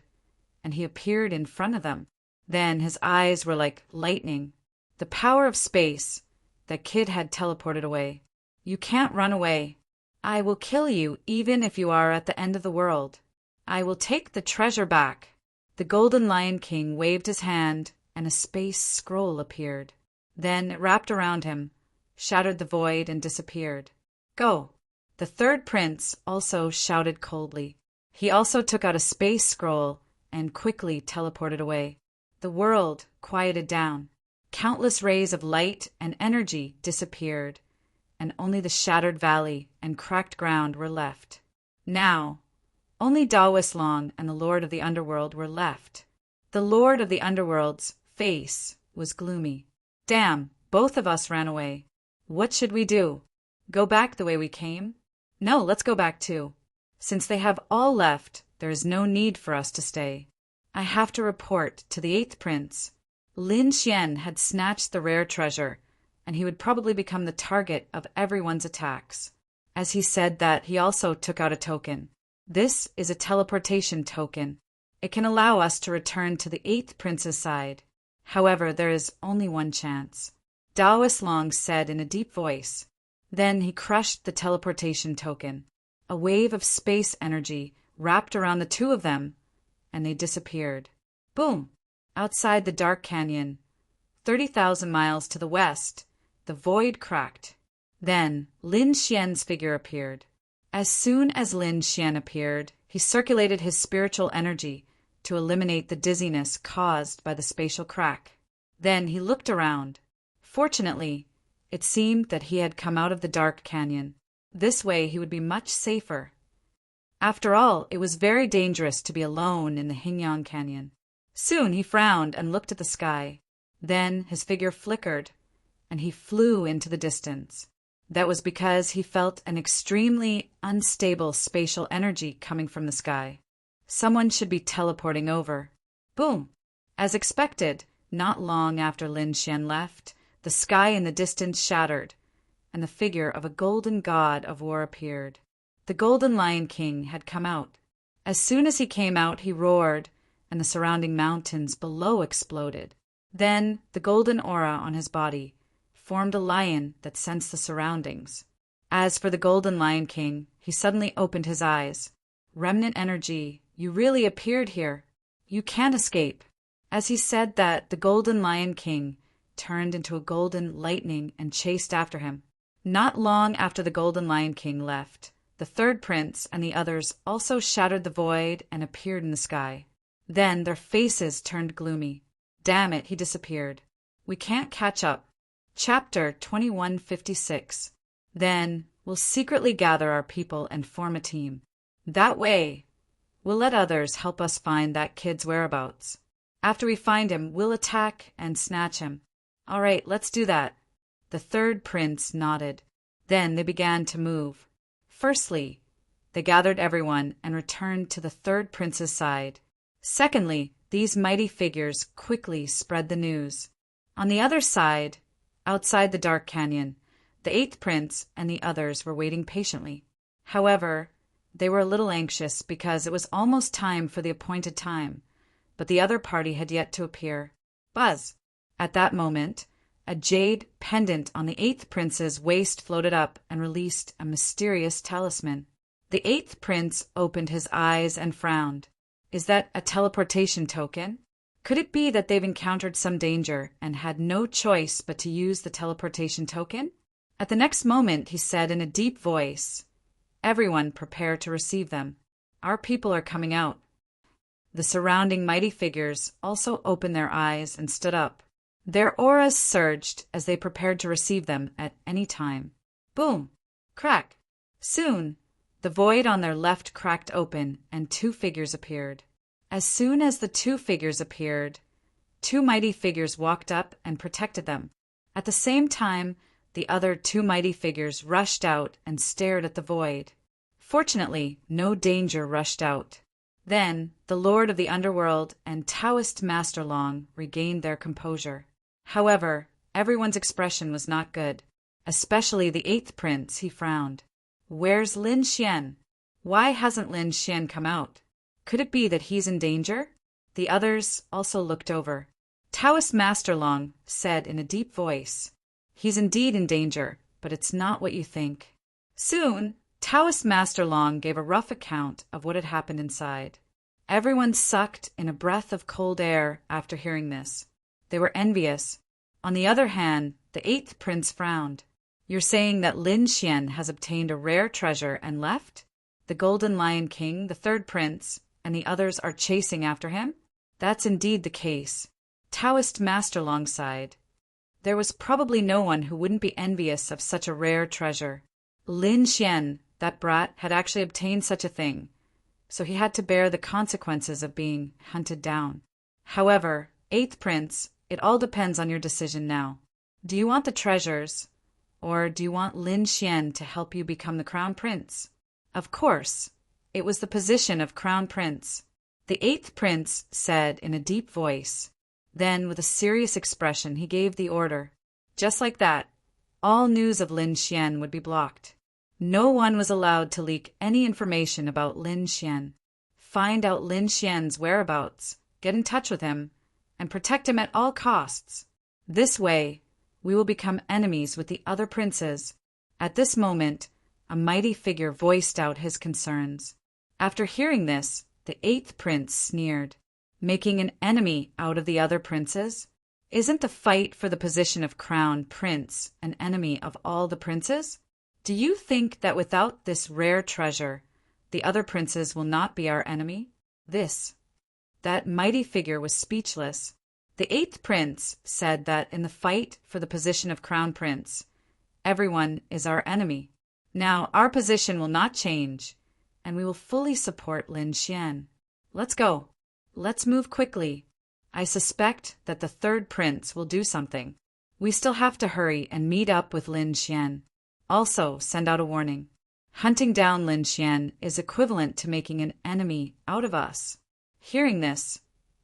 and he appeared in front of them. Then his eyes were like lightning. The power of space. The kid had teleported away. You can't run away. I will kill you even if you are at the end of the world. I will take the treasure back. The Golden Lion King waved his hand, and a space scroll appeared. Then it wrapped around him, shattered the void, and disappeared. Go! The 3rd prince also shouted coldly. He also took out a space scroll and quickly teleported away. The world quieted down. Countless rays of light and energy disappeared, and only the shattered valley and cracked ground were left. Now, only Daoist Long and the Lord of the Underworld were left. The Lord of the Underworld's face was gloomy. Damn, both of us ran away. What should we do? Go back the way we came? No, let's go back too. Since they have all left, there is no need for us to stay. I have to report to the 8th Prince. Lin Xian had snatched the rare treasure, and he would probably become the target of everyone's attacks. As he said that, he also took out a token. This is a teleportation token. It can allow us to return to the 8th Prince's side. However, there is only one chance. Daoist Long said in a deep voice. Then he crushed the teleportation token. A wave of space energy wrapped around the two of them, and they disappeared. Boom! Outside the dark canyon, 30,000 miles to the west, the void cracked. Then Lin Xian's figure appeared. As soon as Lin Xian appeared, he circulated his spiritual energy to eliminate the dizziness caused by the spatial crack. Then he looked around. Fortunately, it seemed that he had come out of the dark canyon. This way he would be much safer. After all, it was very dangerous to be alone in the Hingyang Canyon. Soon he frowned and looked at the sky. Then his figure flickered, and he flew into the distance. That was because he felt an extremely unstable spatial energy coming from the sky. Someone should be teleporting over. Boom! As expected, not long after Lin Xian left, the sky in the distance shattered, and the figure of a golden god of war appeared. The Golden Lion King had come out. As soon as he came out, he roared, and the surrounding mountains below exploded. Then the golden aura on his body formed a lion that sensed the surroundings. As for the Golden Lion King, he suddenly opened his eyes. Remnant energy, you really appeared here. You can't escape. As he said that, the Golden Lion King turned into a golden lightning and chased after him. Not long after the Golden Lion King left, the 3rd Prince and the others also shattered the void and appeared in the sky. Then their faces turned gloomy. Damn it, he disappeared. We can't catch up. Chapter 2156. Then we'll secretly gather our people and form a team. That way, we'll let others help us find that kid's whereabouts. After we find him, we'll attack and snatch him. All right, let's do that. The 3rd Prince nodded. Then they began to move. Firstly, they gathered everyone and returned to the 3rd Prince's side. Secondly, these mighty figures quickly spread the news. On the other side, outside the dark canyon, the 8th Prince and the others were waiting patiently. However, they were a little anxious because it was almost time for the appointed time, but the other party had yet to appear. Buzz! At that moment, a jade pendant on the 8th Prince's waist floated up and released a mysterious talisman. The 8th Prince opened his eyes and frowned. Is that a teleportation token? Could it be that they've encountered some danger and had no choice but to use the teleportation token? At the next moment, he said in a deep voice, "Everyone prepare to receive them. Our people are coming out." The surrounding mighty figures also opened their eyes and stood up. Their auras surged as they prepared to receive them at any time. Boom! Crack! Soon, the void on their left cracked open and 2 figures appeared. As soon as the 2 figures appeared, 2 mighty figures walked up and protected them. At the same time, the other 2 mighty figures rushed out and stared at the void. Fortunately, no danger rushed out. Then, the Lord of the Underworld and Taoist Master Long regained their composure. However, everyone's expression was not good. Especially the 8th Prince, he frowned. Where's Lin Xian? Why hasn't Lin Xian come out? Could it be that he's in danger? The others also looked over. Taoist Master Long said in a deep voice, "He's indeed in danger, but it's not what you think." Soon, Taoist Master Long gave a rough account of what had happened inside. Everyone sucked in a breath of cold air after hearing this. They were envious. On the other hand, the 8th Prince frowned. You're saying that Lin Xian has obtained a rare treasure and left? The Golden Lion King, the third prince, and the others are chasing after him? That's indeed the case. Taoist master alongside. There was probably no one who wouldn't be envious of such a rare treasure. Lin Xian, that brat, had actually obtained such a thing, so he had to bear the consequences of being hunted down. However, eighth prince, it all depends on your decision now. Do you want the treasures, or do you want Lin Xian to help you become the crown prince? Of course, it was the position of crown prince. The eighth prince said in a deep voice. Then, with a serious expression, he gave the order. Just like that, all news of Lin Xian would be blocked. No one was allowed to leak any information about Lin Xian. Find out Lin Xian's whereabouts, get in touch with him, and protect him at all costs. This way, we will become enemies with the other princes. At this moment, a mighty figure voiced out his concerns. After hearing this, the eighth prince sneered. Making an enemy out of the other princes? Isn't the fight for the position of crown prince an enemy of all the princes? Do you think that without this rare treasure, the other princes will not be our enemy? That mighty figure was speechless. The eighth prince said that in the fight for the position of crown prince, everyone is our enemy. Now, our position will not change, and we will fully support Lin Xian. Let's go. Let's move quickly. I suspect that the third prince will do something. We still have to hurry and meet up with Lin Xian. Also, send out a warning. Hunting down Lin Xian is equivalent to making an enemy out of us. Hearing this,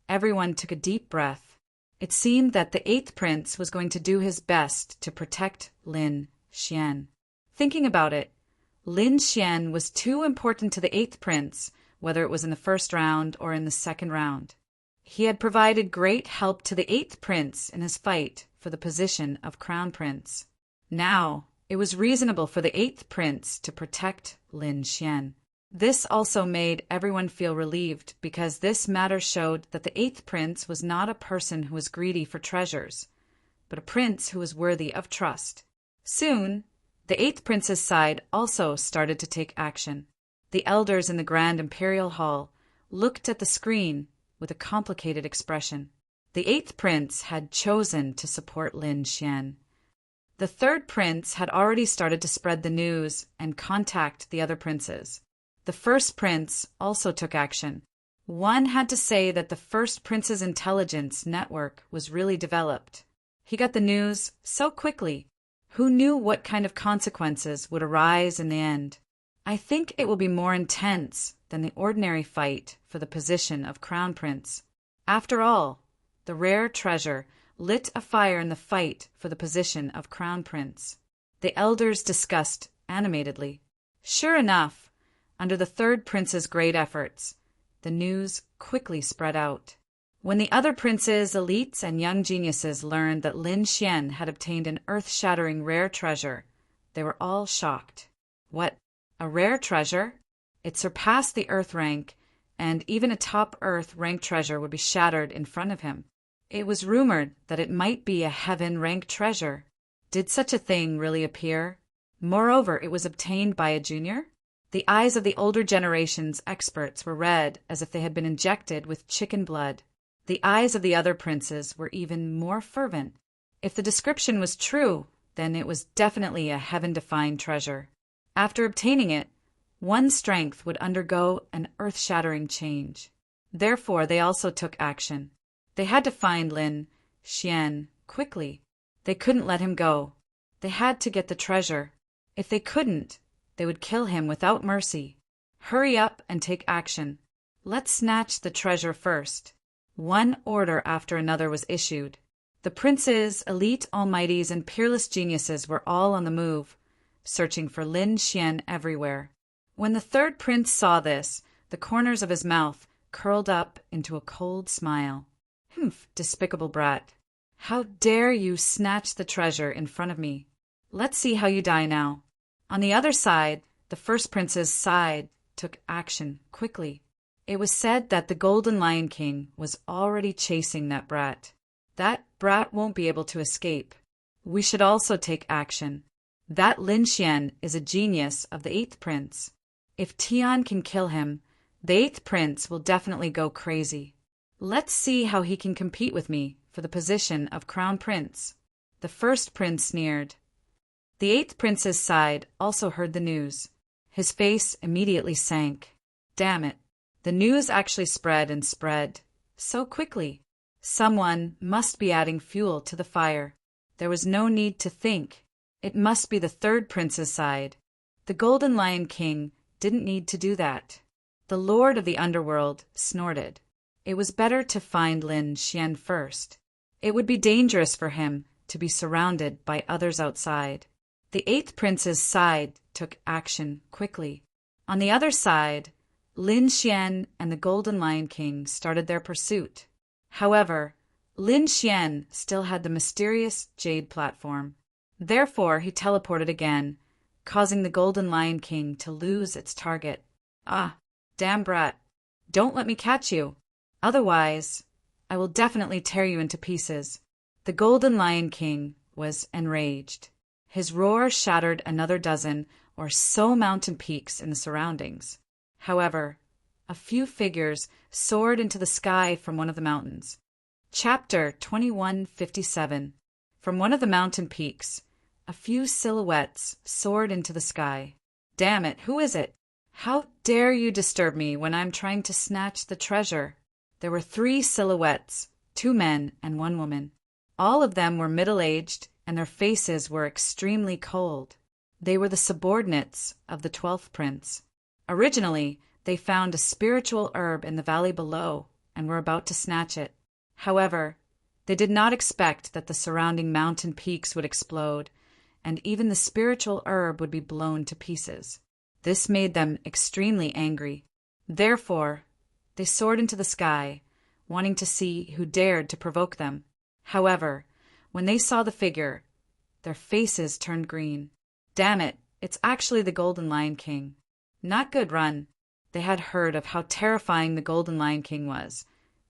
everyone took a deep breath. It seemed that the eighth prince was going to do his best to protect Lin Xian. Thinking about it, Lin Xian was too important to the eighth prince, whether it was in the first round or in the second round. He had provided great help to the eighth prince in his fight for the position of crown prince. Now, it was reasonable for the eighth prince to protect Lin Xian. This also made everyone feel relieved because this matter showed that the eighth prince was not a person who was greedy for treasures, but a prince who was worthy of trust. Soon, the eighth prince's side also started to take action. The elders in the Grand Imperial Hall looked at the screen with a complicated expression. The eighth prince had chosen to support Lin Xian. The third prince had already started to spread the news and contact the other princes. The first prince also took action. One had to say that the first prince's intelligence network was really developed. He got the news so quickly. Who knew what kind of consequences would arise in the end? I think it will be more intense than the ordinary fight for the position of crown prince. After all, the rare treasure lit a fire in the fight for the position of crown prince. The elders discussed animatedly. Sure enough, under the third prince's great efforts, the news quickly spread out. When the other princes, elites, and young geniuses learned that Lin Xian had obtained an earth-shattering rare treasure, they were all shocked. What? A rare treasure? It surpassed the Earth rank, and even a top Earth rank treasure would be shattered in front of him. It was rumored that it might be a heaven rank treasure. Did such a thing really appear? Moreover, it was obtained by a junior? The eyes of the older generation's experts were red as if they had been injected with chicken blood. The eyes of the other princes were even more fervent. If the description was true, then it was definitely a heaven-defying treasure. After obtaining it, one's strength would undergo an earth-shattering change. Therefore, they also took action. They had to find Lin Xian quickly. They couldn't let him go. They had to get the treasure. If they couldn't, they would kill him without mercy. Hurry up and take action. Let's snatch the treasure first. One order after another was issued. The princes, elite almighties, and peerless geniuses were all on the move, searching for Lin Xian everywhere. When the third prince saw this, the corners of his mouth curled up into a cold smile. Humph, despicable brat. How dare you snatch the treasure in front of me? Let's see how you die now. On the other side, the first prince's side took action quickly. It was said that the Golden Lion King was already chasing that brat. That brat won't be able to escape. We should also take action. That Lin Xian is a genius of the eighth prince. If Tian can kill him, the 8th prince will definitely go crazy. Let's see how he can compete with me for the position of crown prince. The 1st prince sneered. The 8th prince's side also heard the news. His face immediately sank. Damn it. The news actually spread and spread. So quickly. Someone must be adding fuel to the fire. There was no need to think. It must be the 3rd prince's side. The Golden Lion King didn't need to do that. The Lord of the Underworld snorted. It was better to find Lin Xian first. It would be dangerous for him to be surrounded by others outside. The 8th prince's side took action quickly. On the other side, Lin Xian and the Golden Lion King started their pursuit. However, Lin Xian still had the mysterious jade platform. Therefore, he teleported again, causing the Golden Lion King to lose its target. Ah, damn brat. Don't let me catch you. Otherwise, I will definitely tear you into pieces. The Golden Lion King was enraged. His roar shattered another dozen or so mountain peaks in the surroundings. However, a few figures soared into the sky from one of the mountains. Chapter 2157. From one of the mountain peaks, a few silhouettes soared into the sky. Damn it, who is it? How dare you disturb me when I'm trying to snatch the treasure? There were 3 silhouettes, 2 men and 1 woman. All of them were middle-aged, and their faces were extremely cold. They were the subordinates of the 12th prince. Originally, they found a spiritual herb in the valley below and were about to snatch it. However, they did not expect that the surrounding mountain peaks would explode, and even the spiritual herb would be blown to pieces. This made them extremely angry. Therefore, they soared into the sky, wanting to see who dared to provoke them. However, when they saw the figure, their faces turned green. Damn it, it's actually the Golden Lion King. Not good run. They had heard of how terrifying the Golden Lion King was,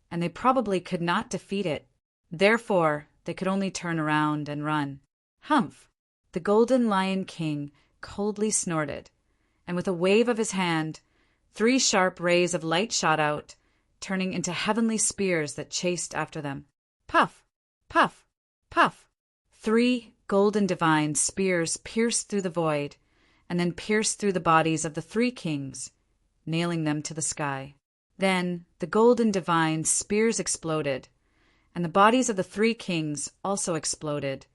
and they probably could not defeat it. Therefore, they could only turn around and run. Humph! The Golden Lion King coldly snorted, and with a wave of his hand, 3 sharp rays of light shot out, turning into heavenly spears that chased after them. Puff! Puff! Puff! 3 golden divine spears pierced through the void, and then pierced through the bodies of the 3 kings, nailing them to the sky. Then the golden divine spears exploded, and the bodies of the 3 kings also exploded,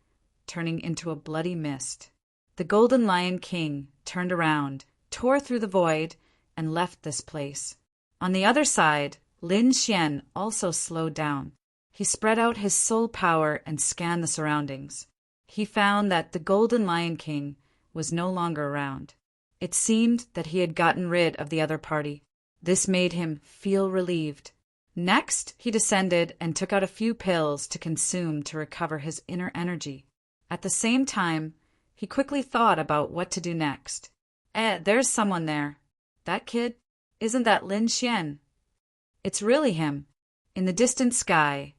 turning into a bloody mist. The Golden Lion King turned around, tore through the void, and left this place. On the other side, Lin Xian also slowed down. He spread out his soul power and scanned the surroundings. He found that the Golden Lion King was no longer around. It seemed that he had gotten rid of the other party. This made him feel relieved. Next, he descended and took out a few pills to consume to recover his inner energy. At the same time, he quickly thought about what to do next. There's someone there. That kid? Isn't that Lin Xian? It's really him. In the distant sky,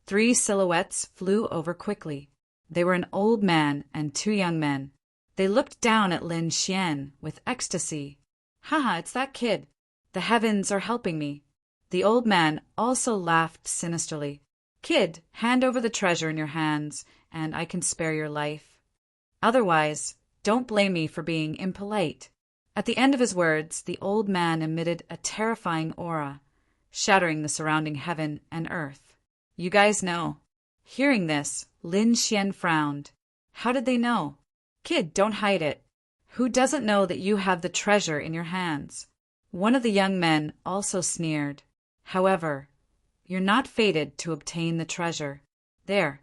3 silhouettes flew over quickly. They were an old man and 2 young men. They looked down at Lin Xian with ecstasy. Haha, it's that kid. The heavens are helping me. The old man also laughed sinisterly. Kid, hand over the treasure in your hands, and I can spare your life. Otherwise, don't blame me for being impolite. At the end of his words, the old man emitted a terrifying aura, shattering the surrounding heaven and earth. You guys know. Hearing this, Lin Xian frowned. How did they know? Kid, don't hide it. Who doesn't know that you have the treasure in your hands? One of the young men also sneered. However, you're not fated to obtain the treasure. There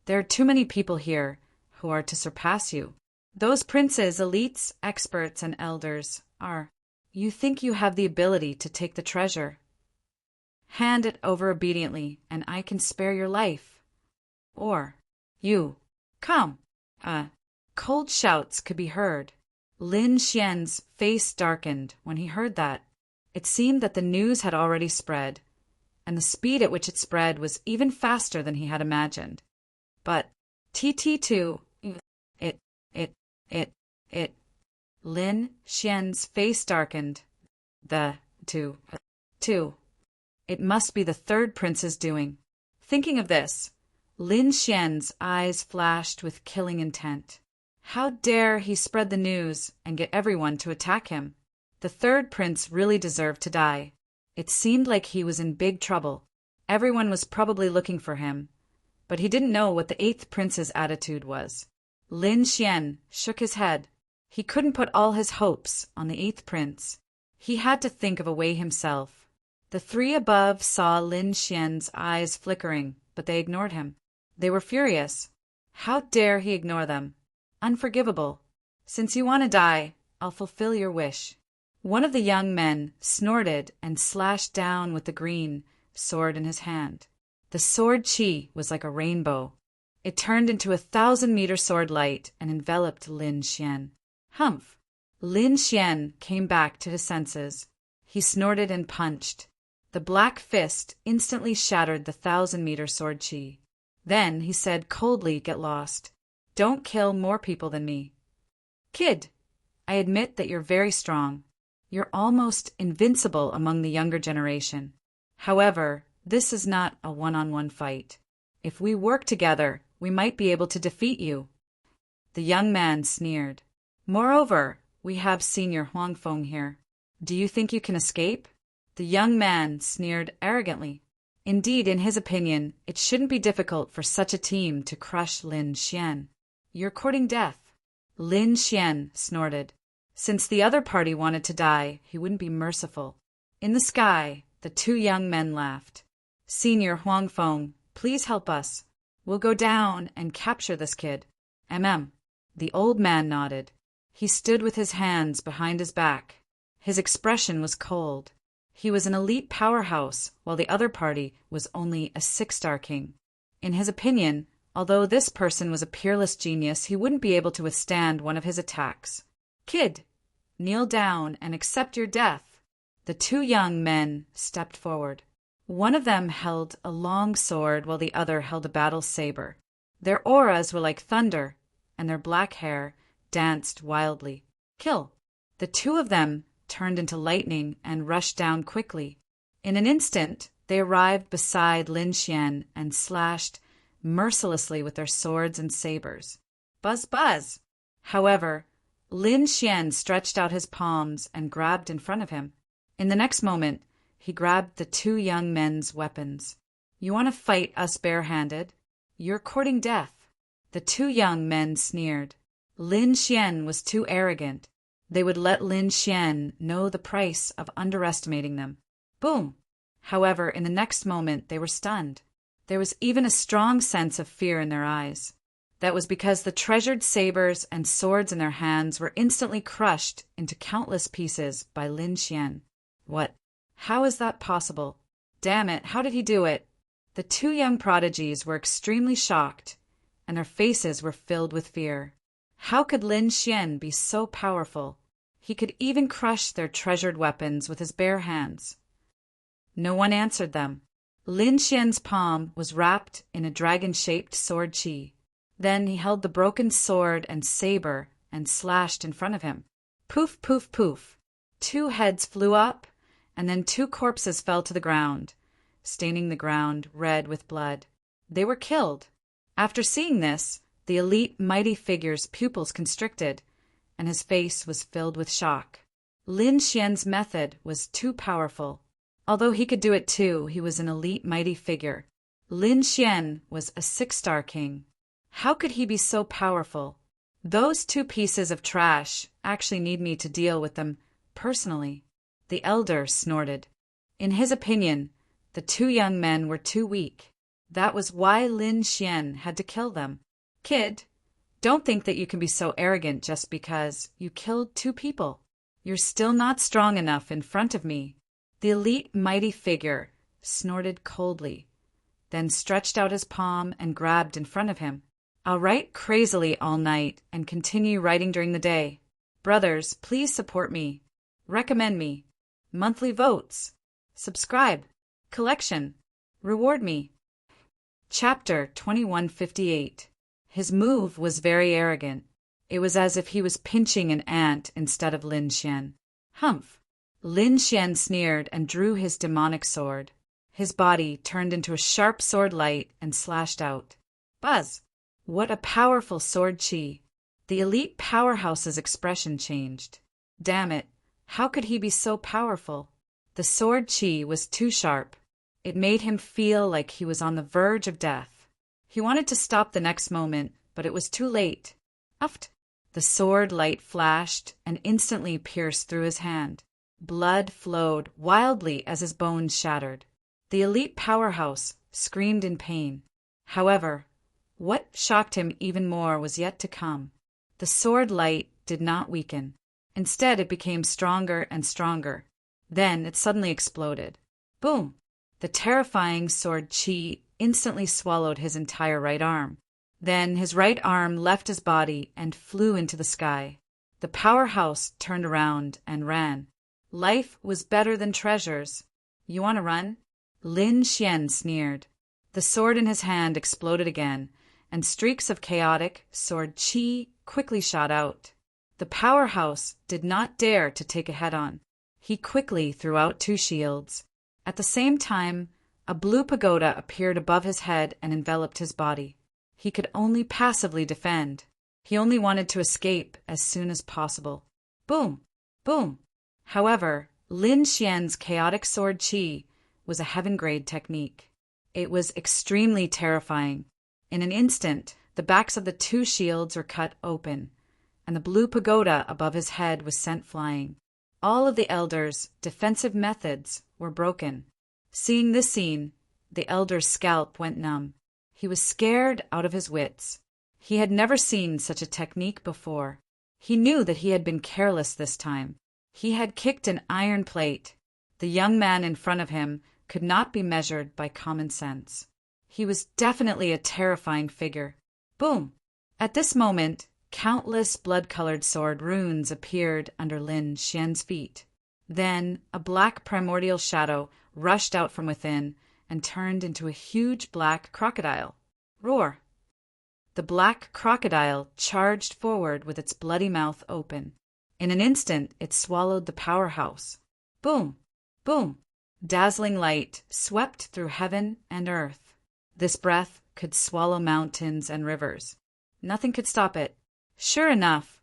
are too many people here who are to surpass you. Those princes, elites, experts, and elders are. You think you have the ability to take the treasure. Hand it over obediently, and I can spare your life. Or, you, come. Cold shouts could be heard. Lin Xian's face darkened when he heard that. It seemed that the news had already spread, and the speed at which it spread was even faster than he had imagined. But TT2, Lin Xian's face darkened. The two. It must be the third prince's doing. Thinking of this, Lin Xian's eyes flashed with killing intent. How dare he spread the news and get everyone to attack him? The third prince really deserved to die. It seemed like he was in big trouble. Everyone was probably looking for him, but he didn't know what the eighth prince's attitude was. Lin Xian shook his head. He couldn't put all his hopes on the eighth prince. He had to think of a way himself. The three above saw Lin Xian's eyes flickering, but they ignored him. They were furious. How dare he ignore them? Unforgivable. Since you want to die, I'll fulfill your wish. One of the young men snorted and slashed down with the green sword in his hand. The sword chi was like a rainbow. It turned into a 1,000-meter sword light and enveloped Lin Xian. Humph! Lin Xian came back to his senses. He snorted and punched. The black fist instantly shattered the 1,000-meter sword chi. Then he said coldly, "Get lost. Don't kill more people than me. Kid, I admit that you're very strong. You're almost invincible among the younger generation. However, this is not a one-on-one fight. If we work together, we might be able to defeat you." The young man sneered. "Moreover, we have Senior Huangfeng here. Do you think you can escape?" The young man sneered arrogantly. Indeed, in his opinion, it shouldn't be difficult for such a team to crush Lin Xian. "You're courting death." Lin Xian snorted. Since the other party wanted to die, he wouldn't be merciful. In the sky, the two young men laughed. "Senior Huangfeng, please help us. We'll go down and capture this kid." The old man nodded. He stood with his hands behind his back. His expression was cold. He was an elite powerhouse, while the other party was only a 6-star king. In his opinion, although this person was a peerless genius, he wouldn't be able to withstand one of his attacks. "Kid, kneel down and accept your death." The two young men stepped forward. One of them held a long sword while the other held a battle saber. Their auras were like thunder, and their black hair danced wildly. "Kill!" The two of them turned into lightning and rushed down quickly. In an instant, they arrived beside Lin Xian and slashed mercilessly with their swords and sabers. Buzz, buzz! However, Lin Xian stretched out his palms and grabbed in front of him. In the next moment, he grabbed the two young men's weapons. "You want to fight us barehanded? You're courting death." The two young men sneered. Lin Xian was too arrogant. They would let Lin Xian know the price of underestimating them. Boom! However, in the next moment, they were stunned. There was even a strong sense of fear in their eyes. That was because the treasured sabers and swords in their hands were instantly crushed into countless pieces by Lin Xian. What? How is that possible? Damn it, how did he do it? The two young prodigies were extremely shocked, and their faces were filled with fear. How could Lin Xian be so powerful? He could even crush their treasured weapons with his bare hands. No one answered them. Lin Xian's palm was wrapped in a dragon-shaped sword chi. Then he held the broken sword and saber and slashed in front of him. Poof, poof, poof. 2 heads flew up, and then 2 corpses fell to the ground, staining the ground red with blood. They were killed. After seeing this, the elite mighty figure's pupils constricted, and his face was filled with shock. Lin Xian's method was too powerful. Although he could do it too, he was an elite mighty figure. Lin Xian was a 6-star king. How could he be so powerful? Those 2 pieces of trash actually need me to deal with them personally. The elder snorted. In his opinion, the 2 young men were too weak. That was why Lin Xian had to kill them. Kid, don't think that you can be so arrogant just because you killed 2 people. You're still not strong enough in front of me. The elite mighty figure snorted coldly, then stretched out his palm and grabbed in front of him. I'll write crazily all night and continue writing during the day. Brothers, please support me. Recommend me. Monthly votes. Subscribe. Collection. Reward me. Chapter 2158. His move was very arrogant. It was as if he was pinching an ant instead of Lin Xian. Humph! Lin Xian sneered and drew his demonic sword. His body turned into a sharp sword light and slashed out. Buzz! What a powerful sword chi! The elite powerhouse's expression changed. Damn it, how could he be so powerful? The sword chi was too sharp. It made him feel like he was on the verge of death. He wanted to stop the next moment, but it was too late. Uft! The sword light flashed and instantly pierced through his hand. Blood flowed wildly as his bones shattered. The elite powerhouse screamed in pain. However, what shocked him even more was yet to come. The sword light did not weaken. Instead, it became stronger and stronger. Then it suddenly exploded. Boom! The terrifying sword chi instantly swallowed his entire right arm. Then his right arm left his body and flew into the sky. The powerhouse turned around and ran. Life was better than treasures. You want to run? Lin Xian sneered. The sword in his hand exploded again, and streaks of chaotic sword chi quickly shot out. The powerhouse did not dare to take it head-on. He quickly threw out 2 shields. At the same time, a blue pagoda appeared above his head and enveloped his body. He could only passively defend. He only wanted to escape as soon as possible. Boom! Boom! However, Lin Xian's chaotic sword chi was a heaven-grade technique. It was extremely terrifying. In an instant, the backs of the 2 shields were cut open, and the blue pagoda above his head was sent flying. All of the elders' defensive methods were broken. Seeing this scene, the elder's scalp went numb. He was scared out of his wits. He had never seen such a technique before. He knew that he had been careless this time. He had kicked an iron plate. The young man in front of him could not be measured by common sense. He was definitely a terrifying figure. Boom! At this moment, countless blood-colored sword runes appeared under Lin Xian's feet. Then a black primordial shadow rushed out from within and turned into a huge black crocodile. Roar! The black crocodile charged forward with its bloody mouth open. In an instant, it swallowed the powerhouse. Boom! Boom! Dazzling light swept through heaven and earth. This breath could swallow mountains and rivers. Nothing could stop it. Sure enough,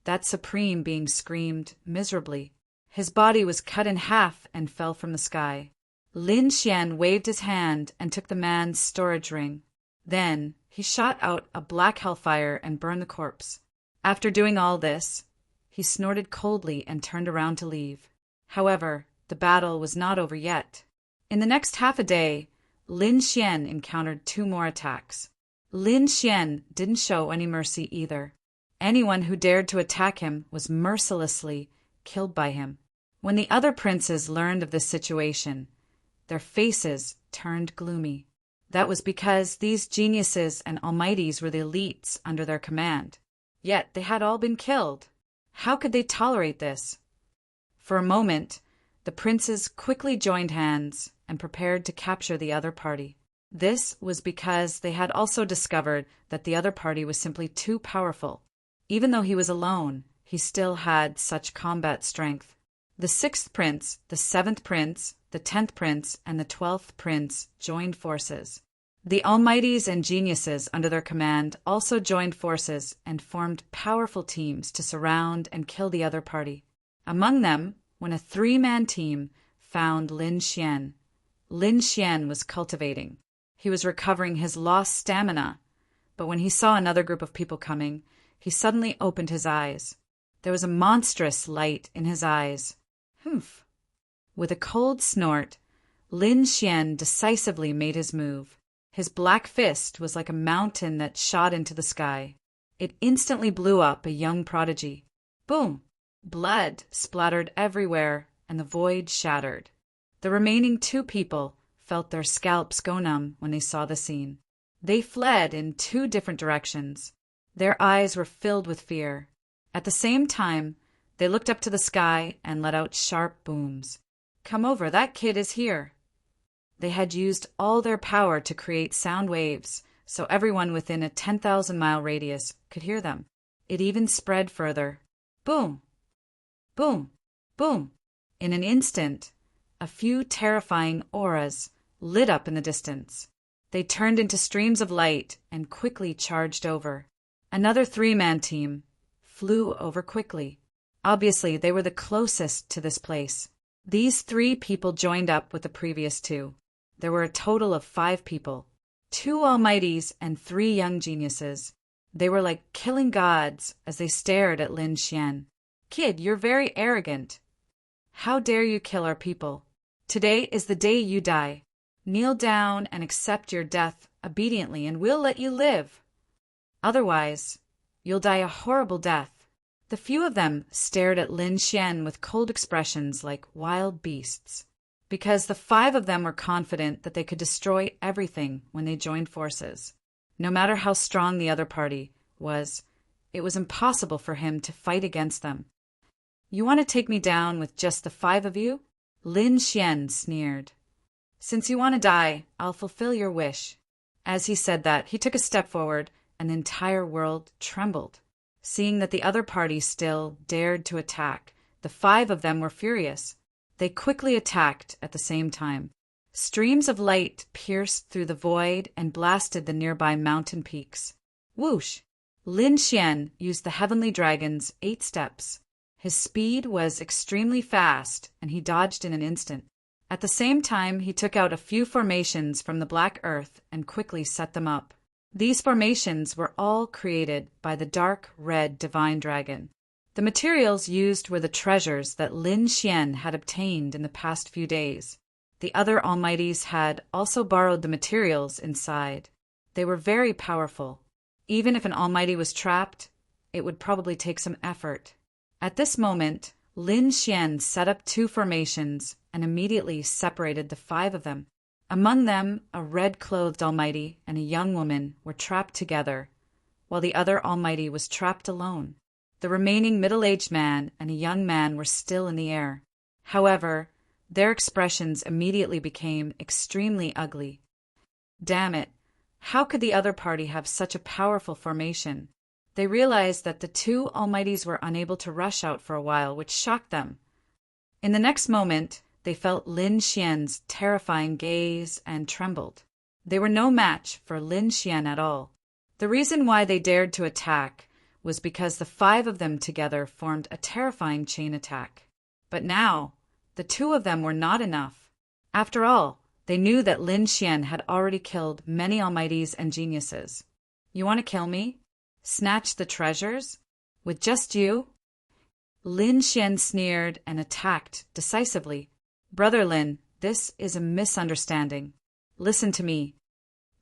that supreme being screamed miserably. His body was cut in half and fell from the sky. Lin Xian waved his hand and took the man's storage ring. Then he shot out a black hellfire and burned the corpse. After doing all this, he snorted coldly and turned around to leave. However, the battle was not over yet. In the next half a day, Lin Xian encountered 2 more attacks. Lin Xian didn't show any mercy either. Anyone who dared to attack him was mercilessly killed by him. When the other princes learned of this situation, their faces turned gloomy. That was because these geniuses and almighties were the elites under their command. Yet they had all been killed. How could they tolerate this? For a moment, the princes quickly joined hands and prepared to capture the other party. This was because they had also discovered that the other party was simply too powerful. Even though he was alone, he still had such combat strength. The 6th prince, the 7th prince, the 10th prince, and the 12th prince joined forces. The almighties and geniuses under their command also joined forces and formed powerful teams to surround and kill the other party. Among them, when a 3-man team found Lin Xian. Lin Xian was cultivating. He was recovering his lost stamina, but when he saw another group of people coming, he suddenly opened his eyes. There was a monstrous light in his eyes. Humph! With a cold snort, Lin Xian decisively made his move. His black fist was like a mountain that shot into the sky. It instantly blew up a young prodigy. Boom! Blood splattered everywhere, and the void shattered. The remaining 2 people felt their scalps go numb when they saw the scene. They fled in 2 different directions. Their eyes were filled with fear. At the same time, they looked up to the sky and let out sharp booms. Come over, that kid is here. They had used all their power to create sound waves, so everyone within a 10,000-mile radius could hear them. It even spread further. Boom! Boom! Boom! In an instant, a few terrifying auras lit up in the distance. They turned into streams of light and quickly charged over. Another three-man team flew over quickly. Obviously, they were the closest to this place. These 3 people joined up with the previous 2. There were a total of 5 people. 2 almighties and 3 young geniuses. They were like killing gods as they stared at Lin Xian. "Kid, you're very arrogant. How dare you kill our people? Today is the day you die. Kneel down and accept your death obediently and we'll let you live. Otherwise, you'll die a horrible death." The few of them stared at Lin Xian with cold expressions like wild beasts, because the 5 of them were confident that they could destroy everything when they joined forces. No matter how strong the other party was, it was impossible for him to fight against them. "You want to take me down with just the 5 of you?" Lin Xian sneered. "Since you want to die, I'll fulfill your wish." As he said that, he took a step forward, and the entire world trembled. Seeing that the other party still dared to attack, the 5 of them were furious. They quickly attacked at the same time. Streams of light pierced through the void and blasted the nearby mountain peaks. Whoosh! Lin Xian used the Heavenly Dragon's 8 steps. His speed was extremely fast, and he dodged in an instant. At the same time, he took out a few formations from the black earth and quickly set them up. These formations were all created by the dark red divine dragon. The materials used were the treasures that Lin Xian had obtained in the past few days. The other almighties had also borrowed the materials inside. They were very powerful. Even if an almighty was trapped, it would probably take some effort. At this moment, Lin Xian set up 2 formations and immediately separated the 5 of them. Among them, a red-clothed almighty and a young woman were trapped together, while the other almighty was trapped alone. The remaining middle-aged man and a young man were still in the air. However, their expressions immediately became extremely ugly. Damn it! How could the other party have such a powerful formation? They realized that the 2 almighties were unable to rush out for a while, which shocked them. In the next moment, they felt Lin Xian's terrifying gaze and trembled. They were no match for Lin Xian at all. The reason why they dared to attack was because the 5 of them together formed a terrifying chain attack. But now, the 2 of them were not enough. After all, they knew that Lin Xian had already killed many almighties and geniuses. "You want to kill me? Snatch the treasures? With just you?" Lin Xian sneered and attacked decisively. "Brother Lin, this is a misunderstanding. Listen to me,"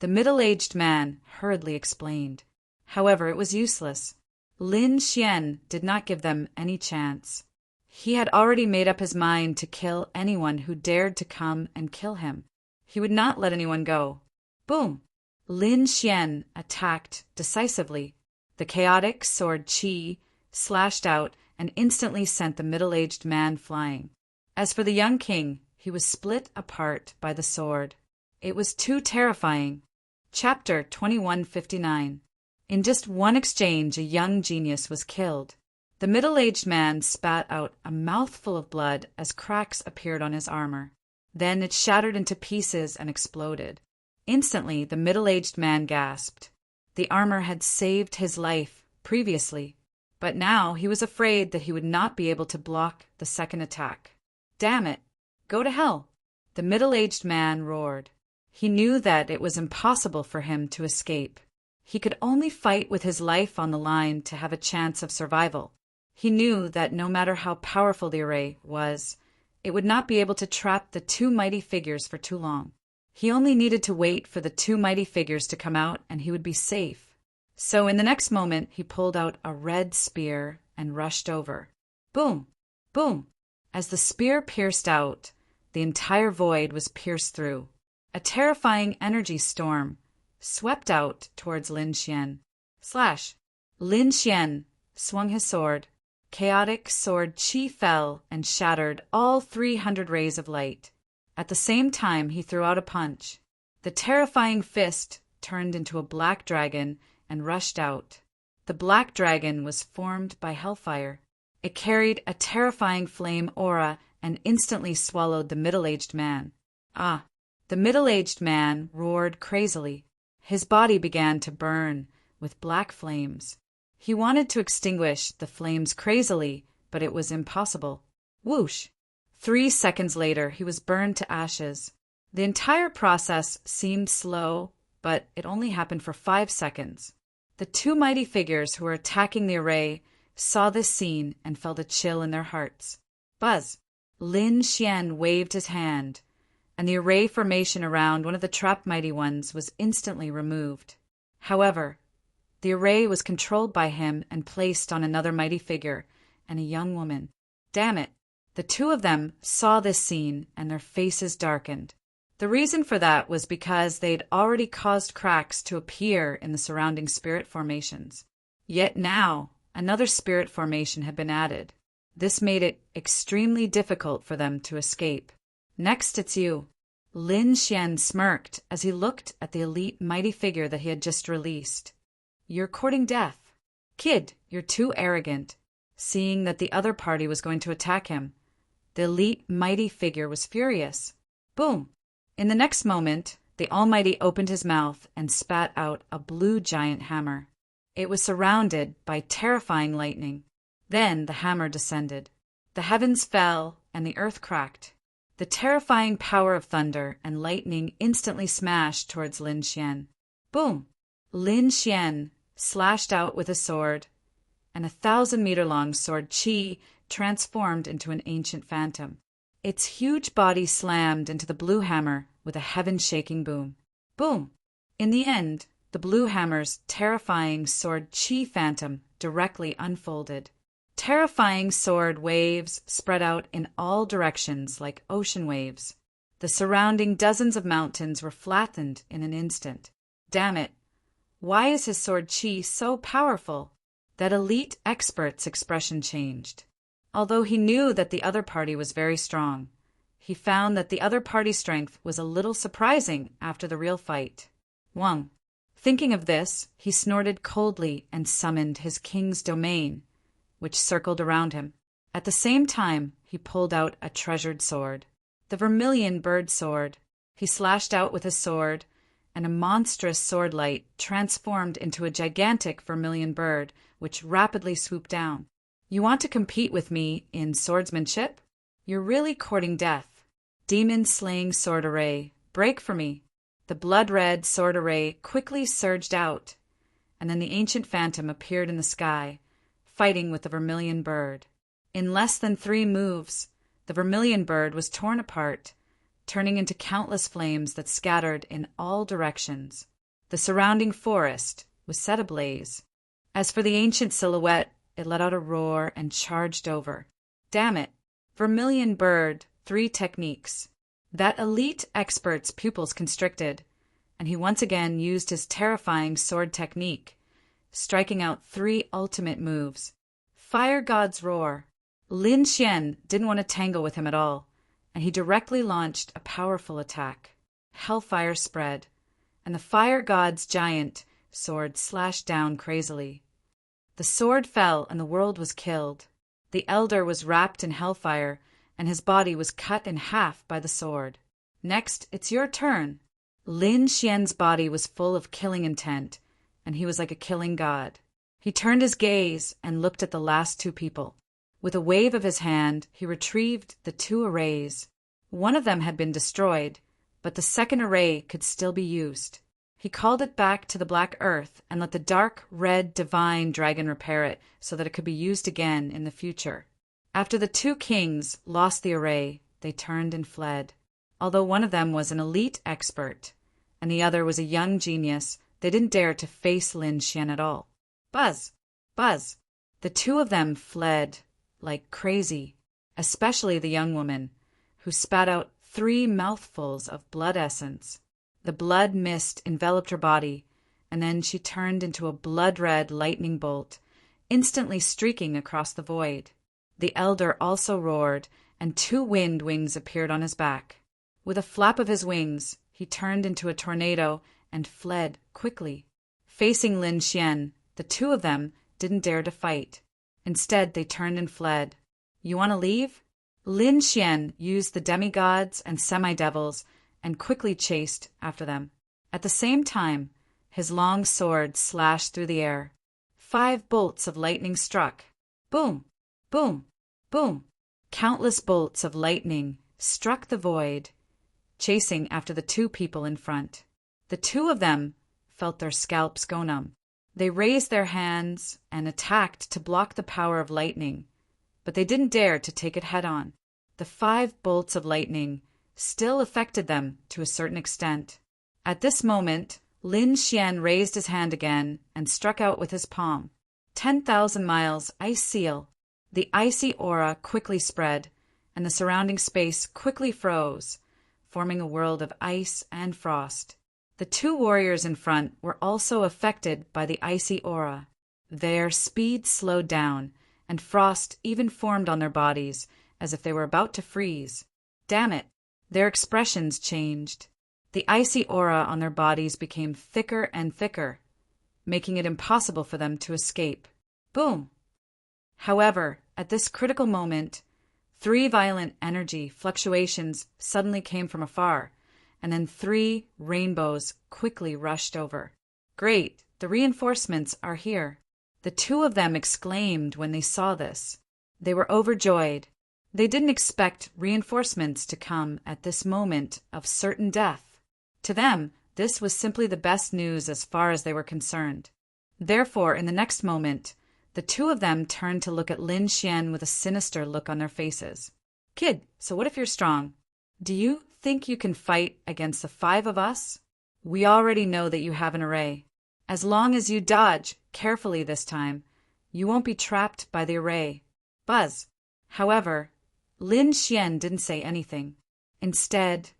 the middle-aged man hurriedly explained. However, it was useless. Lin Xian did not give them any chance. He had already made up his mind to kill anyone who dared to come and kill him. He would not let anyone go. Boom! Lin Xian attacked decisively. The chaotic sword Qi slashed out and instantly sent the middle-aged man flying. As for the young king, he was split apart by the sword. It was too terrifying. Chapter 2159. In just one exchange, a young genius was killed. The middle-aged man spat out a mouthful of blood as cracks appeared on his armor. Then it shattered into pieces and exploded. Instantly, the middle-aged man gasped. The armor had saved his life previously, but now he was afraid that he would not be able to block the second attack. "Damn it! Go to hell!" the middle-aged man roared. He knew that it was impossible for him to escape. He could only fight with his life on the line to have a chance of survival. He knew that no matter how powerful the array was, it would not be able to trap the 2 mighty figures for too long. He only needed to wait for the 2 mighty figures to come out and he would be safe. So in the next moment, he pulled out a red spear and rushed over. Boom! Boom! As the spear pierced out, the entire void was pierced through. A terrifying energy storm swept out towards Lin Xian. Slash! Lin Xian swung his sword. Chaotic sword Qi fell and shattered all 300 rays of light. At the same time, he threw out a punch. The terrifying fist turned into a black dragon and rushed out. The The black dragon was formed by hellfire. It carried a terrifying flame aura and instantly swallowed the middle-aged man. Ah! The middle-aged man roared crazily. His body began to burn with black flames. He wanted to extinguish the flames crazily, but it was impossible. Whoosh! 3 seconds later, he was burned to ashes. The entire process seemed slow, but it only happened for 5 seconds. The 2 mighty figures who were attacking the array saw this scene and felt a chill in their hearts. Buzz! Lin Xian waved his hand, and the array formation around one of the trapped mighty ones was instantly removed. However, the array was controlled by him and placed on another mighty figure and a young woman. Damn it! The 2 of them saw this scene and their faces darkened. The reason for that was because they'd already caused cracks to appear in the surrounding spirit formations. Yet now, another spirit formation had been added. This made it extremely difficult for them to escape. Next, it's you. Lin Xian smirked as he looked at the elite mighty figure that he had just released. You're courting death. Kid, you're too arrogant. Seeing that the other party was going to attack him, the elite mighty figure was furious. Boom! In the next moment, the Almighty opened his mouth and spat out a blue giant hammer. It was surrounded by terrifying lightning. Then the hammer descended. The heavens fell and the earth cracked. The terrifying power of thunder and lightning instantly smashed towards Lin Xian. Boom! Lin Xian slashed out with a sword, and a 1,000-meter-long sword Qi transformed into an ancient phantom. Its huge body slammed into the blue hammer with a heaven-shaking boom. Boom! In the end, the blue hammer's terrifying sword Qi phantom directly unfolded. Terrifying sword waves spread out in all directions like ocean waves. The surrounding dozens of mountains were flattened in an instant. Damn it! Why is his sword Qi so powerful? That elite expert's expression changed. Although he knew that the other party was very strong, he found that the other party's strength was a little surprising after the real fight. Wang. Thinking of this, he snorted coldly and summoned his king's domain, which circled around him. At the same time, he pulled out a treasured sword, the vermilion bird sword. He slashed out with his sword, and a monstrous sword light transformed into a gigantic vermilion bird, which rapidly swooped down. You want to compete with me in swordsmanship? You're really courting death. Demon-slaying sword array, break for me. The blood-red sword array quickly surged out, and then the ancient phantom appeared in the sky, fighting with the vermilion bird. In less than 3 moves, the vermilion bird was torn apart, turning into countless flames that scattered in all directions. The surrounding forest was set ablaze. As for the ancient silhouette, it let out a roar and charged over. Damn it! Vermilion bird, 3 techniques. That elite expert's pupils constricted, and he once again used his terrifying sword technique, striking out 3 ultimate moves. Fire God's Roar. Lin Xian didn't want to tangle with him at all, and he directly launched a powerful attack. Hellfire spread, and the Fire God's giant sword slashed down crazily. The sword fell and the world was killed. The elder was wrapped in hellfire, and his body was cut in half by the sword. Next, it's your turn. Lin Xian's body was full of killing intent, and he was like a killing god. He turned his gaze and looked at the last 2 people. With a wave of his hand, he retrieved the 2 arrays. One of them had been destroyed, but the second array could still be used. He called it back to the black earth and let the dark red divine dragon repair it so that it could be used again in the future. After the 2 kings lost the array, they turned and fled. Although one of them was an elite expert, and the other was a young genius, they didn't dare to face Lin Xian at all. Buzz! Buzz! The 2 of them fled like crazy, especially the young woman, who spat out 3 mouthfuls of blood essence. The blood mist enveloped her body, and then she turned into a blood-red lightning bolt, instantly streaking across the void. The elder also roared, and 2 wind wings appeared on his back. With a flap of his wings, he turned into a tornado and fled quickly. Facing Lin Xian, the 2 of them didn't dare to fight. Instead, they turned and fled. You want to leave? Lin Xian used the demigods and semi-devils and quickly chased after them. At the same time, his long sword slashed through the air. 5 bolts of lightning struck. Boom! Boom! Boom! Countless bolts of lightning struck the void, chasing after the 2 people in front. The 2 of them felt their scalps go numb. They raised their hands and attacked to block the power of lightning, but they didn't dare to take it head-on. The 5 bolts of lightning still affected them to a certain extent. At this moment, Lin Xian raised his hand again and struck out with his palm. 10,000 miles ice seal. The icy aura quickly spread, and the surrounding space quickly froze, forming a world of ice and frost. The 2 warriors in front were also affected by the icy aura. Their speed slowed down, and frost even formed on their bodies, as if they were about to freeze. Damn it! Their expressions changed. The icy aura on their bodies became thicker and thicker, making it impossible for them to escape. Boom! However, at this critical moment, 3 violent energy fluctuations suddenly came from afar, and then 3 rainbows quickly rushed over. Great! The reinforcements are here. The 2 of them exclaimed when they saw this. They were overjoyed. They didn't expect reinforcements to come at this moment of certain death. To them, this was simply the best news as far as they were concerned. Therefore, in the next moment, the 2 of them turned to look at Lin Xian with a sinister look on their faces. Kid, so what if you're strong? Do you think you can fight against the 5 of us? We already know that you have an array. As long as you dodge carefully this time, you won't be trapped by the array. Buzz. However, Lin Xian didn't say anything. Instead,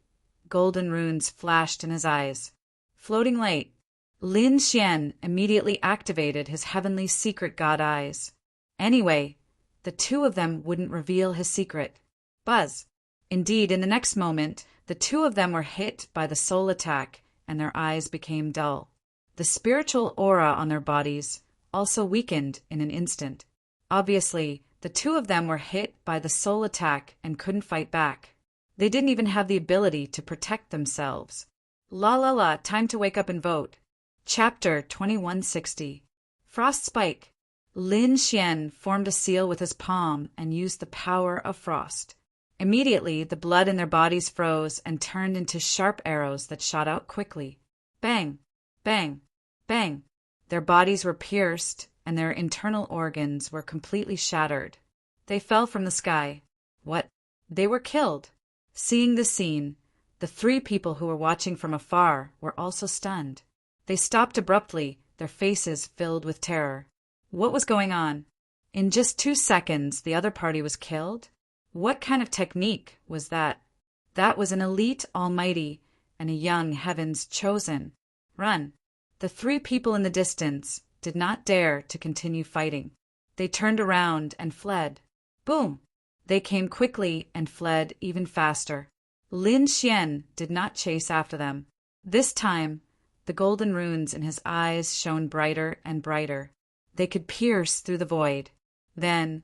golden runes flashed in his eyes. Floating light. Lin Xian immediately activated his heavenly secret god eyes. Anyway, the 2 of them wouldn't reveal his secret. Buzz. Indeed, in the next moment, the 2 of them were hit by the soul attack, and their eyes became dull. The spiritual aura on their bodies also weakened in an instant. Obviously, the 2 of them were hit by the soul attack and couldn't fight back. They didn't even have the ability to protect themselves. La la la, time to wake up and vote. Chapter 2160. Frost Spike. Lin Xian formed a seal with his palm and used the power of frost. Immediately, the blood in their bodies froze and turned into sharp arrows that shot out quickly. Bang! Bang! Bang! Their bodies were pierced, and their internal organs were completely shattered. They fell from the sky. What? They were killed. Seeing this scene, the 3 people who were watching from afar were also stunned. They stopped abruptly, their faces filled with terror. What was going on? In just 2 seconds, the other party was killed? What kind of technique was that? That was an elite almighty and a young heaven's chosen. Run. The 3 people in the distance did not dare to continue fighting. They turned around and fled. Boom! They came quickly and fled even faster. Lin Xian did not chase after them. This time, the golden runes in his eyes shone brighter and brighter. They could pierce through the void. Then,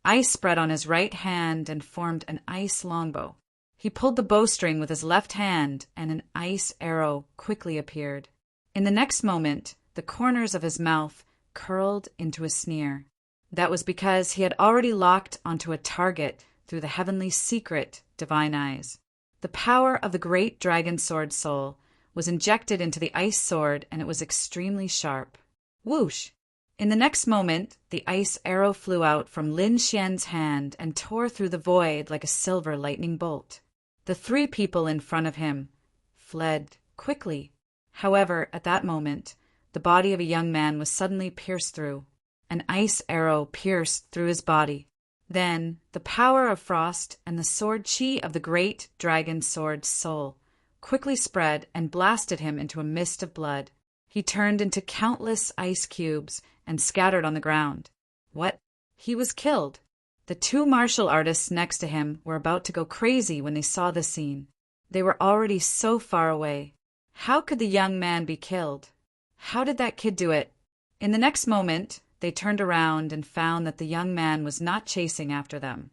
ice spread on his right hand and formed an ice longbow. He pulled the bowstring with his left hand, and an ice arrow quickly appeared. In the next moment, the corners of his mouth curled into a sneer. That was because he had already locked onto a target through the heavenly secret divine eyes. The power of the great dragon sword soul was injected into the ice sword, and it was extremely sharp. Whoosh! In the next moment, the ice arrow flew out from Lin Xian's hand and tore through the void like a silver lightning bolt. The 3 people in front of him fled quickly. However, at that moment, the body of a young man was suddenly pierced through. An ice arrow pierced through his body. Then, the power of frost and the sword chi of the great dragon sword soul quickly spread and blasted him into a mist of blood. He turned into countless ice cubes and scattered on the ground. What? He was killed. The 2 martial artists next to him were about to go crazy when they saw this scene. They were already so far away. How could the young man be killed? How did that kid do it? In the next moment, they turned around and found that the young man was not chasing after them.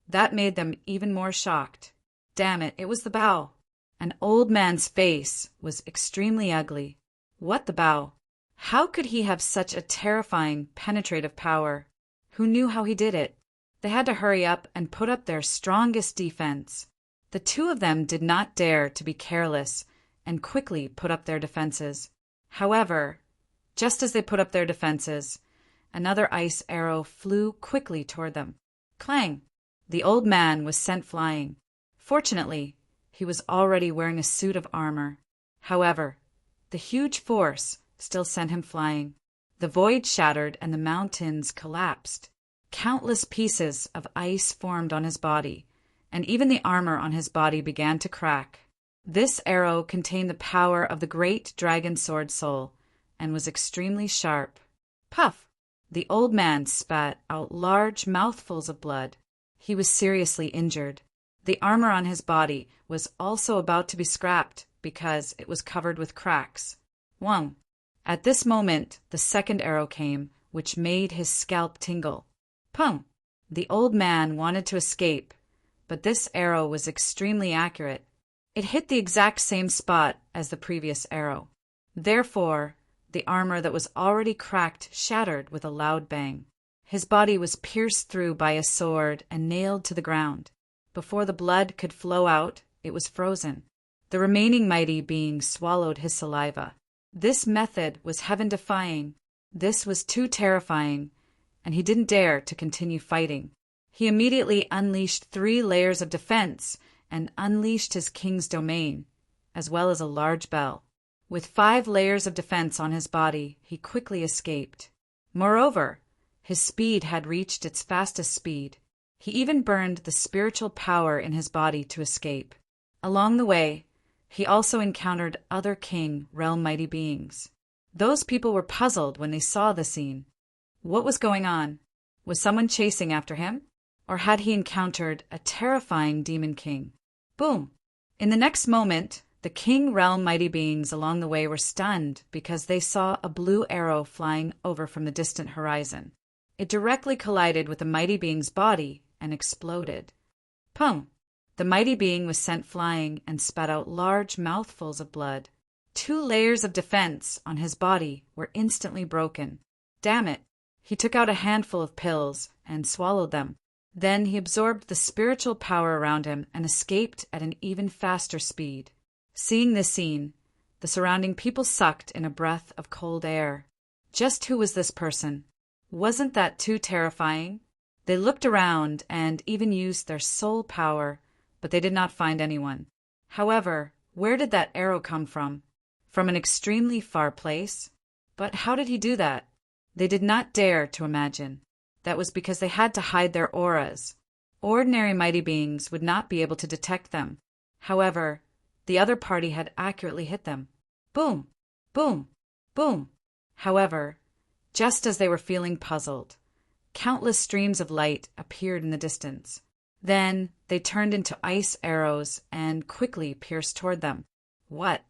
That made them even more shocked. Damn it, it was the bow. An old man's face was extremely ugly. What the bow? How could he have such a terrifying, penetrative power? Who knew how he did it? They had to hurry up and put up their strongest defense. The two of them did not dare to be careless and quickly put up their defenses. However, just as they put up their defenses, another ice arrow flew quickly toward them. Clang! The old man was sent flying. Fortunately, he was already wearing a suit of armor. However, the huge force still sent him flying. The void shattered and the mountains collapsed. Countless pieces of ice formed on his body, and even the armor on his body began to crack. This arrow contained the power of the great dragon sword soul, and was extremely sharp. Puff! The old man spat out large mouthfuls of blood. He was seriously injured. The armor on his body was also about to be scrapped because it was covered with cracks. Whong! At this moment, the second arrow came, which made his scalp tingle. Pung! The old man wanted to escape, but this arrow was extremely accurate. It hit the exact same spot as the previous arrow. Therefore, the armor that was already cracked shattered with a loud bang. His body was pierced through by a sword and nailed to the ground. Before the blood could flow out, it was frozen. The remaining mighty being swallowed his saliva. This method was heaven-defying. This was too terrifying, and he didn't dare to continue fighting. He immediately unleashed 3 layers of defense and unleashed his king's domain, as well as a large bell. With 5 layers of defense on his body, he quickly escaped. Moreover, his speed had reached its fastest speed. He even burned the spiritual power in his body to escape. Along the way, he also encountered other king realm mighty beings. Those people were puzzled when they saw the scene. What was going on? Was someone chasing after him? Or had he encountered a terrifying demon king? Boom! In the next moment, the king realm mighty beings along the way were stunned because they saw a blue arrow flying over from the distant horizon. It directly collided with the mighty being's body and exploded. Pum! The mighty being was sent flying and spat out large mouthfuls of blood. 2 layers of defense on his body were instantly broken. Damn it! He took out a handful of pills and swallowed them. Then he absorbed the spiritual power around him and escaped at an even faster speed. Seeing this scene, the surrounding people sucked in a breath of cold air. Just who was this person? Wasn't that too terrifying? They looked around and even used their soul power, but they did not find anyone. However, where did that arrow come from? From an extremely far place? But how did he do that? They did not dare to imagine. That was because they had to hide their auras. Ordinary mighty beings would not be able to detect them. However, the other party had accurately hit them. Boom! Boom! Boom! However, just as they were feeling puzzled, countless streams of light appeared in the distance. Then they turned into ice arrows and quickly pierced toward them. What?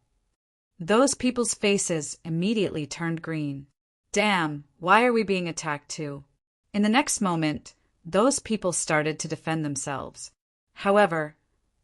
Those people's faces immediately turned green. Damn, why are we being attacked too? In the next moment, those people started to defend themselves. However,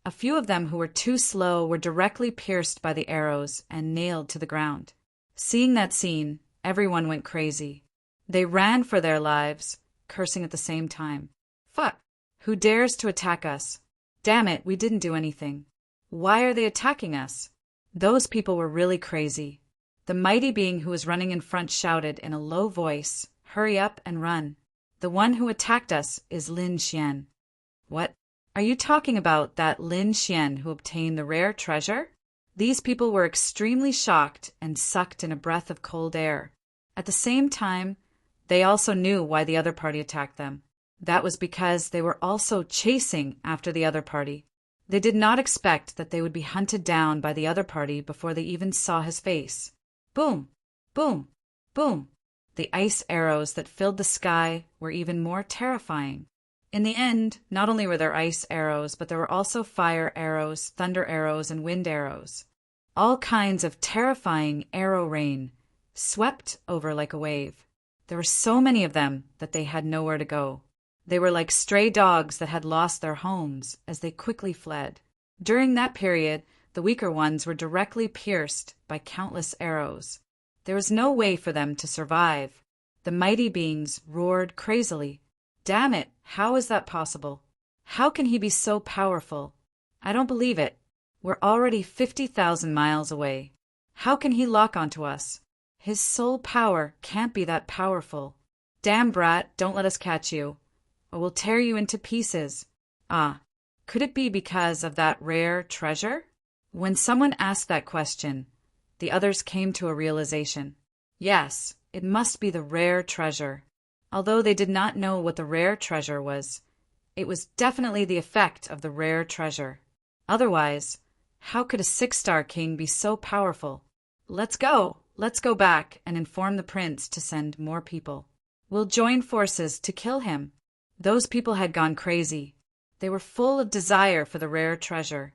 a few of them who were too slow were directly pierced by the arrows and nailed to the ground. Seeing that scene, everyone went crazy. They ran for their lives, cursing at the same time. Fuck! Who dares to attack us? Damn it, we didn't do anything. Why are they attacking us? Those people were really crazy. The mighty being who was running in front shouted in a low voice, "Hurry up and run. The one who attacked us is Lin Xian." What? Are you talking about that Lin Xian who obtained the rare treasure? These people were extremely shocked and sucked in a breath of cold air. At the same time, they also knew why the other party attacked them. That was because they were also chasing after the other party. They did not expect that they would be hunted down by the other party before they even saw his face. Boom! Boom! Boom! The ice arrows that filled the sky were even more terrifying. In the end, not only were there ice arrows, but there were also fire arrows, thunder arrows, and wind arrows. All kinds of terrifying arrow rain swept over like a wave. There were so many of them that they had nowhere to go. They were like stray dogs that had lost their homes as they quickly fled. During that period, the weaker ones were directly pierced by countless arrows. There was no way for them to survive. The mighty beings roared crazily. Damn it, how is that possible? How can he be so powerful? I don't believe it. We're already 50,000 miles away. How can he lock onto us? His soul power can't be that powerful. Damn brat, don't let us catch you, or we'll tear you into pieces. Ah, could it be because of that rare treasure? When someone asked that question, the others came to a realization. Yes, it must be the rare treasure. Although they did not know what the rare treasure was, it was definitely the effect of the rare treasure. Otherwise, how could a 6-star king be so powerful? Let's go back and inform the prince to send more people. We'll join forces to kill him. Those people had gone crazy. They were full of desire for the rare treasure.